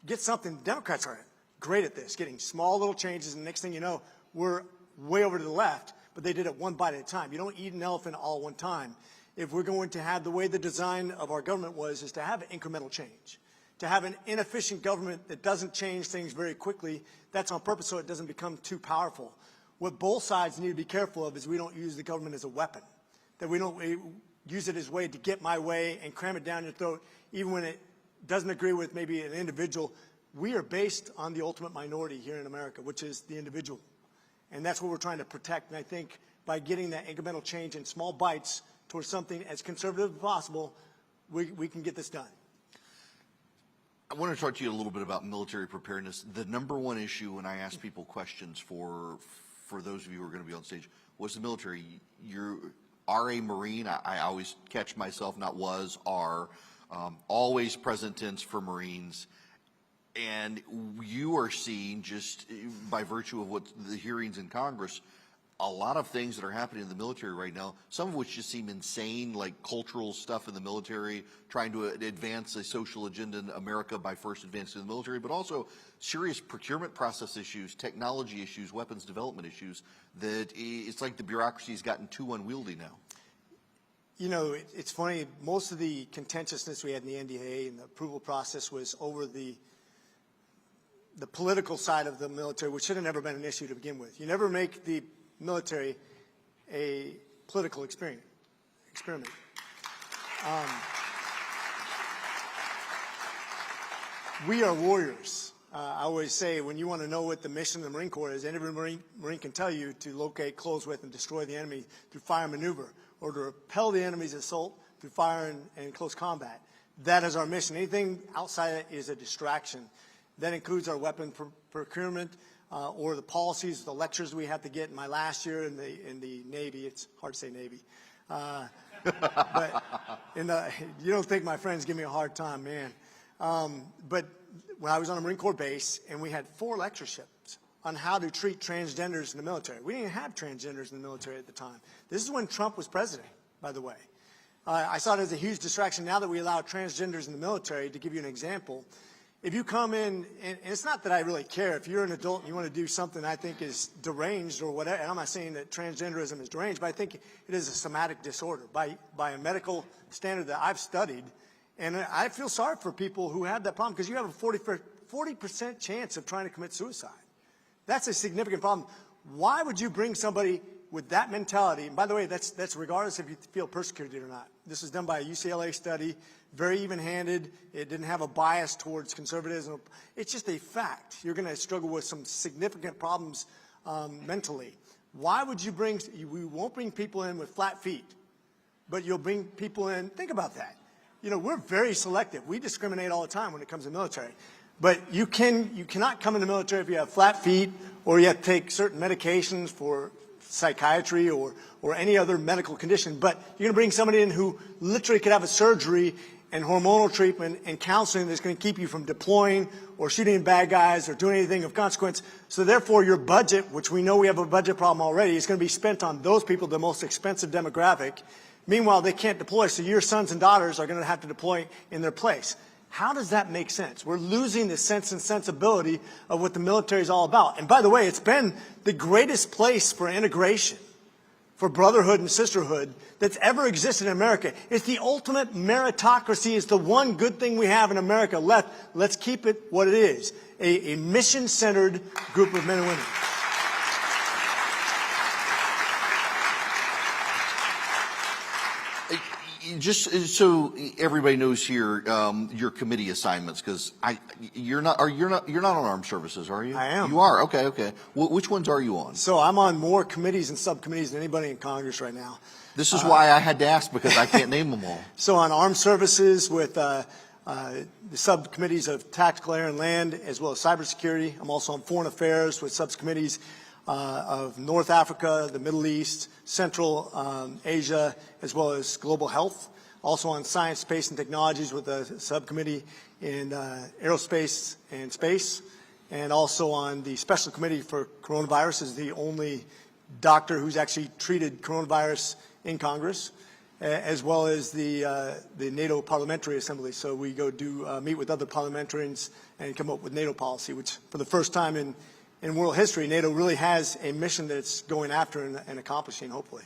Get something. Democrats are great at this, getting small little changes, and the next thing you know, we're way over to the left, but they did it one bite at a time. You don't eat an elephant all at one time. If we're going to have the way the design of our government is to have incremental change, To have an inefficient government that doesn't change things very quickly, that's on purpose so it doesn't become too powerful. What both sides need to be careful of is we don't use the government as a weapon, that we don't use it as a way to get my way and cram it down your throat, even when it doesn't agree with maybe an individual. We are based on the ultimate minority here in America, which is the individual. And that's what we're trying to protect. And I think by getting that incremental change in small bites towards something as conservative as possible, we can get this done. I want to talk to you a little bit about military preparedness. The number one issue when I ask people questions for those of you who are going to be on stage was the military. You are a Marine. I always catch myself, not was, are, always present tense for Marines. And you are seeing, just by virtue of what the hearings in Congress, a lot of things that are happening in the military right now, some of which just seem insane, like cultural stuff in the military, trying to advance a social agenda in America by first advancing the military, but also serious procurement process issues, technology issues, weapons development issues, that it's like the bureaucracy's gotten too unwieldy now. You know, it's funny, most of the contentiousness we had in the NDA and the approval process was over the political side of the military, which should have never been an issue to begin with. You never make the military a political experiment. We are warriors. I always say when you want to know what the mission of the Marine Corps is, every Marine can tell you to locate, close with, and destroy the enemy through fire and maneuver, or to repel the enemy's assault through fire and close combat. That is our mission. Anything outside of it is a distraction. That includes our weapon procurement, or the policies, the lectures we have to get. In my last year in the Navy, it's hard to say Navy, but you don't think my friends give me a hard time, man. But when I was on a Marine Corps base, and we had 4 lectureships on how to treat transgenders in the military. We didn't have transgenders in the military at the time. This is when Trump was president, by the way. I saw it as a huge distraction now that we allow transgenders in the military. To give you an example, if you come in, and it's not that I really care, if you're an adult and you want to do something I think is deranged or whatever, and I'm not saying that transgenderism is deranged, but I think it is a somatic disorder by a medical standard that I've studied. And I feel sorry for people who have that problem, because you have a 40% chance of trying to commit suicide. That's a significant problem. Why would you bring somebody with that mentality? And by the way, that's regardless if you feel persecuted or not. This was done by a UCLA study, very even-handed. It didn't have a bias towards conservatism. It's just a fact. You're going to struggle with some significant problems mentally. Why would you bring, we won't bring people in with flat feet, but you'll bring people in, think about that. You know, we're very selective. We discriminate all the time when it comes to military. But you cannot come in the military if you have flat feet, or you have to take certain medications for psychiatry or any other medical condition. But you're going to bring somebody in who literally could have a surgery and hormonal treatment and counseling that's going to keep you from deploying or shooting bad guys or doing anything of consequence. So therefore, your budget, which we know we have a budget problem already, is going to be spent on those people, the most expensive demographic. Meanwhile, they can't deploy, so your sons and daughters are going to have to deploy in their place. How does that make sense? We're losing the sense and sensibility of what the military is all about. And by the way, it's been the greatest place for integration, for brotherhood and sisterhood that's ever existed in America. It's the ultimate meritocracy. It's the one good thing we have in America left. Let's keep it what it is, a mission-centered group of men and women. Just so everybody knows here, your committee assignments, because you're not on armed services, are you? I am. You are. Okay. Which ones are you on? So I'm on more committees and subcommittees than anybody in Congress right now. This is why I had to ask, because I can't name them all. So on armed services with the subcommittees of tactical air and land, as well as cybersecurity. I'm also on foreign affairs with subcommittees of North Africa, the Middle East, Central Asia, as well as global health. Also on science, space, and technologies with a subcommittee in aerospace and space. And also on the special committee for coronavirus, is the only doctor who's actually treated coronavirus in Congress, as well as the NATO Parliamentary Assembly. So we go meet with other parliamentarians and come up with NATO policy, which for the first time in world history, NATO really has a mission that it's going after and accomplishing, hopefully.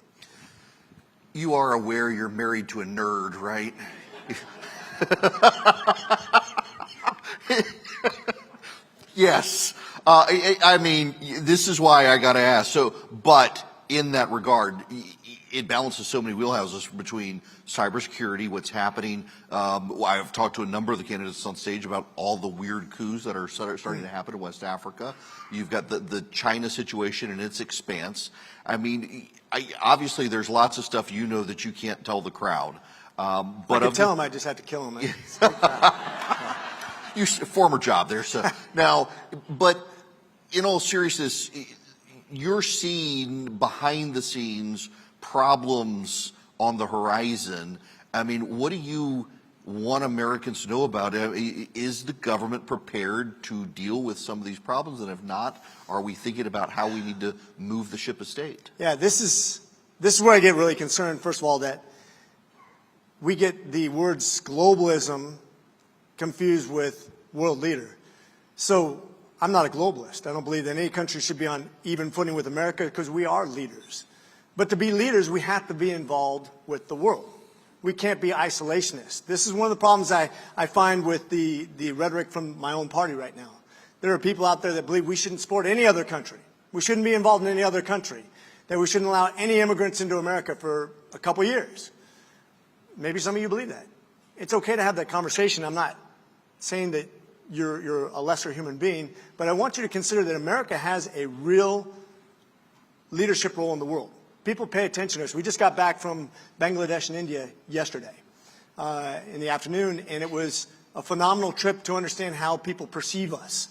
You are aware you're married to a nerd, right? Yes. I mean, this is why I got to ask. So, but in that regard, it balances so many wheelhouses between cybersecurity, what's happening. I've talked to a number of the candidates on stage about all the weird coups that are starting to happen in West Africa. You've got the China situation and its expanse. I mean, obviously there's lots of stuff you know that you can't tell the crowd. But I could tell him, I just had to kill him. Your former job there. So now, but in all seriousness, you're seeing behind the scenes problems on the horizon. I mean, what do you want Americans to know about it? Is the government prepared to deal with some of these problems? And if not, are we thinking about how we need to move the ship of state? Yeah, this is where I get really concerned, first of all, that we get the words globalism confused with world leader. So I'm not a globalist. I don't believe that any country should be on even footing with America because we are leaders. But to be leaders, we have to be involved with the world. We can't be isolationists. This is one of the problems I find with the rhetoric from my own party right now. There are people out there that believe we shouldn't support any other country. We shouldn't be involved in any other country. That we shouldn't allow any immigrants into America for a couple years. Maybe some of you believe that. It's okay to have that conversation. I'm not saying that you're a lesser human being, but I want you to consider that America has a real leadership role in the world. People pay attention to us. We just got back from Bangladesh and India yesterday in the afternoon, and it was a phenomenal trip to understand how people perceive us.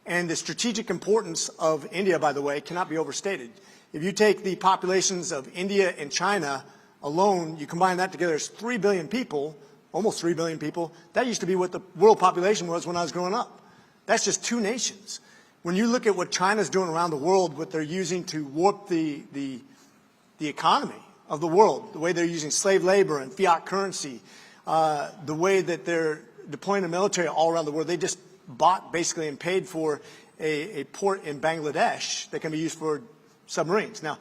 And the strategic importance of India, by the way, cannot be overstated. If you take the populations of India and China alone, you combine that together, it's 3 billion people, almost 3 billion people. That used to be what the world population was when I was growing up. That's just two nations. When you look at what China's doing around the world, what they're using to warp the economy of the world, the way they're using slave labor and fiat currency, the way that they're deploying the military all around the world. They just bought basically and paid for a port in Bangladesh that can be used for submarines. Now,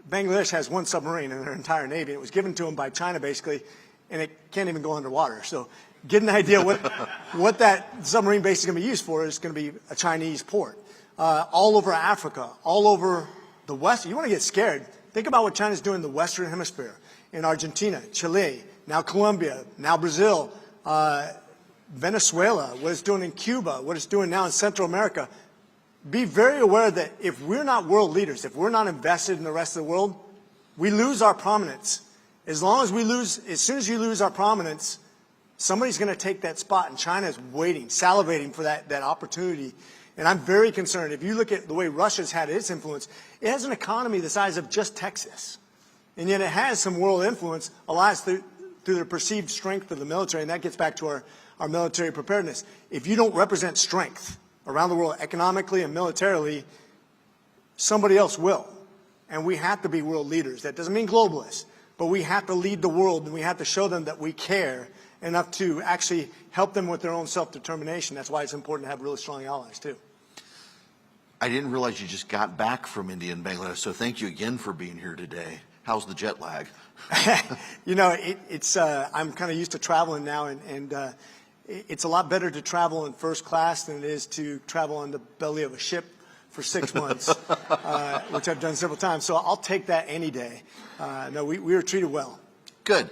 Bangladesh has one submarine in their entire navy. It was given to them by China basically, and it can't even go underwater. So get an idea what that submarine base is going to be used for. Is going to be a Chinese port. All over Africa, all over the West. You want to get scared. Think about what China's doing in the Western Hemisphere, in Argentina, Chile, now Colombia, now Brazil, Venezuela, what it's doing in Cuba, what it's doing now in Central America. Be very aware that if we're not world leaders, if we're not invested in the rest of the world, we lose our prominence. As soon as you lose our prominence, somebody's going to take that spot, and China is waiting, salivating for that opportunity. And I'm very concerned. If you look at the way Russia's had its influence, it has an economy the size of just Texas. And yet it has some world influence, allies through the perceived strength of the military, and that gets back to our military preparedness. If you don't represent strength around the world economically and militarily, somebody else will. And we have to be world leaders. That doesn't mean globalists, but we have to lead the world, and we have to show them that we care enough to actually help them with their own self-determination. That's why it's important to have really strong allies, too. I didn't realize you just got back from India and Bangladesh, so thank you again for being here today. How's the jet lag? You know, I'm kind of used to traveling now, and it's a lot better to travel in first class than it is to travel on the belly of a ship for 6 months, which I've done several times. So I'll take that any day. No, we were treated well. Good.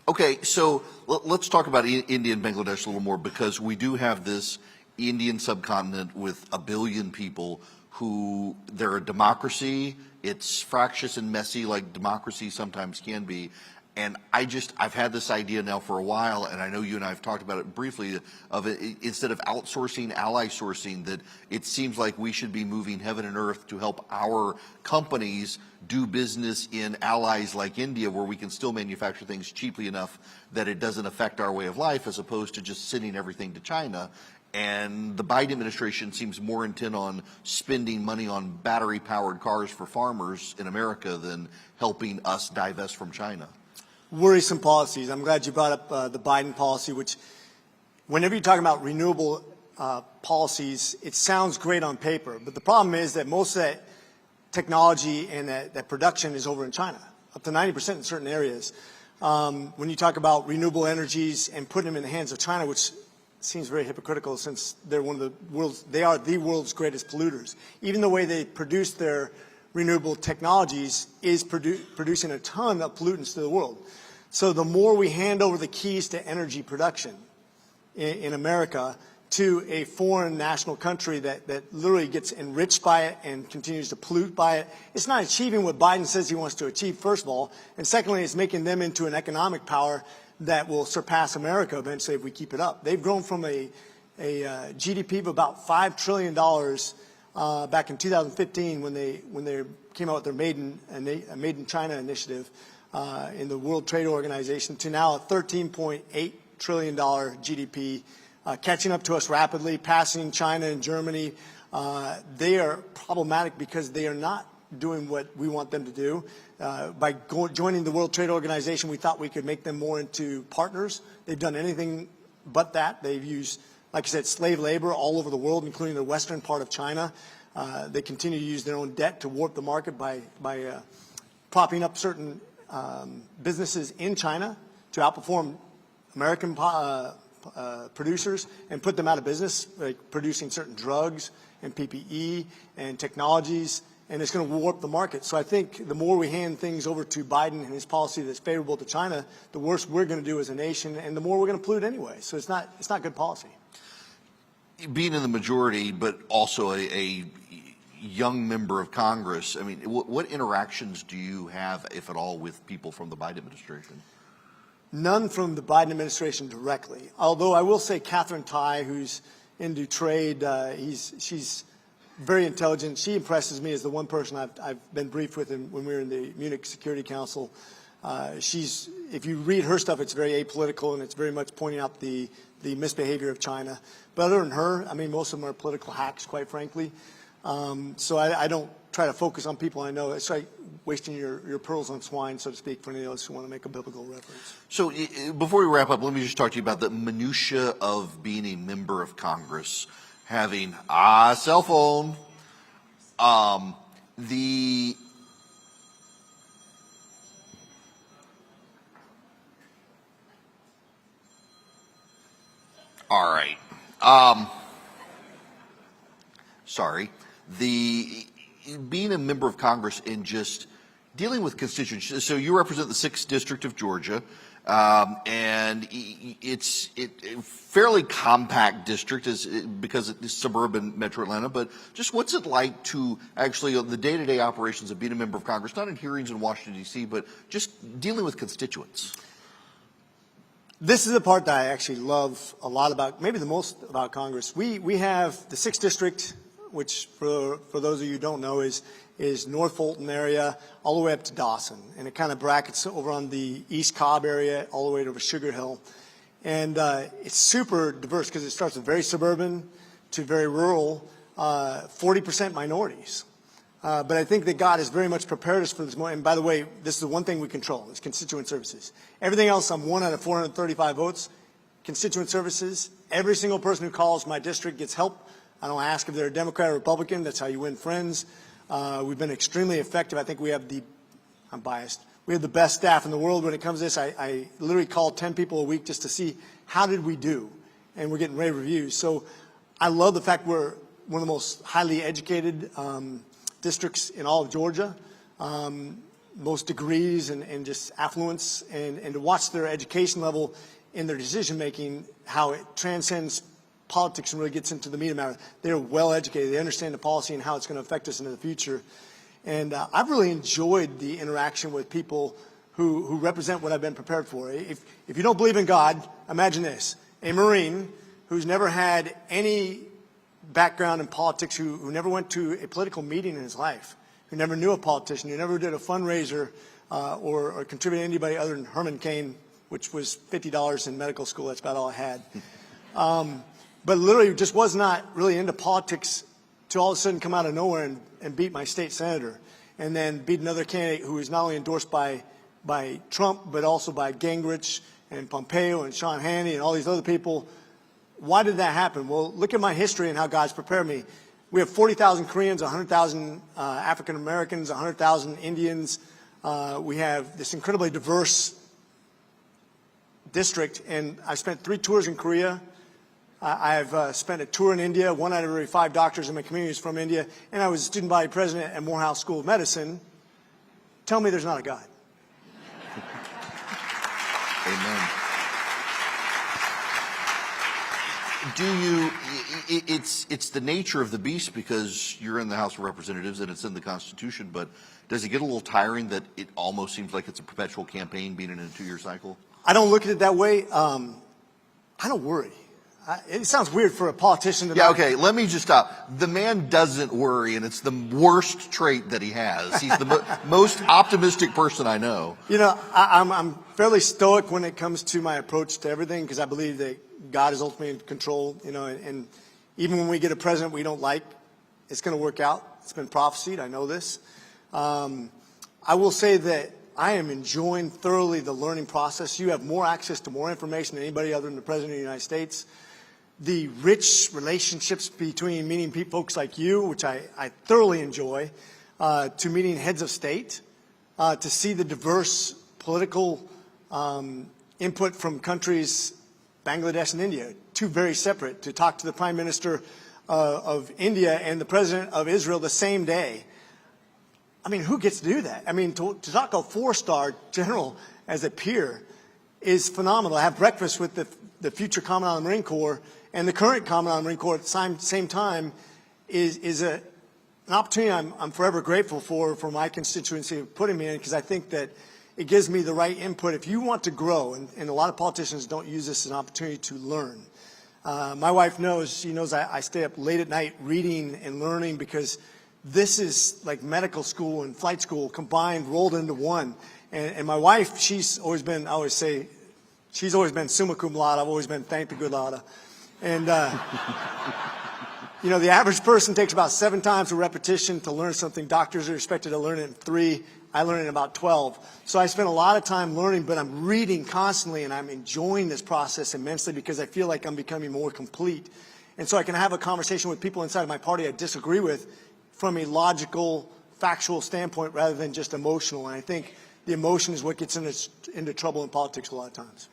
Okay, so let's talk about India and Bangladesh a little more, because we do have this Indian subcontinent with 1 billion people who, they're a democracy. It's fractious and messy like democracy sometimes can be. And I've had this idea now for a while, and I know you and I have talked about it briefly, of it, instead of outsourcing, ally sourcing, that it seems like we should be moving heaven and earth to help our companies do business in allies like India, where we can still manufacture things cheaply enough that it doesn't affect our way of life, as opposed to just sending everything to China. And the Biden administration seems more intent on spending money on battery-powered cars for farmers in America than helping us divest from China. Worrisome policies. I'm glad you brought up the Biden policy, which whenever you're talking about renewable policies, it sounds great on paper. But the problem is that most of that technology and that production is over in China, up to 90% in certain areas. When you talk about renewable energies and putting them in the hands of China, which seems very hypocritical since they are the world's greatest polluters. Even the way they produce their renewable technologies is producing a ton of pollutants to the world. So the more we hand over the keys to energy production in America to a foreign national country that literally gets enriched by it and continues to pollute by it, it's not achieving what Biden says he wants to achieve, first of all. And secondly, it's making them into an economic power that will surpass America eventually if we keep it up. They've grown from a GDP of about $5 trillion back in 2015 when they came out with their Made in China initiative in the World Trade Organization to now a $13.8 trillion GDP, catching up to us rapidly, passing China and Germany. They are problematic because they are not doing what we want them to do. By joining the World Trade Organization, we thought we could make them more into partners. They've done anything but that. They've used, like I said, slave labor all over the world, including the western part of China. They continue to use their own debt to warp the market by propping up certain businesses in China to outperform American producers and put them out of business, like producing certain drugs and PPE and technologies, and it's going to warp the market. So I think the more we hand things over to Biden and his policy that's favorable to China, the worse we're going to do as a nation, and the more we're going to pollute anyway. So it's not good policy. Being in the majority, but also a young member of Congress, I mean, what interactions do you have, if at all, with people from the Biden administration? None from the Biden administration directly. Although I will say Catherine Tai, who's into trade, she's very intelligent. She impresses me as the one person I've been briefed with when we were in the Munich Security Council. If you read her stuff, it's very apolitical and it's very much pointing out the misbehavior of China. But other than her, I mean, most of them are political hacks, quite frankly. So I don't try to focus on people I know. It's like wasting your pearls on swine, so to speak, for any of us who want to make a biblical reference. So before we wrap up, let me just talk to you about the minutia of being a member of Congress, having a cell phone, all right. Sorry. Being a member of Congress and just dealing with constituents. So you represent the 6th District of Georgia, and it's a fairly compact district because it's suburban Metro Atlanta. But just what's it like to actually the day-to-day operations of being a member of Congress, not in hearings in Washington, D.C., but just dealing with constituents? This is the part that I actually love a lot about, maybe the most about Congress. We have the 6th District, which for those of you who don't know is North Fulton area all the way up to Dawson. And it kind of brackets over on the East Cobb area all the way to Sugar Hill. And it's super diverse because it starts with very suburban to very rural, 40% minorities. But I think that God has very much prepared us for this moment. And by the way, this is the one thing we control, is constituent services. Everything else, I'm 1 out of 435 votes. Constituent services, every single person who calls my district gets help. I don't ask if they're a Democrat or Republican. That's how you win friends. We've been extremely effective. I think we have I'm biased, we have the best staff in the world when it comes to this. I literally call 10 people a week just to see how did we do. And we're getting rave reviews. So I love the fact we're one of the most highly educated districts in all of Georgia. Most degrees and just affluence. And to watch their education level in their decision making, how it transcends politics and really gets into the meat of the matter. They're well educated. They understand the policy and how it's going to affect us into the future. And I've really enjoyed the interaction with people who represent what I've been prepared for. If you don't believe in God, imagine this. A Marine who's never had any background in politics, who never went to a political meeting in his life, who never knew a politician, who never did a fundraiser or contributed to anybody other than Herman Cain, which was $50 in medical school. That's about all I had. But literally just was not really into politics to all of a sudden come out of nowhere and beat my state senator, and then beat another candidate who is not only endorsed by Trump, but also by Gingrich and Pompeo and Sean Hannity and all these other people. Why did that happen? Well, look at my history and how God's prepared me. We have 40,000 Koreans, 100,000 African Americans, 100,000 Indians. We have this incredibly diverse district, and I spent 3 tours in Korea. I've spent a tour in India. 1 out of every 5 doctors in my community is from India. And I was student body president at Morehouse School of Medicine. Tell me there's not a God. Amen. It's the nature of the beast because you're in the House of Representatives and it's in the Constitution, but does it get a little tiring that it almost seems like it's a perpetual campaign being in a 2-year cycle? I don't look at it that way. I don't worry. It sounds weird for a politician to. Yeah, okay, let me just stop. The man doesn't worry, and it's the worst trait that he has. He's the most optimistic person I know. You know, I'm fairly stoic when it comes to my approach to everything because I believe that God is ultimately in control, you know, and even when we get a president we don't like, it's going to work out. It's been prophesied. I know this. I will say that I am enjoying thoroughly the learning process. You have more access to more information than anybody other than the President of the United States. The rich relationships between meeting folks like you, which I thoroughly enjoy, to meeting heads of state, to see the diverse political input from countries, Bangladesh and India, 2 very separate, to talk to the Prime Minister of India and the President of Israel the same day. I mean, who gets to do that? I mean, to talk a 4-star general as a peer is phenomenal. I have breakfast with the future Commandant of the Marine Corps and the current Commandant of the Marine Corps at the same time is an opportunity I'm forever grateful for my constituency putting me in because I think that it gives me the right input. If you want to grow, and a lot of politicians don't use this as an opportunity to learn. My wife knows, she knows I stay up late at night reading and learning because this is like medical school and flight school combined, rolled into one. And my wife, she's always been, I always say, she's always been summa cum laude. I've always been thank the good laude. And, you know, the average person takes about 7 times a repetition to learn something. Doctors are expected to learn it in 3. I learn it in about 12. So I spend a lot of time learning, but I'm reading constantly, and I'm enjoying this process immensely because I feel like I'm becoming more complete. And so I can have a conversation with people inside of my party I disagree with from a logical, factual standpoint rather than just emotional. And I think the emotion is what gets into trouble in politics a lot of times.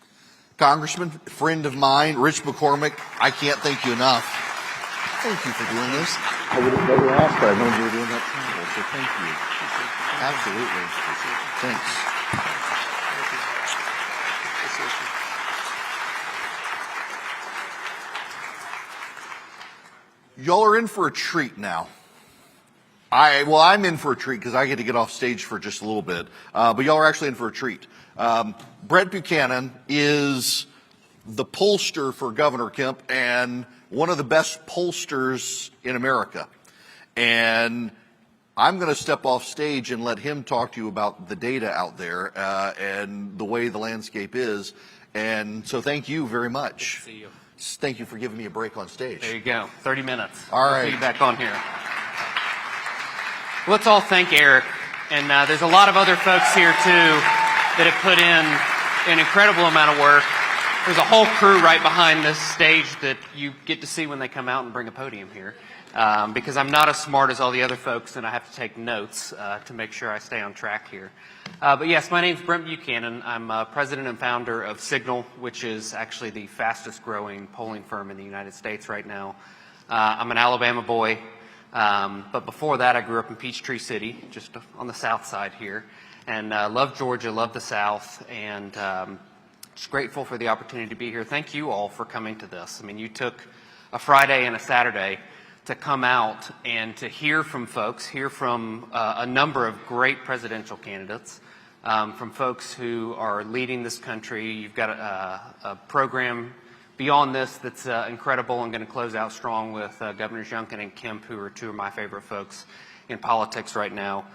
Congressman, friend of mine, Rich McCormick, I can't thank you enough. Thank you for doing this. I would have never asked, but I know you were doing that travel, so thank you. Absolutely. Thanks. Y'all are in for a treat now. I'm in for a treat because I get to get off stage for just a little bit. But y'all are actually in for a treat. Brent Buchanan is the pollster for Governor Kemp and one of the best pollsters in America. And I'm going to step off stage and let him talk to you about the data out there and the way the landscape is. And so thank you very much. Good to see you. Thank you for giving me a break on stage. There you go. 30 minutes. All right. I'll see you back on here. Let's all thank Eric. And there's a lot of other folks here, too, that have put in an incredible amount of work. There's a whole crew right behind this stage that you get to see when they come out and bring a podium here. Because I'm not as smart as all the other folks, and I have to take notes to make sure I stay on track here. But yes, my name's Brent Buchanan. I'm president and founder of Signal, which is actually the fastest growing polling firm in the United States right now. I'm an Alabama boy, but before that I grew up in Peachtree City, just on the south side here, and love Georgia, love the South, and just grateful for the opportunity to be here. Thank you all for coming to this. I mean, you took a Friday and a Saturday to come out and to hear from folks, hear from a number of great presidential candidates, from folks who are leading this country. You've got a program beyond this that's incredible and going to close out strong with Governors Youngkin and Kemp, who are 2 of my favorite folks in politics right now.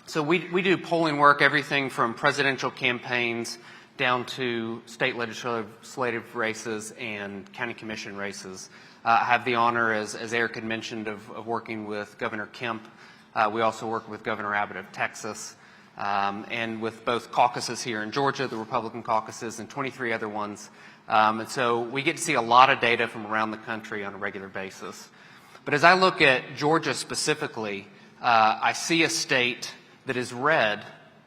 So we do polling work, everything from presidential campaigns down to state legislative races and county commission races. I have the honor, as Eric had mentioned, of working with Governor Kemp. We also work with Governor Abbott of Texas, and with both caucuses here in Georgia, the Republican caucuses, and 23 other ones. And so we get to see a lot of data from around the country on a regular basis. But as I look at Georgia specifically, I see a state that is red,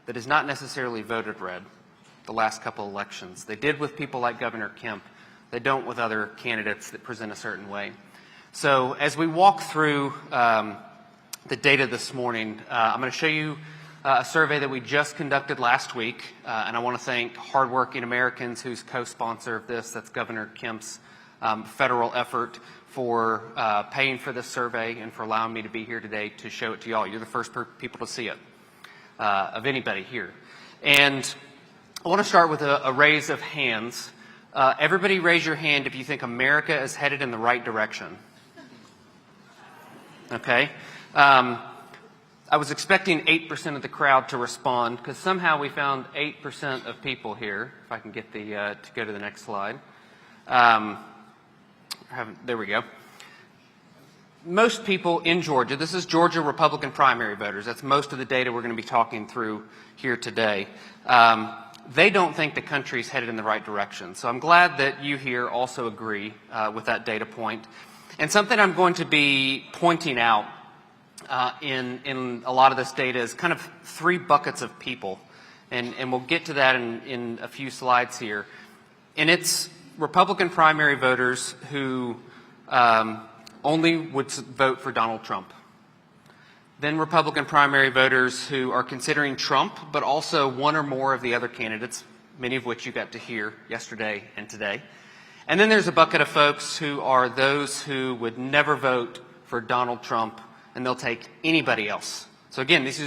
that is not necessarily voted red the last couple elections. They did with people like Governor Kemp, They don't with other candidates that present a certain way. So as we walk through the data this morning, I'm going to show you a survey that we just conducted last week, and I want to thank Hardworking Americans, who's co-sponsor of this. That's Governor Kemp's federal effort for paying for this survey and for allowing me to be here today to show it to y'all. You're the first people to see it of anybody here. And I want to start with a raise of hands. Everybody raise your hand if you think America is headed in the right direction. Okay. I was expecting 8% of the crowd to respond because somehow we found 8% of people here. If I can get the to go to the next slide. There we go. Most people in Georgia, this is Georgia Republican primary voters. That's most of the data we're going to be talking through here today. They don't think the country's headed in the right direction. So I'm glad that you here also agree with that data point. And something I'm going to be pointing out in a lot of this data is kind of three buckets of people. And we'll get to that in a few slides here. And it's Republican primary voters who only would vote for Donald Trump. Then Republican primary voters who are considering Trump, but also one or more of the other candidates, many of which you got to hear yesterday and today. And then there's a bucket of folks who are those who would never vote for Donald Trump, and they'll take anybody else. So again, these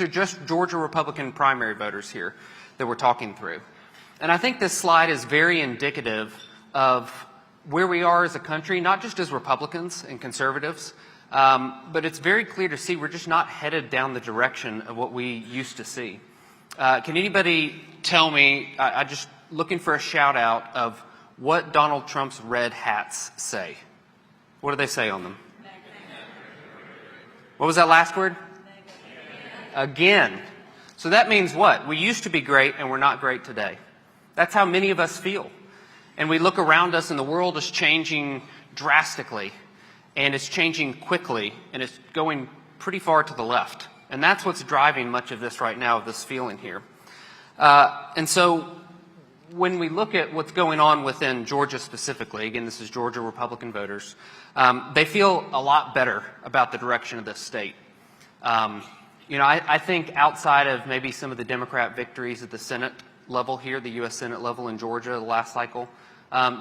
are just Georgia Republican primary voters here that we're talking through. And I think this slide is very indicative of where we are as a country, not just as Republicans and conservatives, but it's very clear to see we're just not headed down the direction of what we used to see. Can anybody tell me, I'm just looking for a shout out of what Donald Trump's red hats say? What do they say on them? What was that last word? Again. So that means what? We used to be great and we're not great today. That's how many of us feel. And we look around us and the world is changing drastically, and it's changing quickly, and it's going pretty far to the left. And that's what's driving much of this right now, this feeling here. And so when we look at what's going on within Georgia specifically, again, this is Georgia Republican voters, they feel a lot better about the direction of this state. I think outside of maybe some of the Democrat victories at the Senate level here, the U.S. Senate level in Georgia, the last cycle,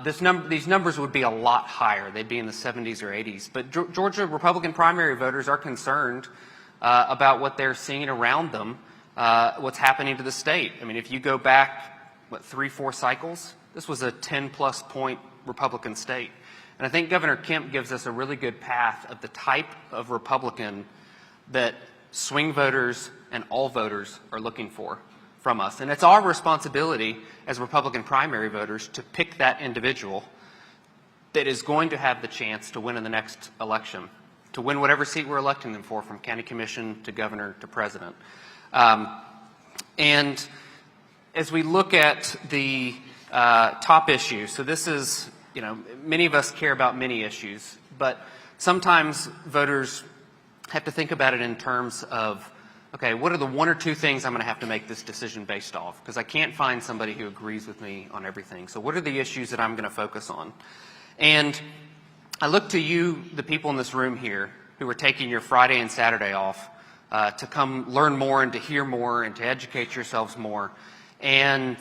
these numbers would be a lot higher. They'd be in the 70s or 80s. But Georgia Republican primary voters are concerned about what they're seeing around them, what's happening to the state. I mean, if you go back, 3-4 cycles, this was a 10-plus point Republican state. And I think Governor Kemp gives us a really good path of the type of Republican that swing voters and all voters are looking for from us. And it's our responsibility as Republican primary voters to pick that individual that is going to have the chance to win in the next election, to win whatever seat we're electing them for, from county commission to governor to president. And as we look at the top issues, so this is, many of us care about many issues, but sometimes voters have to think about it in terms of, okay, what are the one or two things I'm going to have to make this decision based off? Because I can't find somebody who agrees with me on everything. So what are the issues that I'm going to focus on? And I look to you, the people in this room here, who are taking your Friday and Saturday off to come learn more and to hear more and to educate yourselves more. And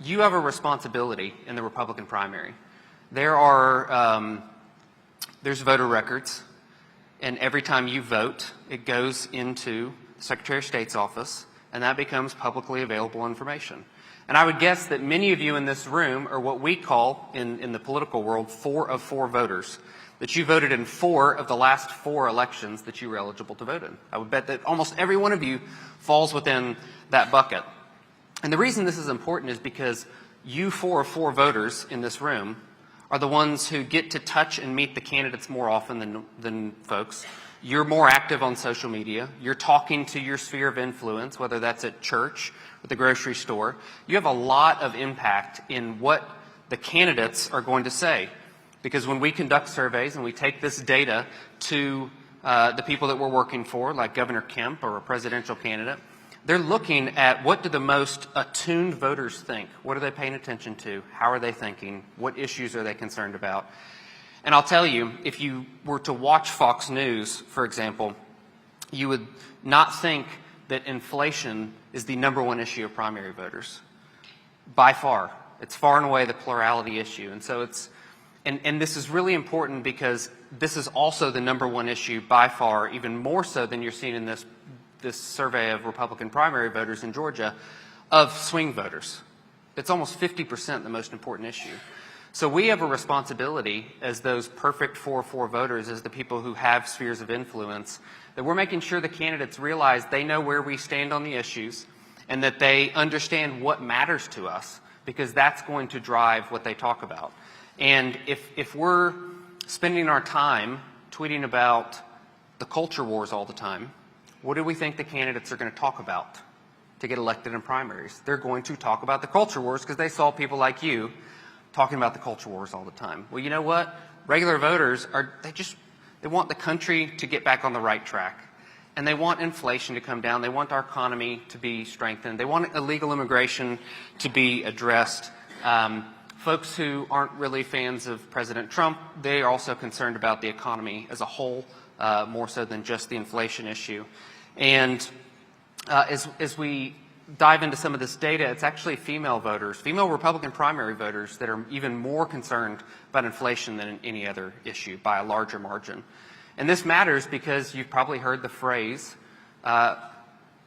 you have a responsibility in the Republican primary. There's voter records. And every time you vote, it goes into the Secretary of State's office, and that becomes publicly available information. And I would guess that many of you in this room are what we call, in the political world, 4 of 4 voters, that you voted in 4 of the last 4 elections that you were eligible to vote in. I would bet that almost every one of you falls within that bucket. And the reason this is important is because you 4 of 4 voters in this room are the ones who get to touch and meet the candidates more often than folks. You're more active on social media. You're talking to your sphere of influence, whether that's at church or the grocery store. You have a lot of impact in what the candidates are going to say. Because when we conduct surveys and we take this data to the people that we're working for, like Governor Kemp or a presidential candidate, they're looking at what do the most attuned voters think? What are they paying attention to? How are they thinking? What issues are they concerned about? And I'll tell you, if you were to watch Fox News, for example, you would not think that inflation is the #1 issue of primary voters. By far. It's far and away the plurality issue. And so and this is really important because this is also the #1 issue by far, even more so than you're seeing in this survey of Republican primary voters in Georgia, of swing voters. It's almost 50% the most important issue. So we have a responsibility as those perfect 4-4 voters, as the people who have spheres of influence, that we're making sure the candidates realize they know where we stand on the issues and that they understand what matters to us, because that's going to drive what they talk about. And if we're spending our time tweeting about the culture wars all the time, what do we think the candidates are going to talk about to get elected in primaries? They're going to talk about the culture wars because they saw people like you talking about the culture wars all the time. Well, you know what? Regular voters they want the country to get back on the right track. And they want inflation to come down. They want our economy to be strengthened. They want illegal immigration to be addressed. Folks who aren't really fans of President Trump, they are also concerned about the economy as a whole, more so than just the inflation issue. And as we dive into some of this data, it's actually female voters, female Republican primary voters, that are even more concerned about inflation than any other issue by a larger margin. And this matters because you've probably heard the phrase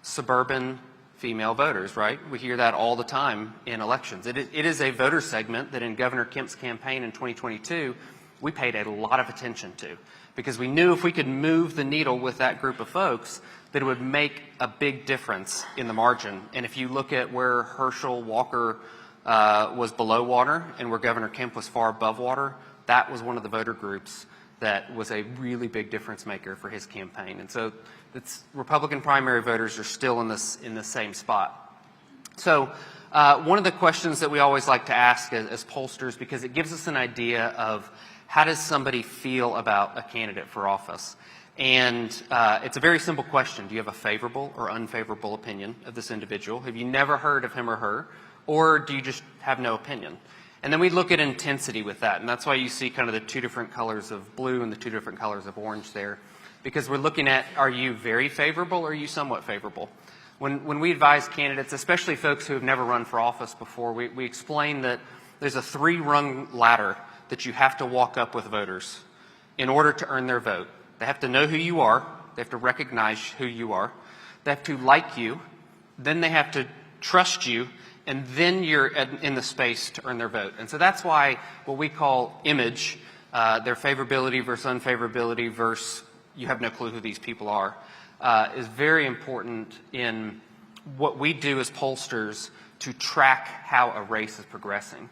suburban female voters, right? We hear that all the time in elections. It is a voter segment that in Governor Kemp's campaign in 2022, we paid a lot of attention to, because we knew if we could move the needle with that group of folks, that it would make a big difference in the margin. And if you look at where Herschel Walker was below water and where Governor Kemp was far above water, that was one of the voter groups that was a really big difference maker for his campaign. And so Republican primary voters are still in the same spot. So one of the questions that we always like to ask as pollsters, because it gives us an idea of how does somebody feel about a candidate for office. And it's a very simple question. Do you have a favorable or unfavorable opinion of this individual? Have you never heard of him or her? Or do you just have no opinion? And then we look at intensity with that. And that's why you see kind of the two different colors of blue and the two different colors of orange there. Because we're looking at, are you very favorable or are you somewhat favorable? When we advise candidates, especially folks who have never run for office before, we explain that there's a 3-rung ladder that you have to walk up with voters in order to earn their vote. They have to know who you are. They have to recognize who you are. They have to like you. Then they have to trust you. And then you're in the space to earn their vote. And so that's why what we call image, their favorability versus unfavorability versus you have no clue who these people are, is very important in what we do as pollsters to track how a race is progressing.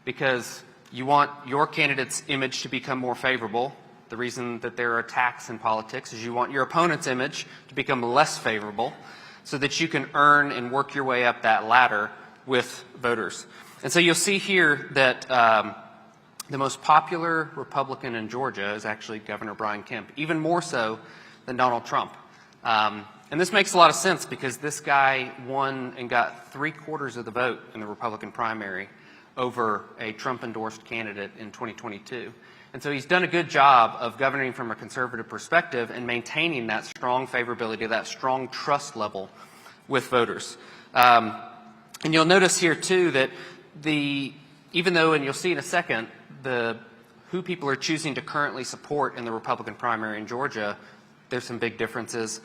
Because you want your candidate's image to become more favorable. The reason that there are attacks in politics is you want your opponent's image to become less favorable so that you can earn and work your way up that ladder with voters. And so you'll see here that the most popular Republican in Georgia is actually Governor Brian Kemp, even more so than Donald Trump. And this makes a lot of sense because this guy won and got 3/4 of the vote in the Republican primary over a Trump-endorsed candidate in 2022. And so he's done a good job of governing from a conservative perspective and maintaining that strong favorability, that strong trust level with voters. And you'll notice here, too, that even though, and you'll see in a second, who people are choosing to currently support in the Republican primary in Georgia, there's some big differences.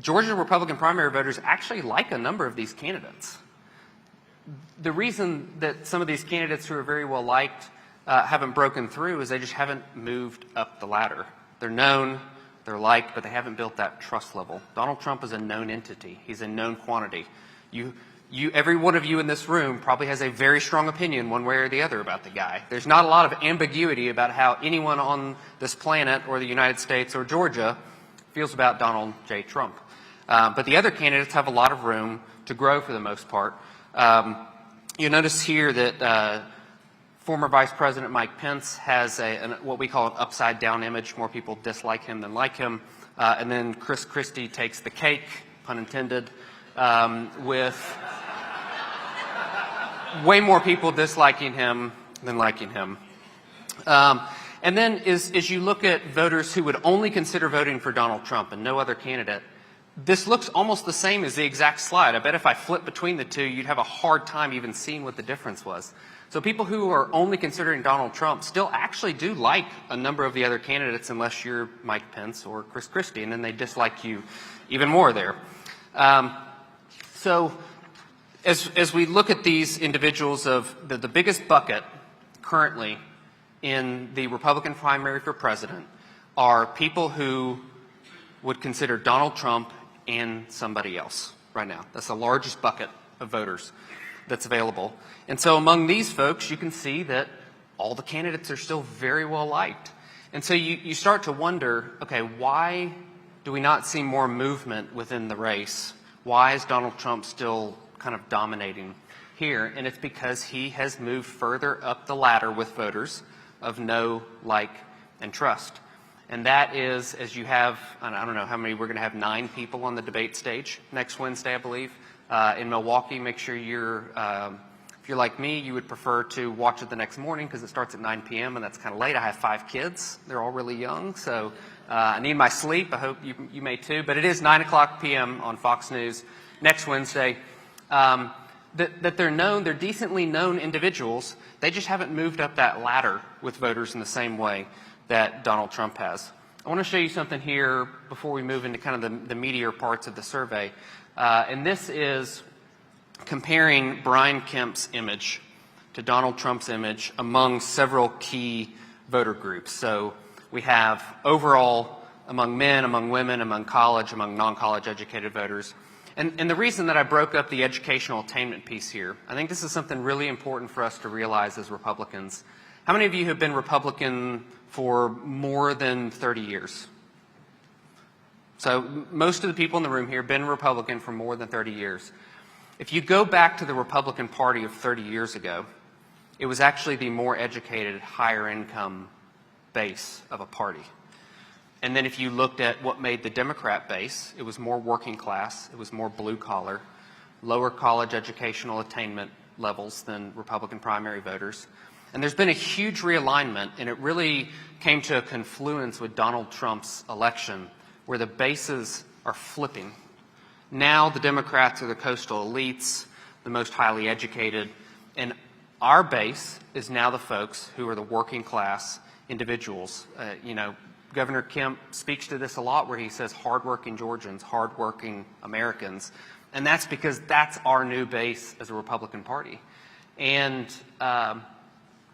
Georgia Republican primary voters actually like a number of these candidates. The reason that some of these candidates who are very well liked haven't broken through is they just haven't moved up the ladder. They're known, they're liked, but they haven't built that trust level. Donald Trump is a known entity. He's a known quantity. Every one of you in this room probably has a very strong opinion one way or the other about the guy. There's not a lot of ambiguity about how anyone on this planet or the United States or Georgia feels about Donald J. Trump. But the other candidates have a lot of room to grow for the most part. You'll notice here that former Vice President Mike Pence has what we call an upside-down image. More people dislike him than like him. And then Christie takes the cake, pun intended, with way more people disliking him than liking him. And then as you look at voters who would only consider voting for Donald Trump and no other candidate, this looks almost the same as the exact slide. I bet if I flip between the two, you'd have a hard time even seeing what the difference was. So people who are only considering Donald Trump still actually do like a number of the other candidates unless you're Mike Pence or Christie, and then they dislike you even more there. So as we look at these individuals of the biggest bucket currently in the Republican primary for president are people who would consider Donald Trump and somebody else right now. That's the largest bucket of voters that's available. And so among these folks, you can see that all the candidates are still very well liked. And so you start to wonder, okay, why do we not see more movement within the race? Why is Donald Trump still kind of dominating here? And it's because he has moved further up the ladder with voters of know, like, and trust. And that is, as you have, I don't know how many, we're going to have 9 people on the debate stage next Wednesday, I believe, in Milwaukee. Make sure you're, if you're like me, you would prefer to watch it the next morning because it starts at 9 p.m. and that's kind of late. I have 5 kids. They're all really young, so I need my sleep. I hope you may too. But it is 9 o'clock p.m. on Fox News next Wednesday. That they're known, they're decently known individuals. They just haven't moved up that ladder with voters in the same way that Donald Trump has. I want to show you something here before we move into kind of the meatier parts of the survey. And this is comparing Brian Kemp's image to Donald Trump's image among several key voter groups. So we have overall among men, among women, among college, among non-college educated voters. And the reason that I broke up the educational attainment piece here, I think this is something really important for us to realize as Republicans. How many of you have been Republican for more than 30 years? So most of the people in the room here have been Republican for more than 30 years. If you go back to the Republican Party of 30 years ago, it was actually the more educated, higher income base of a party. And then if you looked at what made the Democrat base, it was more working class, it was more blue collar, lower college educational attainment levels than Republican primary voters. And there's been a huge realignment, and it really came to a confluence with Donald Trump's election, where the bases are flipping. Now the Democrats are the coastal elites, the most highly educated, and our base is now the folks who are the working class individuals. Governor Kemp speaks to this a lot where he says hardworking Georgians, hardworking Americans, and that's because that's our new base as a Republican Party. And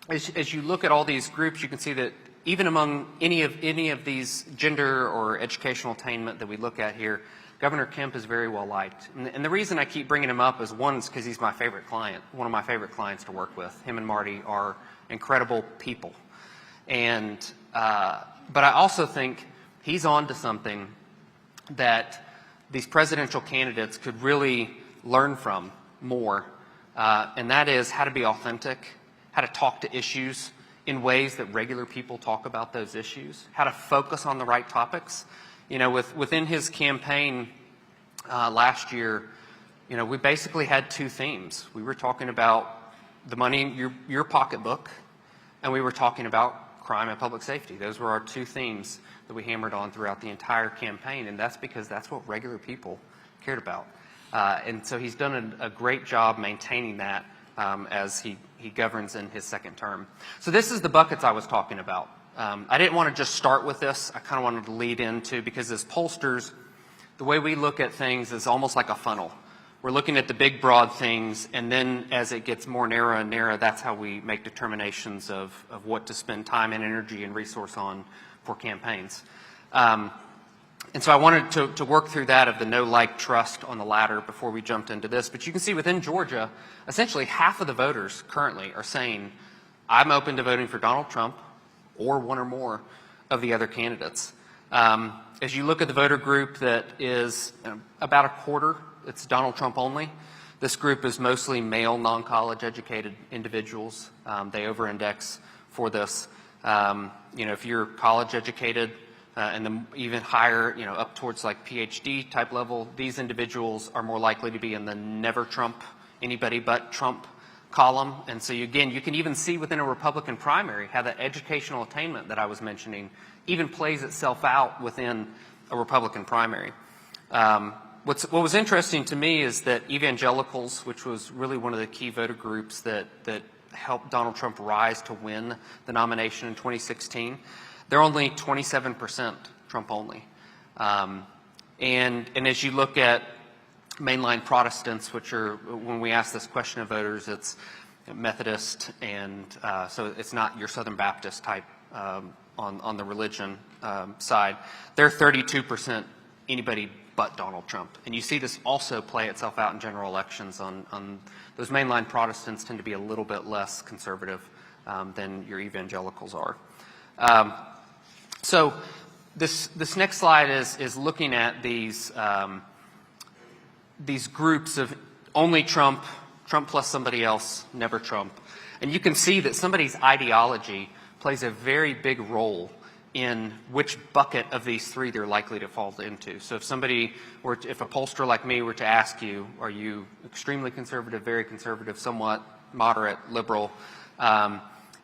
as you look at all these groups, you can see that even among any of these gender or educational attainment that we look at here, Governor Kemp is very well liked. And the reason I keep bringing him up is, one, is because he's my favorite client, one of my favorite clients to work with. Him and Marty are incredible people. And but I also think he's on to something that these presidential candidates could really learn from more, and that is how to be authentic, how to talk to issues in ways that regular people talk about those issues, how to focus on the right topics. Within his campaign last year, we basically had 2 themes. We were talking about the money in your pocketbook, and we were talking about crime and public safety. Those were our 2 themes that we hammered on throughout the entire campaign, and that's because that's what regular people cared about. And so he's done a great job maintaining that as he governs in his second term. So this is the buckets I was talking about. I didn't want to just start with this. I kind of wanted to lead into, because as pollsters, the way we look at things is almost like a funnel. We're looking at the big, broad things, and then as it gets more narrow and narrow, that's how we make determinations of what to spend time and energy and resource on for campaigns. And so I wanted to work through that of the know, like, trust on the ladder before we jumped into this. But you can see within Georgia, essentially half of the voters currently are saying, I'm open to voting for Donald Trump or one or more of the other candidates. As you look at the voter group that is about a quarter, it's Donald Trump only. This group is mostly male, non-college educated individuals. They over-index for this. If you're college educated, and then even higher, up towards like PhD type level, these individuals are more likely to be in the never Trump, anybody but Trump column. And so again, you can even see within a Republican primary how that educational attainment that I was mentioning even plays itself out within a Republican primary. What was interesting to me is that evangelicals, which was really one of the key voter groups that helped Donald Trump rise to win the nomination in 2016, they're only 27% Trump only. And as you look at mainline Protestants, which are, when we ask this question of voters, it's Methodist, and so it's not your Southern Baptist type on the religion side. They're 32% anybody but Donald Trump. And you see this also play itself out in general elections on those mainline Protestants tend to be a little bit less conservative than your evangelicals are. So this next slide is looking at these groups of only Trump, Trump plus somebody else, never Trump. And you can see that somebody's ideology plays a very big role in which bucket of these three they're likely to fall into. So if if a pollster like me were to ask you, are you extremely conservative, very conservative, somewhat moderate, liberal,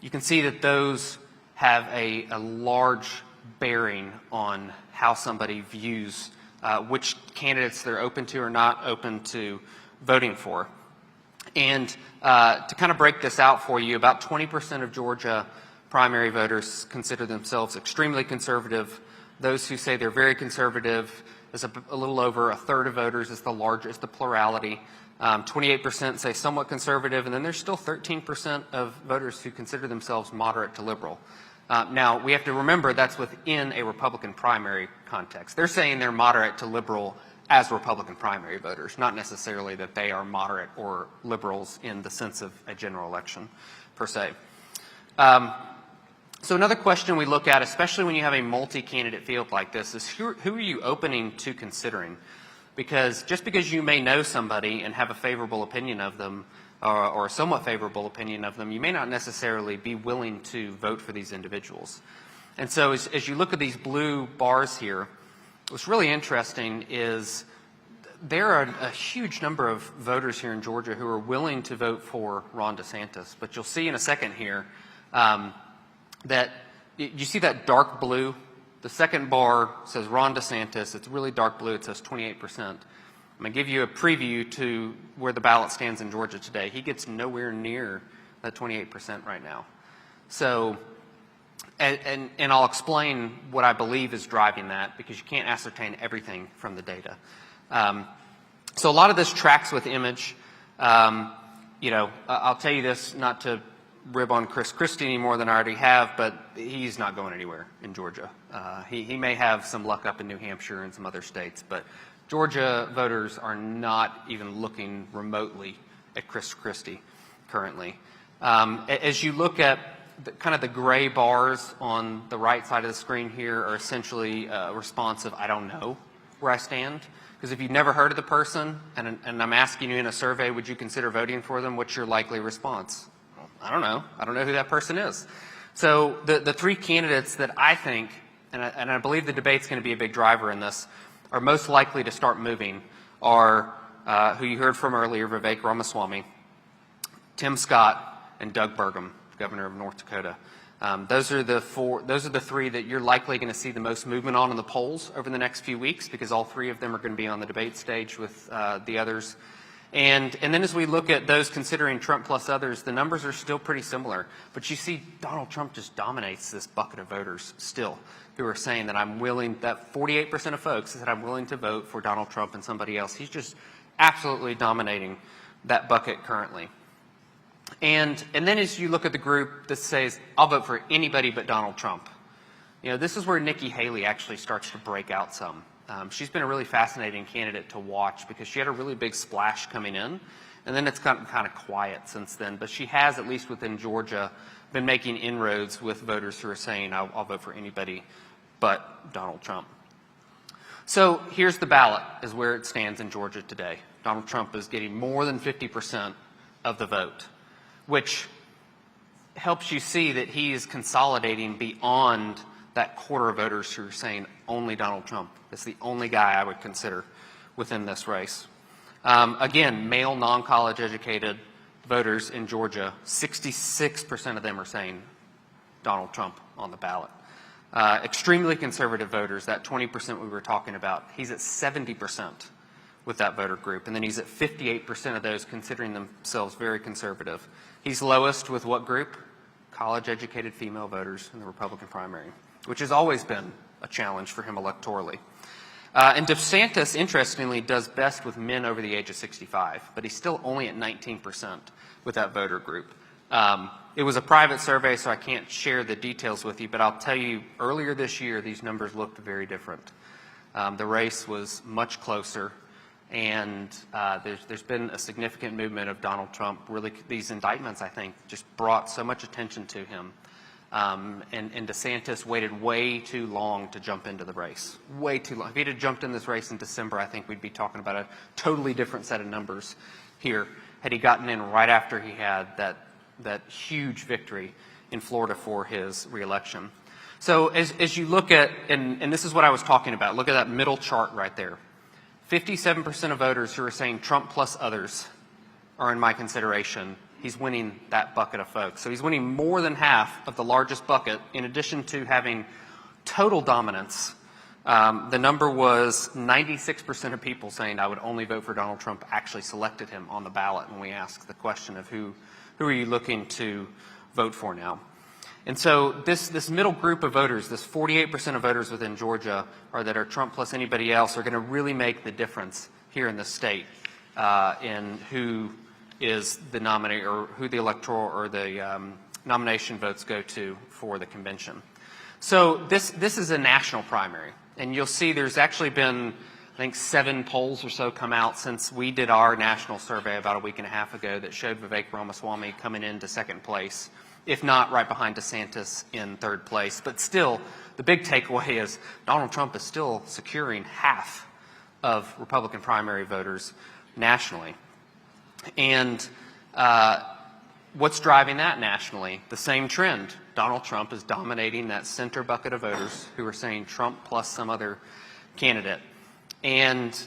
you can see that those have a large bearing on how somebody views which candidates they're open to or not open to voting for. And to kind of break this out for you, about 20% of Georgia primary voters consider themselves extremely conservative. Those who say they're very conservative is a little over a third of voters, is the plurality. 28% say somewhat conservative, and then there's still 13% of voters who consider themselves moderate to liberal. Now, we have to remember that's within a Republican primary context. They're saying they're moderate to liberal as Republican primary voters, not necessarily that they are moderate or liberals in the sense of a general election, per se. So another question we look at, especially when you have a multi-candidate field like this, is who are you opening to considering? Because just because you may know somebody and have a favorable opinion of them, or a somewhat favorable opinion of them, you may not necessarily be willing to vote for these individuals. And so as you look at these blue bars here, what's really interesting is there are a huge number of voters here in Georgia who are willing to vote for Ron DeSantis. But you'll see in a second here that you see that dark blue. The second bar says Ron DeSantis. It's really dark blue. It says 28%. I'm going to give you a preview to where the ballot stands in Georgia today. He gets nowhere near that 28% right now. So, and I'll explain what I believe is driving that, because you can't ascertain everything from the data. So a lot of this tracks with image. I'll tell you this, not to rib on Christie any more than I already have, but he's not going anywhere in Georgia. He may have some luck up in New Hampshire and some other states, but Georgia voters are not even looking remotely at Christie currently. As you look at kind of the gray bars on the right side of the screen here are essentially a response of I don't know where I stand. Because if you've never heard of the person and I'm asking you in a survey, would you consider voting for them, what's your likely response? Well, I don't know. I don't know who that person is. So the three candidates that I think, and I believe the debate's going to be a big driver in this, are most likely to start moving are who you heard from earlier, Vivek Ramaswamy, Tim Scott, and Doug Burgum, governor of North Dakota. Those are the three that you're likely going to see the most movement on in the polls over the next few weeks, because all three of them are going to be on the debate stage with the others. And then as we look at those considering Trump plus others, the numbers are still pretty similar. But you see Donald Trump just dominates this bucket of voters still, who are saying that that 48% of folks said I'm willing to vote for Donald Trump and somebody else. He's just absolutely dominating that bucket currently. And then as you look at the group that says, I'll vote for anybody but Donald Trump, this is where Nikki Haley actually starts to break out some. She's been a really fascinating candidate to watch because she had a really big splash coming in, and then it's gotten kind of quiet since then. But she has, at least within Georgia, been making inroads with voters who are saying, I'll vote for anybody but Donald Trump. So here's the ballot, is where it stands in Georgia today. Donald Trump is getting more than 50% of the vote, which helps you see that he is consolidating beyond that quarter of voters who are saying only Donald Trump. That's the only guy I would consider within this race. Again, male, non-college educated voters in Georgia, 66% of them are saying Donald Trump on the ballot. Extremely conservative voters, that 20% we were talking about, he's at 70% with that voter group. And then he's at 58% of those considering themselves very conservative. He's lowest with what group? College-educated female voters in the Republican primary, which has always been a challenge for him electorally. And DeSantis, interestingly, does best with men over the age of 65, but he's still only at 19% with that voter group. It was a private survey, so I can't share the details with you, but I'll tell you, earlier this year, these numbers looked very different. The race was much closer, and there's been a significant movement of Donald Trump. Really, these indictments, I think, just brought so much attention to him. And DeSantis waited way too long to jump into the race. Way too long. If he'd have jumped in this race in December, I think we'd be talking about a totally different set of numbers here. Had he gotten in right after he had that huge victory in Florida for his reelection. So as you look at, and this is what I was talking about, look at that middle chart right there. 57% of voters who are saying Trump plus others are in my consideration. He's winning that bucket of folks. So he's winning more than half of the largest bucket, in addition to having total dominance. The number was 96% of people saying I would only vote for Donald Trump actually selected him on the ballot when we asked the question of who are you looking to vote for now. And so this middle group of voters, this 48% of voters within Georgia that are Trump plus anybody else, are going to really make the difference here in the state in who is the nominee or who the electoral or the nomination votes go to for the convention. So this is a national primary, and you'll see there's actually been, I think, 7 polls or so come out since we did our national survey about a week and a half ago that showed Vivek Ramaswamy coming into second place, if not right behind DeSantis in third place. But still, the big takeaway is Donald Trump is still securing half of Republican primary voters nationally. And what's driving that nationally? The same trend. Donald Trump is dominating that center bucket of voters who are saying Trump plus some other candidate. And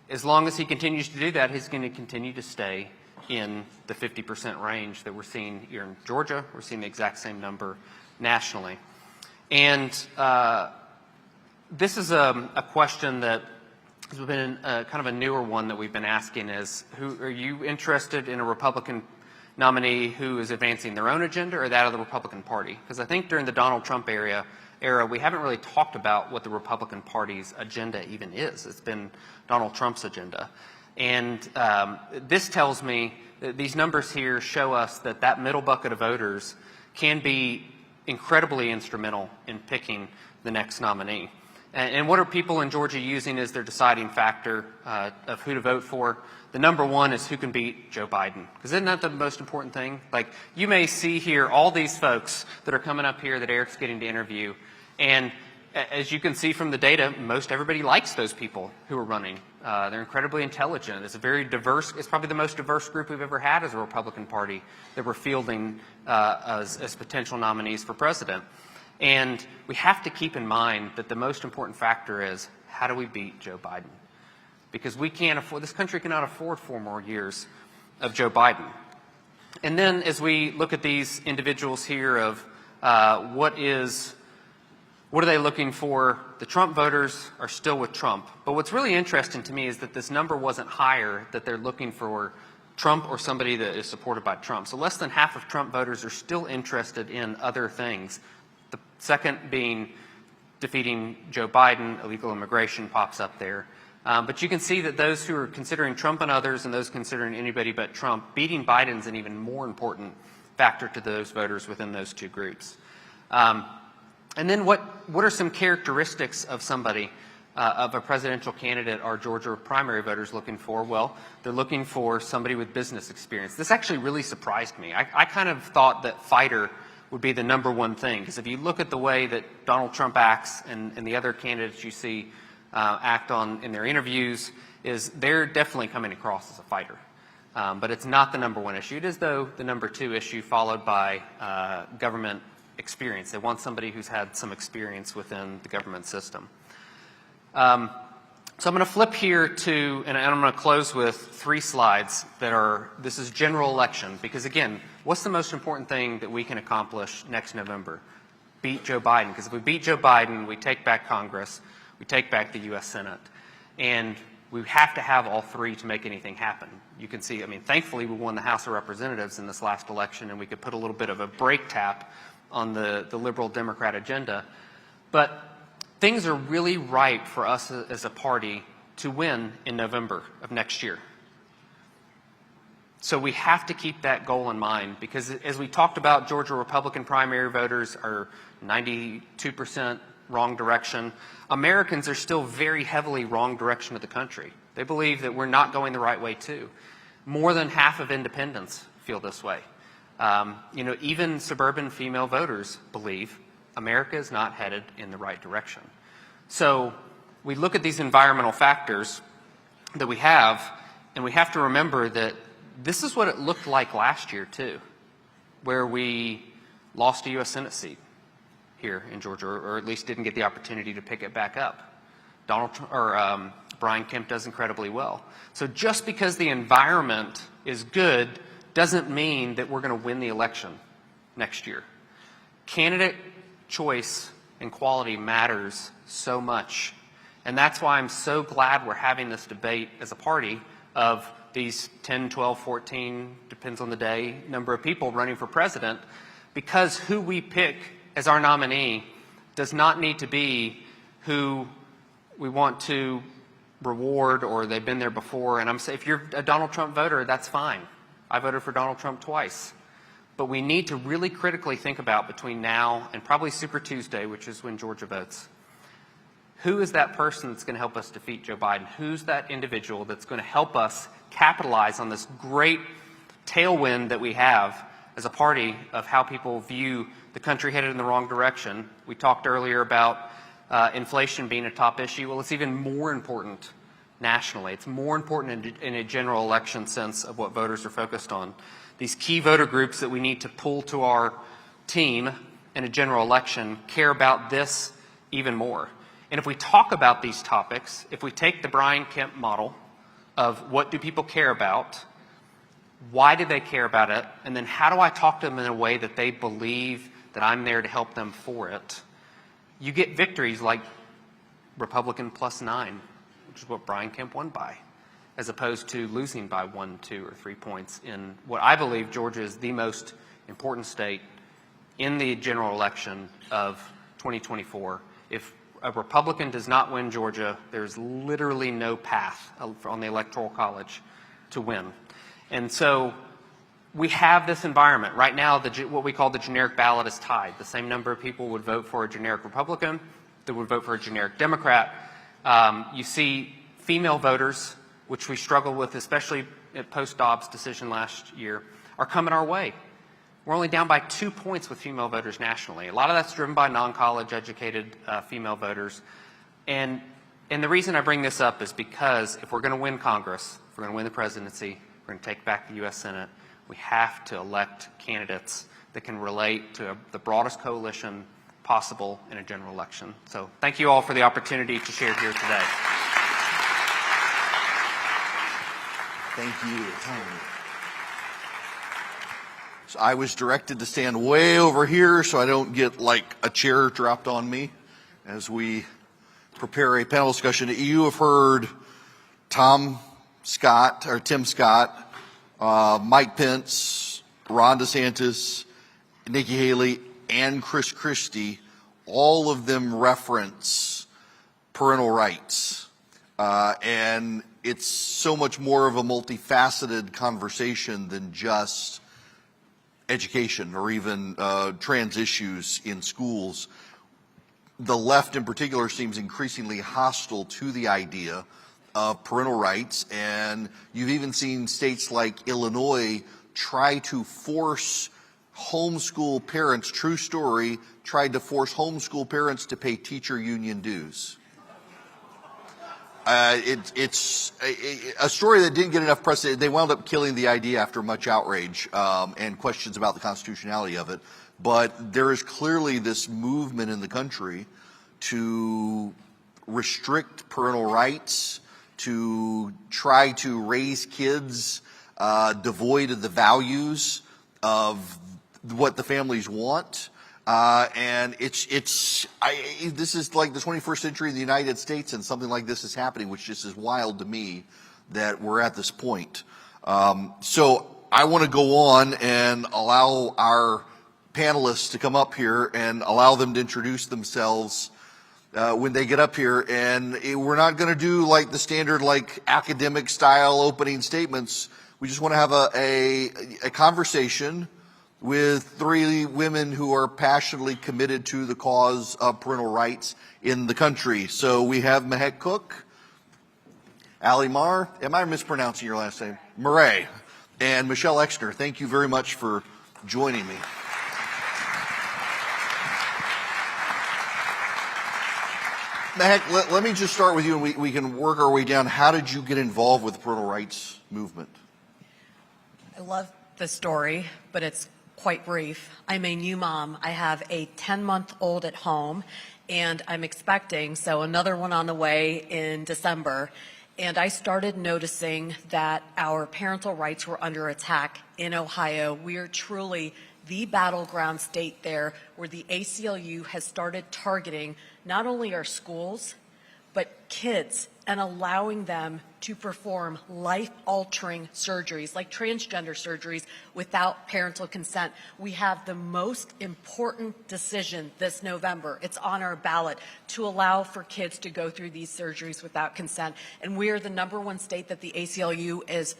as long as he continues to do that, he's going to continue to stay in the 50% range that we're seeing here in Georgia. We're seeing the exact same number nationally. And this is a question that has been kind of a newer one that we've been asking is, are you interested in a Republican nominee who is advancing their own agenda or that of the Republican Party? Because I think during the Donald Trump era, we haven't really talked about what the Republican Party's agenda even is. It's been Donald Trump's agenda. And this tells me that these numbers here show us that that middle bucket of voters can be incredibly instrumental in picking the next nominee. And what are people in Georgia using as their deciding factor of who to vote for? The number one is who can beat Joe Biden. Because isn't that the most important thing? Like, you may see here all these folks that are coming up here that Erick's getting to interview. And as you can see from the data, most everybody likes those people who are running. They're incredibly intelligent. It's a very diverse, it's probably the most diverse group we've ever had as a Republican Party that we're fielding as potential nominees for president. And we have to keep in mind that the most important factor is, how do we beat Joe Biden? Because we can't afford, this country cannot afford 4 more years of Joe Biden. And then as we look at these individuals here of what are they looking for? The Trump voters are still with Trump. But what's really interesting to me is that this number wasn't higher, that they're looking for Trump or somebody that is supported by Trump. So less than half of Trump voters are still interested in other things. The second being defeating Joe Biden. Illegal immigration pops up there. But you can see that those who are considering Trump and others and those considering anybody but Trump, beating Biden's an even more important factor to those voters within those two groups. And then what are some characteristics of somebody, of a presidential candidate are Georgia primary voters looking for? Well, they're looking for somebody with business experience. This actually really surprised me. I kind of thought that fighter would be the number one thing, because if you look at the way that Donald Trump acts and the other candidates you see act on in their interviews, is they're definitely coming across as a fighter. But it's not the number one issue. It is, though, the number 2 issue, followed by government experience. They want somebody who's had some experience within the government system. So I'm going to flip here to, and I'm going to close with 3 slides that are, this is general election, because again, what's the most important thing that we can accomplish next November? Beat Joe Biden, because if we beat Joe Biden, we take back Congress, we take back the U.S. Senate, and we have to have all 3 to make anything happen. You can see, I mean, thankfully we won the House of Representatives in this last election, and we could put a little bit of a brake tap on the liberal Democrat agenda. But things are really ripe for us as a party to win in November of next year. So we have to keep that goal in mind, because as we talked about, Georgia Republican primary voters are 92% wrong direction. Americans are still very heavily wrong direction of the country. They believe that we're not going the right way too. More than half of independents feel this way. Even suburban female voters believe America is not headed in the right direction. So we look at these environmental factors that we have, and we have to remember that this is what it looked like last year too, where we lost a U.S. Senate seat here in Georgia, or at least didn't get the opportunity to pick it back up. Brian Kemp does incredibly well. So just because the environment is good doesn't mean that we're going to win the election next year. Candidate choice and quality matters so much. And that's why I'm so glad we're having this debate as a party of these 10, 12, 14, depends on the day, number of people running for president, because who we pick as our nominee does not need to be who we want to reward or they've been there before. And I'm saying, if you're a Donald Trump voter, that's fine. I voted for Donald Trump twice. But we need to really critically think about, between now and probably Super Tuesday, which is when Georgia votes, who is that person that's going to help us defeat Joe Biden? Who's that individual that's going to help us capitalize on this great tailwind that we have as a party of how people view the country headed in the wrong direction? We talked earlier about inflation being a top issue. Well, it's even more important nationally. It's more important in a general election sense of what voters are focused on. These key voter groups that we need to pull to our team in a general election care about this even more. And if we talk about these topics, if we take the Brian Kemp model of what do people care about, why do they care about it, and then how do I talk to them in a way that they believe that I'm there to help them for it, you get victories like Republican +9, which is what Brian Kemp won by, as opposed to losing by 1, 2, or 3 points in what I believe Georgia is the most important state in the general election of 2024. If a Republican does not win Georgia, there's literally no path on the Electoral College to win. And so we have this environment. Right now, what we call the generic ballot is tied. The same number of people would vote for a generic Republican that would vote for a generic Democrat. You see female voters, which we struggled with, especially at post-Dobbs decision last year, are coming our way. We're only down by 2 points with female voters nationally. A lot of that's driven by non-college educated female voters. And the reason I bring this up is because if we're going to win Congress, if we're going to win the presidency, we're going to take back the U.S. Senate, we have to elect candidates that can relate to the broadest coalition possible in a general election. So thank you all for the opportunity to share here today. Thank you. So I was directed to stand way over here so I don't get like a chair dropped on me as we prepare a panel discussion. You have heard Tim Scott, Mike Pence, Ron DeSantis, Nikki Haley, and Christie, all of them reference parental rights. And it's so much more of a multifaceted conversation than just education or even trans issues in schools. The left in particular seems increasingly hostile to the idea of parental rights, and you've even seen states like Illinois try to force homeschool parents, true story, tried to force homeschool parents to pay teacher union dues. It's a story that didn't get enough press. They wound up killing the idea after much outrage and questions about the constitutionality of it. But there is clearly this movement in the country to restrict parental rights, to try to raise kids devoid of the values of what the families want. And this is like the 21st century in the United States, and something like this is happening, which just is wild to me that we're at this point. So I want to go on and allow our panelists to come up here and allow them to introduce themselves when they get up here. And we're not going to do like the standard like academic style opening statements. We just want to have a conversation with three women who are passionately committed to the cause of parental rights in the country. So we have Mehek Cook, Ali Mar, am I mispronouncing your last name? Murray, and Michelle Exner. Thank you very much for joining me. Mehek, let me just start with you, and we can work our way down. How did you get involved with the parental rights movement? I love the story, but it's quite brief. I'm a new mom. I have a 10-month-old at home, and I'm expecting, so another one on the way in December. And I started noticing that our parental rights were under attack in Ohio. We are truly the battleground state there, where the ACLU has started targeting not only our schools, but kids, and allowing them to perform life-altering surgeries, like transgender surgeries, without parental consent. We have the most important decision this November. It's on our ballot to allow for kids to go through these surgeries without consent. And we are the #1 state that the ACLU is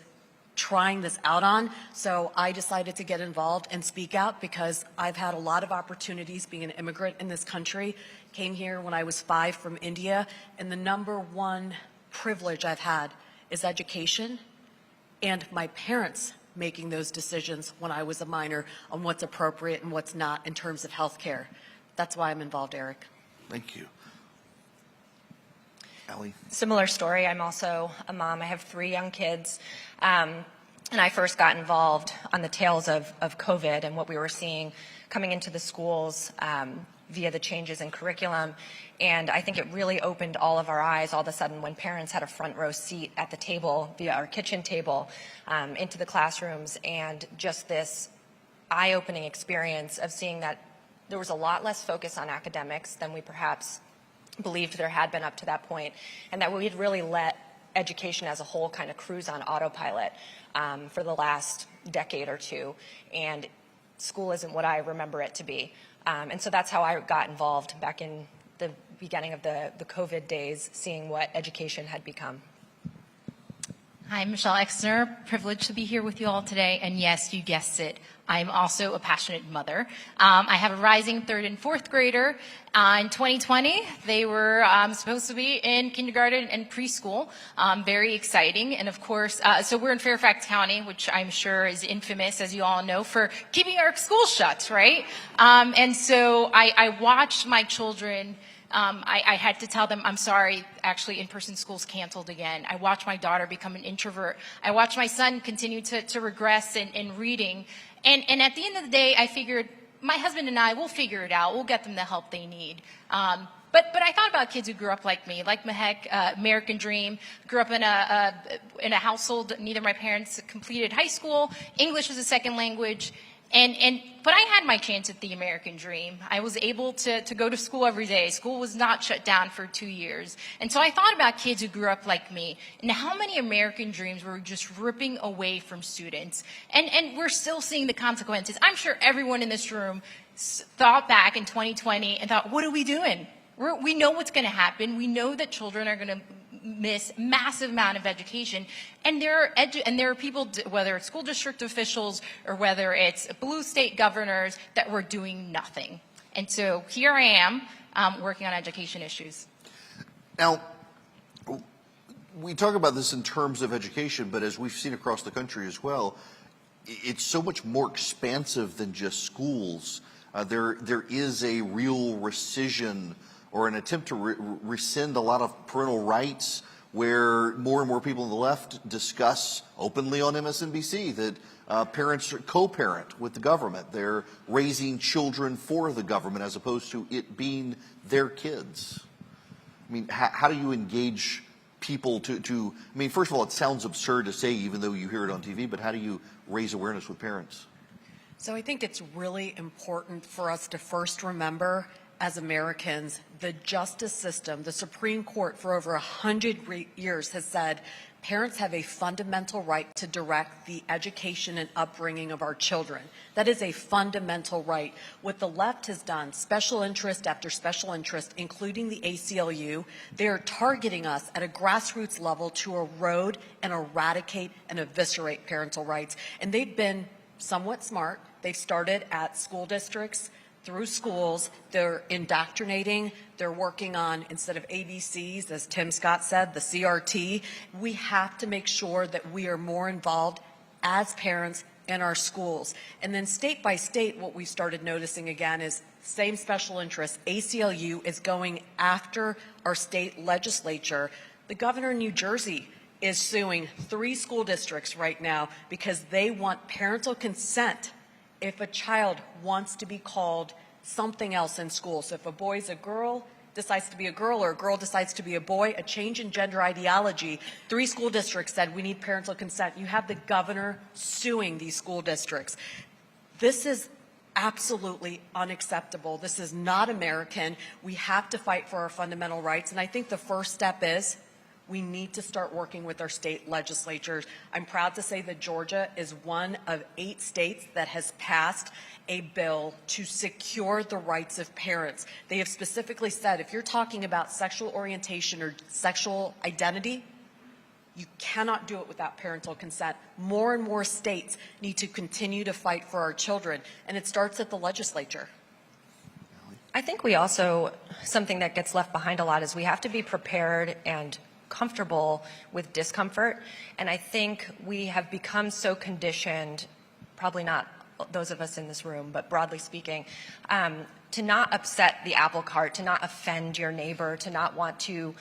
trying this out on. So I decided to get involved and speak out, because I've had a lot of opportunities being an immigrant in this country. Came here when I was 5 from India, and the #1 privilege I've had is education, and my parents making those decisions when I was a minor on what's appropriate and what's not in terms of health care. That's why I'm involved, Eric. Thank you. Allie? Similar story. I'm also a mom. I have 3 young kids. And I first got involved on the tails of COVID and what we were seeing coming into the schools via the changes in curriculum. And I think it really opened all of our eyes all of a sudden when parents had a front row seat at the table, via our kitchen table, into the classrooms, and just this eye-opening experience of seeing that there was a lot less focus on academics than we perhaps believed there had been up to that point, and that we had really let education as a whole kind of cruise on autopilot for the last decade or two, and school isn't what I remember it to be. And so that's how I got involved back in the beginning of the COVID days, seeing what education had become. Hi, I'm Michelle Exner. Privileged to be here with you all today. And yes, you guessed it, I'm also a passionate mother. I have a rising 3rd and 4th grader. In 2020, they were supposed to be in kindergarten and preschool. Very exciting. And of course, so we're in Fairfax County, which I'm sure is infamous, as you all know, for keeping our schools shut, right? And so I watched my children. I had to tell them, I'm sorry, actually in-person school's canceled again. I watched my daughter become an introvert. I watched my son continue to regress in reading. And at the end of the day, I figured my husband and I will figure it out. We'll get them the help they need. But I thought about kids who grew up like me, like Mehek, American Dream, grew up in a household, neither of my parents completed high school, English was a second language. But I had my chance at the American Dream. I was able to go to school every day. School was not shut down for 2 years. And so I thought about kids who grew up like me and how many American dreams were just ripping away from students. And we're still seeing the consequences. I'm sure everyone in this room thought back in 2020 and thought, what are we doing? We know what's going to happen. We know that children are going to miss massive amount of education, and there are people, whether it's school district officials or whether it's blue state governors, that were doing nothing. And so here I am working on education issues. Now, we talk about this in terms of education, but as we've seen across the country as well, it's so much more expansive than just schools. There is a real rescission or an attempt to rescind a lot of parental rights where more and more people on the left discuss openly on MSNBC that parents co-parent with the government. They're raising children for the government as opposed to it being their kids. I mean, how do you engage people to, I mean, first of all, it sounds absurd to say, even though you hear it on TV, but how do you raise awareness with parents? So I think it's really important for us to first remember, as Americans, the justice system, the Supreme Court for over 100 years has said parents have a fundamental right to direct the education and upbringing of our children. That is a fundamental right. What the left has done, special interest after special interest, including the ACLU, they are targeting us at a grassroots level to erode and eradicate and eviscerate parental rights. And they've been somewhat smart. They've started at school districts, through schools. They're indoctrinating. They're working on, instead of ABCs, as Tim Scott said, the CRT. We have to make sure that we are more involved as parents in our schools. And then state by state, what we started noticing again is same special interests. ACLU is going after our state legislature. The governor in New Jersey is suing 3 school districts right now because they want parental consent if a child wants to be called something else in school. So if a boy's a girl, decides to be a girl, or a girl decides to be a boy, a change in gender ideology, 3 school districts said we need parental consent. You have the governor suing these school districts. This is absolutely unacceptable. This is not American. We have to fight for our fundamental rights. And I think the first step is we need to start working with our state legislatures. I'm proud to say that Georgia is one of 8 states that has passed a bill to secure the rights of parents. They have specifically said if you're talking about sexual orientation or sexual identity, you cannot do it without parental consent. More and more states need to continue to fight for our children, and it starts at the legislature. I think we also, something that gets left behind a lot is we have to be prepared and comfortable with discomfort. And I think we have become so conditioned, probably not those of us in this room, but broadly speaking, to not upset the apple cart, to not offend your neighbor, to not want to,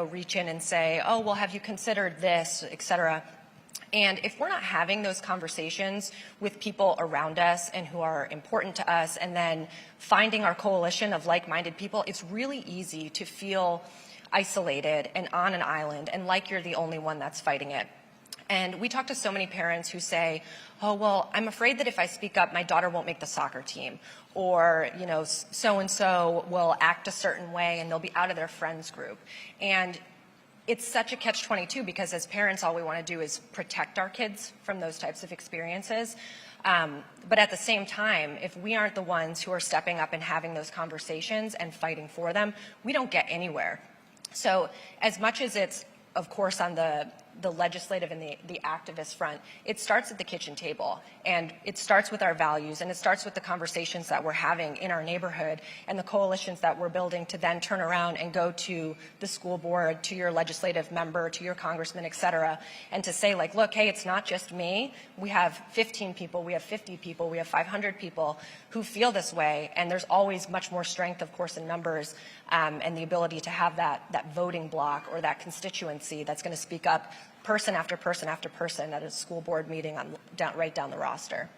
reach in and say, oh, well, have you considered this, et cetera. And if we're not having those conversations with people around us and who are important to us, and then finding our coalition of like-minded people, it's really easy to feel isolated and on an island and like you're the only one that's fighting it. And we talk to so many parents who say, oh, well, I'm afraid that if I speak up, my daughter won't make the soccer team. Or, so-and-so will act a certain way and they'll be out of their friends group. And it's such a catch-22 because as parents, all we want to do is protect our kids from those types of experiences. But at the same time, if we aren't the ones who are stepping up and having those conversations and fighting for them, we don't get anywhere. So as much as it's, of course, on the legislative and the activist front, it starts at the kitchen table, and it starts with our values, and it starts with the conversations that we're having in our neighborhood and the coalitions that we're building to then turn around and go to the school board, to your legislative member, to your congressman, et cetera, and to say, like, look, hey, it's not just me. We have 15 people, we have 50 people, we have 500 people who feel this way, and there's always much more strength, of course, in numbers, and the ability to have that voting block or that constituency that's going to speak up person after person after person at a school board meeting right down the roster.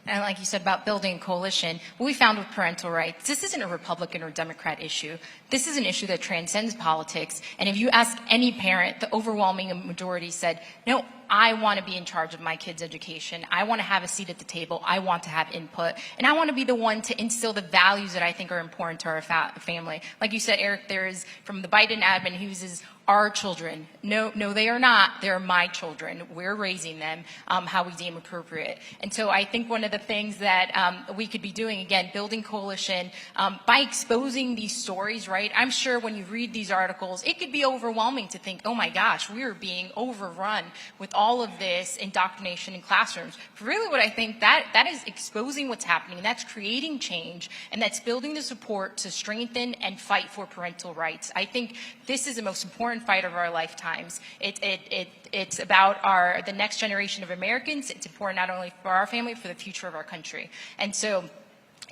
And like you said about building a coalition, what we found with parental rights, this isn't a Republican or Democrat issue. This is an issue that transcends politics. And if you ask any parent, the overwhelming majority said, no, I want to be in charge of my kid's education. I want to have a seat at the table. I want to have input. And I want to be the one to instill the values that I think are important to our family. Like you said, Eric, there is, from the Biden admin, he uses our children. No, they are not. They're my children. We're raising them how we deem appropriate. And so I think one of the things that we could be doing, again, building coalition, by exposing these stories, right? I'm sure when you read these articles, it could be overwhelming to think, oh my gosh, we are being overrun with all of this indoctrination in classrooms. But really what I think, that is exposing what's happening, and that's creating change, and that's building the support to strengthen and fight for parental rights. I think this is the most important fight of our lifetimes. It's about the next generation of Americans. It's important not only for our family, but for the future of our country. And so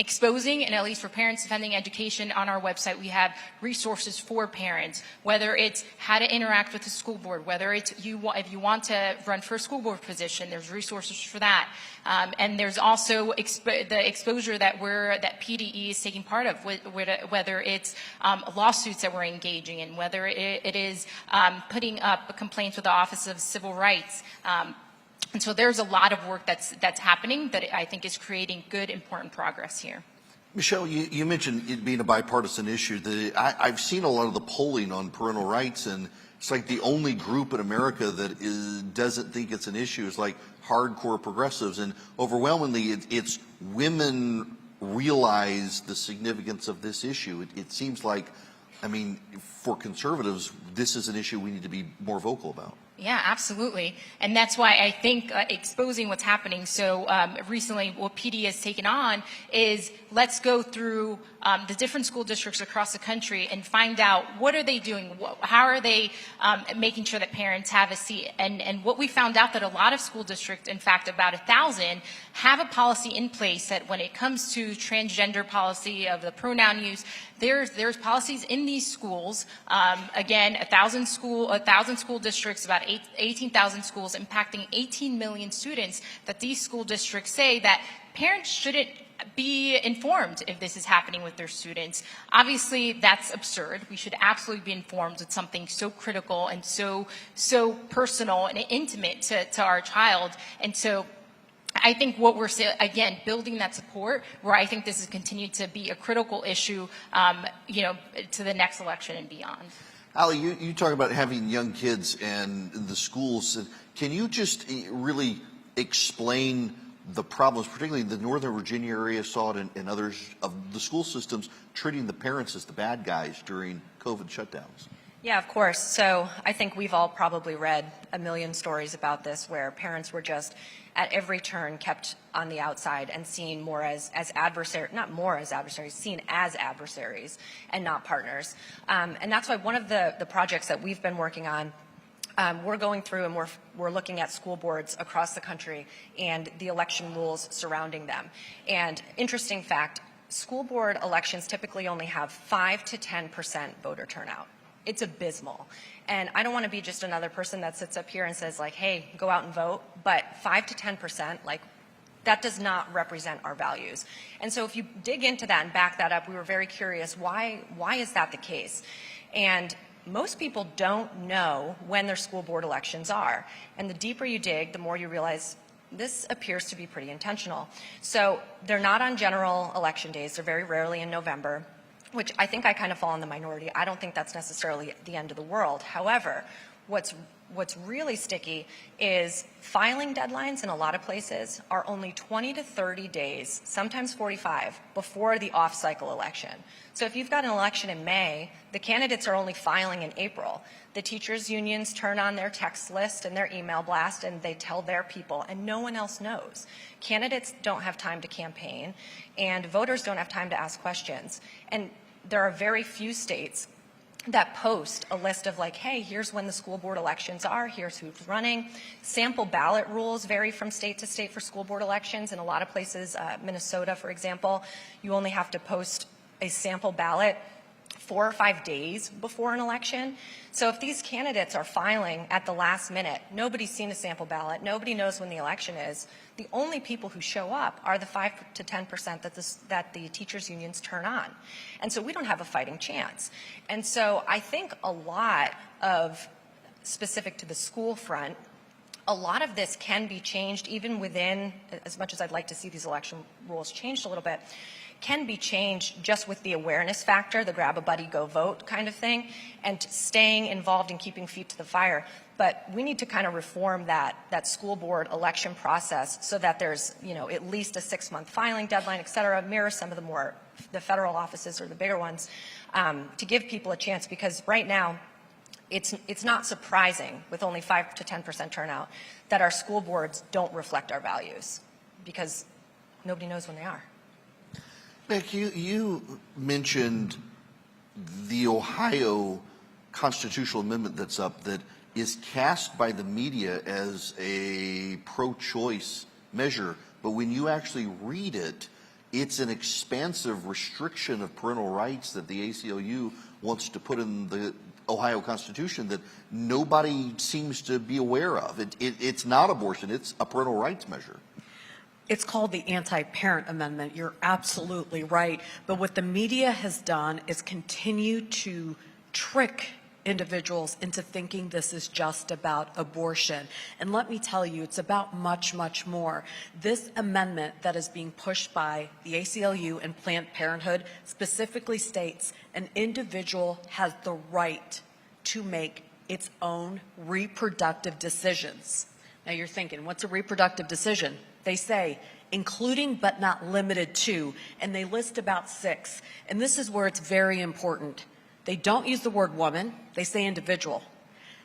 exposing, and at least for Parents Defending Education on our website, we have resources for parents, whether it's how to interact with the school board, whether it's if you want to run for a school board position, there's resources for that. And there's also the exposure that PDE is taking part of, whether it's lawsuits that we're engaging in, whether it is putting up complaints with the Office of Civil Rights. And so there's a lot of work that's happening that I think is creating good, important progress here. Michelle, you mentioned it being a bipartisan issue. I've seen a lot of the polling on parental rights, and it's like the only group in America that doesn't think it's an issue is like hardcore progressives, and overwhelmingly it's women realize the significance of this issue. It seems like, I mean, for conservatives, this is an issue we need to be more vocal about. Yeah, absolutely. And that's why I think exposing what's happening so recently, what PD has taken on is let's go through the different school districts across the country and find out what are they doing, how are they making sure that parents have a seat. And what we found out that a lot of school districts, in fact about 1,000, have a policy in place that when it comes to transgender policy of the pronoun use, there's policies in these schools. Again, 1,000 school districts, about 18,000 schools impacting 18 million students, that these school districts say that parents shouldn't be informed if this is happening with their students. Obviously, that's absurd. We should absolutely be informed with something so critical and so personal and intimate to our child. And so I think what we're saying, again, building that support, where I think this has continued to be a critical issue, to the next election and beyond. Ali, you talk about having young kids and the schools. Can you just really explain the problems, particularly in the Northern Virginia area, saw it in others of the school systems, treating the parents as the bad guys during COVID shutdowns? Yeah, of course. So I think we've all probably read a million stories about this where parents were just at every turn kept on the outside and seen more as adversaries, not more as adversaries, seen as adversaries and not partners. And that's why one of the projects that we've been working on, we're going through and we're looking at school boards across the country and the election rules surrounding them. And interesting fact, school board elections typically only have 5 to 10% voter turnout. It's abysmal. And I don't want to be just another person that sits up here and says like, hey, go out and vote, but 5 to 10%, like, that does not represent our values. And so if you dig into that and back that up, we were very curious, why is that the case? And most people don't know when their school board elections are. And the deeper you dig, the more you realize this appears to be pretty intentional. So they're not on general election days. They're very rarely in November, which I think I kind of fall in the minority. I don't think that's necessarily the end of the world. However, what's really sticky is filing deadlines in a lot of places are only 20 to 30 days, sometimes 45, before the off-cycle election. So if you've got an election in May, the candidates are only filing in April. The teachers' unions turn on their text list and their email blast and they tell their people, and no one else knows. Candidates don't have time to campaign, and voters don't have time to ask questions. And there are very few states that post a list of like, hey, here's when the school board elections are, here's who's running. Sample ballot rules vary from state to state for school board elections. In a lot of places, Minnesota, for example, you only have to post a sample ballot 4 or 5 days before an election. So if these candidates are filing at the last minute, nobody's seen a sample ballot, nobody knows when the election is, the only people who show up are the 5 to 10% that the teachers' unions turn on. And so we don't have a fighting chance. And so I think a lot of, specific to the school front, a lot of this can be changed even within, as much as I'd like to see these election rules changed a little bit, can be changed just with the awareness factor, the grab a buddy, go vote kind of thing, and staying involved and keeping feet to the fire. But we need to kind of reform that school board election process so that there's, at least a 6-month filing deadline, et cetera, mirror some of the federal offices or the bigger ones, to give people a chance, because right now, it's not surprising with only 5 to 10% turnout that our school boards don't reflect our values, because nobody knows when they are. Nick, you mentioned the Ohio constitutional amendment that's up that is cast by the media as a pro-choice measure, but when you actually read it, It's an expansive restriction of parental rights that the ACLU wants to put in the Ohio Constitution that nobody seems to be aware of. It's not abortion, it's a parental rights measure. It's called the Anti-Parent Amendment. You're absolutely right. But what the media has done is continue to trick individuals into thinking this is just about abortion. And let me tell you, it's about much, much more. This amendment that is being pushed by the ACLU and Planned Parenthood specifically states an individual has the right to make its own reproductive decisions. Now you're thinking, what's a reproductive decision? They say, including but not limited to, and they list about 6. And this is where it's very important. They don't use the word woman, they say individual.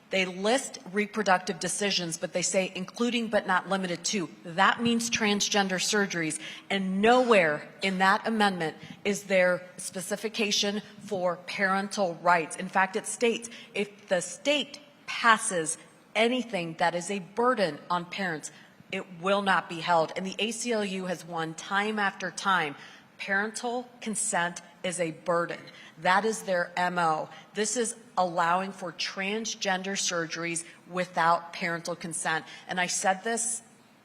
They list reproductive decisions, but they say including but not limited to. That means transgender surgeries, and nowhere in that amendment is there specification for parental rights. In fact, it states if the state passes anything that is a burden on parents, it will not be held. And the ACLU has won time after time. Parental consent is a burden. That is their MO. This is allowing for transgender surgeries without parental consent. And I said this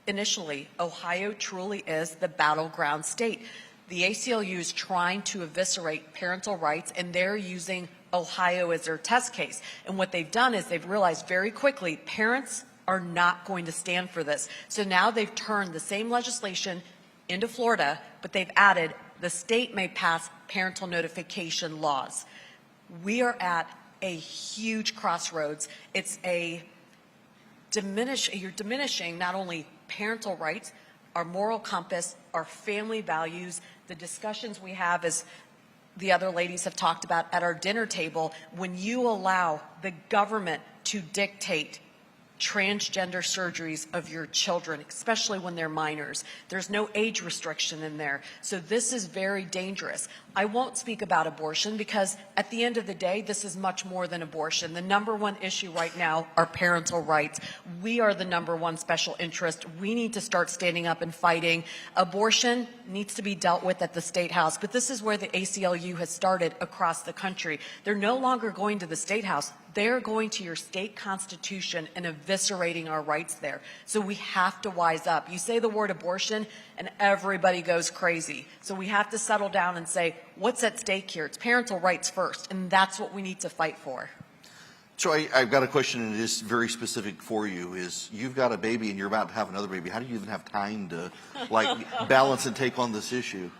initially, Ohio truly is the battleground state. The ACLU is trying to eviscerate parental rights, and they're using Ohio as their test case. And what they've done is they've realized very quickly parents are not going to stand for this. So now they've turned the same legislation into Florida, but they've added the state may pass parental notification laws. We are at a huge crossroads. It's you're diminishing not only parental rights, our moral compass, our family values, the discussions we have, as the other ladies have talked about at our dinner table, when you allow the government to dictate transgender surgeries of your children, especially when they're minors. There's no age restriction in there. So this is very dangerous. I won't speak about abortion because at the end of the day, this is much more than abortion. The number one issue right now are parental rights. We are the number one special interest. We need to start standing up and fighting. Abortion needs to be dealt with at the State House, but this is where the ACLU has started across the country. They're no longer going to the State House. They're going to your state constitution and eviscerating our rights there. So we have to wise up. You say the word abortion and everybody goes crazy. So we have to settle down and say, what's at stake here? It's parental rights first, and that's what we need to fight for. So I've got a question, and it is very specific for you. Is you've got a baby and you're about to have another baby. How do you even have time to balance and take on this issue?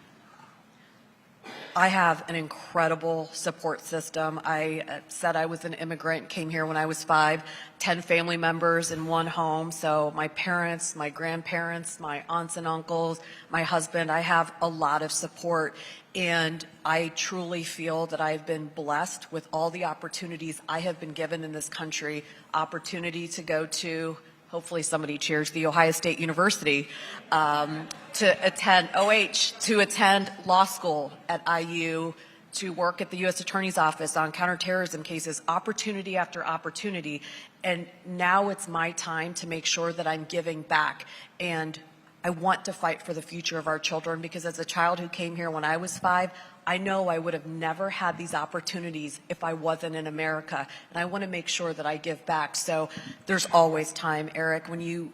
I have an incredible support system. I said I was an immigrant, came here when I was 5, 10 family members in one home. So my parents, my grandparents, my aunts and uncles, my husband, I have a lot of support. And I truly feel that I've been blessed with all the opportunities I have been given in this country. Opportunity to go to, hopefully somebody cheers, the Ohio State University, to attend law school at IU, to work at the U.S. Attorney's Office on counterterrorism cases, opportunity after opportunity. And now it's my time to make sure that I'm giving back. And I want to fight for the future of our children, because as a child who came here when I was 5, I know I would have never had these opportunities if I wasn't in America. And I want to make sure that I give back. So there's always time, Eric. When you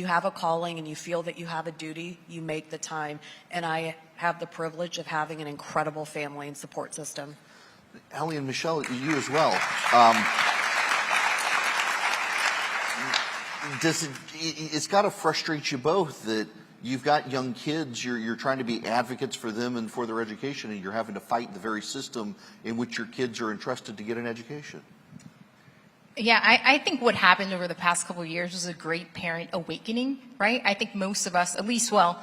have a calling and you feel that you have a duty, you make the time. And I have the privilege of having an incredible family and support system. Allie and Michelle, you as well. It's got to frustrate you both that you've got young kids, you're trying to be advocates for them and for their education, and you're having to fight the very system in which your kids are entrusted to get an education. Yeah, I think what happened over the past couple of years was a great parent awakening, right? I think most of us, at least, well,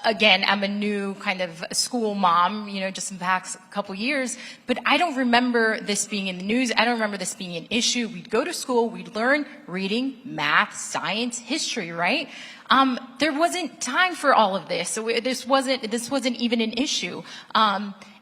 again, I'm a new kind of school mom, just in the past couple of years, but I don't remember this being in the news. I don't remember this being an issue. We'd go to school, we'd learn reading, math, science, history, right? There wasn't time for all of this. So this wasn't even an issue.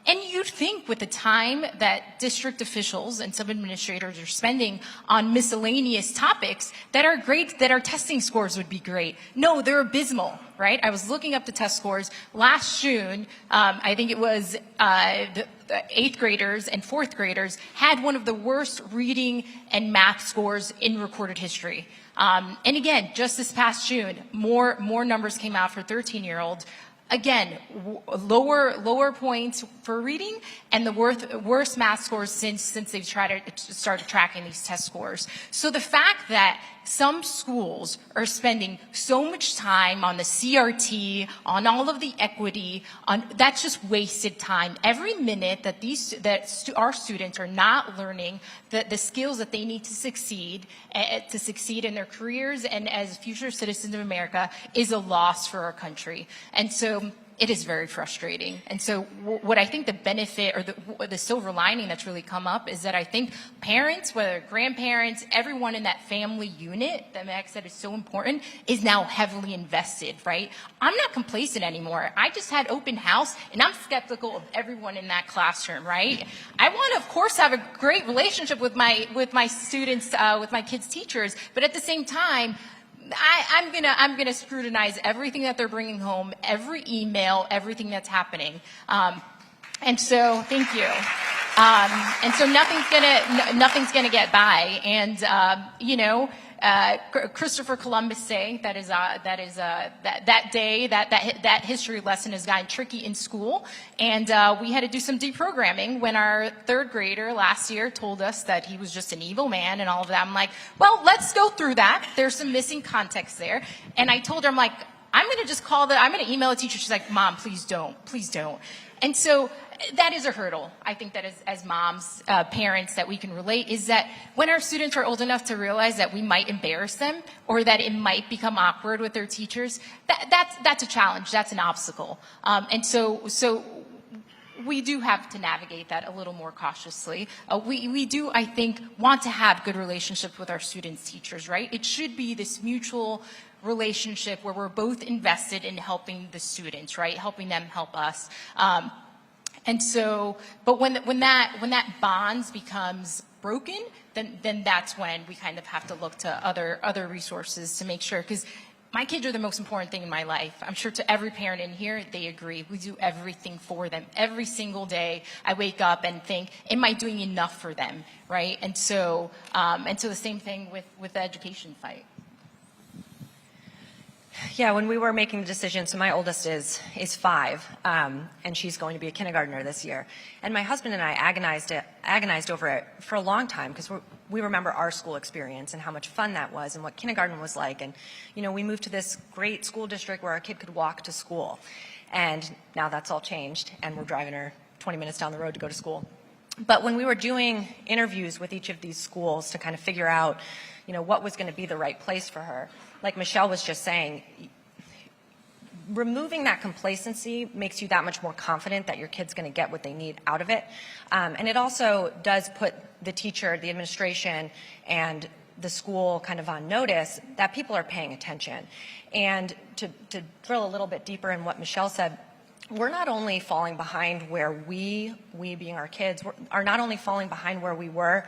And you'd think with the time that district officials and some administrators are spending on miscellaneous topics that our testing scores would be great. No, they're abysmal, right? I was looking up the test scores last June. I think it was the 8th graders and 4th graders had one of the worst reading and math scores in recorded history. And again, just this past June, more numbers came out for 13-year-olds. Again, lower points for reading and the worst math scores since they've started tracking these test scores. So the fact that some schools are spending so much time on the CRT, on all of the equity, that's just wasted time. Every minute that our students are not learning the skills that they need to succeed in their careers and as future citizens of America is a loss for our country. And so it is very frustrating. And so what I think the benefit or the silver lining that's really come up is that I think parents, whether grandparents, everyone in that family unit that Max said is so important, is now heavily invested, right? I'm not complacent anymore. I just had open house and I'm skeptical of everyone in that classroom, right? I want to, of course, have a great relationship with my students, with my kids' teachers, but at the same time, I'm gonna scrutinize everything that they're bringing home, every email, everything that's happening, and so thank you. And so nothing's gonna get by, and Christopher Columbus Day, that history lesson has gotten tricky in school, and we had to do some deprogramming when our 3rd grader last year told us that he was just an evil man and all of that. I'm like, well, let's go through that. There's some missing context there. And I told her, I'm like, I'm going to email a teacher. She's like, Mom, please don't. And so that is a hurdle. I think that as moms, parents, that we can relate is that when our students are old enough to realize that we might embarrass them or that it might become awkward with their teachers, that's a challenge. That's an obstacle. And so we do have to navigate that a little more cautiously. We do, I think, want to have good relationships with our students' teachers, right? It should be this mutual relationship where we're both invested in helping the students, right? Helping them help us. And so, but when that bonds becomes broken, then that's when we kind of have to look to other resources to make sure, because my kids are the most important thing in my life. I'm sure to every parent in here, they agree. We do everything for them. Every single day, I wake up and think, am I doing enough for them, right? And so the same thing with the education fight. Yeah, when we were making the decision, so my oldest is 5, and she's going to be a kindergartner this year. And my husband and I agonized over it for a long time because we remember our school experience and how much fun that was and what kindergarten was like. And, we moved to this great school district where our kid could walk to school. And now that's all changed, and we're driving her 20 minutes down the road to go to school. But when we were doing interviews with each of these schools to kind of figure out, what was going to be the right place for her, like Michelle was just saying, removing that complacency makes you that much more confident that your kid's going to get what they need out of it. And it also does put the teacher, the administration, and the school kind of on notice that people are paying attention. And to drill a little bit deeper in what Michelle said, we're not only falling behind where we being our kids, are not only falling behind where we were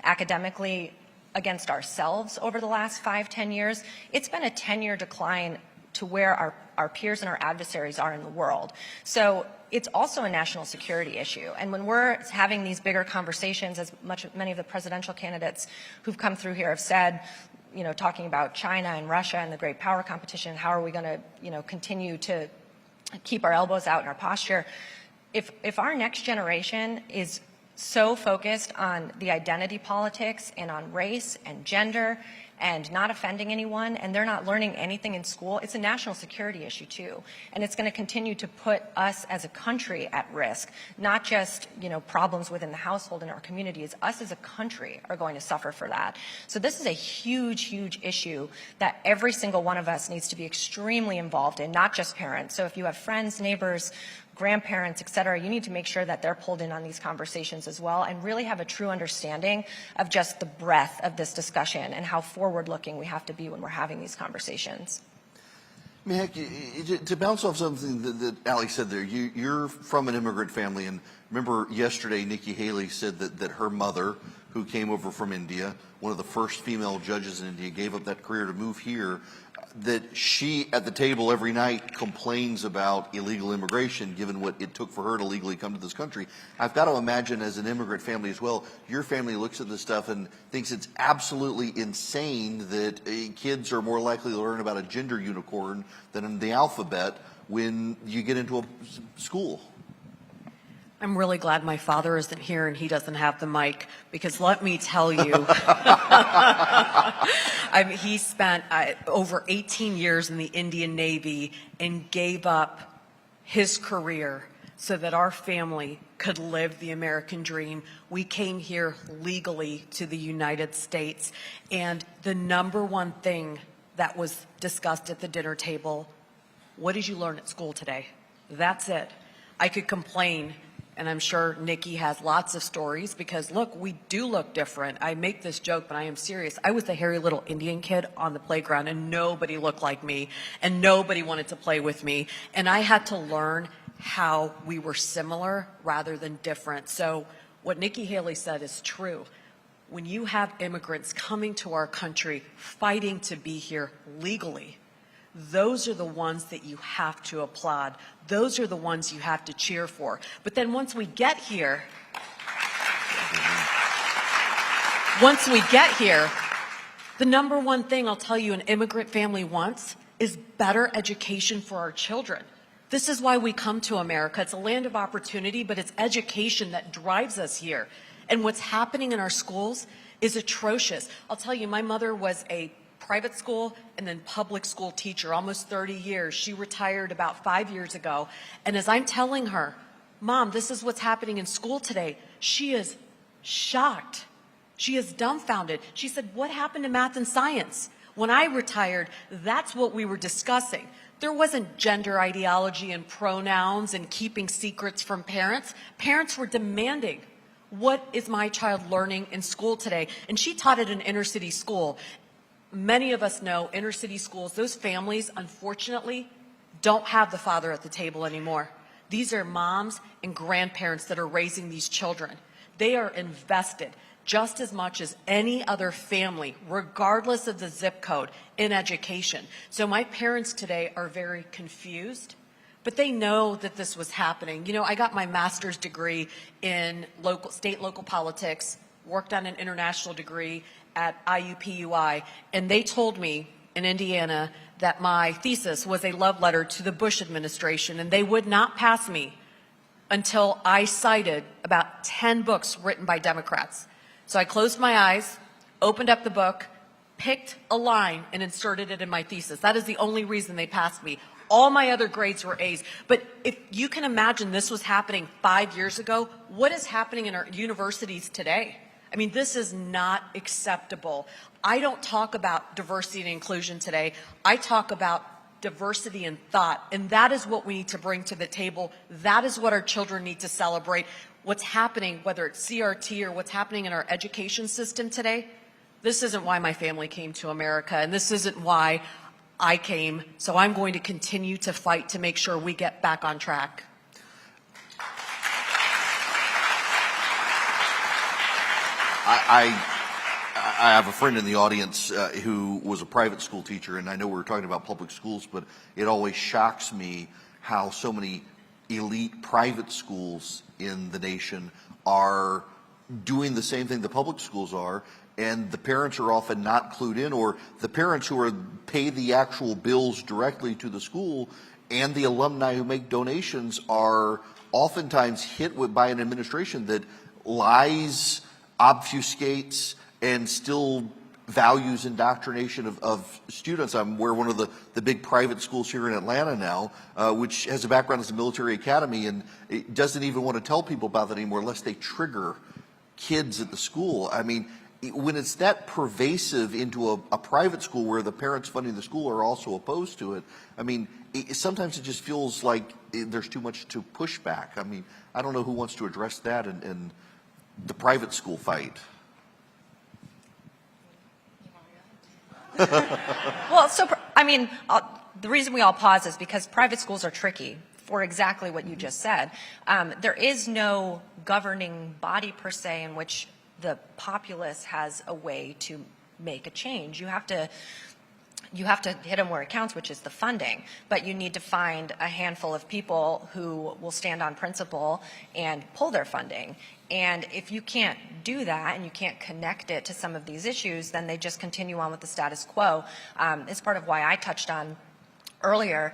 academically against ourselves over the last 5-10 years, it's been a 10-year decline to where our peers and our adversaries are in the world. So it's also a national security issue. And when we're having these bigger conversations, as many of the presidential candidates who've come through here have said, talking about China and Russia and the great power competition, how are we going to, continue to keep our elbows out in our posture? If our next generation is so focused on the identity politics and on race and gender and not offending anyone, and they're not learning anything in school, it's a national security issue too. And it's going to continue to put us as a country at risk, not just, problems within the household and our communities. Us as a country are going to suffer for that. So this is a huge, huge issue that every single one of us needs to be extremely involved in, not just parents. So if you have friends, neighbors, grandparents, et cetera, you need to make sure that they're pulled in on these conversations as well and really have a true understanding of just the breadth of this discussion and how forward-looking we have to be when we're having these conversations. I mean, heck, to bounce off something that Allie said there, you're from an immigrant family, and remember yesterday Nikki Haley said that her mother, who came over from India, one of the first female judges in India, gave up that career to move here, that she, at the table every night, complains about illegal immigration, given what it took for her to legally come to this country. I've got to imagine, as an immigrant family as well, your family looks at this stuff and thinks it's absolutely insane that kids are more likely to learn about a gender unicorn than the alphabet when you get into a school. I'm really glad my father isn't here and he doesn't have the mic, because let me tell you, he spent over 18 years in the Indian Navy and gave up his career so that our family could live the American dream. We came here legally to the United States, and the number one thing that was discussed at the dinner table, what did you learn at school today? That's it. I could complain, and I'm sure Nikki has lots of stories, because look, we do look different. I make this joke, but I am serious. I was the hairy little Indian kid on the playground, and nobody looked like me, and nobody wanted to play with me. And I had to learn how we were similar rather than different. So what Nikki Haley said is true. When you have immigrants coming to our country, fighting to be here legally, those are the ones that you have to applaud. Those are the ones you have to cheer for. But then once we get here, the number one thing I'll tell you an immigrant family wants is better education for our children. This is why we come to America. It's a land of opportunity, but it's education that drives us here. And what's happening in our schools is atrocious. I'll tell you, my mother was a private school and then public school teacher, almost 30 years. She retired about 5 years ago. And as I'm telling her, Mom, this is what's happening in school today, she is shocked. She is dumbfounded. She said, what happened to math and science? When I retired, that's what we were discussing. There wasn't gender ideology and pronouns and keeping secrets from parents. Parents were demanding, what is my child learning in school today? And she taught at an inner city school. Many of us know inner city schools, those families, unfortunately, don't have the father at the table anymore. These are moms and grandparents that are raising these children. They are invested just as much as any other family, regardless of the zip code, in education. So my parents today are very confused, but they know that this was happening. You know, I got my master's degree in state and local politics, worked on an international degree at IUPUI, and they told me in Indiana that my thesis was a love letter to the Bush administration, and they would not pass me until I cited about 10 books written by Democrats. So I closed my eyes, opened up the book, picked a line, and inserted it in my thesis. That is the only reason they passed me. All my other grades were A's. But if you can imagine this was happening 5 years ago, what is happening in our universities today? I mean, this is not acceptable. I don't talk about diversity and inclusion today. I talk about diversity in thought, and that is what we need to bring to the table. That is what our children need to celebrate. What's happening, whether it's CRT or what's happening in our education system today, this isn't why my family came to America, and this isn't why I came. So I'm going to continue to fight to make sure we get back on track. I have a friend in the audience who was a private school teacher, and I know we're talking about public schools, but it always shocks me how so many elite private schools in the nation are doing the same thing the public schools are, and the parents are often not clued in, or the parents who pay the actual bills directly to the school and the alumni who make donations are oftentimes hit by an administration that lies, obfuscates, and still values indoctrination of students. We're one of the big private schools here in Atlanta now, which has a background as a military academy, and it doesn't even want to tell people about that anymore unless they trigger kids at the school. I mean, when it's that pervasive into a private school where the parents funding the school are also opposed to it, I mean, sometimes it just feels like there's too much to push back. I mean, I don't know who wants to address that in the private school fight. Well, so I mean, the reason we all pause is because private schools are tricky for exactly what you just said. There is no governing body per se in which the populace has a way to make a change. You have to hit them where it counts, which is the funding. But you need to find a handful of people who will stand on principle and pull their funding. And if you can't do that and you can't connect it to some of these issues, then they just continue on with the status quo. It's part of why I touched on earlier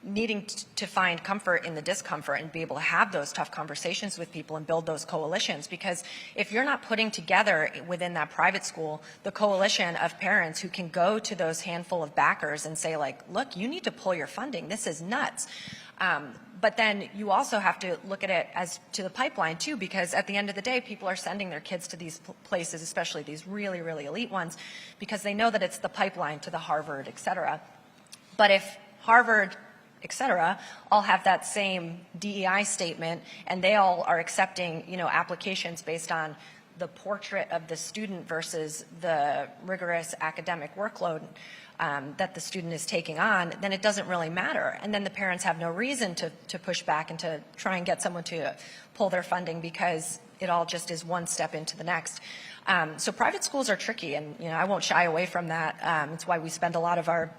needing to find comfort in the discomfort and be able to have those tough conversations with people and build those coalitions. Because if you're not putting together within that private school the coalition of parents who can go to those handful of backers and say, like, look, you need to pull your funding. This is nuts. But then you also have to look at it as to the pipeline too, because at the end of the day, people are sending their kids to these places, especially these really, really elite ones, because they know that it's the pipeline to the Harvard, et cetera. But if Harvard, et cetera, all have that same DEI statement and they all are accepting, applications based on the portrait of the student versus the rigorous academic workload that the student is taking on, then it doesn't really matter. And then the parents have no reason to push back and to try and get someone to pull their funding because it all just is one step into the next. So private schools are tricky, and I won't shy away from that. It's why we spend a lot of our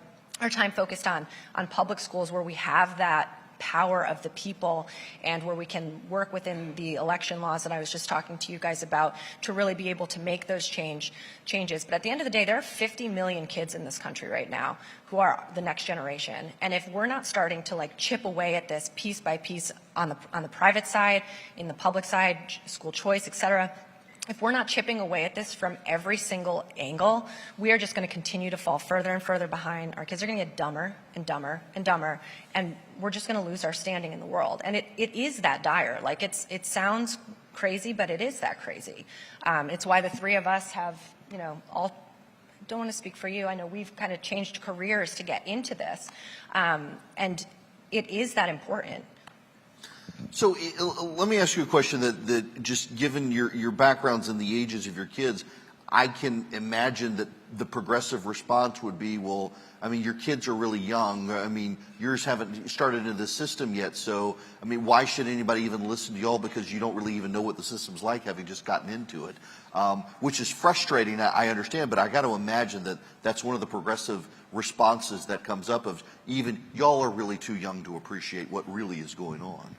time focused on public schools where we have that power of the people and where we can work within the election laws that I was just talking to you guys about to really be able to make those changes. But at the end of the day, there are 50 million kids in this country right now who are the next generation. And if we're not starting to chip away at this piece by piece on the private side, in the public side, school choice, et cetera, if we're not chipping away at this from every single angle, we are just going to continue to fall further and further behind. Our kids are going to get dumber and dumber and dumber, and we're just going to lose our standing in the world. And it is that dire. It sounds crazy, but it is that crazy. It's why the three of us have, all, don't want to speak for you. I know we've kind of changed careers to get into this, and it is that important. So let me ask you a question that just given your backgrounds and the ages of your kids, I can imagine that the progressive response would be, well, I mean, your kids are really young. I mean, yours haven't started into the system yet. So, I mean, why should anybody even listen to y'all because you don't really even know what the system's like having just gotten into it, which is frustrating, I understand, but I got to imagine that that's one of the progressive responses that comes up of even y'all are really too young to appreciate what really is going on.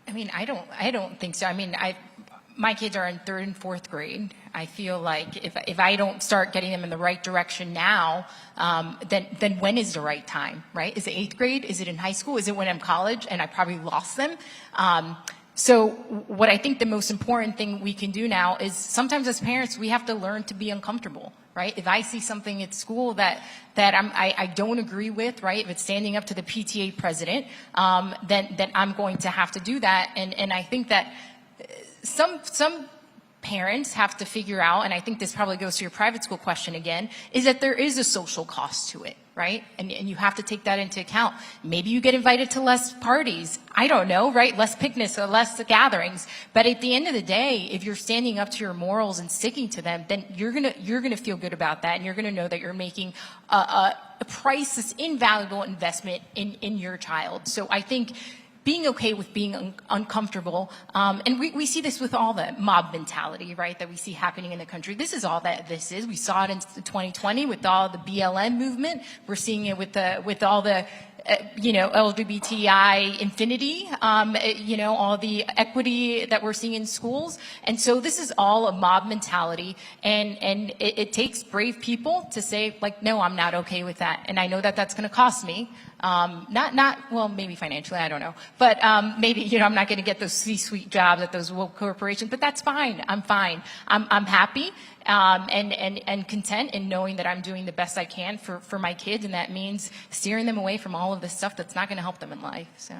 I mean, I don't think so. I mean, my kids are in 3rd and 4th grade. I feel like if I don't start getting them in the right direction now, then when is the right time, right? Is it 8th grade? Is it in high school? Is it when I'm college and I probably lost them? So what I think the most important thing we can do now is sometimes as parents, we have to learn to be uncomfortable, right? If I see something at school that I don't agree with, right? If it's standing up to the PTA president, then I'm going to have to do that. And I think that some parents have to figure out, and I think this probably goes to your private school question again, is that there is a social cost to it, right? And you have to take that into account. Maybe you get invited to less parties. I don't know, right? Less picnics or less gatherings. But at the end of the day, if you're standing up to your morals and sticking to them, then you're gonna feel good about that, and you're gonna know that you're making a priceless, invaluable investment in your child. So I think being okay with being uncomfortable, and we see this with all the mob mentality, right, that we see happening in the country. This is all that this is. We saw it in 2020 with all the BLM movement. We're seeing it with all the LGBTI infinity, all the equity that we're seeing in schools. And so this is all a mob mentality. And it takes brave people to say, like, no, I'm not okay with that. And I know that that's going to cost me. Well, maybe financially, I don't know. But maybe, I'm not going to get those C-suite jobs at those corporations, but that's fine. I'm fine. I'm happy and content in knowing that I'm doing the best I can for my kids, and that means steering them away from all of this stuff that's not going to help them in life. So,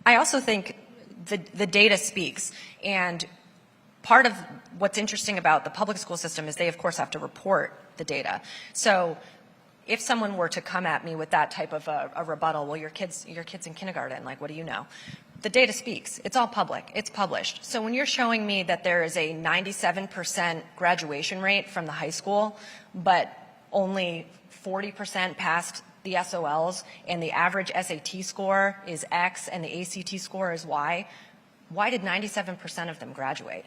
I also think the data speaks, and part of what's interesting about the public school system is they, of course, have to report the data. So if someone were to come at me with that type of a rebuttal, well, your kid's in kindergarten, like, what do you know? the data speaks. It's all public. It's published. So when you're showing me that there is a 97% graduation rate from the high school, but only 40% passed the SOLs, and the average SAT score is X and the ACT score is Y, why did 97% of them graduate?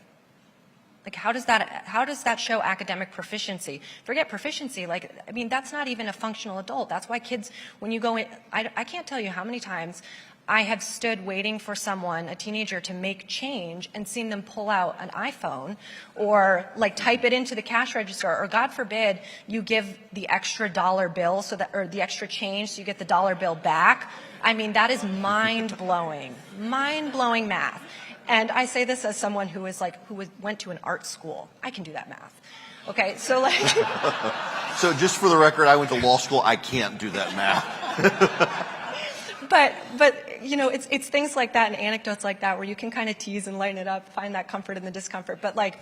Like, how does that show academic proficiency? Forget proficiency. Like, I mean, that's not even a functional adult. That's why kids, when you go in, I can't tell you how many times I have stood waiting for someone, a teenager, to make change and seen them pull out an iPhone or like type it into the cash register, or God forbid you give the extra dollar bill or the extra change so you get the dollar bill back. I mean, that is mind-blowing math. And I say this as someone who went to an art school. I can do that math. Okay, so like. So just for the record, I went to law school. I can't do that math. But you know, it's things like that and anecdotes like that where you can kind of tease and lighten it up, find that comfort in the discomfort. But like,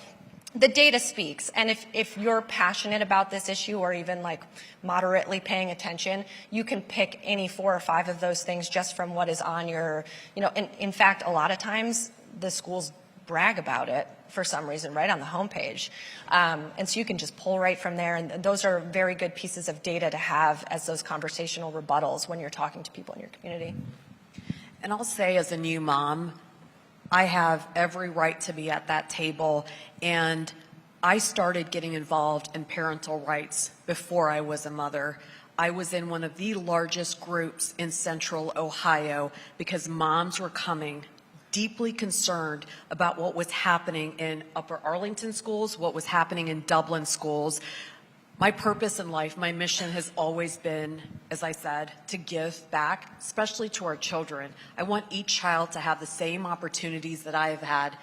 the data speaks, and if you're passionate about this issue or even like moderately paying attention, you can pick any 4 or 5 of those things just from what is on your, you know, in fact, a lot of times the schools brag about it for some reason right on the homepage. And so you can just pull right from there, and those are very good pieces of data to have as those conversational rebuttals when you're talking to people in your community. And I'll say, as a new mom, I have every right to be at that table, and I started getting involved in parental rights before I was a mother. I was in one of the largest groups in central Ohio because moms were coming deeply concerned about what was happening in Upper Arlington schools, what was happening in Dublin schools. My purpose in life, my mission has always been, as I said, to give back, especially to our children. I want each child to have the same opportunities that I have had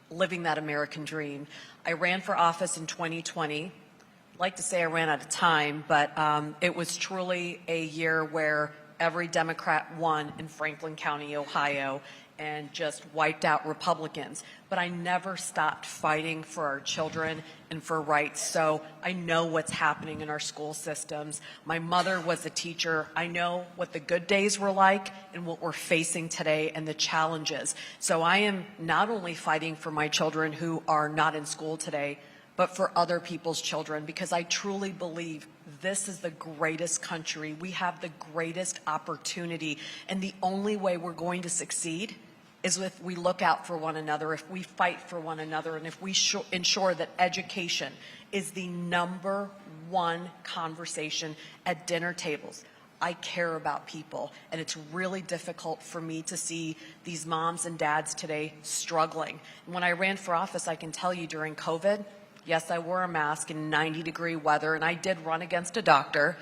living that American dream. I ran for office in 2020. I'd like to say I ran out of time, but it was truly a year where every Democrat won in Franklin County, Ohio, and just wiped out Republicans. But I never stopped fighting for our children and for rights. So I know what's happening in our school systems. My mother was a teacher. I know what the good days were like and what we're facing today and the challenges. So I am not only fighting for my children who are not in school today, but for other people's children, because I truly believe this is the greatest country. We have the greatest opportunity, and the only way we're going to succeed is if we look out for one another, if we fight for one another, and if we ensure that education is the #1 conversation at dinner tables. I care about people, and it's really difficult for me to see these moms and dads today struggling. And when I ran for office, I can tell you during COVID, yes, I wore a mask in 90-degree weather, and I did run against a doctor.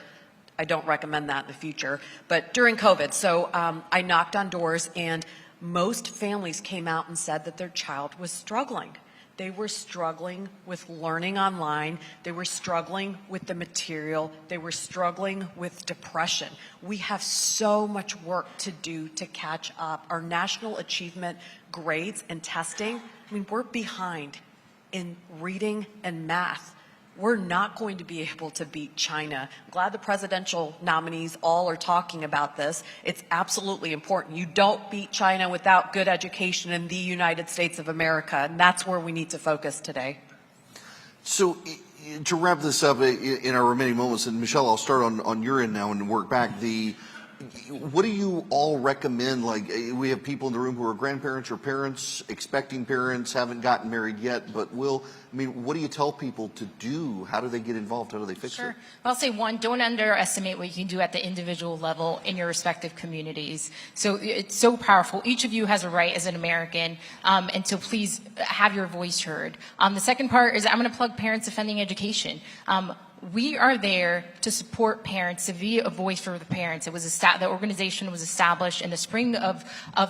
I don't recommend that in the future. But during COVID, so I knocked on doors, and most families came out and said that their child was struggling. They were struggling with learning online. They were struggling with the material. They were struggling with depression. We have so much work to do to catch up. Our national achievement grades and testing, I mean, we're behind in reading and math. We're not going to be able to beat China. I'm glad the presidential nominees all are talking about this. It's absolutely important. You don't beat China without good education in the United States of America, and that's where we need to focus today. So to wrap this up in our remaining moments, and Michelle, I'll start on your end now and work back. What do you all recommend? Like, we have people in the room who are grandparents or parents, expecting parents, haven't gotten married yet, but will. I mean, what do you tell people to do? How do they get involved? How do they fix it? Sure. Well, I'll say, one, don't underestimate what you can do at the individual level in your respective communities. So it's so powerful. Each of you has a right as an American, and so please have your voice heard. The second part is I'm going to plug Parents Defending Education. We are there to support parents, to be a voice for the parents. It was the organization was established in the spring of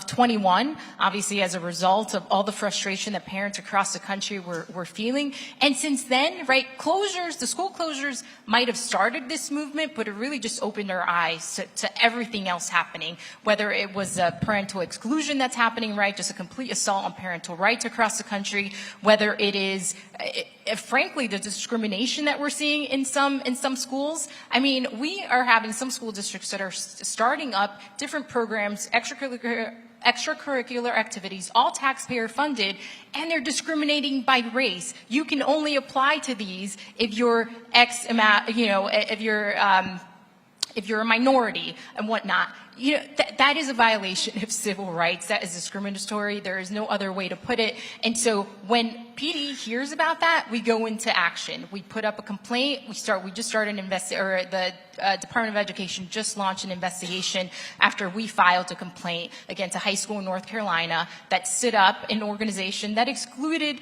21, obviously as a result of all the frustration that parents across the country were feeling. And since then, right, the school closures might have started this movement, but it really just opened our eyes to everything else happening, whether it was parental exclusion that's happening, right, just a complete assault on parental rights across the country, whether it is frankly, the discrimination that we're seeing in some schools. I mean, we are having some school districts that are starting up different programs, extracurricular extracurricular activities, all taxpayer funded, and they're discriminating by race. You can only apply to these if you're if you're a minority and whatnot. That is a violation of civil rights. That is discriminatory. There is no other way to put it. And so when PD hears about that, we go into action. We put up a complaint. We just started the Department of Education just launched an investigation after we filed a complaint against a high school in North Carolina that stood up an organization that excluded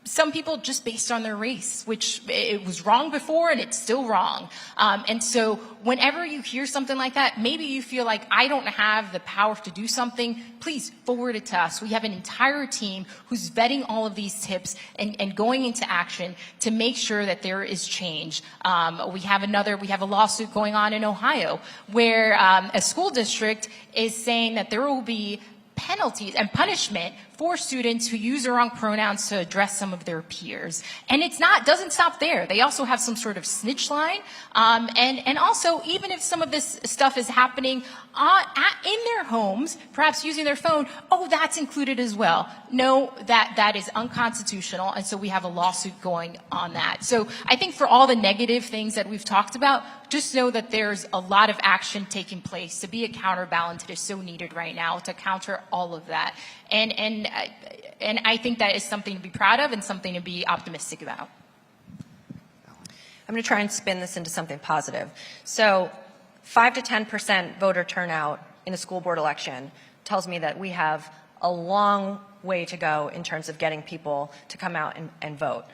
some people just based on their race, which it was wrong before and it's still wrong. And so whenever you hear something like that, maybe you feel like I don't have the power to do something, please forward it to us. We have an entire team who's vetting all of these tips and going into action to make sure that there is change. We have a lawsuit going on in Ohio where a school district is saying that there will be penalties and punishment for students who use the wrong pronouns to address some of their peers. And doesn't stop there. They also have some sort of snitch line. And also, even if some of this stuff is happening in their homes, perhaps using their phone, that's included as well. No, that is unconstitutional. And so we have a lawsuit going on that. So I think for all the negative things that we've talked about, just know that there's a lot of action taking place to be a counterbalance that is so needed right now to counter all of that. And I think that is something to be proud of and something to be optimistic about. I'm going to try and spin this into something positive. So 5 to 10% voter turnout in a school board election tells me that we have a long way to go in terms of getting people to come out and vote.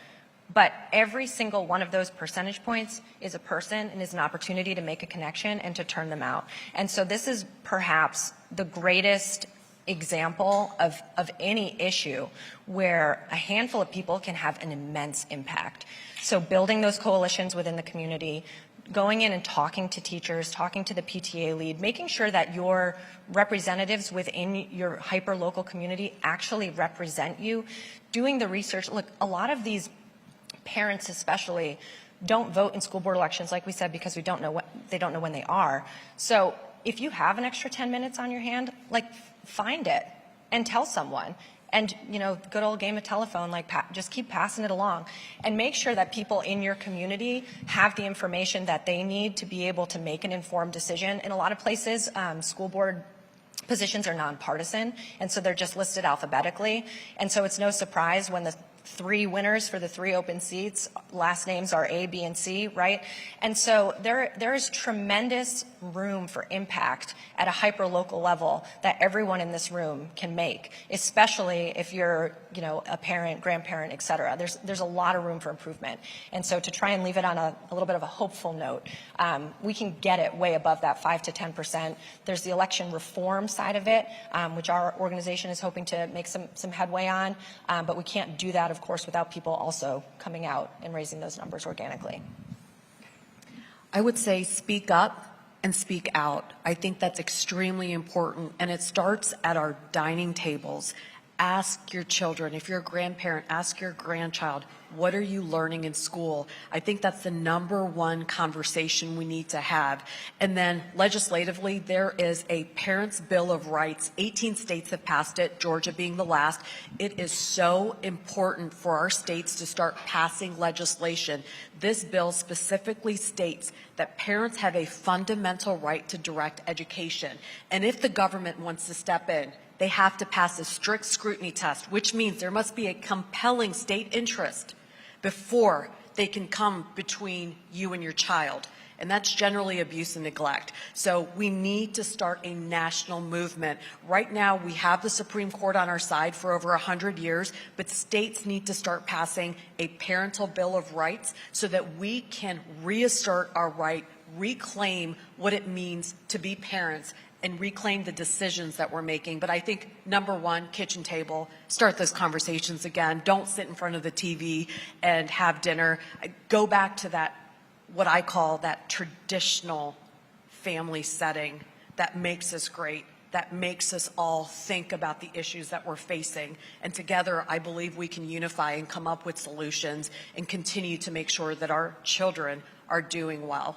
But every single one of those percentage points is a person and is an opportunity to make a connection and to turn them out. And so this is perhaps the greatest example of any issue where a handful of people can have an immense impact. So building those coalitions within the community, going in and talking to teachers, talking to the PTA lead, making sure that your representatives within your hyper-local community actually represent you, doing the research. Look, a lot of these parents especially don't vote in school board elections, like we said, because they don't know when they are. So if you have an extra 10 minutes on your hand, find it and tell someone. And, good old game of telephone, just keep passing it along. And make sure that people in your community have the information that they need to be able to make an informed decision. In a lot of places, school board positions are nonpartisan, and so they're just listed alphabetically. And so it's no surprise when the 3 winners for the 3 open seats, last names are A, B, and C, right? And so there is tremendous room for impact at a hyper-local level that everyone in this room can make, especially if you're, a parent, grandparent, et cetera. There's a lot of room for improvement. And so to try and leave it on a little bit of a hopeful note, we can get it way above that 5 to 10%. There's the election reform side of it, which our organization is hoping to make some headway on, but we can't do that, of course, without people also coming out and raising those numbers organically. I would say speak up and speak out. I think that's extremely important, and it starts at our dining tables. Ask your children. If you're a grandparent, ask your grandchild, what are you learning in school? I think that's the #1 conversation we need to have. And then legislatively, there is a Parents' Bill of Rights. 18 states have passed it, Georgia being the last. It is so important for our states to start passing legislation. This bill specifically states that parents have a fundamental right to direct education. And if the government wants to step in, they have to pass a strict scrutiny test, which means there must be a compelling state interest before they can come between you and your child. And that's generally abuse and neglect. So we need to start a national movement. Right now, we have the Supreme Court on our side for over 100 years, but states need to start passing a Parental Bill of Rights so that we can reassert our right, reclaim what it means to be parents, and reclaim the decisions that we're making. But I think #1, kitchen table, start those conversations again. Don't sit in front of the TV and have dinner. Go back to that, what I call that traditional family setting that makes us great, that makes us all think about the issues that we're facing. And together, I believe we can unify and come up with solutions and continue to make sure that our children are doing well.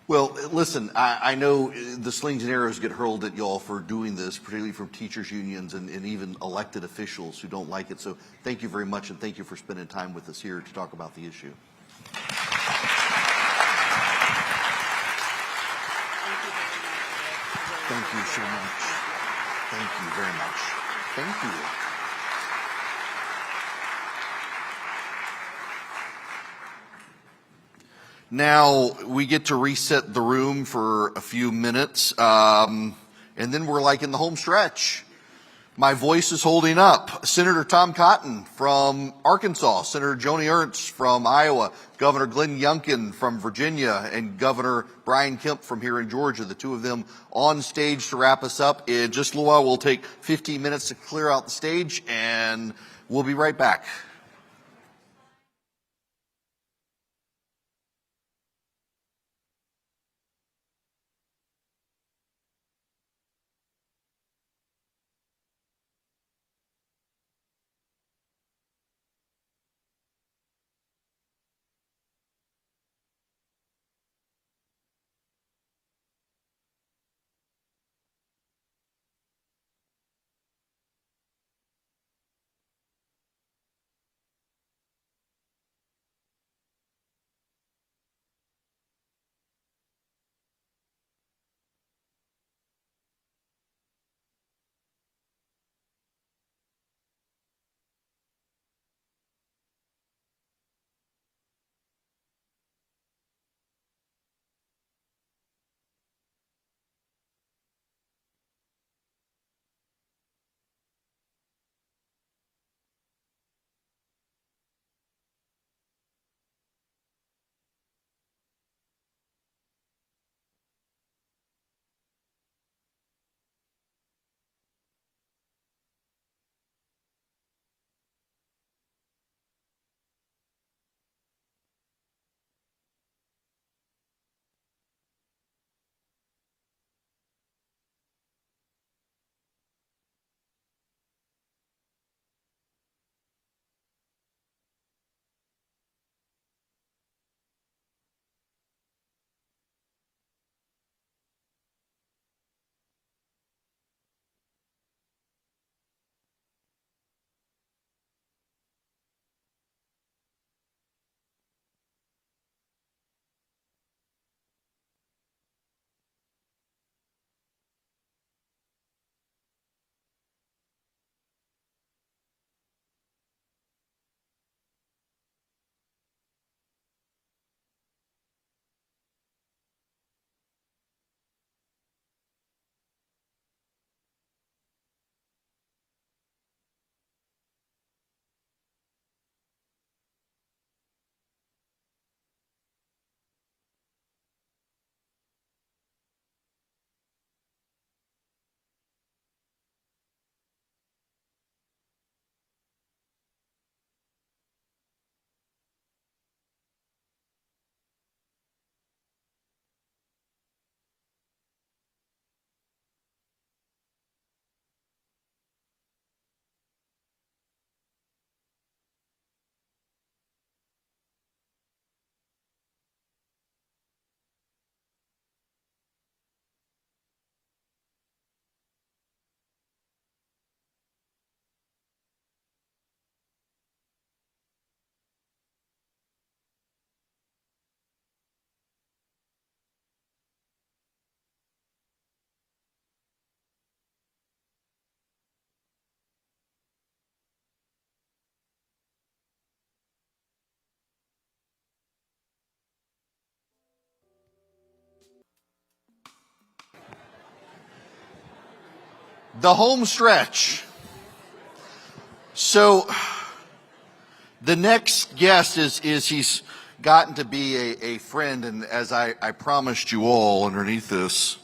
Well, listen, I know the slings and arrows get hurled at y'all for doing this, particularly from teachers' unions and even elected officials who don't like it. So thank you very much, and thank you for spending time with us here to talk about the issue. Thank you so much. Thank you very much. Thank you. Now we get to reset the room for a few minutes, and then we're like in the home stretch. My voice is holding up. Senator Tom Cotton from Arkansas, Senator Joni Ernst from Iowa, Governor Glenn Youngkin from Virginia, and Governor Brian Kemp from here in Georgia, the two of them on stage to wrap us up. In just a little while, we'll take 15 minutes to clear out the stage, and we'll be right back. The home stretch. So the next guest is he's gotten to be a friend, and as I promised you all underneath this,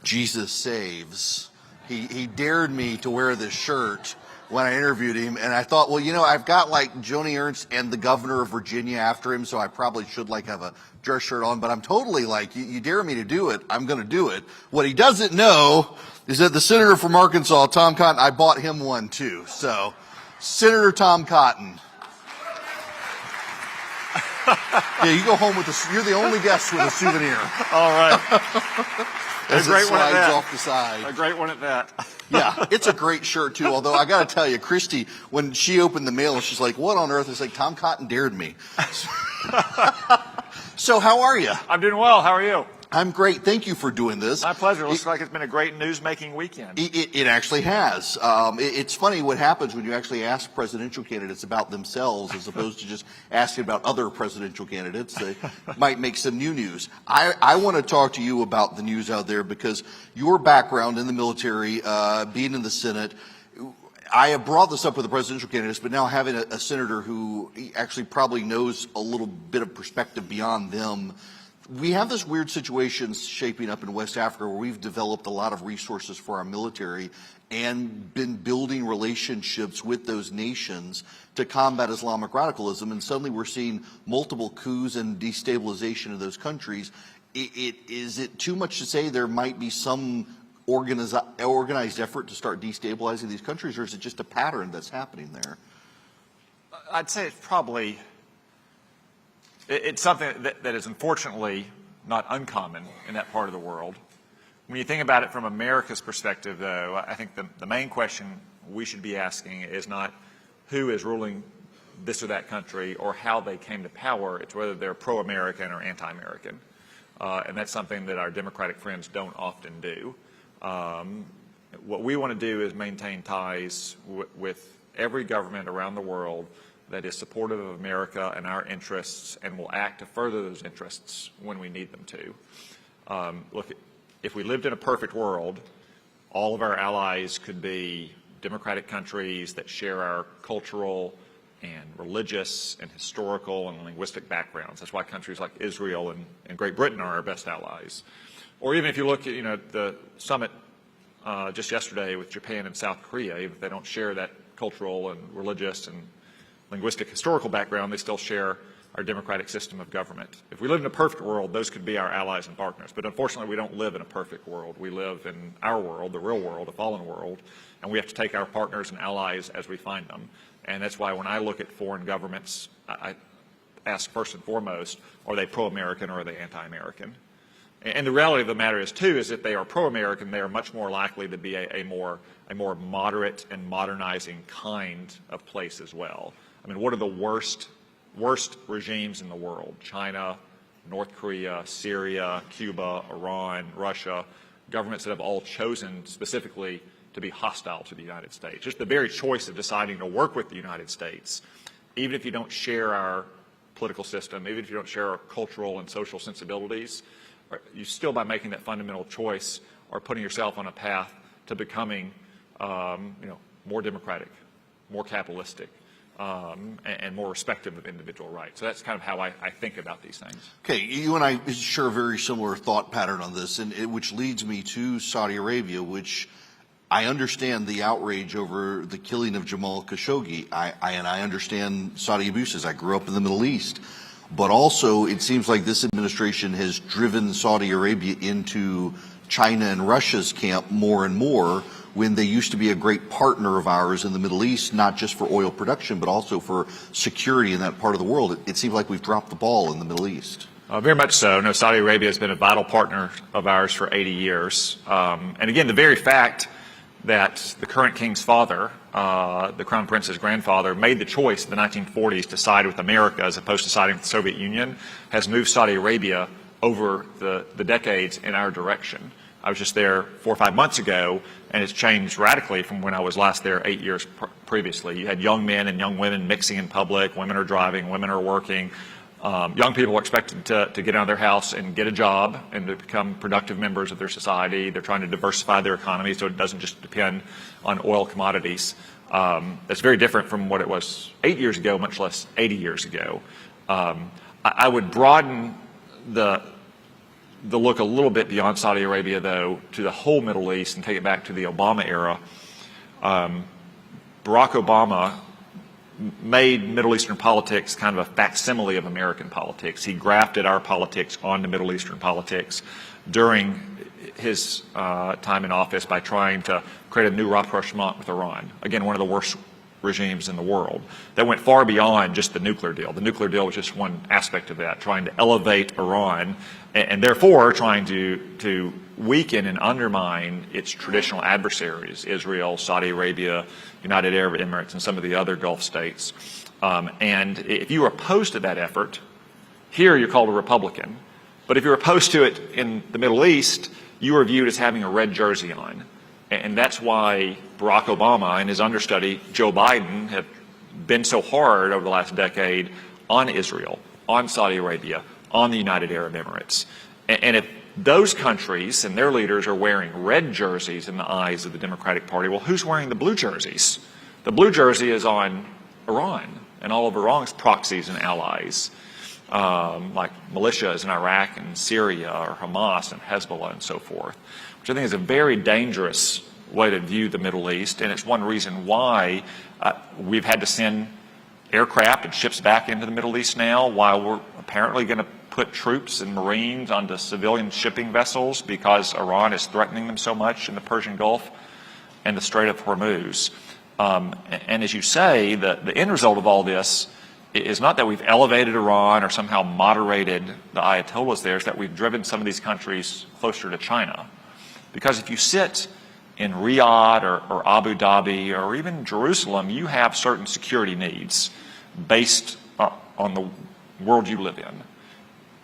Jesus saves. He dared me to wear this shirt when I interviewed him, and I thought, well, you know, I've got like Joni Ernst and the governor of Virginia after him, so I probably should like have a dress shirt on, but I'm totally like, you dare me to do it, I'm going to do it. What he doesn't know is that the senator from Arkansas, Tom Cotton, I bought him one too. So, Senator Tom Cotton. Yeah, you go home with you're the only guest with a souvenir. All right. As a great it one at slides that. off the side. A great one at that. Yeah, it's a great shirt too. Although I got to tell you, Christie, when she opened the mail, she's like, "What on earth?" It's like Tom Cotton dared me. So how are you? I'm doing well. How are you? I'm great. Thank you for doing this. My pleasure. It looks like it's been a great news-making weekend. It actually has. It's funny what happens when you actually ask presidential candidates about themselves as opposed to just asking about other presidential candidates. They might make some new news. I want to talk to you about the news out there because your background in the military, being in the Senate, I have brought this up with the presidential candidates, but now having a senator who actually probably knows a little bit of perspective beyond them, we have this weird situation shaping up in West Africa where we've developed a lot of resources for our military and been building relationships with those nations to combat Islamic radicalism. And suddenly we're seeing multiple coups and destabilization of those countries. Is it too much to say there might be some organized effort to start destabilizing these countries, or is it just a pattern that's happening there? I'd say it's probably... It's something that is unfortunately not uncommon in that part of the world. When you think about it from America's perspective, though, I think the main question we should be asking is not who is ruling this or that country or how they came to power. It's whether they're pro-American or anti-American. And that's something that our Democratic friends don't often do. What we want to do is maintain ties with every government around the world that is supportive of America and our interests and will act to further those interests when we need them to. Look, if we lived in a perfect world, all of our allies could be democratic countries that share our cultural and religious and historical and linguistic backgrounds. That's why countries like Israel and Great Britain are our best allies. Or even if you look at the summit just yesterday with Japan and South Korea, even if they don't share that cultural and religious and linguistic historical background, they still share our democratic system of government. If we lived in a perfect world, those could be our allies and partners. But unfortunately, we don't live in a perfect world. We live in our world, the real world, a fallen world, and we have to take our partners and allies as we find them. And that's why when I look at foreign governments, I ask first and foremost, are they pro-American or are they anti-American? And the reality of the matter is, too, is if they are pro-American, they are much more likely to be a more moderate and modernizing kind of place as well. I mean, what are the worst regimes in the world? China, North Korea, Syria, Cuba, Iran, Russia, governments that have all chosen specifically to be hostile to the United States. Just the very choice of deciding to work with the United States, even if you don't share our political system, even if you don't share our cultural and social sensibilities, you still, by making that fundamental choice, are putting yourself on a path to becoming more democratic, more capitalistic, and more respectful of individual rights. So that's kind of how I think about these things. Okay, you and I share a very similar thought pattern on this, which leads me to Saudi Arabia, which I understand the outrage over the killing of Jamal Khashoggi. I understand Saudi abuses. I grew up in the Middle East. But also, it seems like this administration has driven Saudi Arabia into China and Russia's camp more and more, when they used to be a great partner of ours in the Middle East, not just for oil production, but also for security in that part of the world. It seems like we've dropped the ball in the Middle East. Very much so. No, Saudi Arabia has been a vital partner of ours for 80 years. And again, the very fact that the current king's father, the Crown Prince's grandfather, made the choice in the 1940s to side with America as opposed to siding with the Soviet Union has moved Saudi Arabia over the decades in our direction. I was just there 4 or 5 months ago, and it's changed radically from when I was last there 8 years previously. You had young men and young women mixing in public. Women are driving. Women are working. Young people are expected to get out of their house and get a job and to become productive members of their society. They're trying to diversify their economy so it doesn't just depend on oil commodities. That's very different from what it was 8 years ago, much less 80 years ago. I would broaden the look a little bit beyond Saudi Arabia, though, to the whole Middle East and take it back to the Obama era. Barack Obama made Middle Eastern politics kind of a facsimile of American politics. He grafted our politics onto Middle Eastern politics during his time in office by trying to create a new rapprochement with Iran. Again, one of the worst regimes in the world that went far beyond just the nuclear deal. The nuclear deal was just one aspect of that, trying to elevate Iran and therefore trying to weaken and undermine its traditional adversaries, Israel, Saudi Arabia, United Arab Emirates, and some of the other Gulf states. And if you were opposed to that effort, here you're called a Republican. But if you're opposed to it in the Middle East, you are viewed as having a red jersey on. And that's why Barack Obama and his understudy, Joe Biden, have been so hard over the last decade on Israel, on Saudi Arabia, on the United Arab Emirates. And if those countries and their leaders are wearing red jerseys in the eyes of the Democratic Party, well, who's wearing the blue jerseys? The blue jersey is on Iran and all of Iran's proxies and allies, like militias in Iraq and Syria, or Hamas and Hezbollah and so forth, which I think is a very dangerous way to view the Middle East. And it's one reason why we've had to send aircraft and ships back into the Middle East now, while we're apparently going to put troops and Marines onto civilian shipping vessels because Iran is threatening them so much in the Persian Gulf and the Strait of Hormuz. And as you say, the end result of all this is not that we've elevated Iran or somehow moderated the Ayatollahs there, it's that we've driven some of these countries closer to China. Because if you sit in Riyadh or Abu Dhabi or even Jerusalem, you have certain security needs based on the world you live in.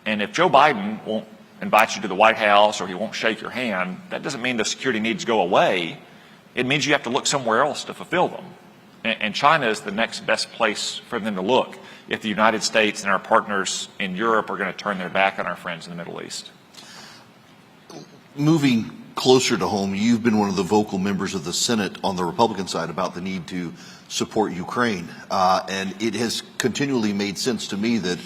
And if Joe Biden won't invite you to the White House or he won't shake your hand, that doesn't mean the security needs go away. It means you have to look somewhere else to fulfill them. And China is the next best place for them to look if the United States and our partners in Europe are going to turn their back on our friends in the Middle East. Moving closer to home, you've been one of the vocal members of the Senate on the Republican side about the need to support Ukraine. And it has continually made sense to me that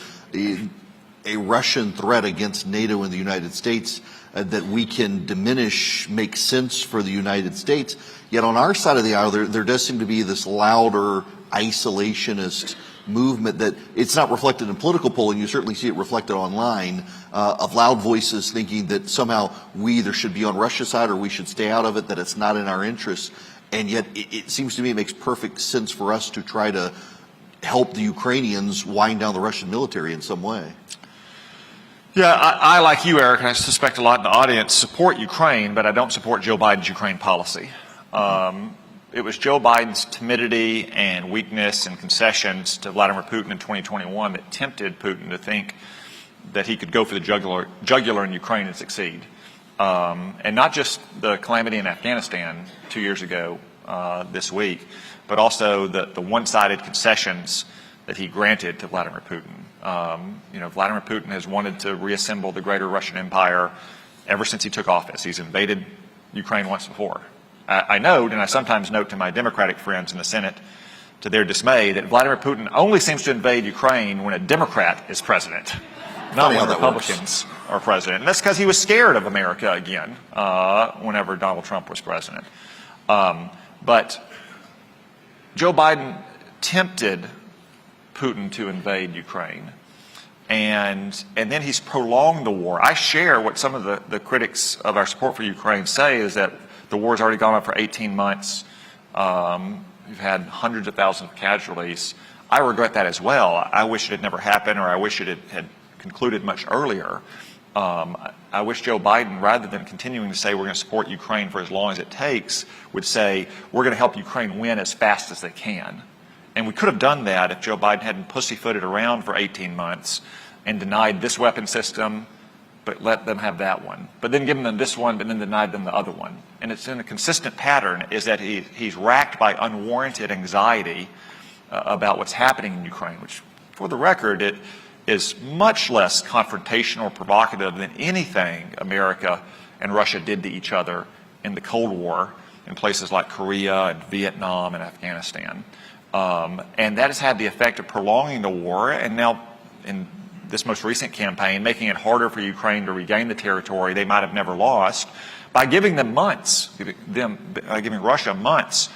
a Russian threat against NATO and the United States that we can diminish makes sense for the United States. Yet on our side of the aisle, there does seem to be this louder isolationist movement that it's not reflected in political polling. You certainly see it reflected online of loud voices thinking that somehow we either should be on Russia's side or we should stay out of it, that it's not in our interests. And yet it seems to me it makes perfect sense for us to try to help the Ukrainians wind down the Russian military in some way. Yeah, I like you, Eric, and I suspect a lot in the audience, support Ukraine, but I don't support Joe Biden's Ukraine policy. It was Joe Biden's timidity and weakness and concessions to Vladimir Putin in 2021 that tempted Putin to think that he could go for the jugular in Ukraine and succeed. And not just the calamity in Afghanistan 2 years ago this week, but also the one-sided concessions that he granted to Vladimir Putin. Vladimir Putin has wanted to reassemble the greater Russian Empire ever since he took office. He's invaded Ukraine once before. I note, and I sometimes note to my Democratic friends in the Senate, to their dismay, that Vladimir Putin only seems to invade Ukraine when a Democrat is president, not when Republicans are president. And that's because he was scared of America again whenever Donald Trump was president. But Joe Biden tempted Putin to invade Ukraine. And then he's prolonged the war. I share what some of the critics of our support for Ukraine say, is that the war's already gone on for 18 months. We've had hundreds of thousands of casualties. I regret that as well. I wish it had never happened, or I wish it had concluded much earlier. I wish Joe Biden, rather than continuing to say we're going to support Ukraine for as long as it takes, would say we're going to help Ukraine win as fast as they can. And we could have done that if Joe Biden hadn't pussyfooted around for 18 months and denied this weapon system, but let them have that one. But then given them this one, but then denied them the other one. And it's in a consistent pattern, is that he's racked by unwarranted anxiety about what's happening in Ukraine, which, for the record, it is much less confrontational or provocative than anything America and Russia did to each other in the Cold War in places like Korea and Vietnam and Afghanistan. And that has had the effect of prolonging the war, and now in this most recent campaign, making it harder for Ukraine to regain the territory they might have never lost by giving them months, giving Russia months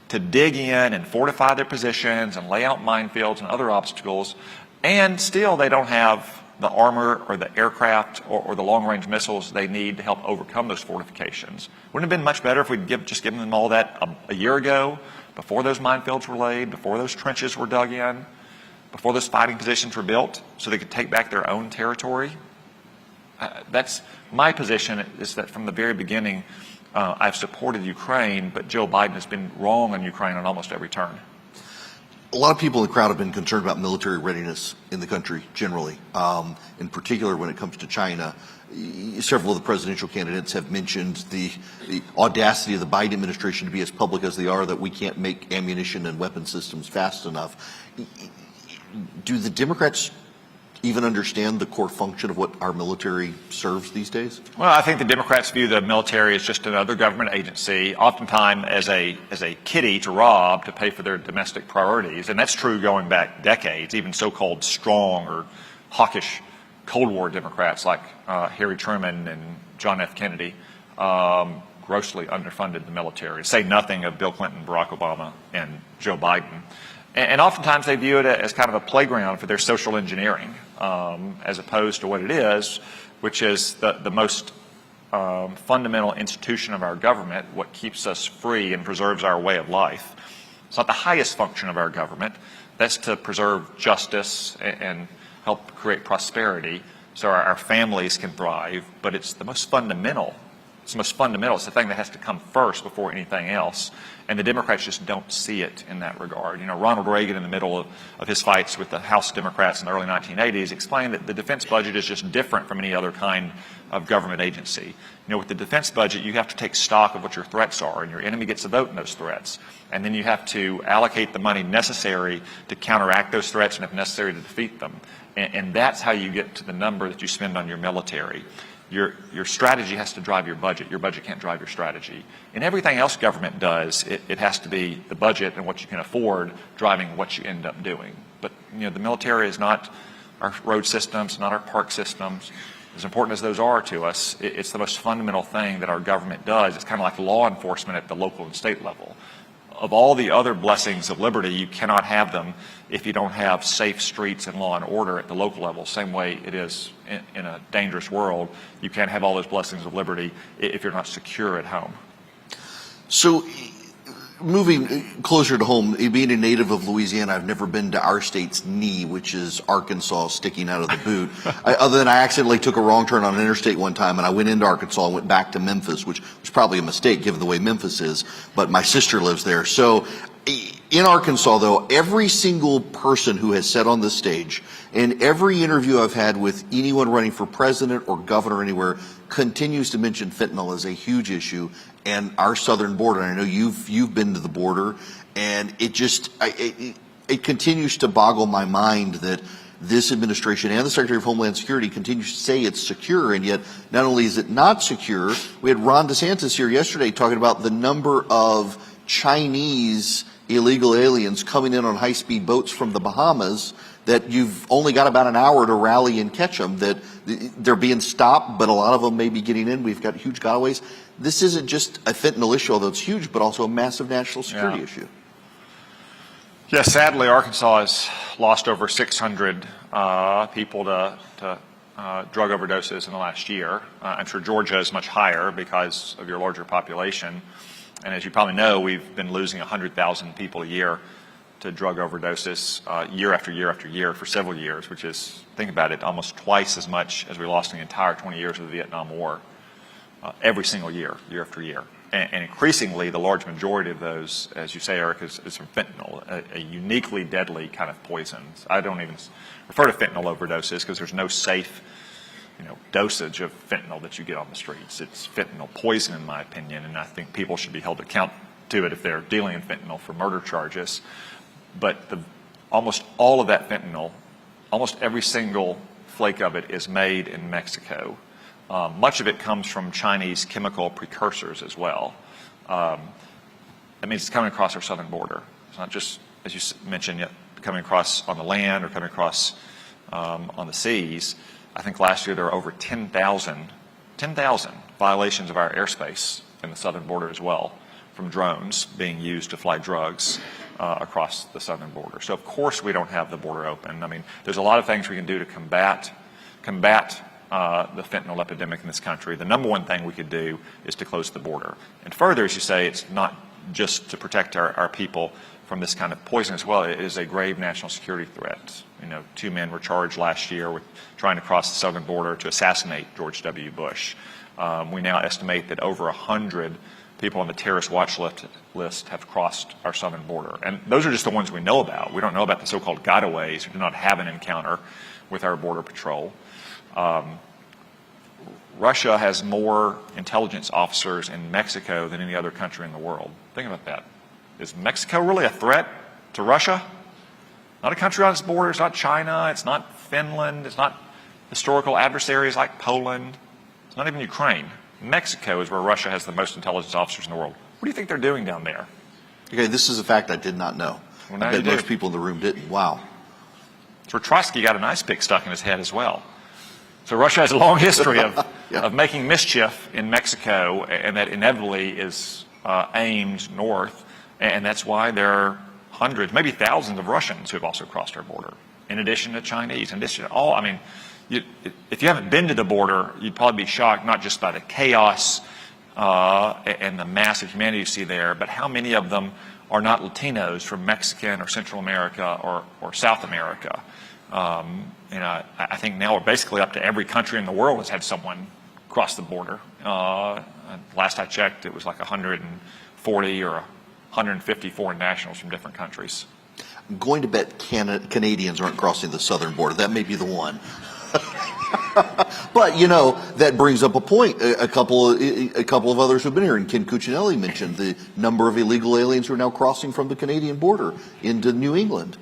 to dig in and fortify their positions and lay out minefields and other obstacles, and still they don't have the armor or the aircraft or the long-range missiles they need to help overcome those fortifications. Wouldn't it have been much better if we'd just given them all that a year ago, before those minefields were laid, before those trenches were dug in, before those fighting positions were built so they could take back their own territory. That's my position, is that from the very beginning, I've supported Ukraine, but Joe Biden has been wrong on Ukraine on almost every turn. A lot of people in the crowd have been concerned about military readiness in the country generally, in particular when it comes to China. Several of the presidential candidates have mentioned the audacity of the Biden administration to be as public as they are, that we can't make ammunition and weapon systems fast enough. Do the Democrats even understand the core function of what our military serves these days? Well, I think the Democrats view the military as just another government agency, oftentimes as a kitty to rob to pay for their domestic priorities. And that's true going back decades. Even so-called strong or hawkish Cold War Democrats like Harry Truman and John F. Kennedy grossly underfunded the military, to say nothing of Bill Clinton, Barack Obama, and Joe Biden. And oftentimes they view it as kind of a playground for their social engineering, as opposed to what it is, which is the most fundamental institution of our government, what keeps us free and preserves our way of life. It's not the highest function of our government. That's to preserve justice and help create prosperity so our families can thrive, but it's the most fundamental. It's the most fundamental. It's the thing that has to come first before anything else. And the Democrats just don't see it in that regard. You know, Ronald Reagan, in the middle of his fights with the House Democrats in the early 1980s, explained that the defense budget is just different from any other kind of government agency. You know, with the defense budget, you have to take stock of what your threats are, and your enemy gets a vote in those threats. And then you have to allocate the money necessary to counteract those threats and, if necessary, to defeat them. And that's how you get to the number that you spend on your military. Your strategy has to drive your budget. Your budget can't drive your strategy. And everything else government does, it has to be the budget and what you can afford driving what you end up doing. But, you know, the military is not our road systems, not our park systems. As important as those are to us, it's the most fundamental thing that our government does. It's kind of like law enforcement at the local and state level. Of all the other blessings of liberty, you cannot have them if you don't have safe streets and law and order at the local level. Same way it is in a dangerous world. You can't have all those blessings of liberty if you're not secure at home. So, moving closer to home, being a native of Louisiana, I've never been to our state's knee, which is Arkansas sticking out of the boot. Other than I accidentally took a wrong turn on an interstate one time, and I went into Arkansas and went back to Memphis, which was probably a mistake given the way Memphis is, but my sister lives there. So in Arkansas, though, every single person who has said on this stage, and every interview I've had with anyone running for president or governor anywhere, continues to mention fentanyl as a huge issue and our southern border. And I know you've been to the border, and it continues to boggle my mind that this administration and the Secretary of Homeland Security continues to say it's secure, and yet not only is it not secure, we had Ron DeSantis here yesterday talking about the number of Chinese illegal aliens coming in on high-speed boats from the Bahamas that you've only got about an hour to rally and catch them, that they're being stopped, but a lot of them may be getting in. We've got huge gotaways. This isn't just a fentanyl issue, although it's huge, but also a massive national security issue. Yeah, sadly, Arkansas has lost over 600 people to drug overdoses in the last year. I'm sure Georgia is much higher because of your larger population. And as you probably know, we've been losing 100,000 people a year to drug overdoses year after year after year for several years, which is, think about it, almost twice as much as we lost in the entire 20 years of the Vietnam War. Every single year, year after year. And increasingly, the large majority of those, as you say, Eric, is from fentanyl, a uniquely deadly kind of poison. I don't even refer to fentanyl overdoses because there's no safe, dosage of fentanyl that you get on the streets. It's fentanyl poison, in my opinion, and I think people should be held account to it if they're dealing in fentanyl for murder charges. But almost all of that fentanyl, almost every single flake of it is made in Mexico. Much of it comes from Chinese chemical precursors as well. That means it's coming across our southern border. It's not just, as you mentioned, yet coming across on the land or coming across on the seas. I think last year there were over 10,000 violations of our airspace in the southern border as well, from drones being used to fly drugs across the southern border. So of course we don't have the border open. I mean, there's a lot of things we can do to combat the fentanyl epidemic in this country. The number one thing we could do is to close the border. And further, as you say, it's not just to protect our people from this kind of poison as well. It is a grave national security threat. 2 men were charged last year with trying to cross the southern border to assassinate George W. Bush. We now estimate that over 100 people on the terrorist watch list have crossed our southern border. And those are just the ones we know about. We don't know about the so-called gotaways who do not have an encounter with our border patrol. Russia has more intelligence officers in Mexico than any other country in the world. Think about that. Is Mexico really a threat to Russia? Not a country on its border. It's not China. It's not Finland. It's not historical adversaries like Poland. It's not even Ukraine. Mexico is where Russia has the most intelligence officers in the world. What do you think they're doing down there? Okay, this is a fact I did not know. Well, now I bet you do. most people in the room didn't. Wow. So Trotsky got an ice pick stuck in his head as well. So Russia has a long history of making mischief in Mexico, and that inevitably is aimed north. And that's why there are hundreds, maybe thousands of Russians who have also crossed our border, in addition to Chinese, in addition to all. I mean, if you haven't been to the border, you'd probably be shocked not just by the chaos and the massive humanity you see there, but how many of them are not Latinos from Mexican or Central America or South America. I think now we're basically up to every country in the world has had someone cross the border. Last I checked, it was like 140 or 150 foreign nationals from different countries. I'm going to bet Canadians aren't crossing the southern border. That may be the one. But, that brings up a point. A couple of others who've been here, and Ken Cuccinelli mentioned the number of illegal aliens who are now crossing from the Canadian border into New England.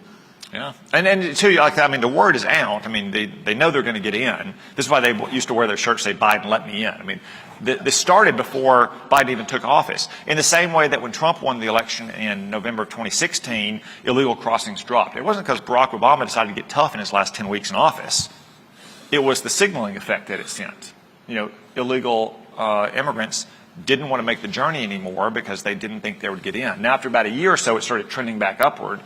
Yeah, and too, the word is out. They know they're going to get in. This is why they used to wear their shirts say, "Biden, let me in." This started before Biden even took office. In the same way that when Trump won the election in November of 2016, illegal crossings dropped. It wasn't because Barack Obama decided to get tough in his last 10 weeks in office. It was the signaling effect that it sent. Illegal immigrants didn't want to make the journey anymore because they didn't think they would get in. Now, after about a year or so, it started trending back upward,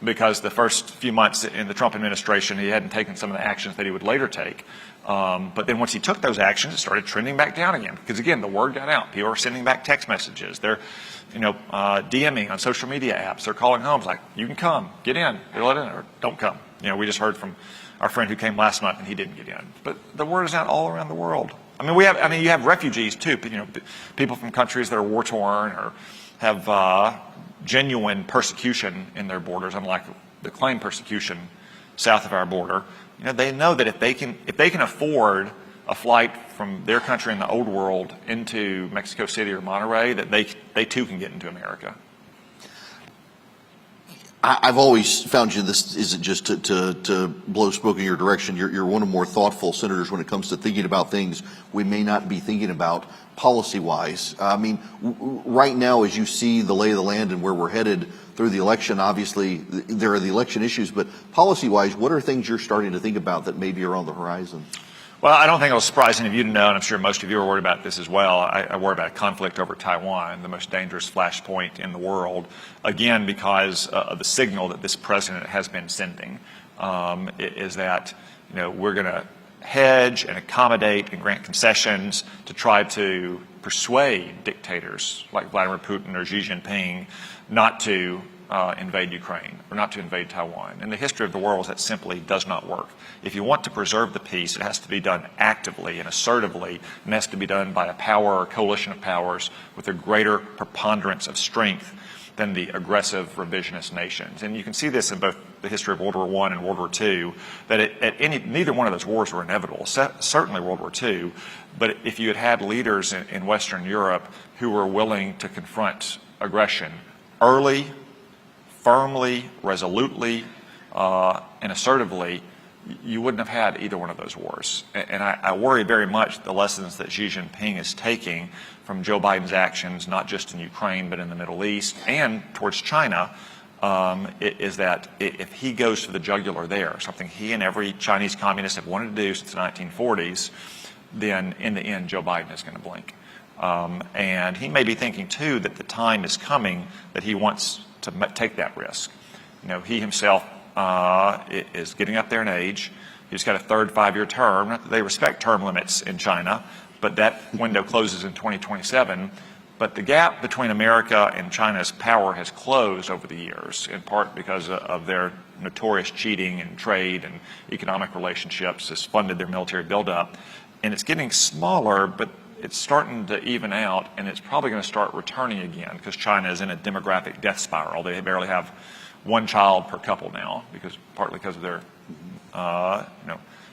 because the first few months in the Trump administration, he hadn't taken some of the actions that he would later take. But then once he took those actions, it started trending back down again. Because again, the word got out. People are sending back text messages. They're, DMing on social media apps. They're calling homes like, you can come, get in, they're let in, or don't come. We just heard from our friend who came last month and he didn't get in. But the word is out all around the world. You have refugees too. People from countries that are war torn or have genuine persecution in their borders, unlike the claimed persecution south of our border. They know that if they can afford a flight from their country in the old world into Mexico City or Monterrey, that they too can get into America. I've always found this isn't just to blow smoke in your direction. You're one of the more thoughtful senators when it comes to thinking about things we may not be thinking about policy-wise. Right now, as you see the lay of the land and where we're headed through the election, obviously there are the election issues, but policy-wise, what are things you're starting to think about that maybe are on the horizon? Well, I don't think it'll surprise any of you to know, and I'm sure most of you are worried about this as well. I worry about a conflict over Taiwan, the most dangerous flashpoint in the world, again, because of the signal that this president has been sending, is that we're going to hedge and accommodate and grant concessions to try to persuade dictators like Vladimir Putin or Xi Jinping not to invade Ukraine or not to invade Taiwan. In the history of the world, that simply does not work. If you want to preserve the peace, it has to be done actively and assertively, and it has to be done by a power or coalition of powers with a greater preponderance of strength than the aggressive revisionist nations. And you can see this in both the history of World War I and World War II, that neither one of those wars were inevitable, certainly World War II, but if you had leaders in Western Europe who were willing to confront aggression early, firmly, resolutely, and assertively, you wouldn't have had either one of those wars. And I worry very much the lessons that Xi Jinping is taking from Joe Biden's actions, not just in Ukraine, but in the Middle East and towards China, is that if he goes for the jugular there, something he and every Chinese communist have wanted to do since the 1940s, then in the end, Joe Biden is going to blink. And he may be thinking, too, that the time is coming that he wants to take that risk. He himself is getting up there in age. He's got a third 5-year term. Not that they respect term limits in China, but that window closes in 2027. But the gap between America and China's power has closed over the years, in part because of their notorious cheating in trade and economic relationships has funded their military buildup. And it's getting smaller, but it's starting to even out, and it's probably going to start returning again because China is in a demographic death spiral. They barely have one child per couple now, partly because of their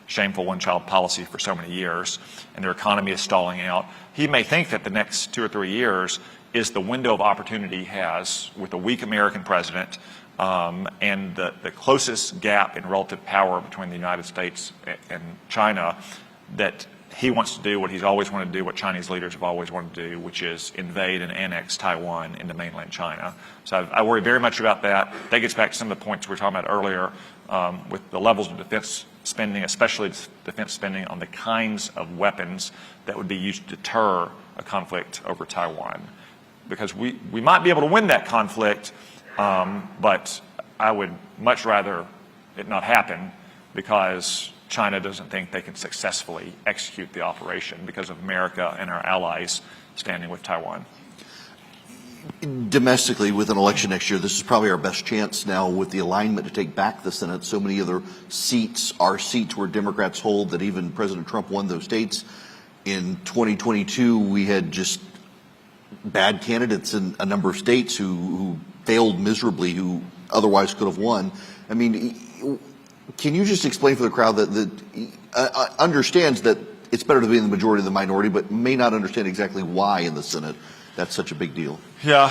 shameful one-child policy for so many years, and their economy is stalling out. He may think that the next 2 or 3 years is the window of opportunity he has with a weak American president and the closest gap in relative power between the United States and China, that he wants to do what he's always wanted to do, what Chinese leaders have always wanted to do, which is invade and annex Taiwan into mainland China. So I worry very much about that. That gets back to some of the points we were talking about earlier with the levels of defense spending, especially defense spending on the kinds of weapons that would be used to deter a conflict over Taiwan. Because we might be able to win that conflict, but I would much rather it not happen because China doesn't think they can successfully execute the operation because of America and our allies standing with Taiwan. Domestically, with an election next year, this is probably our best chance now with the alignment to take back the Senate. So many other seats are seats where Democrats hold that even President Trump won those states. In 2022, we had just bad candidates in a number of states who failed miserably, who otherwise could have won. I mean, can you just explain for the crowd that understands that it's better to be in the majority than the minority, but may not understand exactly why in the Senate that's such a big deal? Yeah,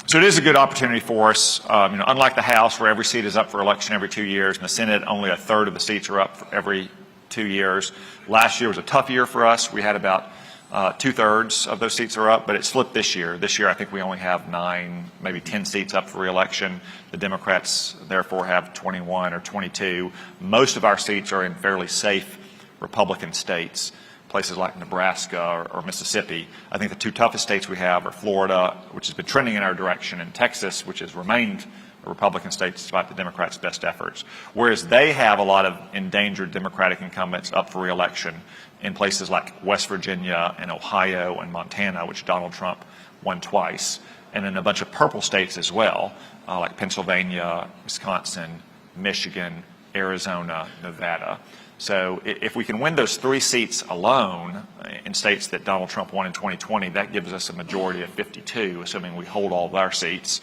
so it is a good opportunity for us. Unlike the House, where every seat is up for election every 2 years, in the Senate, only a third of the seats are up for every 2 years. Last year was a tough year for us. We had about 2/3 of those seats are up, but it's flipped this year. This year, I think we only have 9, maybe 10 seats up for re-election. The Democrats, therefore, have 21 or 22. Most of our seats are in fairly safe Republican states, places like Nebraska or Mississippi. I think the 2 toughest states we have are Florida, which has been trending in our direction, and Texas, which has remained a Republican state despite the Democrats' best efforts. Whereas they have a lot of endangered Democratic incumbents up for re-election in places like West Virginia and Ohio and Montana, which Donald Trump won twice, and in a bunch of purple states as well, like Pennsylvania, Wisconsin, Michigan, Arizona, Nevada. So if we can win those 3 seats alone in states that Donald Trump won in 2020, that gives us a majority of 52, assuming we hold all of our seats.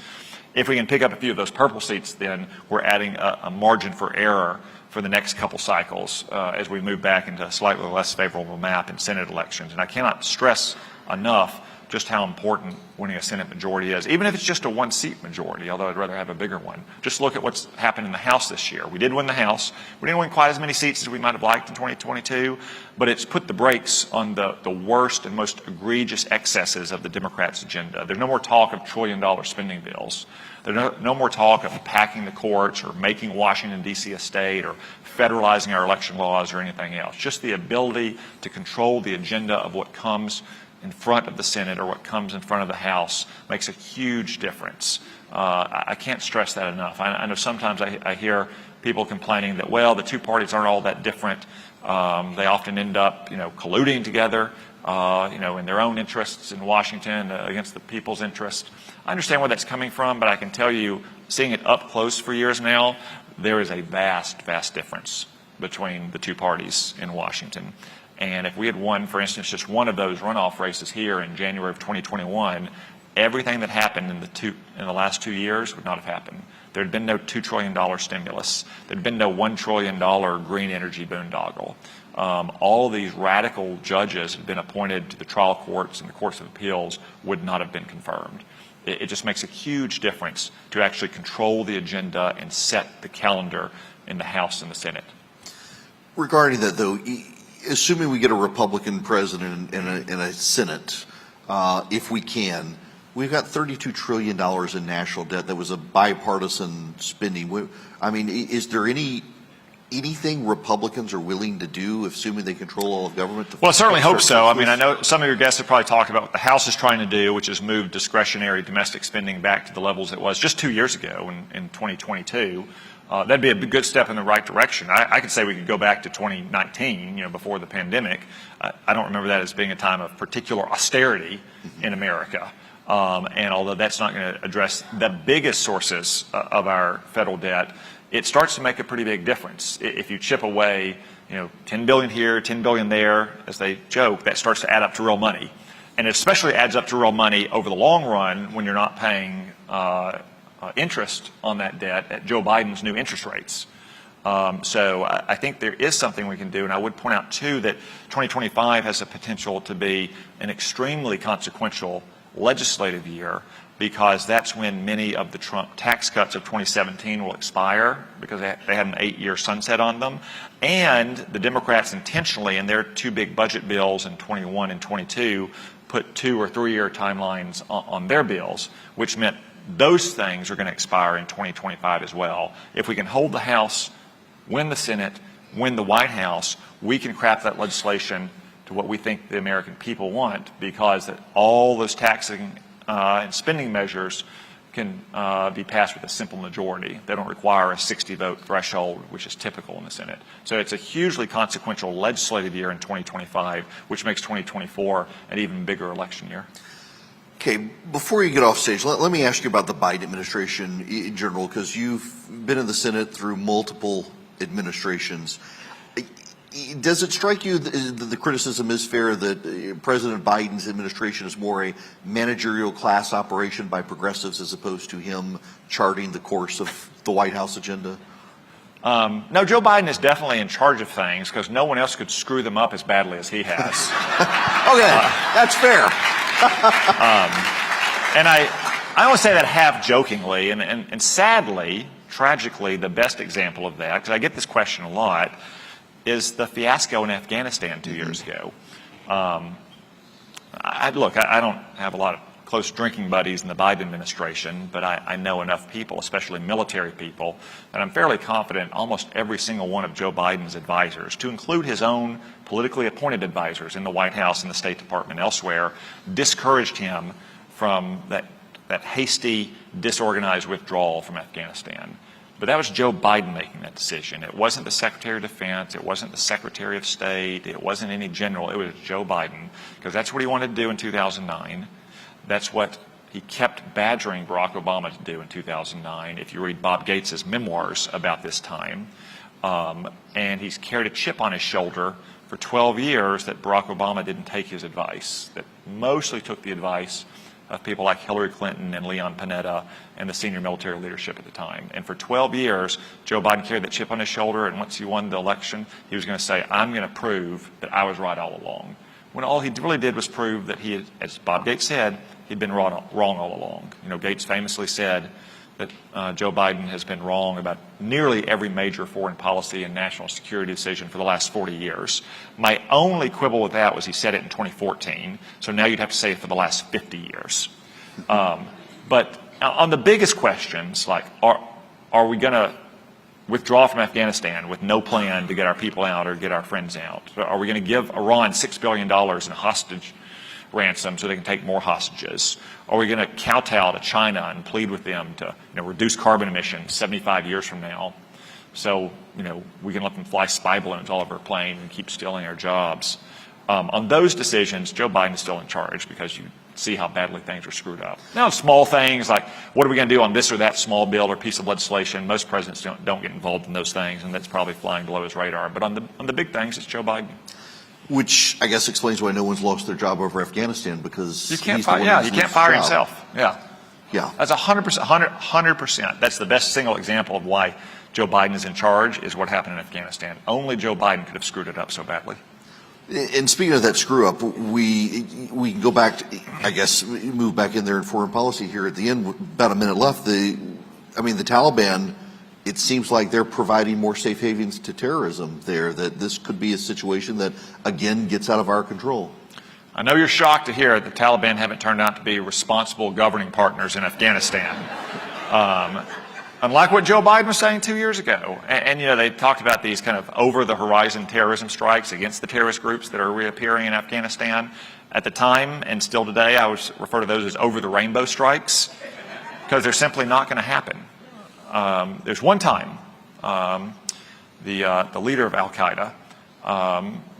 If we can pick up a few of those purple seats, then we're adding a margin for error for the next couple cycles as we move back into a slightly less favorable map in Senate elections. And I cannot stress enough just how important winning a Senate majority is, even if it's just a 1-seat majority, although I'd rather have a bigger one. Just look at what's happened in the House this year. We did win the House. We didn't win quite as many seats as we might have liked in 2022, but it's put the brakes on the worst and most egregious excesses of the Democrats' agenda. There's no more talk of trillion-dollar spending bills. There's no more talk of packing the courts or making Washington, D.C. a state or federalizing our election laws or anything else. Just the ability to control the agenda of what comes in front of the Senate or what comes in front of the House makes a huge difference. I can't stress that enough. I know sometimes I hear people complaining that, well, the 2 parties aren't all that different. They often end up, colluding together, in their own interests in Washington against the people's interest. I understand where that's coming from, but I can tell you, seeing it up close for years now, there is a vast, vast difference between the 2 parties in Washington. And if we had won, for instance, just one of those runoff races here in January of 2021, everything that happened in the last 2 years would not have happened. There had been no $2 trillion stimulus. There had been no $1 trillion green energy boondoggle. All of these radical judges had been appointed to the trial courts and the courts of appeals would not have been confirmed. It just makes a huge difference to actually control the agenda and set the calendar in the House and the Senate. Regarding that, though, assuming we get a Republican president and a Senate, if we can, we've got $32 trillion in national debt. That was a bipartisan spending. I mean, is there anything Republicans are willing to do, assuming they control all of government? Well, I certainly hope so. I mean, I know some of your guests have probably talked about what the House is trying to do, which is move discretionary domestic spending back to the levels it was just 2 years ago in 2022. That'd be a good step in the right direction. I could say we could go back to 2019, before the pandemic. I don't remember that as being a time of particular austerity in America. And although that's not going to address the biggest sources of our federal debt, it starts to make a pretty big difference. If you chip away, $10 billion here, $10 billion there, as they joke, that starts to add up to real money. And it especially adds up to real money over the long run when you're not paying interest on that debt at Joe Biden's new interest rates. So I think there is something we can do, and I would point out too that 2025 has the potential to be an extremely consequential legislative year, because that's when many of the Trump tax cuts of 2017 will expire, because they had an 8-year sunset on them. And the Democrats intentionally, in their two big budget bills in 21 and 22, put 2 or 3 year timelines on their bills, which meant those things are going to expire in 2025 as well. If we can hold the House, win the Senate, win the White House, we can craft that legislation to what we think the American people want, because all those taxing and spending measures can be passed with a simple majority. They don't require a 60-vote threshold, which is typical in the Senate. So it's a hugely consequential legislative year in 2025, which makes 2024 an even bigger election year. Okay, before you get off stage, let me ask you about the Biden administration in general, because you've been in the Senate through multiple administrations. Does it strike you that the criticism is fair that President Biden's administration is more a managerial class operation by progressives as opposed to him charting the course of the White House agenda? No, Joe Biden is definitely in charge of things, because no one else could screw them up as badly as he has. Okay, that's fair. And I always say that half jokingly, and sadly, tragically, the best example of that, because I get this question a lot, is the fiasco in Afghanistan 2 years ago. I don't have a lot of close drinking buddies in the Biden administration, but I know enough people, especially military people, that I'm fairly confident almost every single one of Joe Biden's advisors, to include his own politically appointed advisors in the White House and the State Department elsewhere, discouraged him from that hasty, disorganized withdrawal from Afghanistan. But that was Joe Biden making that decision. It wasn't the Secretary of Defense. It wasn't the Secretary of State. It wasn't any general. It was Joe Biden, because that's what he wanted to do in 2009. That's what he kept badgering Barack Obama to do in 2009, if you read Bob Gates's memoirs about this time. And he's carried a chip on his shoulder for 12 years that Barack Obama didn't take his advice, that mostly took the advice of people like Hillary Clinton and Leon Panetta and the senior military leadership at the time. And for 12 years, Joe Biden carried that chip on his shoulder, and once he won the election, he was going to say, I'm going to prove that I was right all along. When all he really did was prove that he had, as Bob Gates said, he'd been wrong all along. Gates famously said that Joe Biden has been wrong about nearly every major foreign policy and national security decision for the last 40 years. My only quibble with that was he said it in 2014, so now you'd have to say it for the last 50 years. But on the biggest questions, like are we going to withdraw from Afghanistan with no plan to get our people out or get our friends out? Are we going to give Iran $6 billion in hostage ransom so they can take more hostages? Are we going to kowtow to China and plead with them to reduce carbon emissions 75 years from now, so we can let them fly spy balloons all over our plane and keep stealing our jobs? On those decisions, Joe Biden is still in charge, because you see how badly things are screwed up. Now, small things like what are we going to do on this or that small bill or piece of legislation, most presidents don't get involved in those things, and that's probably flying below his radar. But on the big things, it's Joe Biden. Which I guess explains why no one's lost their job over Afghanistan, because you can't he's the one fire. who's You can't fire himself. Yeah. That's 100%. 100%. That's the best single example of why Joe Biden is in charge, is what happened in Afghanistan. Only Joe Biden could have screwed it up so badly. And speaking of that screw up, we can go back to, I guess, move back in there in foreign policy here at the end. About a minute left. The Taliban, it seems like they're providing more safe havens to terrorism there, that this could be a situation that, again, gets out of our control. I know you're shocked to hear that the Taliban haven't turned out to be responsible governing partners in Afghanistan. Unlike what Joe Biden was saying 2 years ago. And they talked about these kind of over-the-horizon terrorism strikes against the terrorist groups that are reappearing in Afghanistan. At the time, and still today, I would refer to those as over-the-rainbow strikes, because they're simply not going to happen. There's one time The leader of Al-Qaeda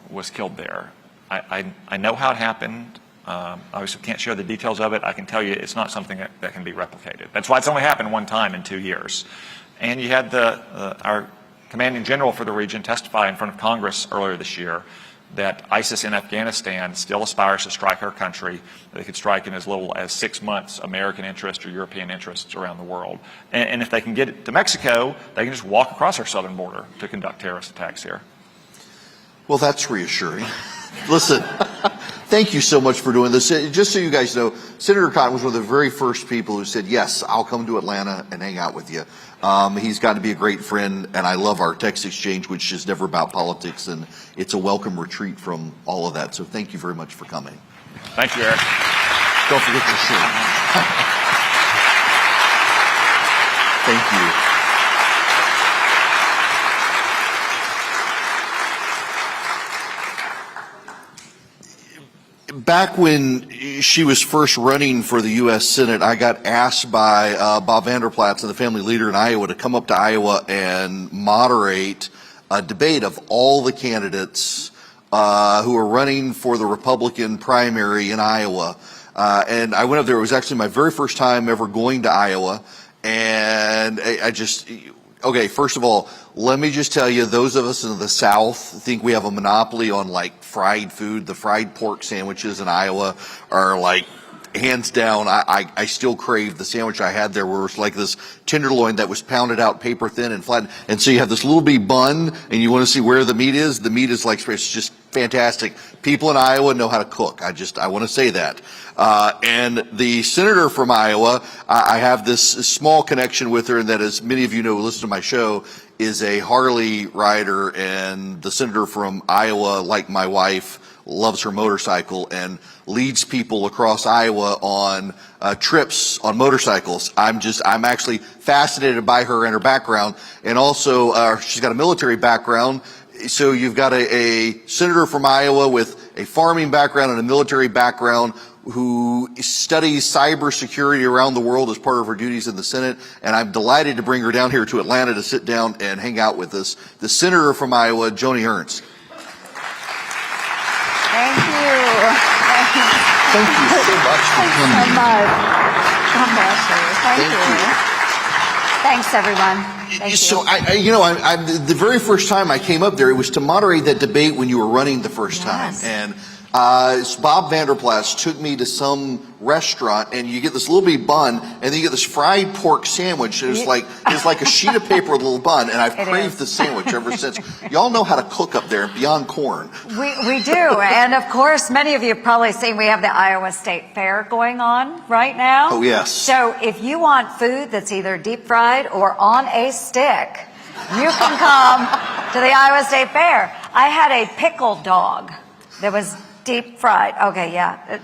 was killed there. I know how it happened. Obviously can't share the details of it. I can tell you it's not something that can be replicated. That's why it's only happened one time in 2 years. And you had our commanding general for the region testify in front of Congress earlier this year that ISIS in Afghanistan still aspires to strike our country. They could strike in as little as 6 months American interests or European interests around the world. And if they can get it to Mexico, they can just walk across our southern border to conduct terrorist attacks here. Well, that's reassuring. Listen, thank you so much for doing this. Just so you guys know, Senator Cotton was one of the very first people who said, yes, I'll come to Atlanta and hang out with you. He's got to be a great friend, and I love our text exchange, which is never about politics, and it's a welcome retreat from all of that. So thank you very much for coming. Thank you, Eric. Don't forget to share. Thank you. Back when she was first running for the U.S. Senate, I got asked by Bob Vanderplaats and the family leader in Iowa to come up to Iowa and moderate a debate of all the candidates who are running for the Republican primary in Iowa. And I went up there. It was actually my very first time ever going to Iowa. And okay, first of all, let me just tell you, those of us in the South think we have a monopoly on like fried food. The fried pork sandwiches in Iowa are like, hands down, I still crave the sandwich I had there where it was like this tenderloin that was pounded out paper thin and flattened. And so you have this little bitty bun and you want to see where the meat is. The meat is like, it's just fantastic. People in Iowa know how to cook. I want to say that. And the senator from Iowa, I have this small connection with her, and that, as many of you know who listen to my show, is a Harley rider, and the senator from Iowa, like my wife, loves her motorcycle and leads people across Iowa on trips on motorcycles. I'm actually fascinated by her and her background, and also she's got a military background. So you've got a senator from Iowa with a farming background and a military background who studies cybersecurity around the world as part of her duties in the Senate, and I'm delighted to bring her down here to Atlanta to sit down and hang out with us. The senator from Iowa, Joni Ernst. Thank you. Thank you so much for coming. Thanks so much. God bless you. Thank you. Thanks, everyone. Thank So you. the very first time I came up there, it was to moderate that debate when you were running the first time, and Bob Vanderplaats took me to some restaurant, and you get this little bitty bun, and then you get this fried pork sandwich. It's like a sheet of paper with a little bun, and I've craved the sandwich ever since. Y'all know how to cook up there beyond corn. We do. And of course, many of you have probably seen we have the Iowa State Fair going on right now. Oh, yes. So if you want food that's either deep fried or on a stick, you can come to the Iowa State Fair. I had a pickled dog that was deep fried. Okay, yeah.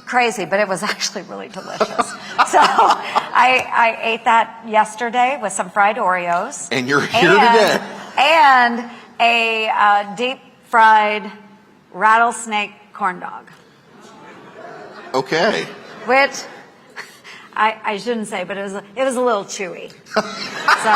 Crazy, but it was actually really delicious. So I ate that yesterday with some fried Oreos. And you're here today. And a deep fried rattlesnake corn dog. Okay. Which I shouldn't say, but it was a little chewy. So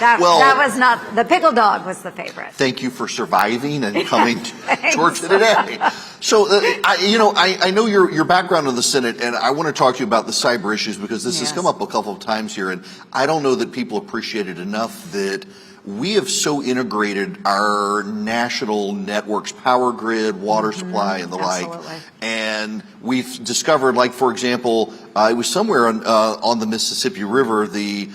that was not, the pickle dog was the favorite. Thank you for surviving and coming to Georgia today. So, I know your background in the Senate, and I want to talk to you about the cyber issues because this has come up a couple of times here, and I don't know that people appreciate it enough that we have so integrated our national networks, power grid, water supply, and the like. And we've discovered, like, for example, it was somewhere on the Mississippi River, the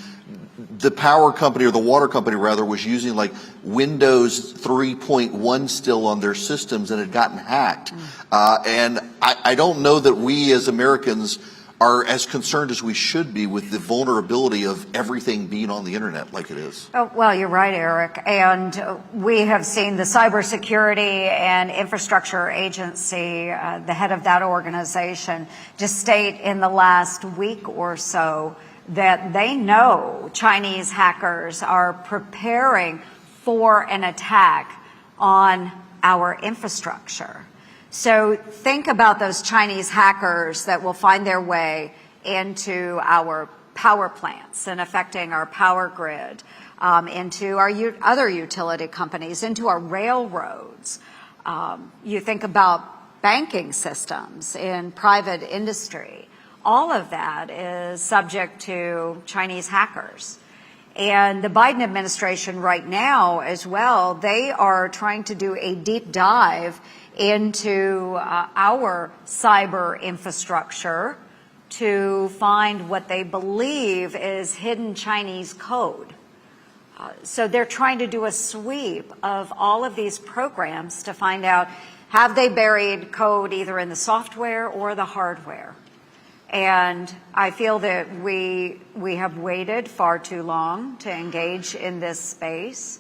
power company, or the water company rather, was using like Windows 3.1 still on their systems and had gotten hacked. And I don't know that we as Americans are as concerned as we should be with the vulnerability of everything being on the internet like it is. Oh, well, you're right, Eric. And we have seen the Cybersecurity and Infrastructure Agency, the head of that organization, just state in the last week or so that they know Chinese hackers are preparing for an attack on our infrastructure. So think about those Chinese hackers that will find their way into our power plants and affecting our power grid. into our other utility companies, into our railroads. You think about banking systems in private industry. All of that is subject to Chinese hackers. And the Biden administration right now as well, they are trying to do a deep dive into our cyber infrastructure to find what they believe is hidden Chinese code. So they're trying to do a sweep of all of these programs to find out, have they buried code either in the software or the hardware? And I feel that we have waited far too long to engage in this space.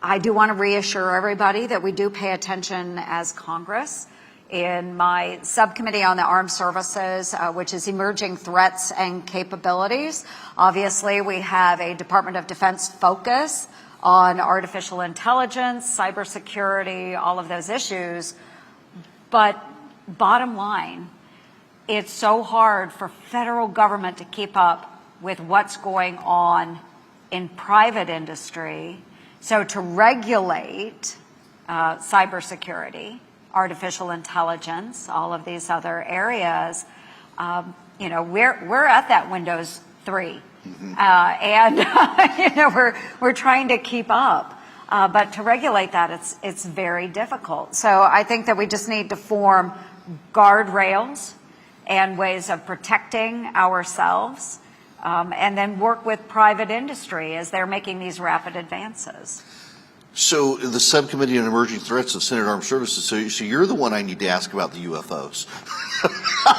I do want to reassure everybody that we do pay attention as Congress. In my subcommittee on the armed services, which is emerging threats and capabilities, obviously we have a Department of Defense focus on artificial intelligence, cybersecurity, all of those issues. But bottom line, it's so hard for federal government to keep up with what's going on in private industry. So to regulate cybersecurity, artificial intelligence, all of these other areas, we're at that Windows 3, and we're trying to keep up. But to regulate that, it's very difficult. So I think that we just need to form guardrails and ways of protecting ourselves, and then work with private industry as they're making these rapid advances. So the Subcommittee on Emerging Threats of Senate Armed Services, so you're the one I need to ask about the UFOs.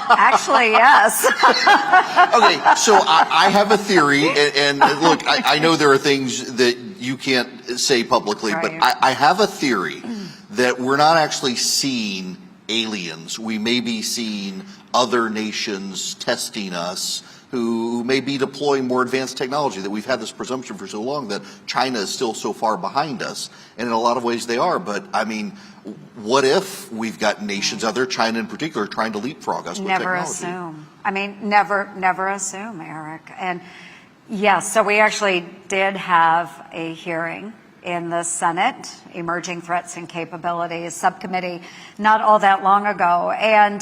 Actually, yes. Okay, so I have a theory, and look, I know there are things that you can't say publicly, right. But I have a theory that we're not actually seeing aliens. We may be seeing other nations testing us who may be deploying more advanced technology, that we've had this presumption for so long that China is still so far behind us. And in a lot of ways they are. But, I mean, what if we've got nations out there, China in particular, trying to leapfrog us with technology? Never assume. I mean, never assume, Eric. And yes, so we actually did have a hearing in the Senate, Emerging Threats and Capabilities Subcommittee, not all that long ago. And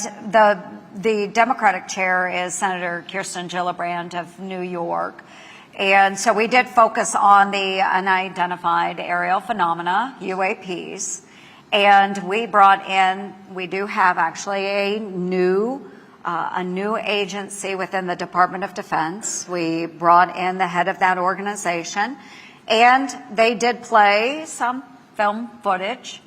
the Democratic chair is Senator Kirsten Gillibrand of New York. And so we did focus on the unidentified aerial phenomena, UAPs. And we do have actually a new agency within the Department of Defense. We brought in the head of that organization. And they did play some film footage,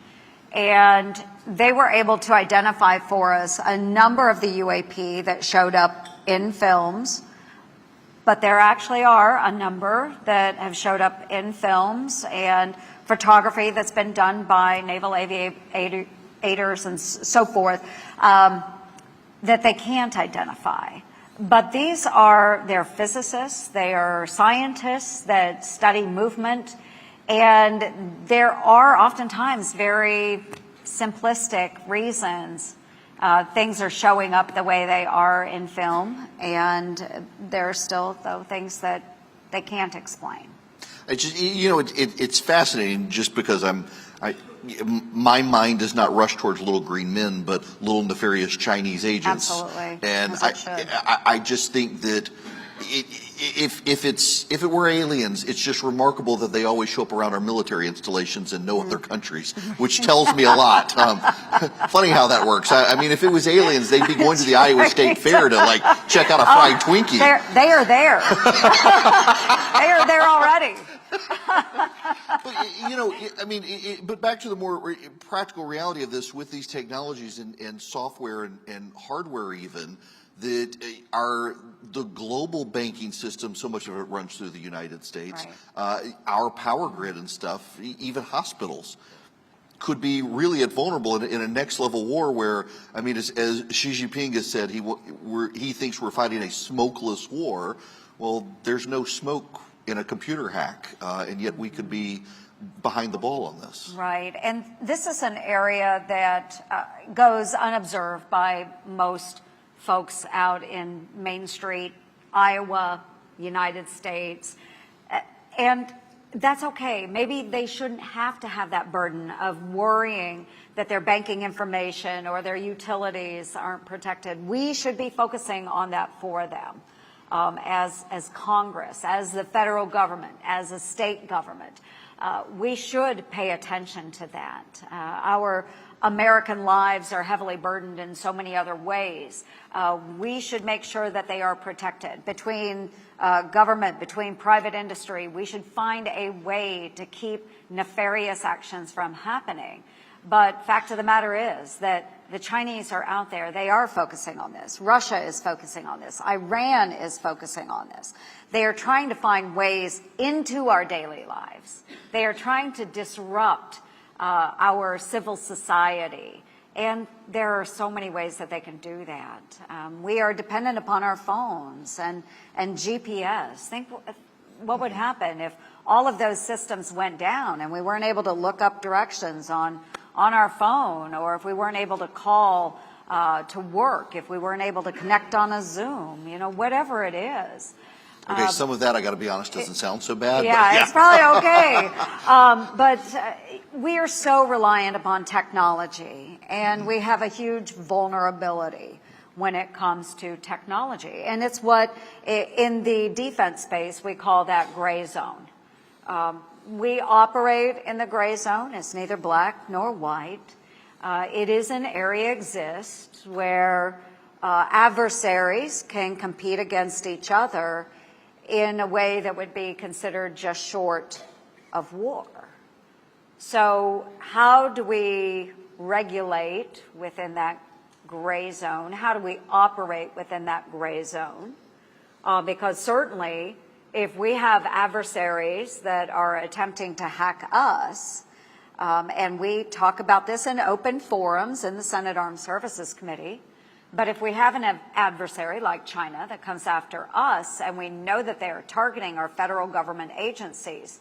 and they were able to identify for us a number of the UAP that showed up in films, but there actually are a number that have showed up in films and photography that's been done by naval aviators and so forth that they can't identify. But they're physicists, they are scientists that study movement, and there are oftentimes very simplistic reasons. Things are showing up the way they are in film, and there are still, though, things that they can't explain. It's fascinating just because my mind does not rush towards little green men, but little nefarious Chinese agents. Absolutely. And I just think that if it were aliens, it's just remarkable that they always show up around our military installations in no other countries, which tells me a lot. Funny how that works. I mean, if it was aliens, they'd be going to the Iowa State Fair to check out a fried Twinkie. They are there. They are there already. But but back to the more practical reality of this with these technologies and software and hardware even, that are the global banking system, so much of it runs through the United States, right. Our power grid and stuff, even hospitals, could be really vulnerable in a next level war where, I mean, as Xi Jinping has said, he thinks we're fighting a smokeless war. Well, there's no smoke in a computer hack, and yet we could be behind the ball on this. Right, and this is an area that goes unobserved by most folks out in Main Street, Iowa, United States. And that's okay. Maybe they shouldn't have to have that burden of worrying that their banking information or their utilities aren't protected. We should be focusing on that for them as Congress, as the federal government, as a state government. We should pay attention to that. Our American lives are heavily burdened in so many other ways. We should make sure that they are protected. Between government, between private industry, we should find a way to keep nefarious actions from happening. But fact of the matter is that the Chinese are out there. They are focusing on this. Russia is focusing on this. Iran is focusing on this. They are trying to find ways into our daily lives. They are trying to disrupt our civil society. And there are so many ways that they can do that. We are dependent upon our phones and GPS. Think what would happen if all of those systems went down and we weren't able to look up directions on our phone, or if we weren't able to call to work, if we weren't able to connect on a Zoom, whatever it is. Okay, some of that, I got to be honest, doesn't sound so bad. Yeah, but it's probably okay. But we are so reliant upon technology, and we have a huge vulnerability when it comes to technology. And it's what, in the defense space, we call that gray zone. We operate in the gray zone. It's neither black nor white. It is an area exists where adversaries can compete against each other in a way that would be considered just short of war. So how do we regulate within that gray zone? How do we operate within that gray zone? Because certainly, if we have adversaries that are attempting to hack us, and we talk about this in open forums in the Senate Armed Services Committee, but if we have an adversary like China that comes after us and we know that they are targeting our federal government agencies,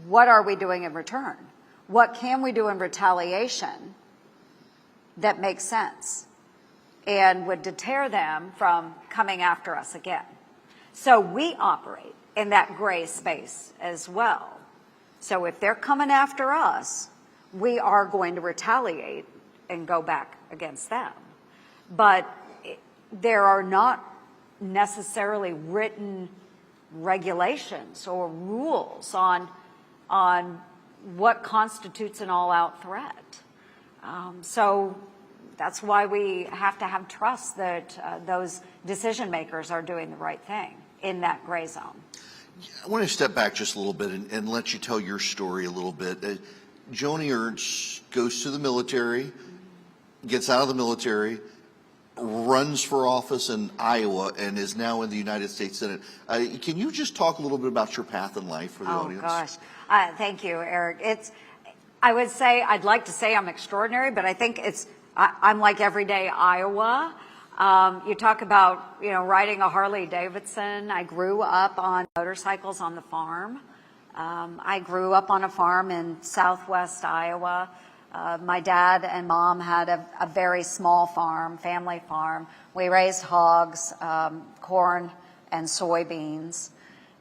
what are we doing in return? What can we do in retaliation that makes sense and would deter them from coming after us again? So we operate in that gray space as well. So if they're coming after us, we are going to retaliate and go back against them. But there are not necessarily written regulations or rules on what constitutes an all-out threat. So that's why we have to have trust that those decision makers are doing the right thing in that gray zone. I want to step back just a little bit and let you tell your story a little bit. Joni Ernst goes to the military, gets out of the military, runs for office in Iowa, and is now in the United States Senate. Can you just talk a little bit about your path in life for the audience? Oh, gosh. Thank you, Eric. I would say, I'd like to say I'm extraordinary, but I think I'm like everyday Iowa. You talk about, riding a Harley Davidson. I grew up on motorcycles on the farm. I grew up on a farm in southwest Iowa. My dad and mom had a very small farm, family farm. We raised hogs, corn, and soybeans.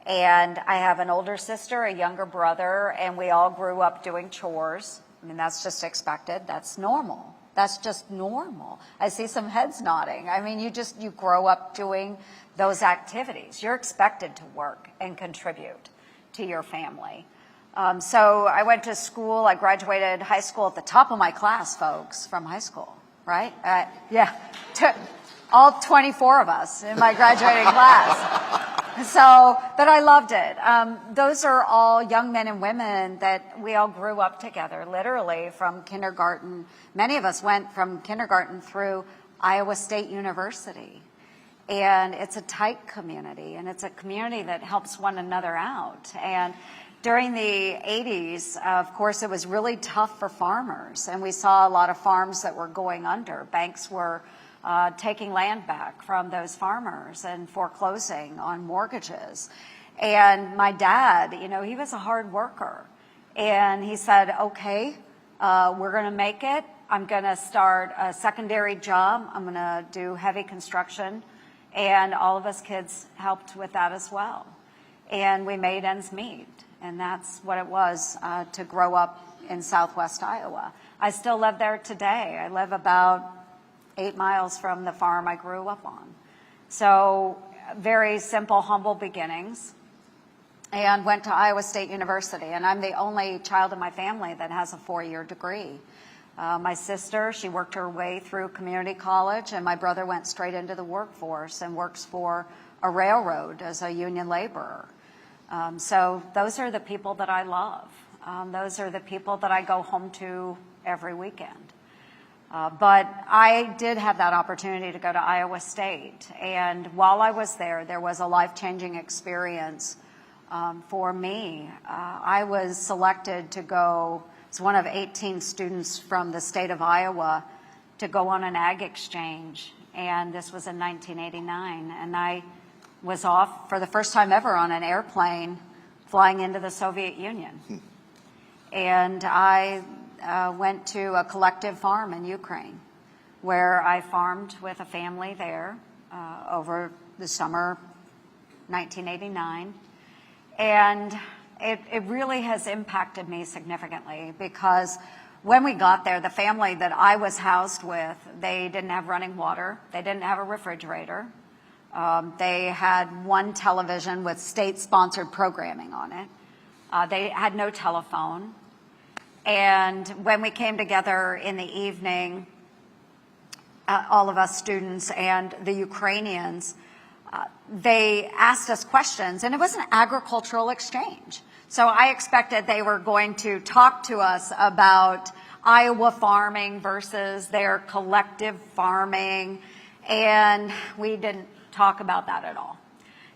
And I have an older sister, a younger brother, and we all grew up doing chores. I mean, that's just expected. That's normal. That's just normal. I see some heads nodding. I mean, you grow up doing those activities. You're expected to work and contribute to your family. So I went to school. I graduated high school at the top of my class, folks, from high school, right? All 24 of us in my graduating class. But I loved it. Those are all young men and women that we all grew up together, literally from kindergarten. Many of us went from kindergarten through Iowa State University. And it's a tight community, and it's a community that helps one another out. And during the 80s, of course, it was really tough for farmers, and we saw a lot of farms that were going under. Banks were taking land back from those farmers and foreclosing on mortgages. And my dad, he was a hard worker. And he said, okay, we're going to make it. I'm going to start a secondary job. I'm going to do heavy construction. And all of us kids helped with that as well. And we made ends meet. And that's what it was to grow up in southwest Iowa. I still live there today. I live about 8 miles from the farm I grew up on. So very simple, humble beginnings, and went to Iowa State University. And I'm the only child in my family that has a 4-year degree. My sister, she worked her way through community college, and my brother went straight into the workforce and works for a railroad as a union laborer. So those are the people that I love. Those are the people that I go home to every weekend. But I did have that opportunity to go to Iowa State. And while I was there was a life-changing experience for me. I was selected to go as one of 18 students from the state of Iowa to go on an ag exchange. And this was in 1989. And I was off for the first time ever on an airplane flying into the Soviet Union. And I went to a collective farm in Ukraine where I farmed with a family there over the summer 1989. And it really has impacted me significantly because when we got there, the family that I was housed with, they didn't have running water. They didn't have a refrigerator. They had one television with state-sponsored programming on it. They had no telephone. And when we came together in the evening, all of us students and the Ukrainians, they asked us questions, and it was an agricultural exchange. So I expected they were going to talk to us about Iowa farming versus their collective farming, and we didn't talk about that at all.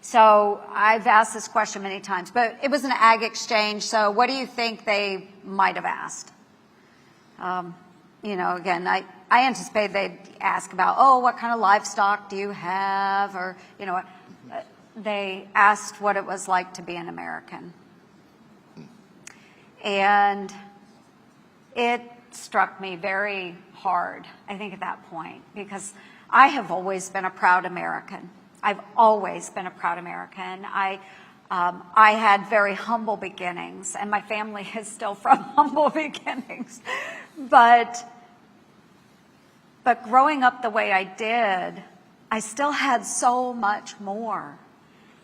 So I've asked this question many times, but it was an ag exchange, so what do you think they might have asked? You know, again, I anticipate they'd ask about, oh, what kind of livestock do you have? Or, you know, they asked what it was like to be an American. And it struck me very hard, I think, at that point, because I have always been a proud American. I've always been a proud American. I had very humble beginnings, and my family is still from humble beginnings. But growing up the way I did, I still had so much more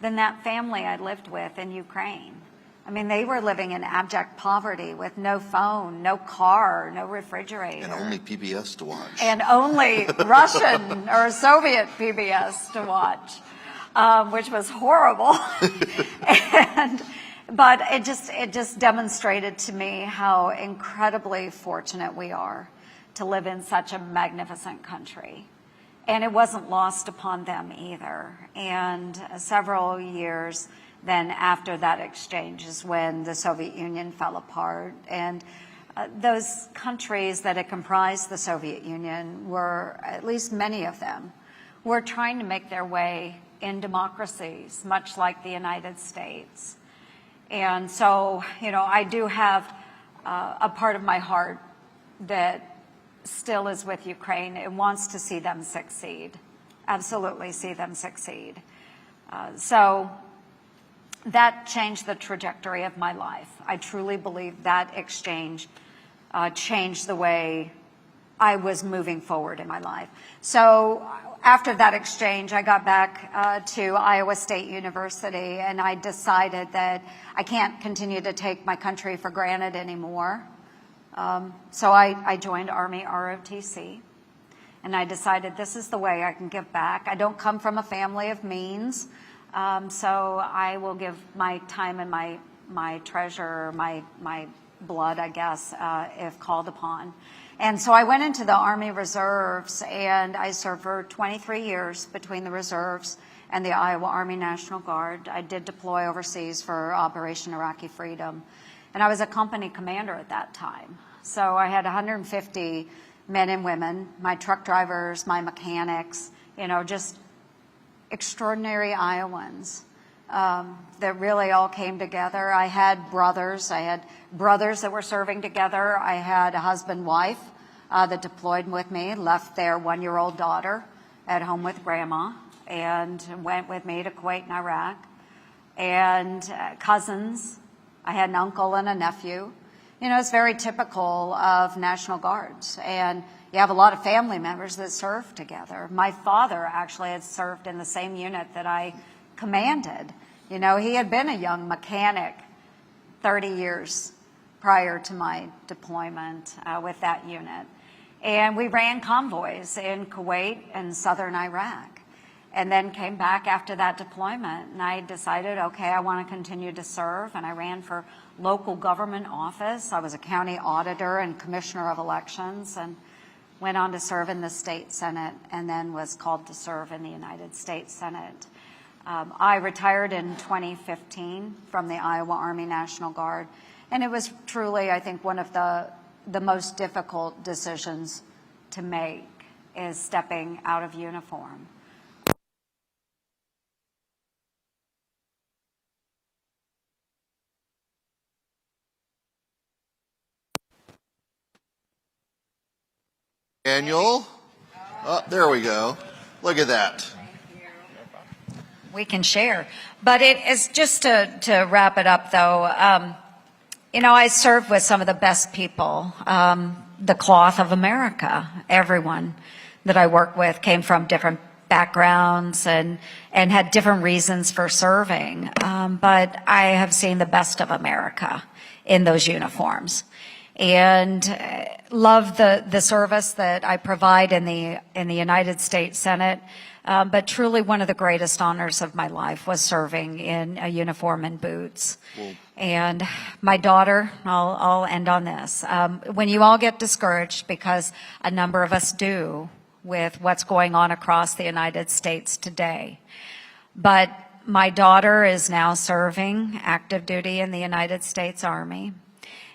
than that family I lived with in Ukraine. I mean, they were living in abject poverty with no phone, no car, no refrigerator. And only PBS to watch. And only Russian or Soviet PBS to watch, which was horrible. But it just demonstrated to me how incredibly fortunate we are to live in such a magnificent country. And it wasn't lost upon them either. And several years then after that exchange is when the Soviet Union fell apart. And those countries that had comprised the Soviet Union were, at least many of them, were trying to make their way in democracies, much like the United States. And so, you know, I do have a part of my heart that still is with Ukraine. It wants to see them succeed, absolutely see them succeed. So that changed the trajectory of my life. I truly believe that exchange changed the way I was moving forward in my life. So after that exchange, I got back to Iowa State University, and I decided that I can't continue to take my country for granted anymore. So I joined Army ROTC, and I decided this is the way I can give back. I don't come from a family of means, so I will give my time and my treasure, my blood, I guess, if called upon. And so I went into the Army Reserves, and I served for 23 years between the Reserves and the Iowa Army National Guard. I did deploy overseas for Operation Iraqi Freedom, and I was a company commander at that time. So I had 150 men and women, my truck drivers, my mechanics, you know, just extraordinary Iowans that really all came together. I had brothers that were serving together. I had a husband-wife that deployed with me, left their 1-year-old daughter at home with grandma, and went with me to Kuwait and Iraq. And cousins I had an uncle and a nephew. You know, it's very typical of National Guards. And you have a lot of family members that serve together. My father actually had served in the same unit that I commanded. You know, he had been a young mechanic 30 years prior to my deployment with that unit. And we ran convoys in Kuwait and southern Iraq, and then came back after that deployment. And I decided, okay, I want to continue to serve, and I ran for local government office. I was a county auditor and commissioner of elections, and went on to serve in the state Senate, and then was called to serve in the United States Senate. I retired in 2015 from the Iowa Army National Guard, and it was truly, I think, one of the most difficult decisions to make is stepping out of uniform. Daniel, oh, there we go. Look at that. We can share. But it is just to wrap it up, though, you know, I served with some of the best people, the cloth of America. Everyone that I worked with came from different backgrounds and had different reasons for serving. But I have seen the best of America in those uniforms. And love the service that I provide in the United States Senate. But truly one of the greatest honors of my life was serving in a uniform and boots. Cool. And my daughter, I'll end on this. When you all get discouraged, because a number of us do with what's going on across the United States today, but my daughter is now serving active duty in the United States Army.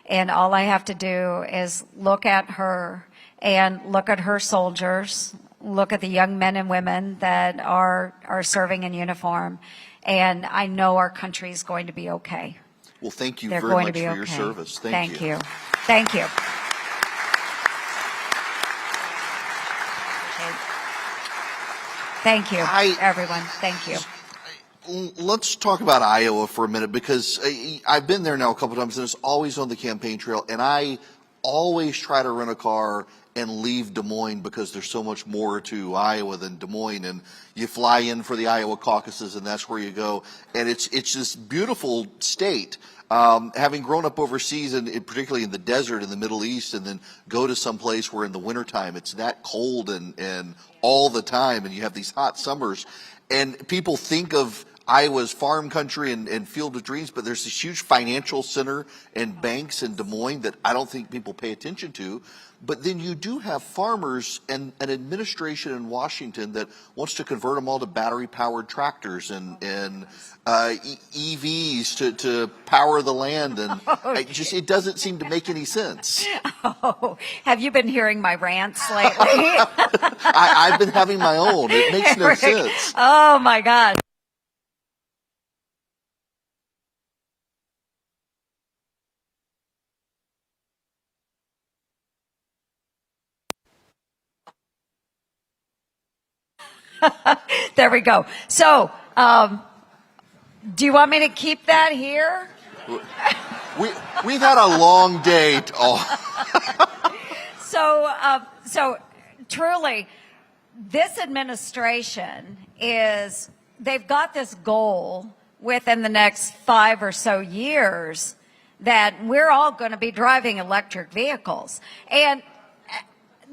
And all I have to do is look at her and look at her soldiers, look at the young men and women that are serving in uniform, and I know our country is going to be okay. Well, thank you They're very going much to be for okay. your service. Thank you. Thank you. Thank you, everyone. Thank you. Let's talk about Iowa for a minute, because I've been there now a couple times, and it's always on the campaign trail, and I always try to rent a car and leave Des Moines because there's so much more to Iowa than Des Moines, and you fly in for the Iowa caucuses and that's where you go, and it's this beautiful state. Having grown up overseas, and particularly in the desert in the Middle East, and then go to some place where in the wintertime it's that cold and all the time, and you have these hot summers, and people think of Iowa's farm country and field of dreams, but there's this huge financial center and banks in Des Moines that I don't think people pay attention to. But then you do have farmers and an administration in Washington that wants to convert them all to battery-powered tractors and EVs to power the land, and it doesn't seem to make any sense. Oh, have you been hearing my rants lately? I've been having my own. It makes no sense. Oh my God. There we go. So, do you want me to keep that here? We've had a long day. So truly, this administration they've got this goal within the next 5 or so years that we're all going to be driving electric vehicles. And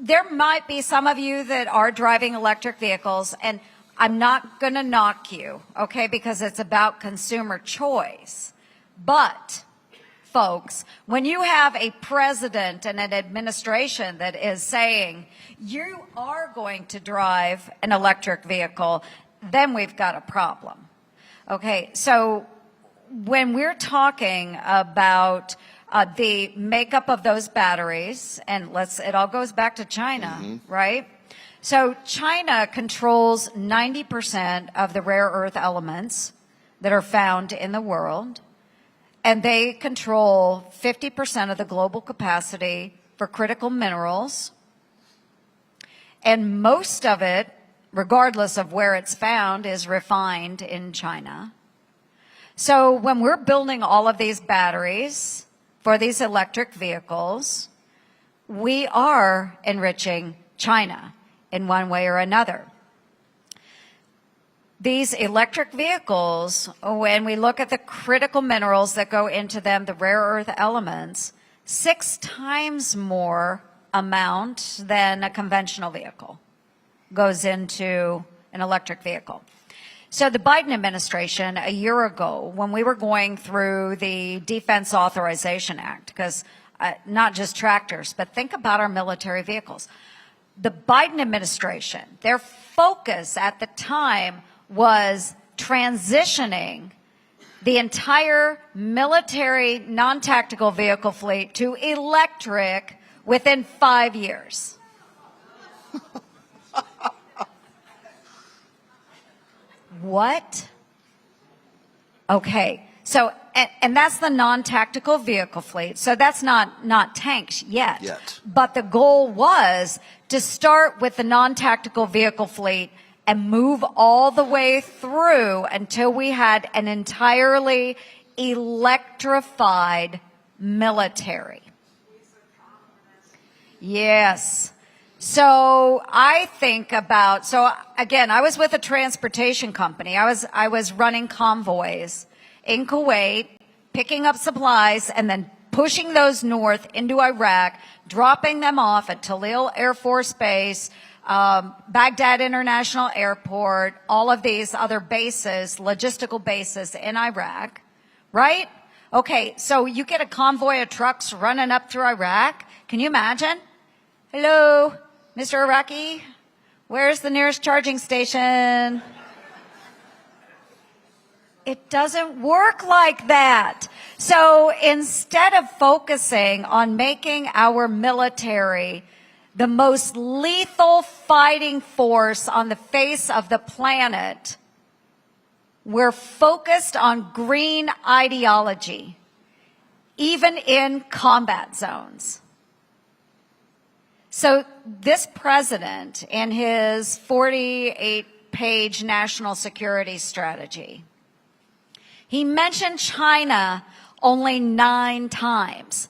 there might be some of you that are driving electric vehicles, and I'm not going to knock you, okay, because it's about consumer choice. But, folks, when you have a president and an administration that is saying you are going to drive an electric vehicle, then we've got a problem. Okay, so when we're talking about the makeup of those batteries, and it all goes back to China, right? So China controls 90% of the rare earth elements that are found in the world, and they control 50% of the global capacity for critical minerals, and most of it, regardless of where it's found, is refined in China. So when we're building all of these batteries for these electric vehicles, we are enriching China in one way or another. These electric vehicles, when we look at the critical minerals that go into them, the rare earth elements, 6 times more amount than a conventional vehicle goes into an electric vehicle. So the Biden administration, a year ago, when we were going through the Defense Authorization Act, because not just tractors, but think about our military vehicles. The Biden administration, their focus at the time was transitioning the entire military non-tactical vehicle fleet to electric within 5 years. What? Okay, so, and that's the non-tactical vehicle fleet, so that's not tanks yet. But the goal was to start with the non-tactical vehicle fleet and move all the way through until we had an entirely electrified military. Yes. So I think about, so again, I was with a transportation company. I was running convoys in Kuwait, picking up supplies and then pushing those north into Iraq, dropping them off at Talil Air Force Base, Baghdad International Airport, all of these other bases, logistical bases in Iraq, right? Okay, so you get a convoy of trucks running up through Iraq. Can you imagine? Hello, Mr. Iraqi, where's the nearest charging station? It doesn't work like that. So instead of focusing on making our military the most lethal fighting force on the face of the planet, we're focused on green ideology, even in combat zones. So this president, in his 48-page national security strategy, he mentioned China only 9 times.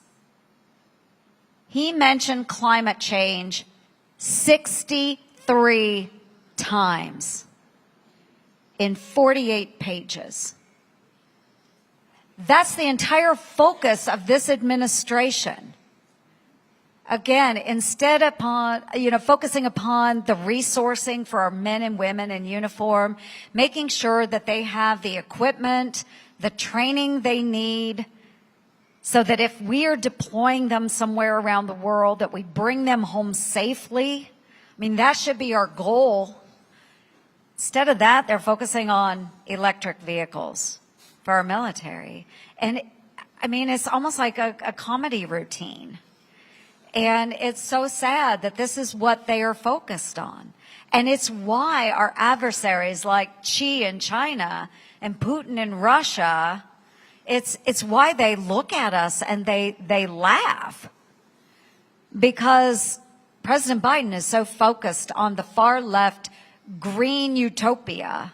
He mentioned climate change 63 times in 48 pages. That's the entire focus of this administration. Again, instead upon, focusing upon the resourcing for our men and women in uniform, making sure that they have the equipment, the training they need, so that if we are deploying them somewhere around the world, that we bring them home safely. I mean, that should be our goal. Instead of that, they're focusing on electric vehicles for our military. And I mean, it's almost like a comedy routine. And it's so sad that this is what they are focused on. And it's why our adversaries like Xi in China and Putin in Russia, it's why they look at us and they laugh. Because President Biden is so focused on the far left green utopia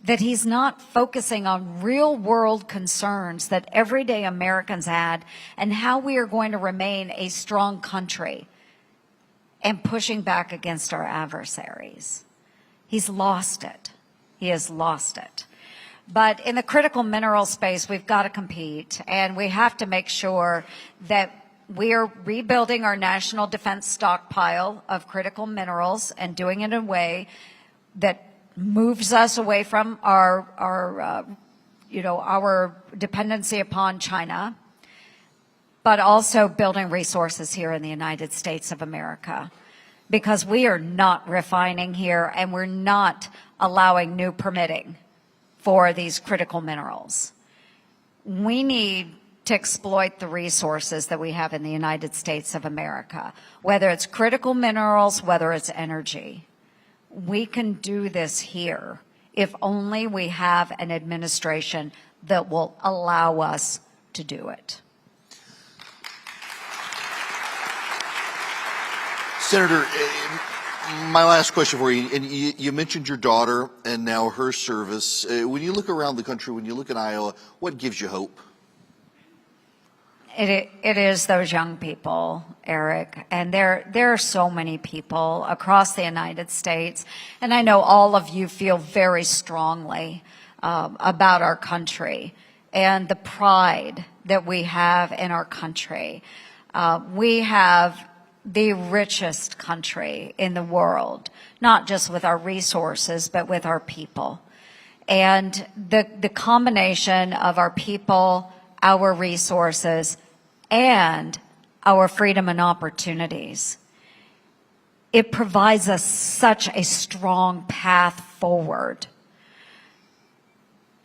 that he's not focusing on real world concerns that everyday Americans had and how we are going to remain a strong country and pushing back against our adversaries. He's lost it. He has lost it. But in the critical mineral space, we've got to compete, and we have to make sure that we are rebuilding our national defense stockpile of critical minerals and doing it in a way that moves us away from our dependency upon China, but also building resources here in the United States of America, because we are not refining here and we're not allowing new permitting for these critical minerals. We need to exploit the resources that we have in the United States of America, whether it's critical minerals, whether it's energy. We can do this here if only we have an administration that will allow us to do it. Senator, My last question for you, and you mentioned your daughter and now her service. When you look around the country, when you look at Iowa, what gives you hope? It is those young people, Eric, and there are so many people across the United States, and I know all of you feel very strongly about our country and the pride that we have in our country. We have the richest country in the world, not just with our resources, but with our people. And the combination of our people, our resources, and our freedom and opportunities, it provides us such a strong path forward.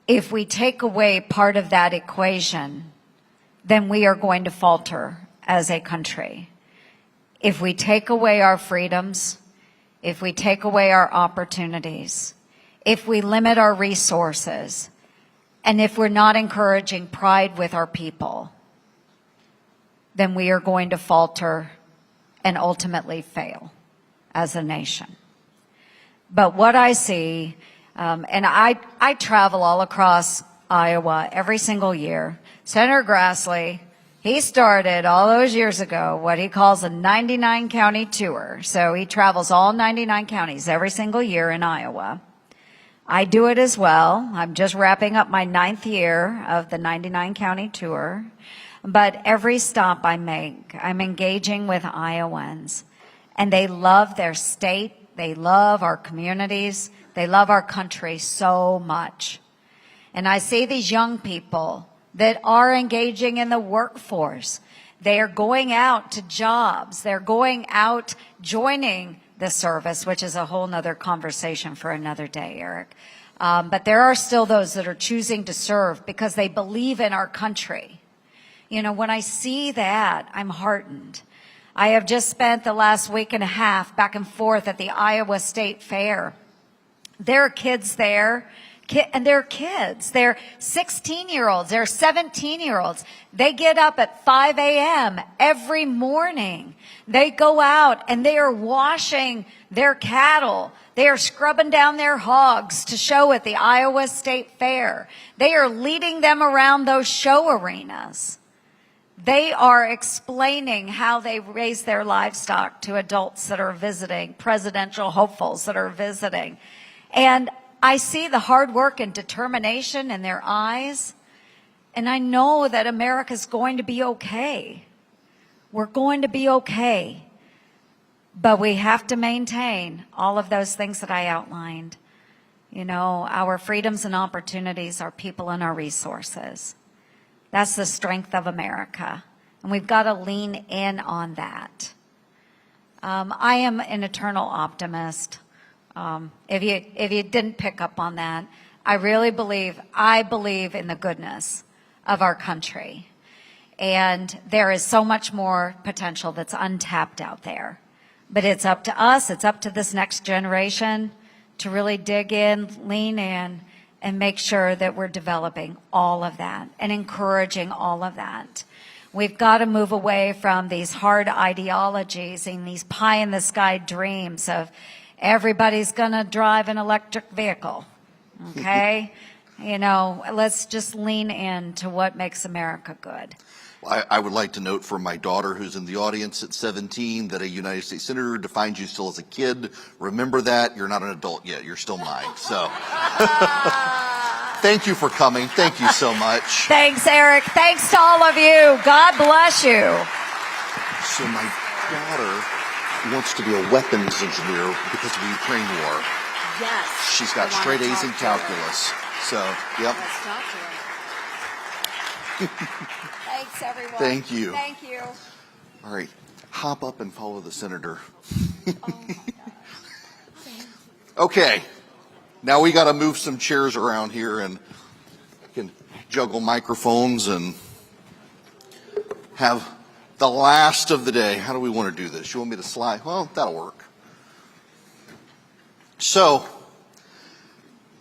If we take away part of that equation, then we are going to falter as a country. If we take away our freedoms, if we take away our opportunities, if we limit our resources, and if we're not encouraging pride with our people, then we are going to falter and ultimately fail as a nation. But what I see, and I travel all across Iowa every single year. Senator Grassley, he started all those years ago what he calls a 99 county tour. So he travels all 99 counties every single year in Iowa. I do it as well. I'm just wrapping up my 9th year of the 99 county tour. But every stop I make, I'm engaging with Iowans, and they love their state, they love our communities, they love our country so much. And I see these young people that are engaging in the workforce. They are going out to jobs. They're going out joining the service, which is a whole nother conversation for another day, Eric. But there are still those that are choosing to serve because they believe in our country. You know, when I see that, I'm heartened. I have just spent the last week and a half back and forth at the Iowa State Fair. There are kids there. And they're kids. They're 16-year-olds. They're 17-year-olds. They get up at 5 a.m. every morning. They go out and they are washing their cattle. They are scrubbing down their hogs to show at the Iowa State Fair. They are leading them around those show arenas. They are explaining how they raise their livestock to adults that are visiting, presidential hopefuls that are visiting. And I see the hard work and determination in their eyes, and I know that America's going to be okay. We're going to be okay. But we have to maintain all of those things that I outlined. You know, our freedoms and opportunities, our people and our resources. That's the strength of America, and we've got to lean in on that. I am an eternal optimist. If you didn't pick up on that, I believe in the goodness of our country. And there is so much more potential that's untapped out there. But it's up to us, it's up to this next generation to really dig in, lean in, and make sure that we're developing all of that and encouraging all of that. We've got to move away from these hard ideologies and these pie-in-the-sky dreams of everybody's going to drive an electric vehicle, okay? You know, let's just lean into what makes America good. I would like to note for my daughter who's in the audience at 17 that a United States Senator defines you still as a kid. Remember that. You're not an adult yet. You're still mine. So thank you for coming. Thank you so much. Thanks, Eric. Thanks to all of you. God bless you. So my daughter wants to be a weapons engineer because of the Ukraine war. Yes. She's got straight A's in calculus. So, yep. Let's talk to her. Thanks, everyone. Thank you. Thank you. All right. Hop up and follow the senator. Okay. Now we got to move some chairs around here and can juggle microphones and have the last of the day. How do we want to do this? You want me to slide? Well, that'll work. So,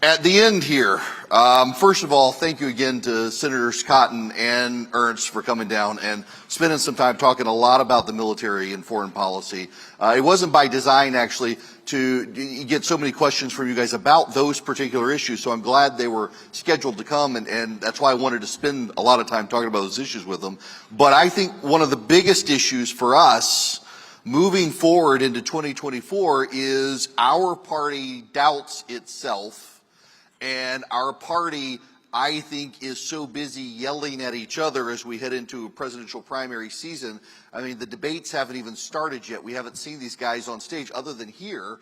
at the end here, First of all, thank you again to Senators Cotton and Ernst for coming down and spending some time talking a lot about the military and foreign policy. It wasn't by design, actually, to get so many questions from you guys about those particular issues, so I'm glad they were scheduled to come, and that's why I wanted to spend a lot of time talking about those issues with them. But I think one of the biggest issues for us moving forward into 2024 is our party doubts itself, and our party, I think, is so busy yelling at each other as we head into a presidential primary season. I mean, the debates haven't even started yet. We haven't seen these guys on stage other than here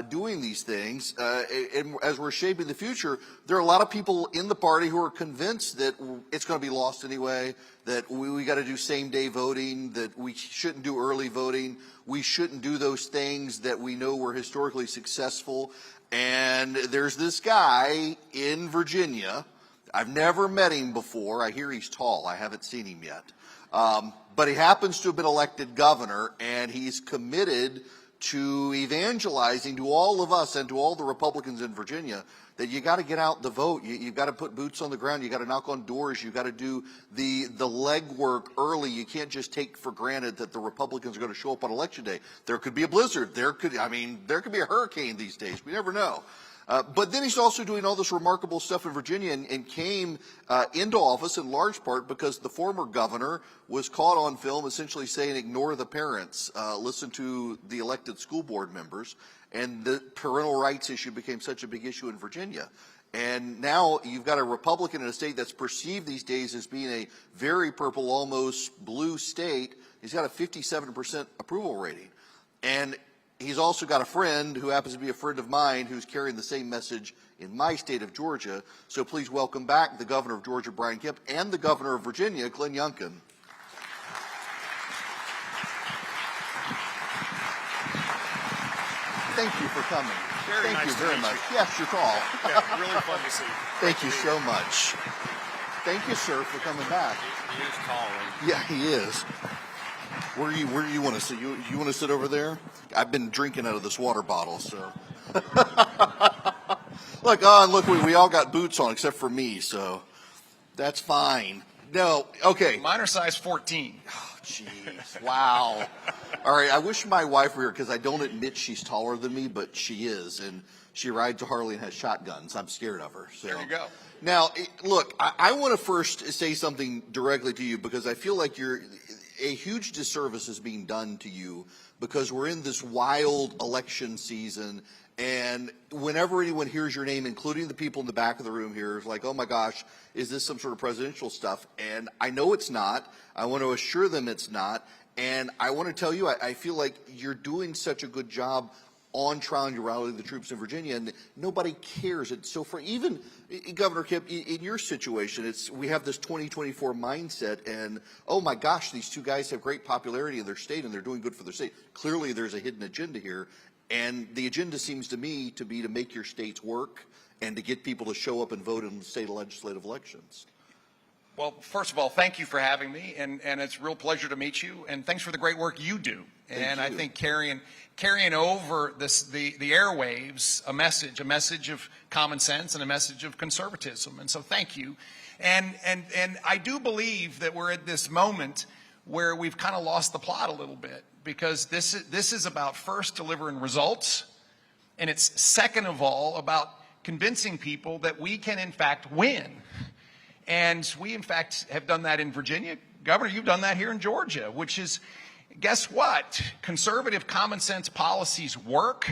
doing these things. And as we're shaping the future, there are a lot of people in the party who are convinced that it's going to be lost anyway, that we got to do same-day voting, that we shouldn't do early voting, we shouldn't do those things that we know were historically successful. And there's this guy in Virginia. I've never met him before. I hear he's tall. I haven't seen him yet. But he happens to have been elected governor, and he's committed to evangelizing to all of us and to all the Republicans in Virginia that you got to get out the vote. You've got to put boots on the ground. You got to knock on doors. You got to do the legwork early. You can't just take for granted that the Republicans are going to show up on election day. There could be a blizzard. There could be a hurricane these days. We never know. But then he's also doing all this remarkable stuff in Virginia and came into office in large part because the former governor was caught on film essentially saying, ignore the parents, listen to the elected school board members. And the parental rights issue became such a big issue in Virginia. And now you've got a Republican in a state that's perceived these days as being a very purple, almost blue state. He's got a 57% approval rating. And he's also got a friend who happens to be a friend of mine who's carrying the same message in my state of Georgia. So please welcome back the governor of Georgia, Brian Kemp, and the governor of Virginia, Glenn Youngkin. Thank you for coming. Thank you very much. Yes, you're tall. Yeah, really fun to see. Thank you so much. Thank you, sir, for coming back. He is tall. Yeah, he is. Where do you want to sit? You want to sit over there? I've been drinking out of this water bottle, so. Look, we all got boots on except for me, so that's fine. No, okay. Mine are size 14. Oh, jeez. Wow. All right, I wish my wife were here because I don't admit she's taller than me, but she is, and she rides a Harley and has shotguns. I'm scared of her. So. There you go. Now, look, I want to first say something directly to you because I feel like a huge disservice is being done to you because we're in this wild election season, and whenever anyone hears your name, including the people in the back of the room here, is like, oh my gosh, is this some sort of presidential stuff? And I know it's not. I want to assure them it's not. And I want to tell you, I feel like you're doing such a good job on trying to rally the troops in Virginia, and nobody cares. And so for even Governor Kemp, in your situation, we have this 2024 mindset, and oh my gosh, these two guys have great popularity in their state, and they're doing good for their state. Clearly, there's a hidden agenda here, and the agenda seems to me to be to make your states work and to get people to show up and vote in state legislative elections. Well, first of all, thank you for having me, and it's a real pleasure to meet you, and thanks for the great work you do. And I think carrying over the airwaves a message of common sense and a message of conservatism. And so thank you. And I do believe that we're at this moment where we've kind of lost the plot a little bit, because this is about first delivering results, and it's second of all about convincing people that we can in fact win. And we in fact have done that in Virginia. Governor, you've done that here in Georgia, which is, guess what? Conservative common sense policies work.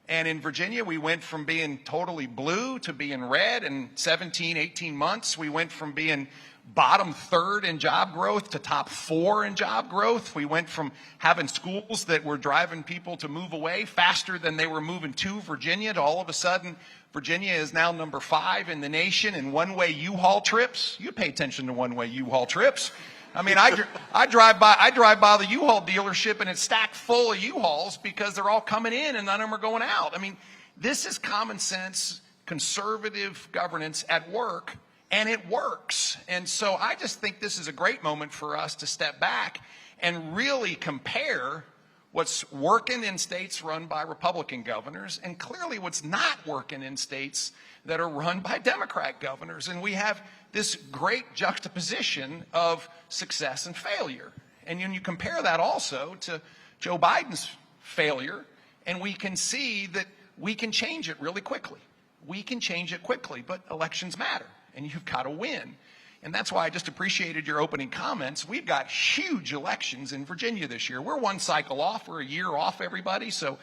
And in Virginia, we went from being totally blue to being red in 17, 18 months. We went from being bottom third in job growth to top 4 in job growth. We went from having schools that were driving people to move away faster than they were moving to Virginia to all of a sudden Virginia is now number 5 in the nation in one-way U-Haul trips. You pay attention to one-way U-Haul trips. I mean, I drive by the U-Haul dealership and it's stacked full of U-Hauls because they're all coming in and none of them are going out. I mean, this is common sense, conservative governance at work, and it works. And so I just think this is a great moment for us to step back and really compare what's working in states run by Republican governors, and clearly what's not working in states that are run by Democrat governors. And we have this great juxtaposition of success and failure. And then you compare that also to Joe Biden's failure, and we can see that we can change it really quickly. We can change it quickly, but elections matter, and you've got to win. And that's why I just appreciated your opening comments. We've got huge elections in Virginia this year. We're one cycle off. We're a year off, everybody. So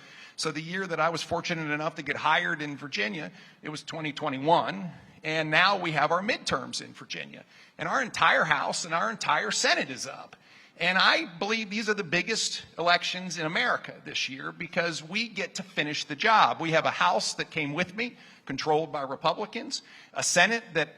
the year that I was fortunate enough to get hired in Virginia, it was 2021. And now we have our midterms in Virginia. And our entire House and our entire Senate is up. And I believe these are the biggest elections in America this year because we get to finish the job. We have a House that came with me, controlled by Republicans, a Senate that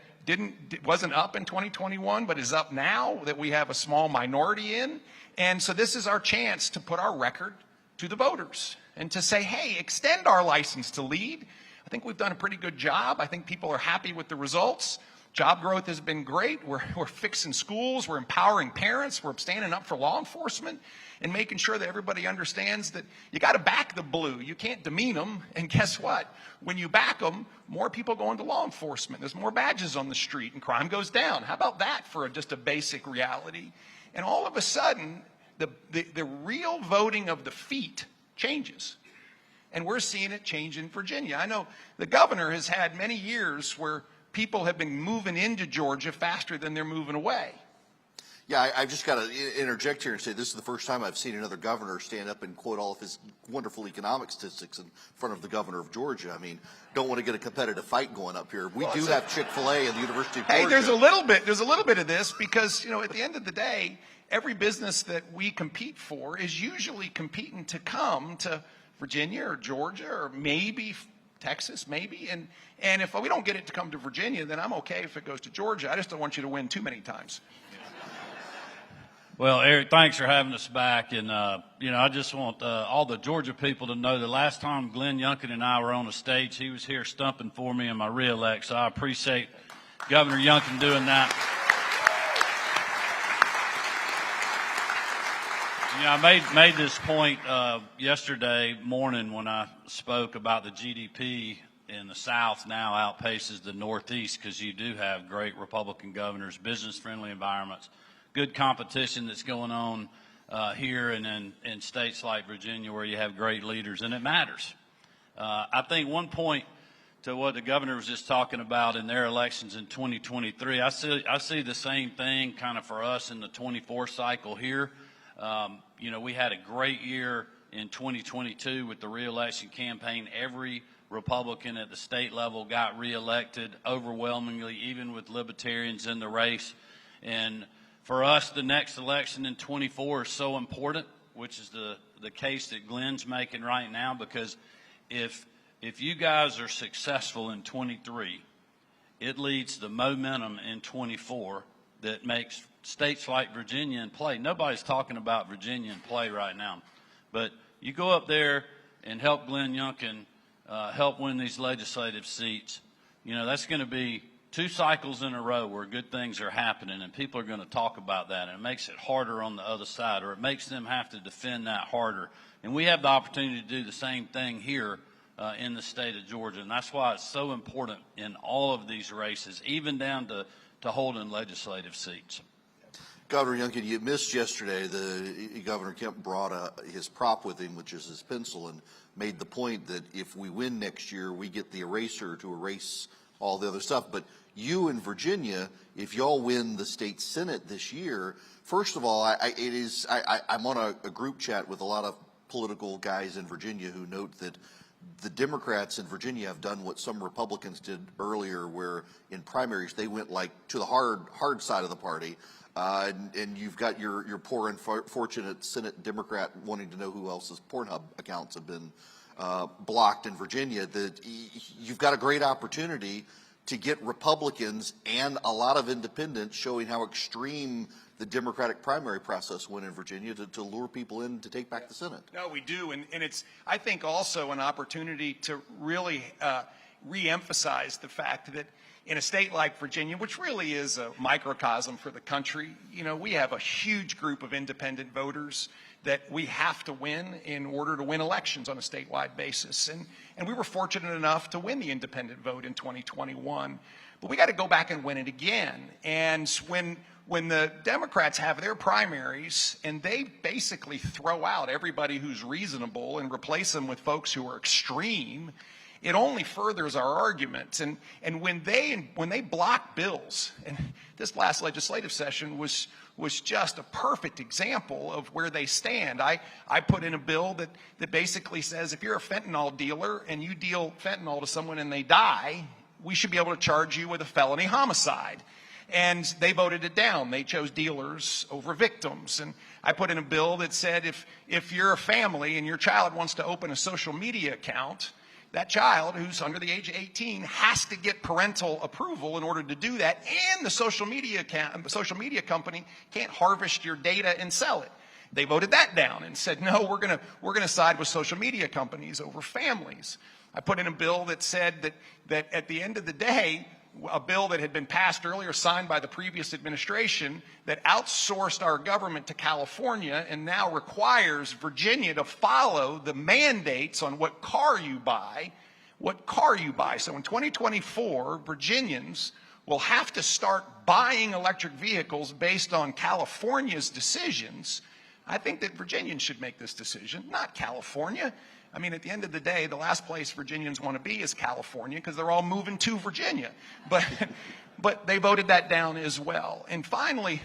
wasn't up in 2021, but is up now, that we have a small minority in. And so this is our chance to put our record to the voters and to say, hey, extend our license to lead. I think we've done a pretty good job. I think people are happy with the results. Job growth has been great. We're fixing schools. We're empowering parents. We're standing up for law enforcement and making sure that everybody understands that you got to back the blue. You can't demean them. And guess what? When you back them, more people go into law enforcement. There's more badges on the street and crime goes down. How about that for just a basic reality? And all of a sudden, the real voting of the feet changes. And we're seeing it change in Virginia. I know the governor has had many years where people have been moving into Georgia faster than they're moving away. Yeah, I've just got to interject here and say this is the first time I've seen another governor stand up and quote all of his wonderful economic statistics in front of the governor of Georgia. I mean, don't want to get a competitive fight going up here. We do have Chick-fil-A and the University of Georgia. Hey, there's a little bit of this because, you know, at the end of the day, every business that we compete for is usually competing to come to Virginia or Georgia or maybe Texas, maybe. And if we don't get it to come to Virginia, then I'm okay if it goes to Georgia. I just don't want you to win too many times. Well, Eric, thanks for having us back. And, you know, I just want all the Georgia people to know the last time Glenn Youngkin and I were on a stage, he was here stumping for me in my re-elect. So I appreciate Governor Youngkin doing that. You know, I made this point yesterday morning when I spoke about the GDP in the South now outpaces the Northeast because you do have great Republican governors, business-friendly environments, good competition that's going on here and in states like Virginia where you have great leaders, and it matters. I think one point to what the governor was just talking about in their elections in 2023, I see the same thing kind of for us in the 24 cycle here. You know, we had a great year in 2022 with the reelection campaign. Every Republican at the state level got reelected overwhelmingly, even with libertarians in the race. And for us, the next election in 24 is so important, which is the case that Glenn's making right now, because if you guys are successful in 23, it leads to momentum in 24 that makes states like Virginia in play. Nobody's talking about Virginia in play right now. But you go up there and help Glenn Youngkin help win these legislative seats. You know, that's going to be 2 cycles in a row where good things are happening, and people are going to talk about that, and it makes it harder on the other side, or it makes them have to defend that harder. And we have the opportunity to do the same thing here in the state of Georgia, and that's why it's so important in all of these races, even down to holding legislative seats. Governor Youngkin, you missed yesterday. Governor Kemp brought his prop with him, which is his pencil, and made the point that if we win next year, we get the eraser to erase all the other stuff. But you in Virginia, if y'all win the state Senate this year, first of all, I'm on a group chat with a lot of political guys in Virginia who note that the Democrats in Virginia have done what some Republicans did earlier, where in primaries they went like to the hard side of the party. And you've got your poor and fortunate Senate Democrat wanting to know who else's Pornhub accounts have been blocked in Virginia. That you've got a great opportunity to get Republicans and a lot of independents showing how extreme the Democratic primary process went in Virginia to lure people in to take back the Senate. No, we do, and it's, I think, also an opportunity to really re-emphasize the fact that in a state like Virginia, which really is a microcosm for the country, you know, we have a huge group of independent voters that we have to win in order to win elections on a statewide basis. And we were fortunate enough to win the independent vote in 2021. But we got to go back and win it again. And when the Democrats have their primaries and they basically throw out everybody who's reasonable and replace them with folks who are extreme, it only furthers our argument. And when they block bills, and this last legislative session was just a perfect example of where they stand. I put in a bill that basically says if you're a fentanyl dealer and you deal fentanyl to someone and they die, we should be able to charge you with a felony homicide. And they voted it down. They chose dealers over victims. And I put in a bill that said if you're a family and your child wants to open a social media account, that child who's under the age of 18 has to get parental approval in order to do that, and the social media company can't harvest your data and sell it. They voted that down and said, no, we're gonna side with social media companies over families. I put in a bill that said that at the end of the day, a bill that had been passed earlier, signed by the previous administration, that outsourced our government to California and now requires Virginia to follow the mandates on what car you buy. So in 2024, Virginians will have to start buying electric vehicles based on California's decisions. I think that Virginians should make this decision, not California. I mean, at the end of the day, the last place Virginians want to be is California because they're all moving to Virginia. But they voted that down as well. And finally,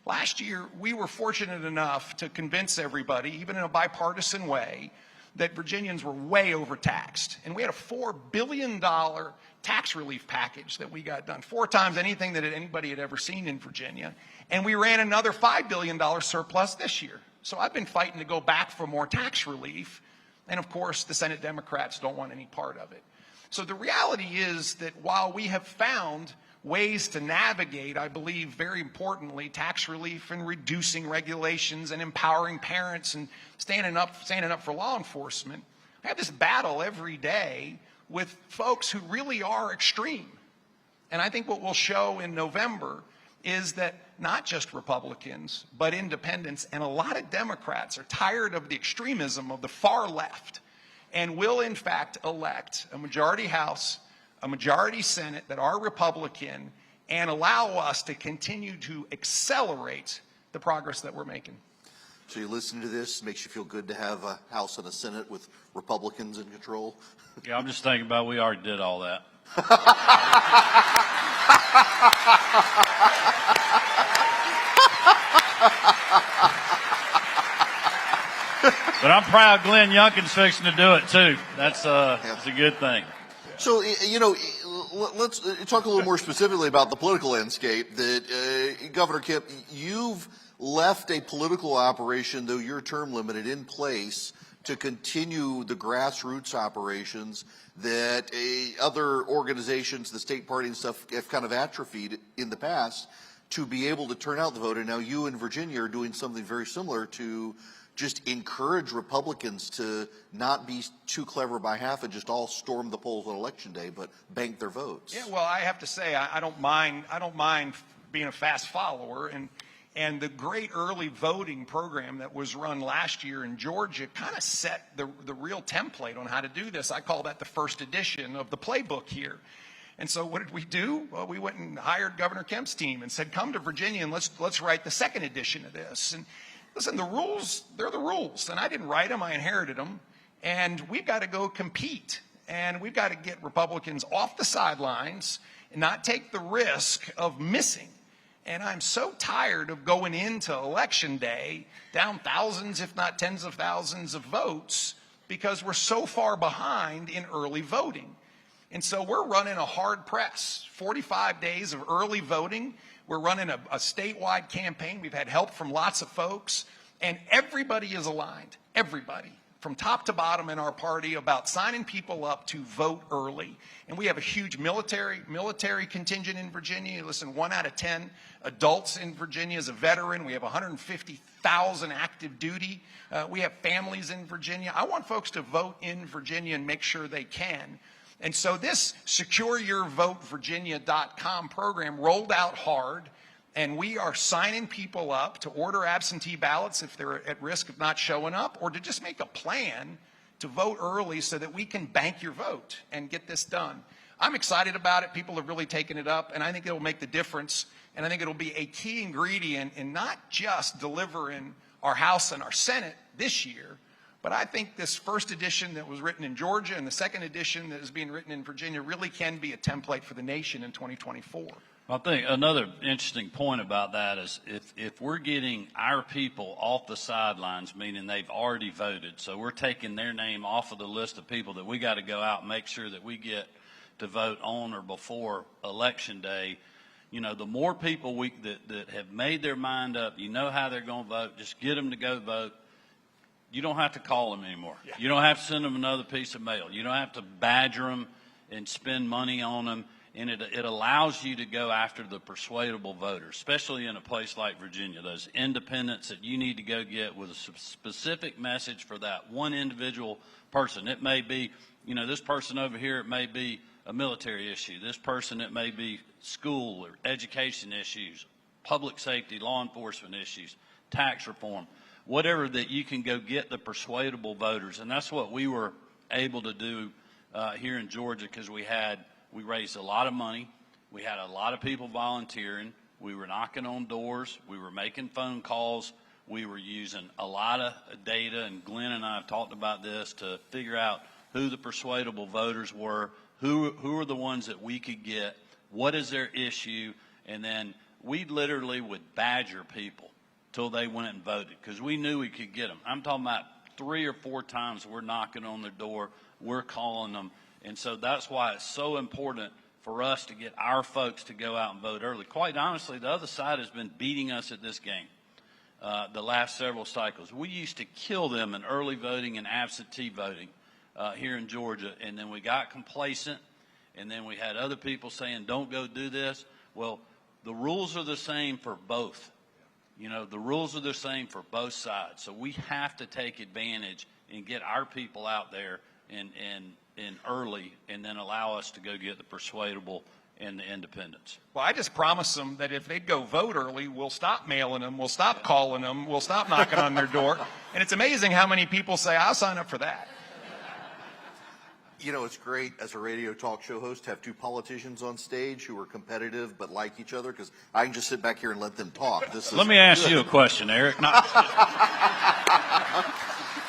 last year, we were fortunate enough to convince everybody, even in a bipartisan way, that Virginians were way overtaxed. And we had a $4 billion tax relief package that we got done, 4 times anything that anybody had ever seen in Virginia. And we ran another $5 billion surplus this year. So I've been fighting to go back for more tax relief. And of course, the Senate Democrats don't want any part of it. So the reality is that while we have found ways to navigate, I believe very importantly, tax relief and reducing regulations and empowering parents and standing up for law enforcement, I have this battle every day with folks who really are extreme. And I think what we'll show in November is that not just Republicans, but independents and a lot of Democrats are tired of the extremism of the far left and will, in fact, elect a majority House, a majority Senate that are Republican and allow us to continue to accelerate the progress that we're making. So you listen to this, makes you feel good to have a House and a Senate with Republicans in control? Yeah, I'm just thinking about we already did all that. But I'm proud Glenn Youngkin's fixing to do it too. That's a good thing. So, you know, let's talk a little more specifically about the political landscape. That Governor Kemp, you've left a political operation, though you're term limited, in place to continue the grassroots operations that other organizations, the state party and stuff, have kind of atrophied in the past to be able to turn out the vote. And now you in Virginia are doing something very similar to just encourage Republicans to not be too clever by half and just all storm the polls on Election Day, but bank their votes. Yeah, well, I have to say, I don't mind being a fast follower. And the great early voting program that was run last year in Georgia kind of set the real template on how to do this. I call that the first edition of the playbook here. And so what did we do? Well, we went and hired Governor Kemp's team and said, come to Virginia and let's write the second edition of this. And listen, the rules, they're the rules. And I didn't write them, I inherited them. And we've got to go compete. And we've got to get Republicans off the sidelines and not take the risk of missing. And I'm so tired of going into Election Day down thousands, if not tens of thousands of votes because we're so far behind in early voting. And so we're running a hard press, 45 days of early voting. We're running a statewide campaign. We've had help from lots of folks. And everybody is aligned, everybody, from top to bottom in our party about signing people up to vote early. And we have a huge military contingent in Virginia. Listen, 1 out of 10 adults in Virginia is a veteran. We have 150,000 active duty. We have families in Virginia. I want folks to vote in Virginia and make sure they can. And so this SecureYourVoteVirginia.com program rolled out hard, and we are signing people up to order absentee ballots if they're at risk of not showing up, or to just make a plan to vote early so that we can bank your vote and get this done. I'm excited about it. People have really taken it up, and I think it will make the difference. And I think it'll be a key ingredient in not just delivering our House and our Senate this year, but I think this first edition that was written in Georgia and the second edition that is being written in Virginia really can be a template for the nation in 2024. I think another interesting point about that is if we're getting our people off the sidelines, meaning they've already voted, so we're taking their name off of the list of people that we got to go out and make sure that we get to vote on or before Election Day, you know, the more people that have made their mind up, you know how they're going to vote, just get them to go vote. You don't have to call them anymore. Yeah. You don't have to send them another piece of mail. You don't have to badger them and spend money on them. And it allows you to go after the persuadable voters, especially in a place like Virginia, those independents that you need to go get with a specific message for that one individual person. It may be, you know, this person over here, it may be a military issue. This person, it may be school or education issues, public safety, law enforcement issues, tax reform, whatever that you can go get the persuadable voters. And that's what we were able to do here in Georgia, because we raised a lot of money. We had a lot of people volunteering. We were knocking on doors. We were making phone calls. We were using a lot of data, and Glenn and I have talked about this to figure out who the persuadable voters were, who are the ones that we could get, what is their issue, and then we literally would badger people till they went and voted, because we knew we could get them. I'm talking about 3 or 4 times we're knocking on their door, we're calling them, and so that's why it's so important for us to get our folks to go out and vote early. Quite honestly, the other side has been beating us at this game the last several cycles. We used to kill them in early voting and absentee voting here in Georgia, and then we got complacent, and then we had other people saying, don't go do this. Well, the rules are the same for both. You know, the rules are the same for both sides. So we have to take advantage and get our people out there and early, and then allow us to go get the persuadable and the independents. Well, I just promised them that if they'd go vote early, we'll stop mailing them, we'll stop calling them, we'll stop knocking on their door. And it's amazing how many people say, I'll sign up for that. You know, it's great as a radio talk show host to have 2 politicians on stage who are competitive but like each other, because I can just sit back here and let them talk. Let me ask you a question, Eric.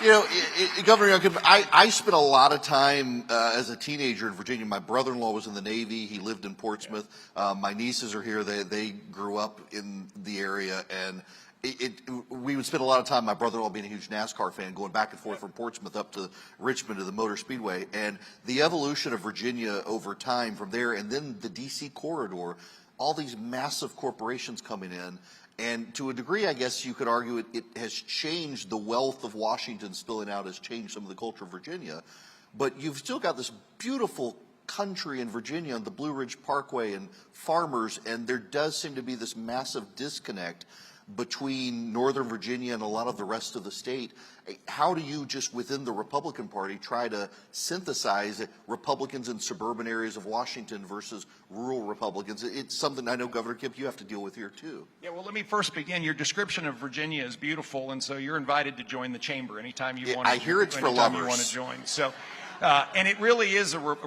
You know, Governor, I spent a lot of time as a teenager in Virginia. My brother-in-law was in the Navy. He lived in Portsmouth. My nieces are here. They grew up in the area, and we would spend a lot of time, my brother-in-law being a huge NASCAR fan, going back and forth from Portsmouth up to Richmond to the Motor Speedway. And the evolution of Virginia over time from there, and then the D.C. corridor, all these massive corporations coming in. And to a degree, I guess you could argue it has changed. The wealth of Washington spilling out has changed some of the culture of Virginia. But you've still got this beautiful country in Virginia on the Blue Ridge Parkway and farmers, and there does seem to be this massive disconnect between Northern Virginia and a lot of the rest of the state. How do you, just within the Republican Party, try to synthesize Republicans in suburban areas of Washington versus rural Republicans? It's something I know, Governor Kemp, you have to deal with here too. Yeah, well, let me first begin. Your description of Virginia is beautiful, and so you're invited to join the chamber anytime you want to. I hear it's for lovers. You want to join. So, and it really is a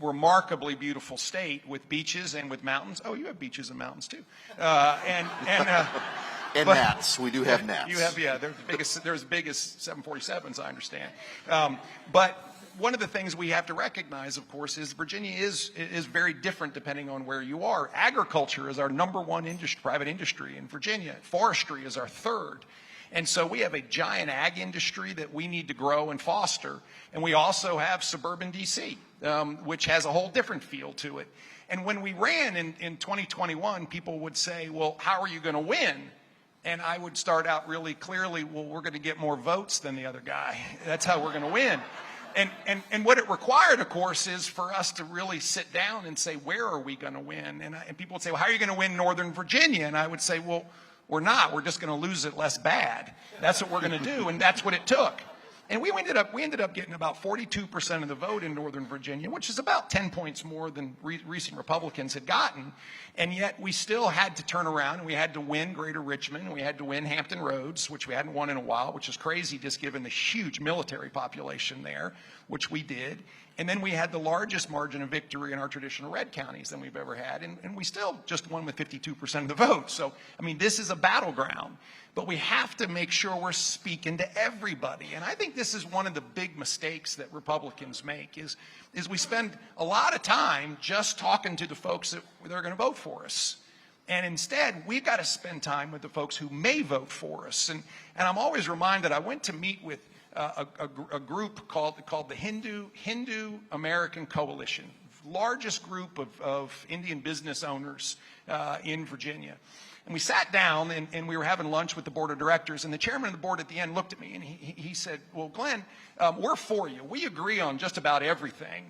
remarkably beautiful state with beaches and with mountains. Oh, you have beaches and mountains too, And gnats. We do have gnats. You have, yeah, they're as big as 747s, I understand. But one of the things we have to recognize, of course, is Virginia is very different depending on where you are. Agriculture is our #1 private industry in Virginia. Forestry is our 3rd. And so we have a giant ag industry that we need to grow and foster. And we also have suburban D.C., which has a whole different feel to it. And when we ran in 2021, people would say, well, how are you going to win? And I would start out really clearly, well, we're going to get more votes than the other guy. That's how we're going to win. And what it required, of course, is for us to really sit down and say, where are we going to win? And people would say, well, how are you going to win Northern Virginia? And I would say, well, we're not. We're just going to lose it less bad. That's what we're going to do, and that's what it took. And we ended up getting about 42% of the vote in Northern Virginia, which is about 10 points more than recent Republicans had gotten. And yet we still had to turn around, and we had to win Greater Richmond, and we had to win Hampton Roads, which we hadn't won in a while, which is crazy just given the huge military population there, which we did. And then we had the largest margin of victory in our traditional red counties than we've ever had. And we still just won with 52% of the vote. So, I mean, this is a battleground. But we have to make sure we're speaking to everybody. And I think this is one of the big mistakes that Republicans make is we spend a lot of time just talking to the folks that are going to vote for us. And instead, we've got to spend time with the folks who may vote for us. And I'm always reminded, I went to meet with a group called the Hindu American Coalition, largest group of Indian business owners in Virginia. And we sat down and we were having lunch with the board of directors, and the chairman of the board at the end looked at me and he said, well, Glenn, we're for you. We agree on just about everything,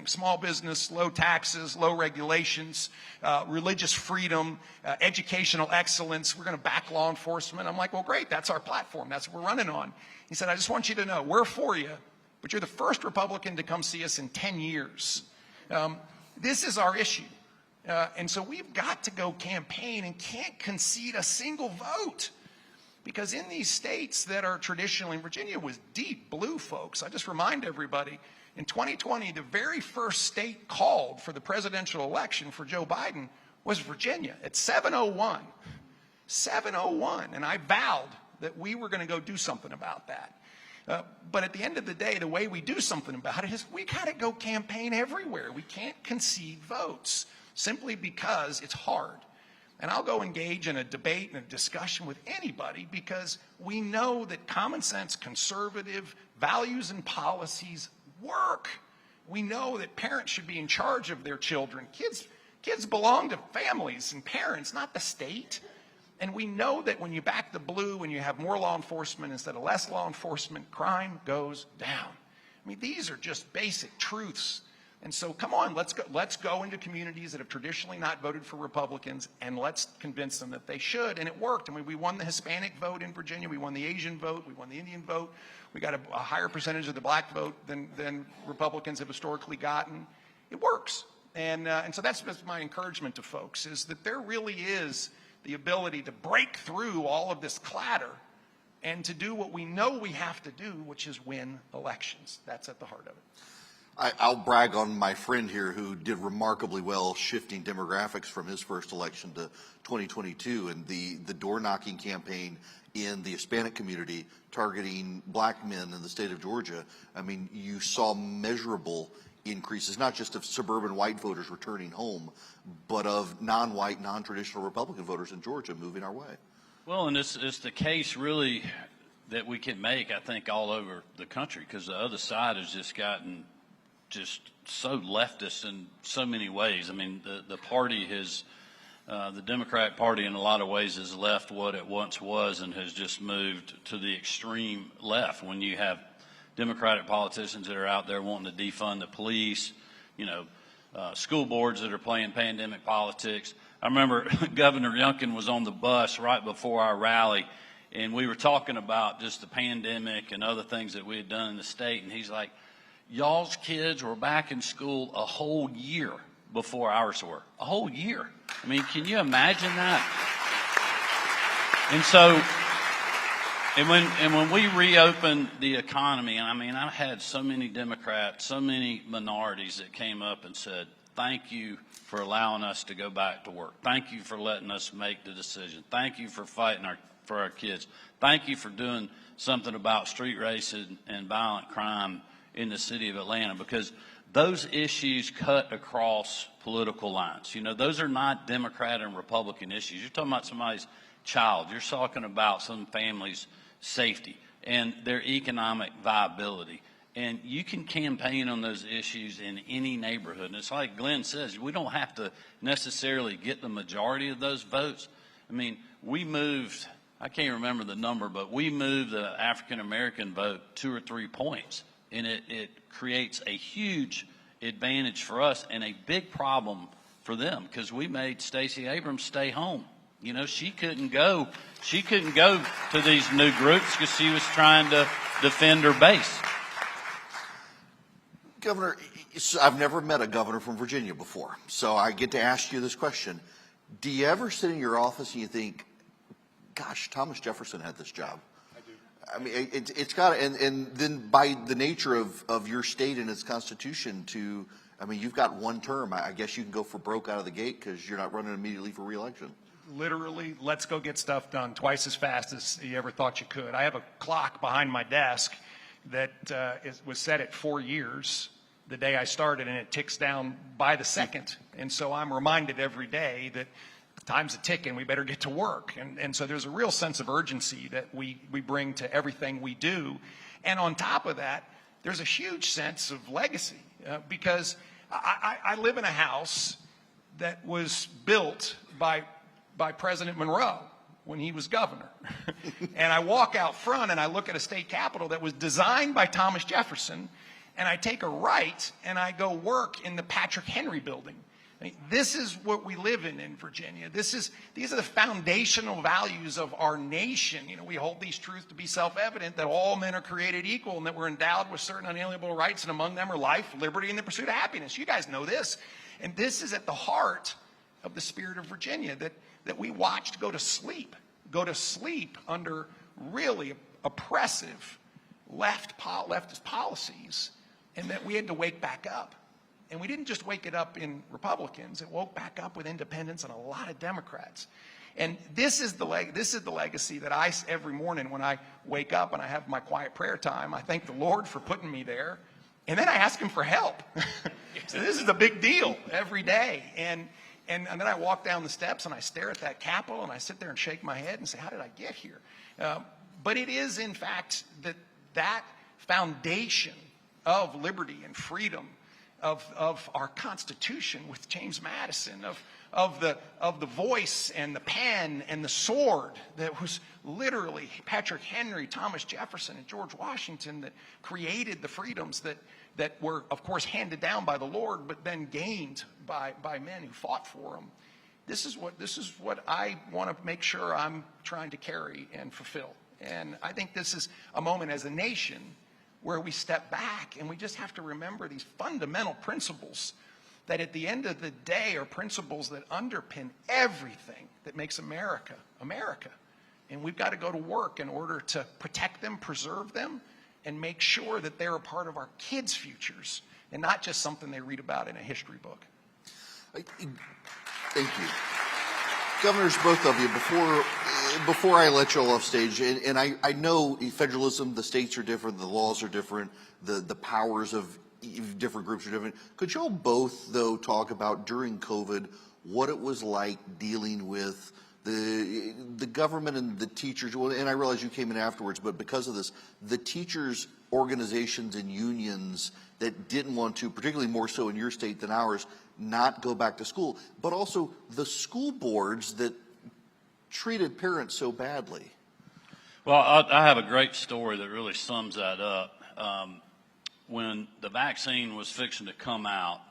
small business, low taxes, low regulations, religious freedom, educational excellence. We're going to back law enforcement. I'm like, well, great. That's our platform. That's what we're running on. He said, I just want you to know, we're for you, but you're the first Republican to come see us in 10 years. This is our issue. And so we've got to go campaign and can't concede a single vote. Because in these states that are traditionally, Virginia was deep blue, folks. I just remind everybody, in 2020, the very first state called for the presidential election for Joe Biden was Virginia at 7:01. 7:01. And I vowed that we were going to go do something about that. But at the end of the day, the way we do something about it is we got to go campaign everywhere. We can't concede votes simply because it's hard. And I'll go engage in a debate and a discussion with anybody because we know that common sense, conservative values and policies work. We know that parents should be in charge of their children. Kids belong to families and parents, not the state. And we know that when you back the blue and you have more law enforcement instead of less law enforcement, crime goes down. I mean, these are just basic truths. And so come on, let's go into communities that have traditionally not voted for Republicans, and let's convince them that they should. And it worked. I mean, we won the Hispanic vote in Virginia. We won the Asian vote. We won the Indian vote. We got a higher percentage of the black vote than Republicans have historically gotten. It works. And so that's my encouragement to folks, is that there really is the ability to break through all of this clatter and to do what we know we have to do, which is win elections. That's at the heart of it. I'll brag on my friend here who did remarkably well shifting demographics from his first election to 2022, and the door-knocking campaign in the Hispanic community targeting black men in the state of Georgia. I mean, you saw measurable increases, not just of suburban white voters returning home, but of non-white, non-traditional Republican voters in Georgia moving our way. Well, and it's the case really that we can make, I think, all over the country, because the other side has just gotten just so leftist in so many ways. I mean, the party has, the Democrat Party in a lot of ways has left what it once was and has just moved to the extreme left. When you have Democratic politicians that are out there wanting to defund the police, school boards that are playing pandemic politics. I remember Governor Youngkin was on the bus right before our rally, and we were talking about just the pandemic and other things that we had done in the state, and he's like, y'all's kids were back in school a whole year before ours were. A whole year. I mean, can you imagine that? And so, when we reopened the economy, and I mean, I had so many Democrats, so many minorities that came up and said, thank you for allowing us to go back to work. Thank you for letting us make the decision. Thank you for fighting for our kids. Thank you for doing something about street racism and violent crime in the city of Atlanta, because those issues cut across political lines. Those are not Democrat and Republican issues. You're talking about somebody's child. You're talking about some family's safety and their economic viability. And you can campaign on those issues in any neighborhood. And it's like Glenn says, we don't have to necessarily get the majority of those votes. I mean, we moved, I can't remember the number, but we moved the African-American vote 2 or 3 points. And it creates a huge advantage for us and a big problem for them, because we made Stacey Abrams stay home. She couldn't go to these new groups because she was trying to defend their base. Governor, I've never met a governor from Virginia before, so I get to ask you this question. Do you ever sit in your office and you think, gosh, Thomas Jefferson had this job? I do. I mean, it's got, and then by the nature of your state and its constitution I mean, you've got one term. I guess you can go for broke out of the gate because you're not running immediately for re-election. Literally, let's go get stuff done twice as fast as you ever thought you could. I have a clock behind my desk that was set at 4 years the day I started, and it ticks down by the second. And so I'm reminded every day that time's a ticking, we better get to work. And so there's a real sense of urgency that we bring to everything we do. And on top of that, there's a huge sense of legacy because I live in a house that was built by President Monroe when he was governor. And I walk out front and I look at a state capitol that was designed by Thomas Jefferson, and I take a right and I go work in the Patrick Henry building. I mean, this is what we live in Virginia. These are the foundational values of our nation. You know, we hold these truths to be self-evident, that all men are created equal and that we're endowed with certain unalienable rights, and among them are life, liberty, and the pursuit of happiness. You guys know this. And this is at the heart of the spirit of Virginia that we watched go to sleep under really oppressive leftist policies, and that we had to wake back up. And we didn't just wake it up in Republicans, it woke back up with independents and a lot of Democrats. And this is the legacy that every morning when I wake up and I have my quiet prayer time, I thank the Lord for putting me there. And then I ask him for help. So this is a big deal every day. And then I walk down the steps and I stare at that Capitol and I sit there and shake my head and say, how did I get here? But it is, in fact, that foundation of liberty and freedom, of our Constitution with James Madison, of the voice and the pen and the sword that was literally Patrick Henry, Thomas Jefferson, and George Washington that created the freedoms that were, of course, handed down by the Lord, but then gained by men who fought for them. This is what I want to make sure I'm trying to carry and fulfill. And I think this is a moment as a nation where we step back and we just have to remember these fundamental principles that at the end of the day are principles that underpin everything that makes America, America. And we've got to go to work in order to protect them, preserve them, and make sure that they're a part of our kids' futures and not just something they read about in a history book. Thank you. Governors, both of you, before I let you all off stage, and I know federalism, the states are different, the laws are different, the powers of different groups are different. Could you all both, though, talk about during COVID what it was like dealing with the government and the teachers? Well, and I realize you came in afterwards, but because of this, the teachers' organizations and unions that didn't want to, particularly more so in your state than ours, not go back to school, but also the school boards that treated parents so badly. Well, I have a great story that really sums that up. When the vaccine was fixing to come out,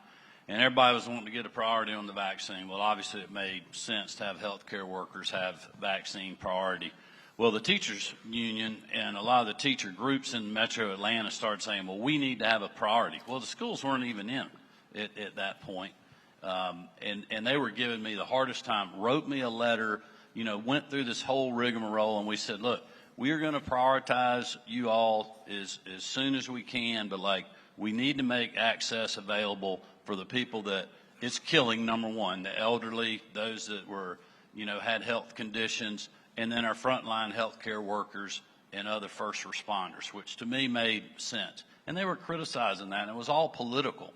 and everybody was wanting to get a priority on the vaccine, well, obviously it made sense to have healthcare workers have vaccine priority. Well, the teachers union and a lot of the teacher groups in Metro Atlanta started saying, well, we need to have a priority. Well, the schools weren't even in at that point. And they were giving me the hardest time, wrote me a letter, went through this whole rigmarole, and we said, look, we are going to prioritize you all as soon as we can, but we need to make access available for the people that it's killing, number one, the elderly, those that were, had health conditions, and then our frontline healthcare workers and other first responders, which to me made sense. And they were criticizing that, and it was all political.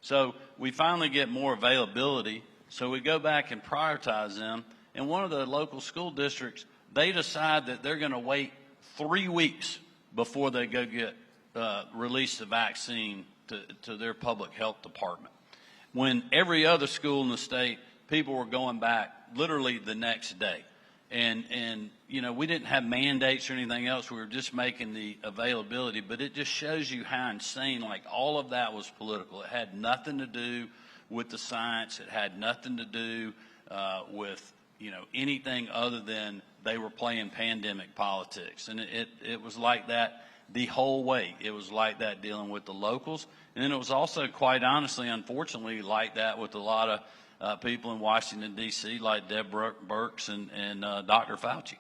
So we finally get more availability, so we go back and prioritize them. And one of the local school districts, they decide that they're going to wait 3 weeks before they go get release the vaccine to their public health department. When every other school in the state, people were going back literally the next day. And we didn't have mandates or anything else. We were just making the availability. But it just shows you how insane, all of that was political. It had nothing to do with the science. It had nothing to do with, anything other than they were playing pandemic politics. And it was like that the whole way. It was like that dealing with the locals. And then it was also, quite honestly, unfortunately, like that with a lot of people in Washington, D.C., like Deb Birx and Dr. Fauci.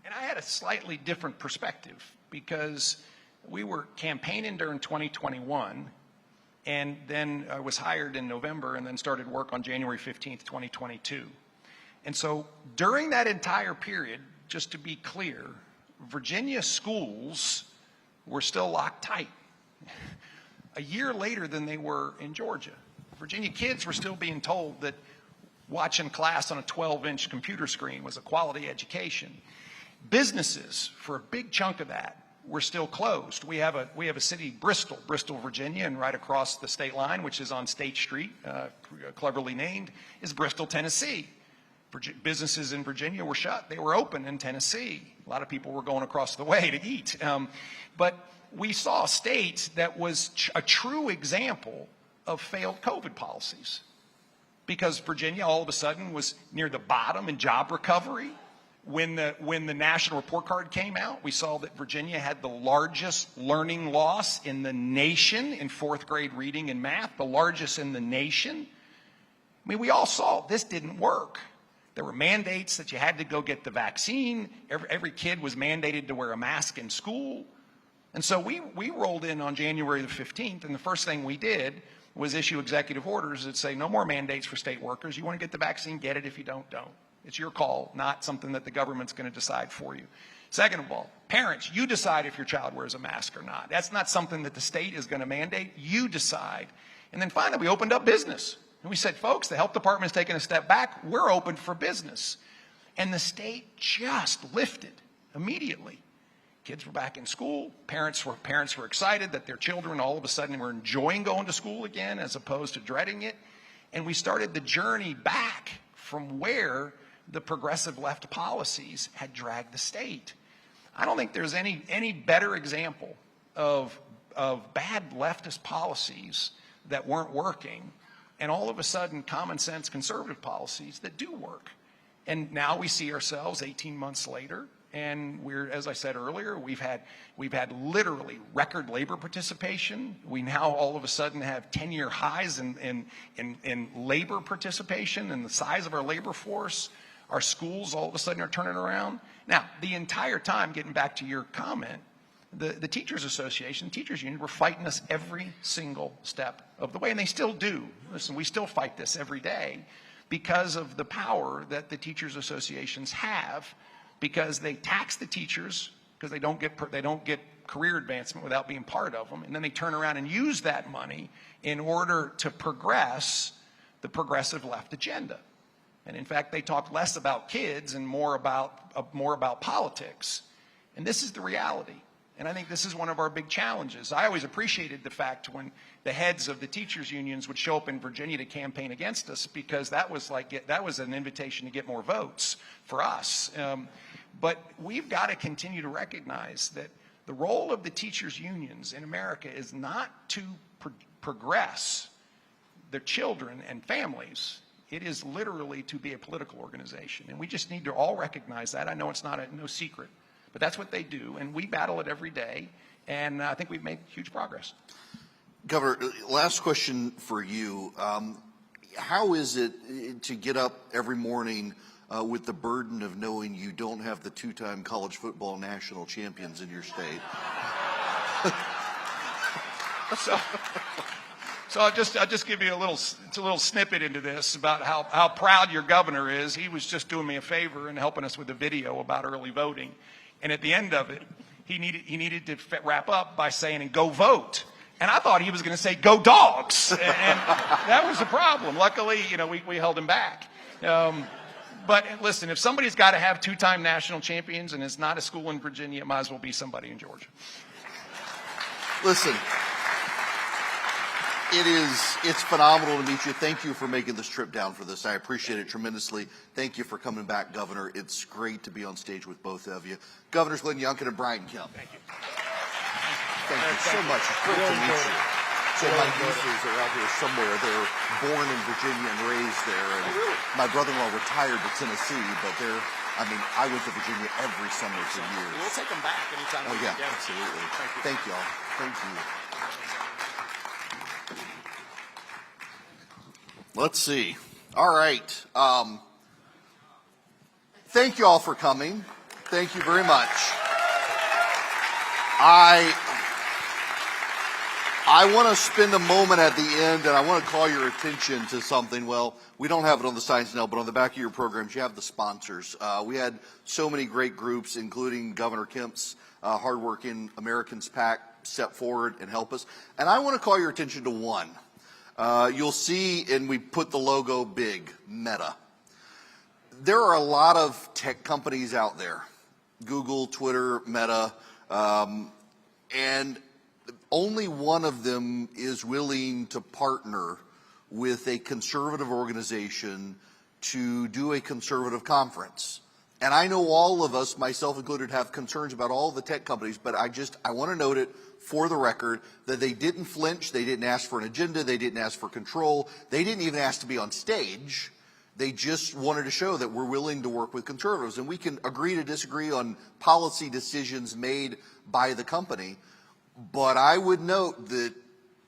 And I had a slightly different perspective because we were campaigning during 2021, and then I was hired in November and then started work on January 15th, 2022. And so during that entire period, just to be clear, Virginia schools were still locked tight a year later than they were in Georgia. Virginia kids were still being told that watching class on a 12-inch computer screen was a quality education. Businesses, for a big chunk of that, were still closed. We have a city, Bristol, Virginia, and right across the state line, which is on State Street, cleverly named, is Bristol, Tennessee. Businesses in Virginia were shut. They were open in Tennessee. A lot of people were going across the way to eat. But we saw a state that was a true example of failed COVID policies, because Virginia all of a sudden was near the bottom in job recovery. When the national report card came out, we saw that Virginia had the largest learning loss in the nation in fourth grade reading and math, the largest in the nation. I mean, we all saw this didn't work. There were mandates that you had to go get the vaccine. Every kid was mandated to wear a mask in school. And so we rolled in on January the 15th, and the first thing we did was issue executive orders that say no more mandates for state workers. You want to get the vaccine, get it. If you don't, don't. It's your call, not something that the government's going to decide for you. Second of all, parents, you decide if your child wears a mask or not. That's not something that the state is going to mandate. You decide. And then finally, we opened up business. And we said, folks, the health department's taking a step back. We're open for business. And the state just lifted immediately. Kids were back in school. Parents were excited that their children all of a sudden were enjoying going to school again as opposed to dreading it. And we started the journey back from where the progressive left policies had dragged the state. I don't think there's any better example of bad leftist policies that weren't working, and all of a sudden common sense conservative policies that do work. And now we see ourselves 18 months later, and we're, as I said earlier, we've had literally record labor participation. We now all of a sudden have 10-year highs in labor participation and the size of our labor force. Our schools all of a sudden are turning around. Now, the entire time, getting back to your comment, the Teachers Association, Teachers Union were fighting us every single step of the way, and they still do. Listen, we still fight this every day because of the power that the Teachers Associations have, because they tax the teachers because they don't get career advancement without being part of them, and then they turn around and use that money in order to progress the progressive left agenda. And in fact, they talk less about kids and more about politics. And this is the reality. And I think this is one of our big challenges. I always appreciated the fact when the heads of the teachers unions would show up in Virginia to campaign against us, because that was an invitation to get more votes for us. But we've got to continue to recognize that the role of the teachers unions in America is not to progress their children and families. It is literally to be a political organization. And we just need to all recognize that. I know it's no secret, but that's what they do. And we battle it every day. And I think we've made huge progress. Governor, last question for you. How is it to get up every morning with the burden of knowing you don't have the two-time college football national champions in your state? So I'll just give you a little snippet into this about how proud your governor is. He was just doing me a favor and helping us with a video about early voting. And at the end of it, he needed to wrap up by saying, and go vote. And I thought he was going to say, go dogs. And that was the problem. Luckily, we held him back. But listen, if somebody's got to have two-time national champions and it's not a school in Virginia, it might as well be somebody in Georgia. Listen, it's phenomenal to meet you. Thank you for making this trip down for this. I appreciate it tremendously. Thank you for coming back, Governor. It's great to be on stage with both of you. Governors Glenn Youngkin and Brian Kemp. Thank you. Thank you so much. It's great to meet you. So my nieces are out here somewhere. They're born in Virginia and raised there. And my brother-in-law retired to Tennessee, but I mean, I went to Virginia every summer for years. We'll take them back anytime Oh, we yeah, can get them. absolutely. Thank you. Thank y'all. Thank you. Let's see. All right. Thank you all for coming. Thank you very much. I want to spend a moment at the end, and I want to call your attention to something. Well, we don't have it on the signs now, but on the back of your programs, you have the sponsors. We had so many great groups, including Governor Kemp's hardworking Americans PAC, step forward and help us. And I want to call your attention to one. You'll see, and we put the logo big, Meta. There are a lot of tech companies out there, Google, Twitter, Meta, and only one of them is willing to partner with a conservative organization to do a conservative conference. And I know all of us, myself included, have concerns about all the tech companies, but I want to note it for the record that they didn't flinch, they didn't ask for an agenda, they didn't ask for control, they didn't even ask to be on stage. They just wanted to show that we're willing to work with conservatives, and we can agree to disagree on policy decisions made by the company. But I would note that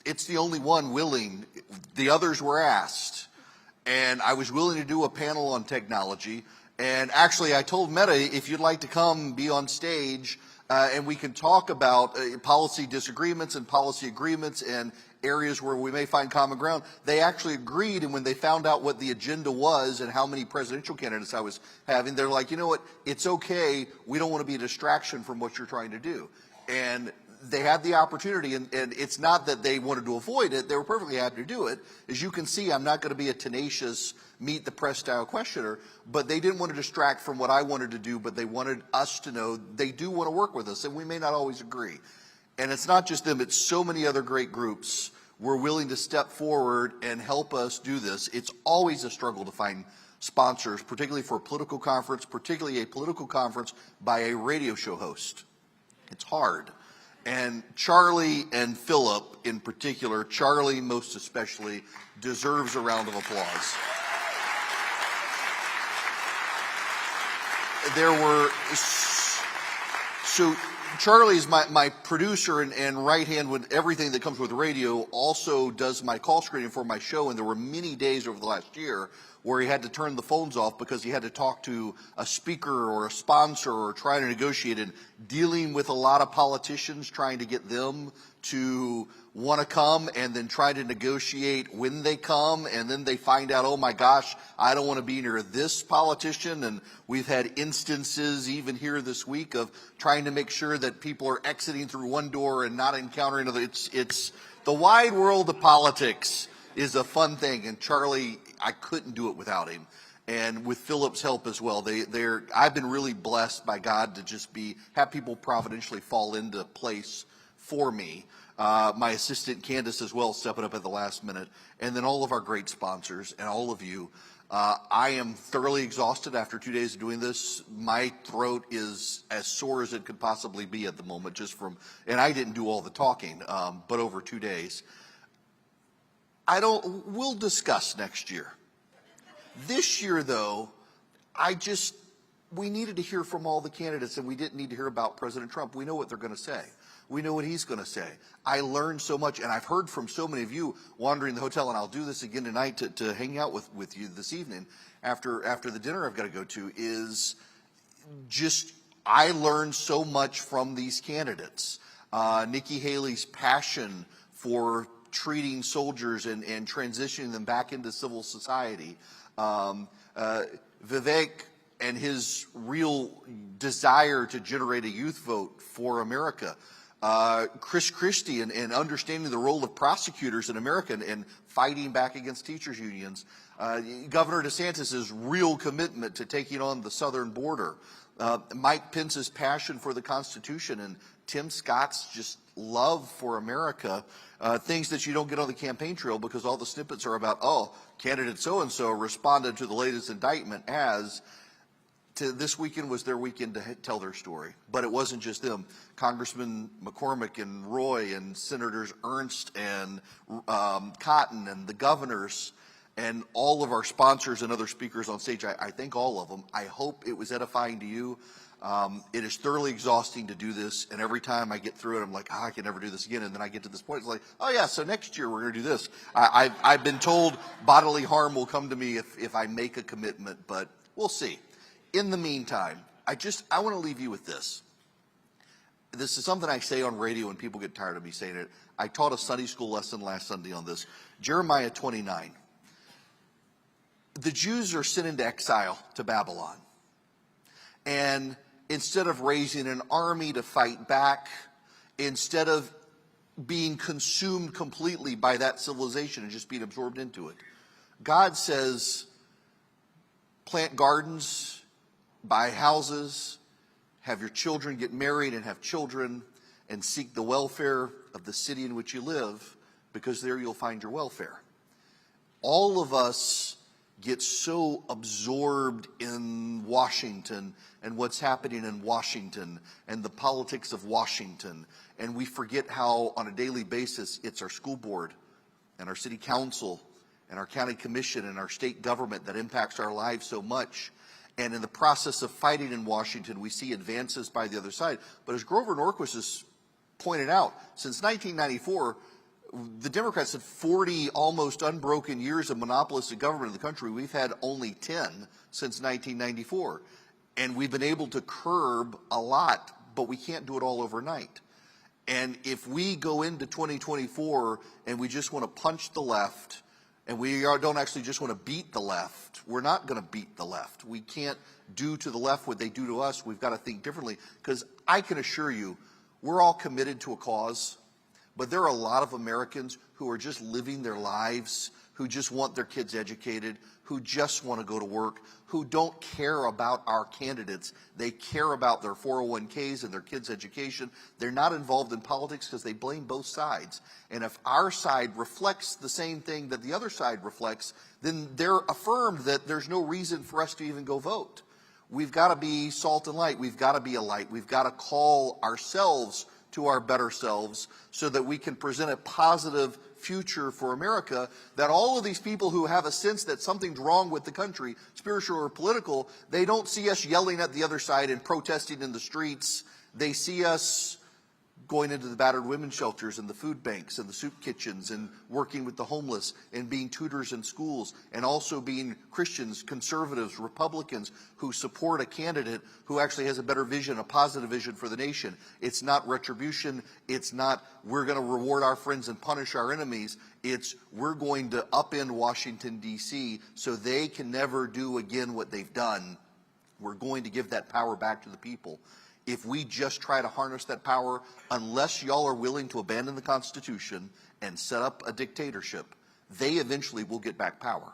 it's the only one willing. The others were asked. And I was willing to do a panel on technology. And actually, I told Meta, if you'd like to come be on stage, and we can talk about policy disagreements and policy agreements and areas where we may find common ground. They actually agreed, and when they found out what the agenda was and how many presidential candidates I was having, they're like, you know what, it's okay. We don't want to be a distraction from what you're trying to do. And they had the opportunity, and it's not that they wanted to avoid it. They were perfectly happy to do it. As you can see, I'm not going to be a tenacious meet the press style questioner, but they didn't want to distract from what I wanted to do, but they wanted us to know they do want to work with us, and we may not always agree. And it's not just them, it's so many other great groups were willing to step forward and help us do this. It's always a struggle to find sponsors, particularly for a political conference, particularly a political conference by a radio show host. It's hard. And Charlie and Philip in particular, Charlie most especially, deserves a round of applause. So Charlie's my producer and right hand with everything that comes with radio, also does my call screening for my show, and there were many days over the last year where he had to turn the phones off because he had to talk to a speaker or a sponsor or try to negotiate, and dealing with a lot of politicians, trying to get them to want to come and then try to negotiate when they come, and then they find out, oh my gosh, I don't want to be near this politician. And we've had instances even here this week of trying to make sure that people are exiting through one door and not encountering other. It's the wide world of politics is a fun thing, and Charlie, I couldn't do it without him. And with Philip's help as well, I've been really blessed by God to just have people providentially fall into place for me. My assistant Candace as well stepping up at the last minute, and then all of our great sponsors and all of you. I am thoroughly exhausted after 2 days of doing this. My throat is as sore as it could possibly be at the moment, and I didn't do all the talking, but over 2 days. We'll discuss next year. This year, though, we needed to hear from all the candidates, and we didn't need to hear about President Trump. We know what they're going to say. We know what he's going to say. I learned so much, and I've heard from so many of you wandering the hotel, and I'll do this again tonight to hang out with you this evening after the dinner I've got to go to, is just I learned so much from these candidates. Nikki Haley's passion for treating soldiers and transitioning them back into civil society. Vivek and his real desire to generate a youth vote for America. Christie and understanding the role of prosecutors in America and fighting back against teachers' unions. Governor DeSantis' real commitment to taking on the southern border. Mike Pence's passion for the Constitution, and Tim Scott's just love for America. Things that you don't get on the campaign trail because all the snippets are about, candidate so-and-so responded to the latest indictment this weekend was their weekend to tell their story. But it wasn't just them. Congressman McCormick and Roy and Senators Ernst and Cotton and the governors, and all of our sponsors and other speakers on stage. I thank all of them. I hope it was edifying to you. It is thoroughly exhausting to do this, and every time I get through it, I'm like, I can never do this again. And then I get to this point, it's like, oh yeah, so next year we're going to do this. I've been told bodily harm will come to me if I make a commitment, but we'll see. In the meantime, I want to leave you with this. This is something I say on radio and people get tired of me saying it. I taught a Sunday school lesson last Sunday on this. Jeremiah 29. The Jews are sent into exile to Babylon. And instead of raising an army to fight back, instead of being consumed completely by that civilization and just being absorbed into it, God says, plant gardens, buy houses, have your children get married and have children, and seek the welfare of the city in which you live, because there you'll find your welfare. All of us get so absorbed in Washington and what's happening in Washington and the politics of Washington, and we forget how on a daily basis it's our school board and our city council and our county commission and our state government that impacts our lives so much. And in the process of fighting in Washington, we see advances by the other side. But as Grover Norquist has pointed out, since 1994, the Democrats had 40 almost unbroken years of monopolistic government in the country. We've had only 10 since 1994. And we've been able to curb a lot, but we can't do it all overnight. And if we go into 2024 and we just want to punch the left, and we don't actually just want to beat the left, we're not going to beat the left. We can't do to the left what they do to us. We've got to think differently, because I can assure you, we're all committed to a cause, but there are a lot of Americans who are just living their lives, who just want their kids educated, who just want to go to work, who don't care about our candidates. They care about their 401ks and their kids' education. They're not involved in politics because they blame both sides. And if our side reflects the same thing that the other side reflects, then they're affirmed that there's no reason for us to even go vote. We've got to be salt and light. We've got to be a light. We've got to call ourselves to our better selves so that we can present a positive future for America, that all of these people who have a sense that something's wrong with the country, spiritual or political, they don't see us yelling at the other side and protesting in the streets. They see us going into the battered women's shelters and the food banks and the soup kitchens and working with the homeless and being tutors in schools, and also being Christians, conservatives, Republicans who support a candidate who actually has a better vision, a positive vision for the nation. It's not retribution. It's not we're going to reward our friends and punish our enemies. It's we're going to upend Washington, D.C. so they can never do again what they've done. We're going to give that power back to the people. If we just try to harness that power, unless y'all are willing to abandon the Constitution and set up a dictatorship, they eventually will get back power.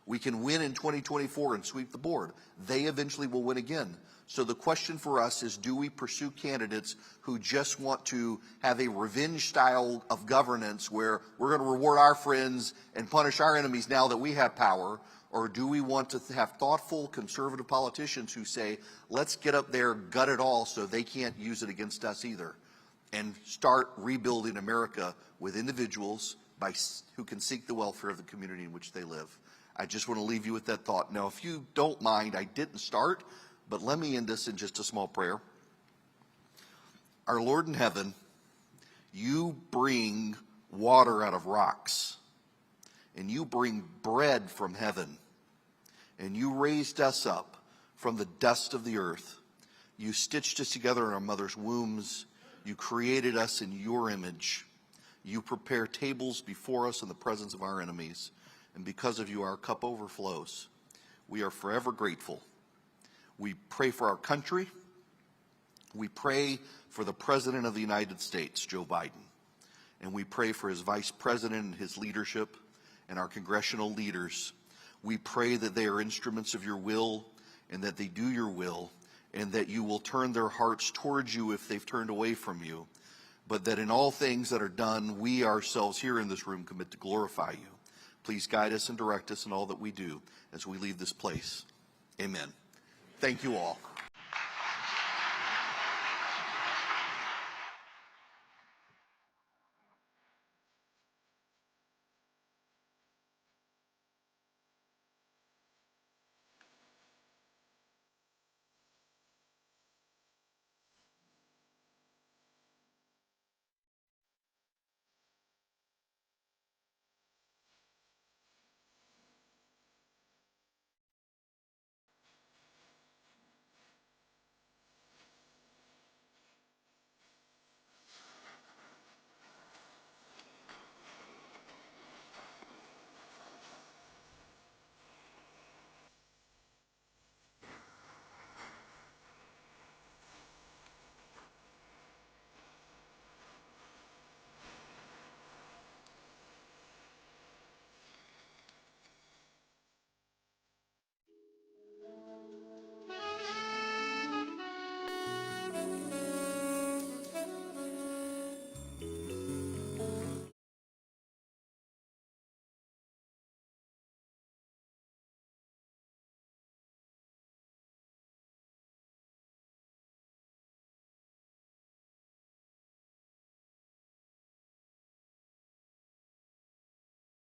We can win in 2024 and sweep the board. They eventually will win again. So the question for us is, do we pursue candidates who just want to have a revenge style of governance where we're going to reward our friends and punish our enemies now that we have power? Or do we want to have thoughtful, conservative politicians who say, let's get up there, gut it all so they can't use it against us either, and start rebuilding America with individuals who can seek the welfare of the community in which they live? I just want to leave you with that thought. Now, if you don't mind, I didn't start, but let me end this in just a small prayer. Our Lord in heaven, you bring water out of rocks, and you bring bread from heaven, and you raised us up from the dust of the earth. You stitched us together in our mother's wombs. You created us in your image. You prepare tables before us in the presence of our enemies, and because of you, our cup overflows. We are forever grateful. We pray for our country. We pray for the President of the United States, Joe Biden, and we pray for his Vice President and his leadership, and our congressional leaders. We pray that they are instruments of your will, and that they do your will, and that you will turn their hearts towards you if they've turned away from you, but that in all things that are done, we ourselves here in this room commit to glorify you. Please guide us and direct us in all that we do as we leave this place. Amen. Thank you all.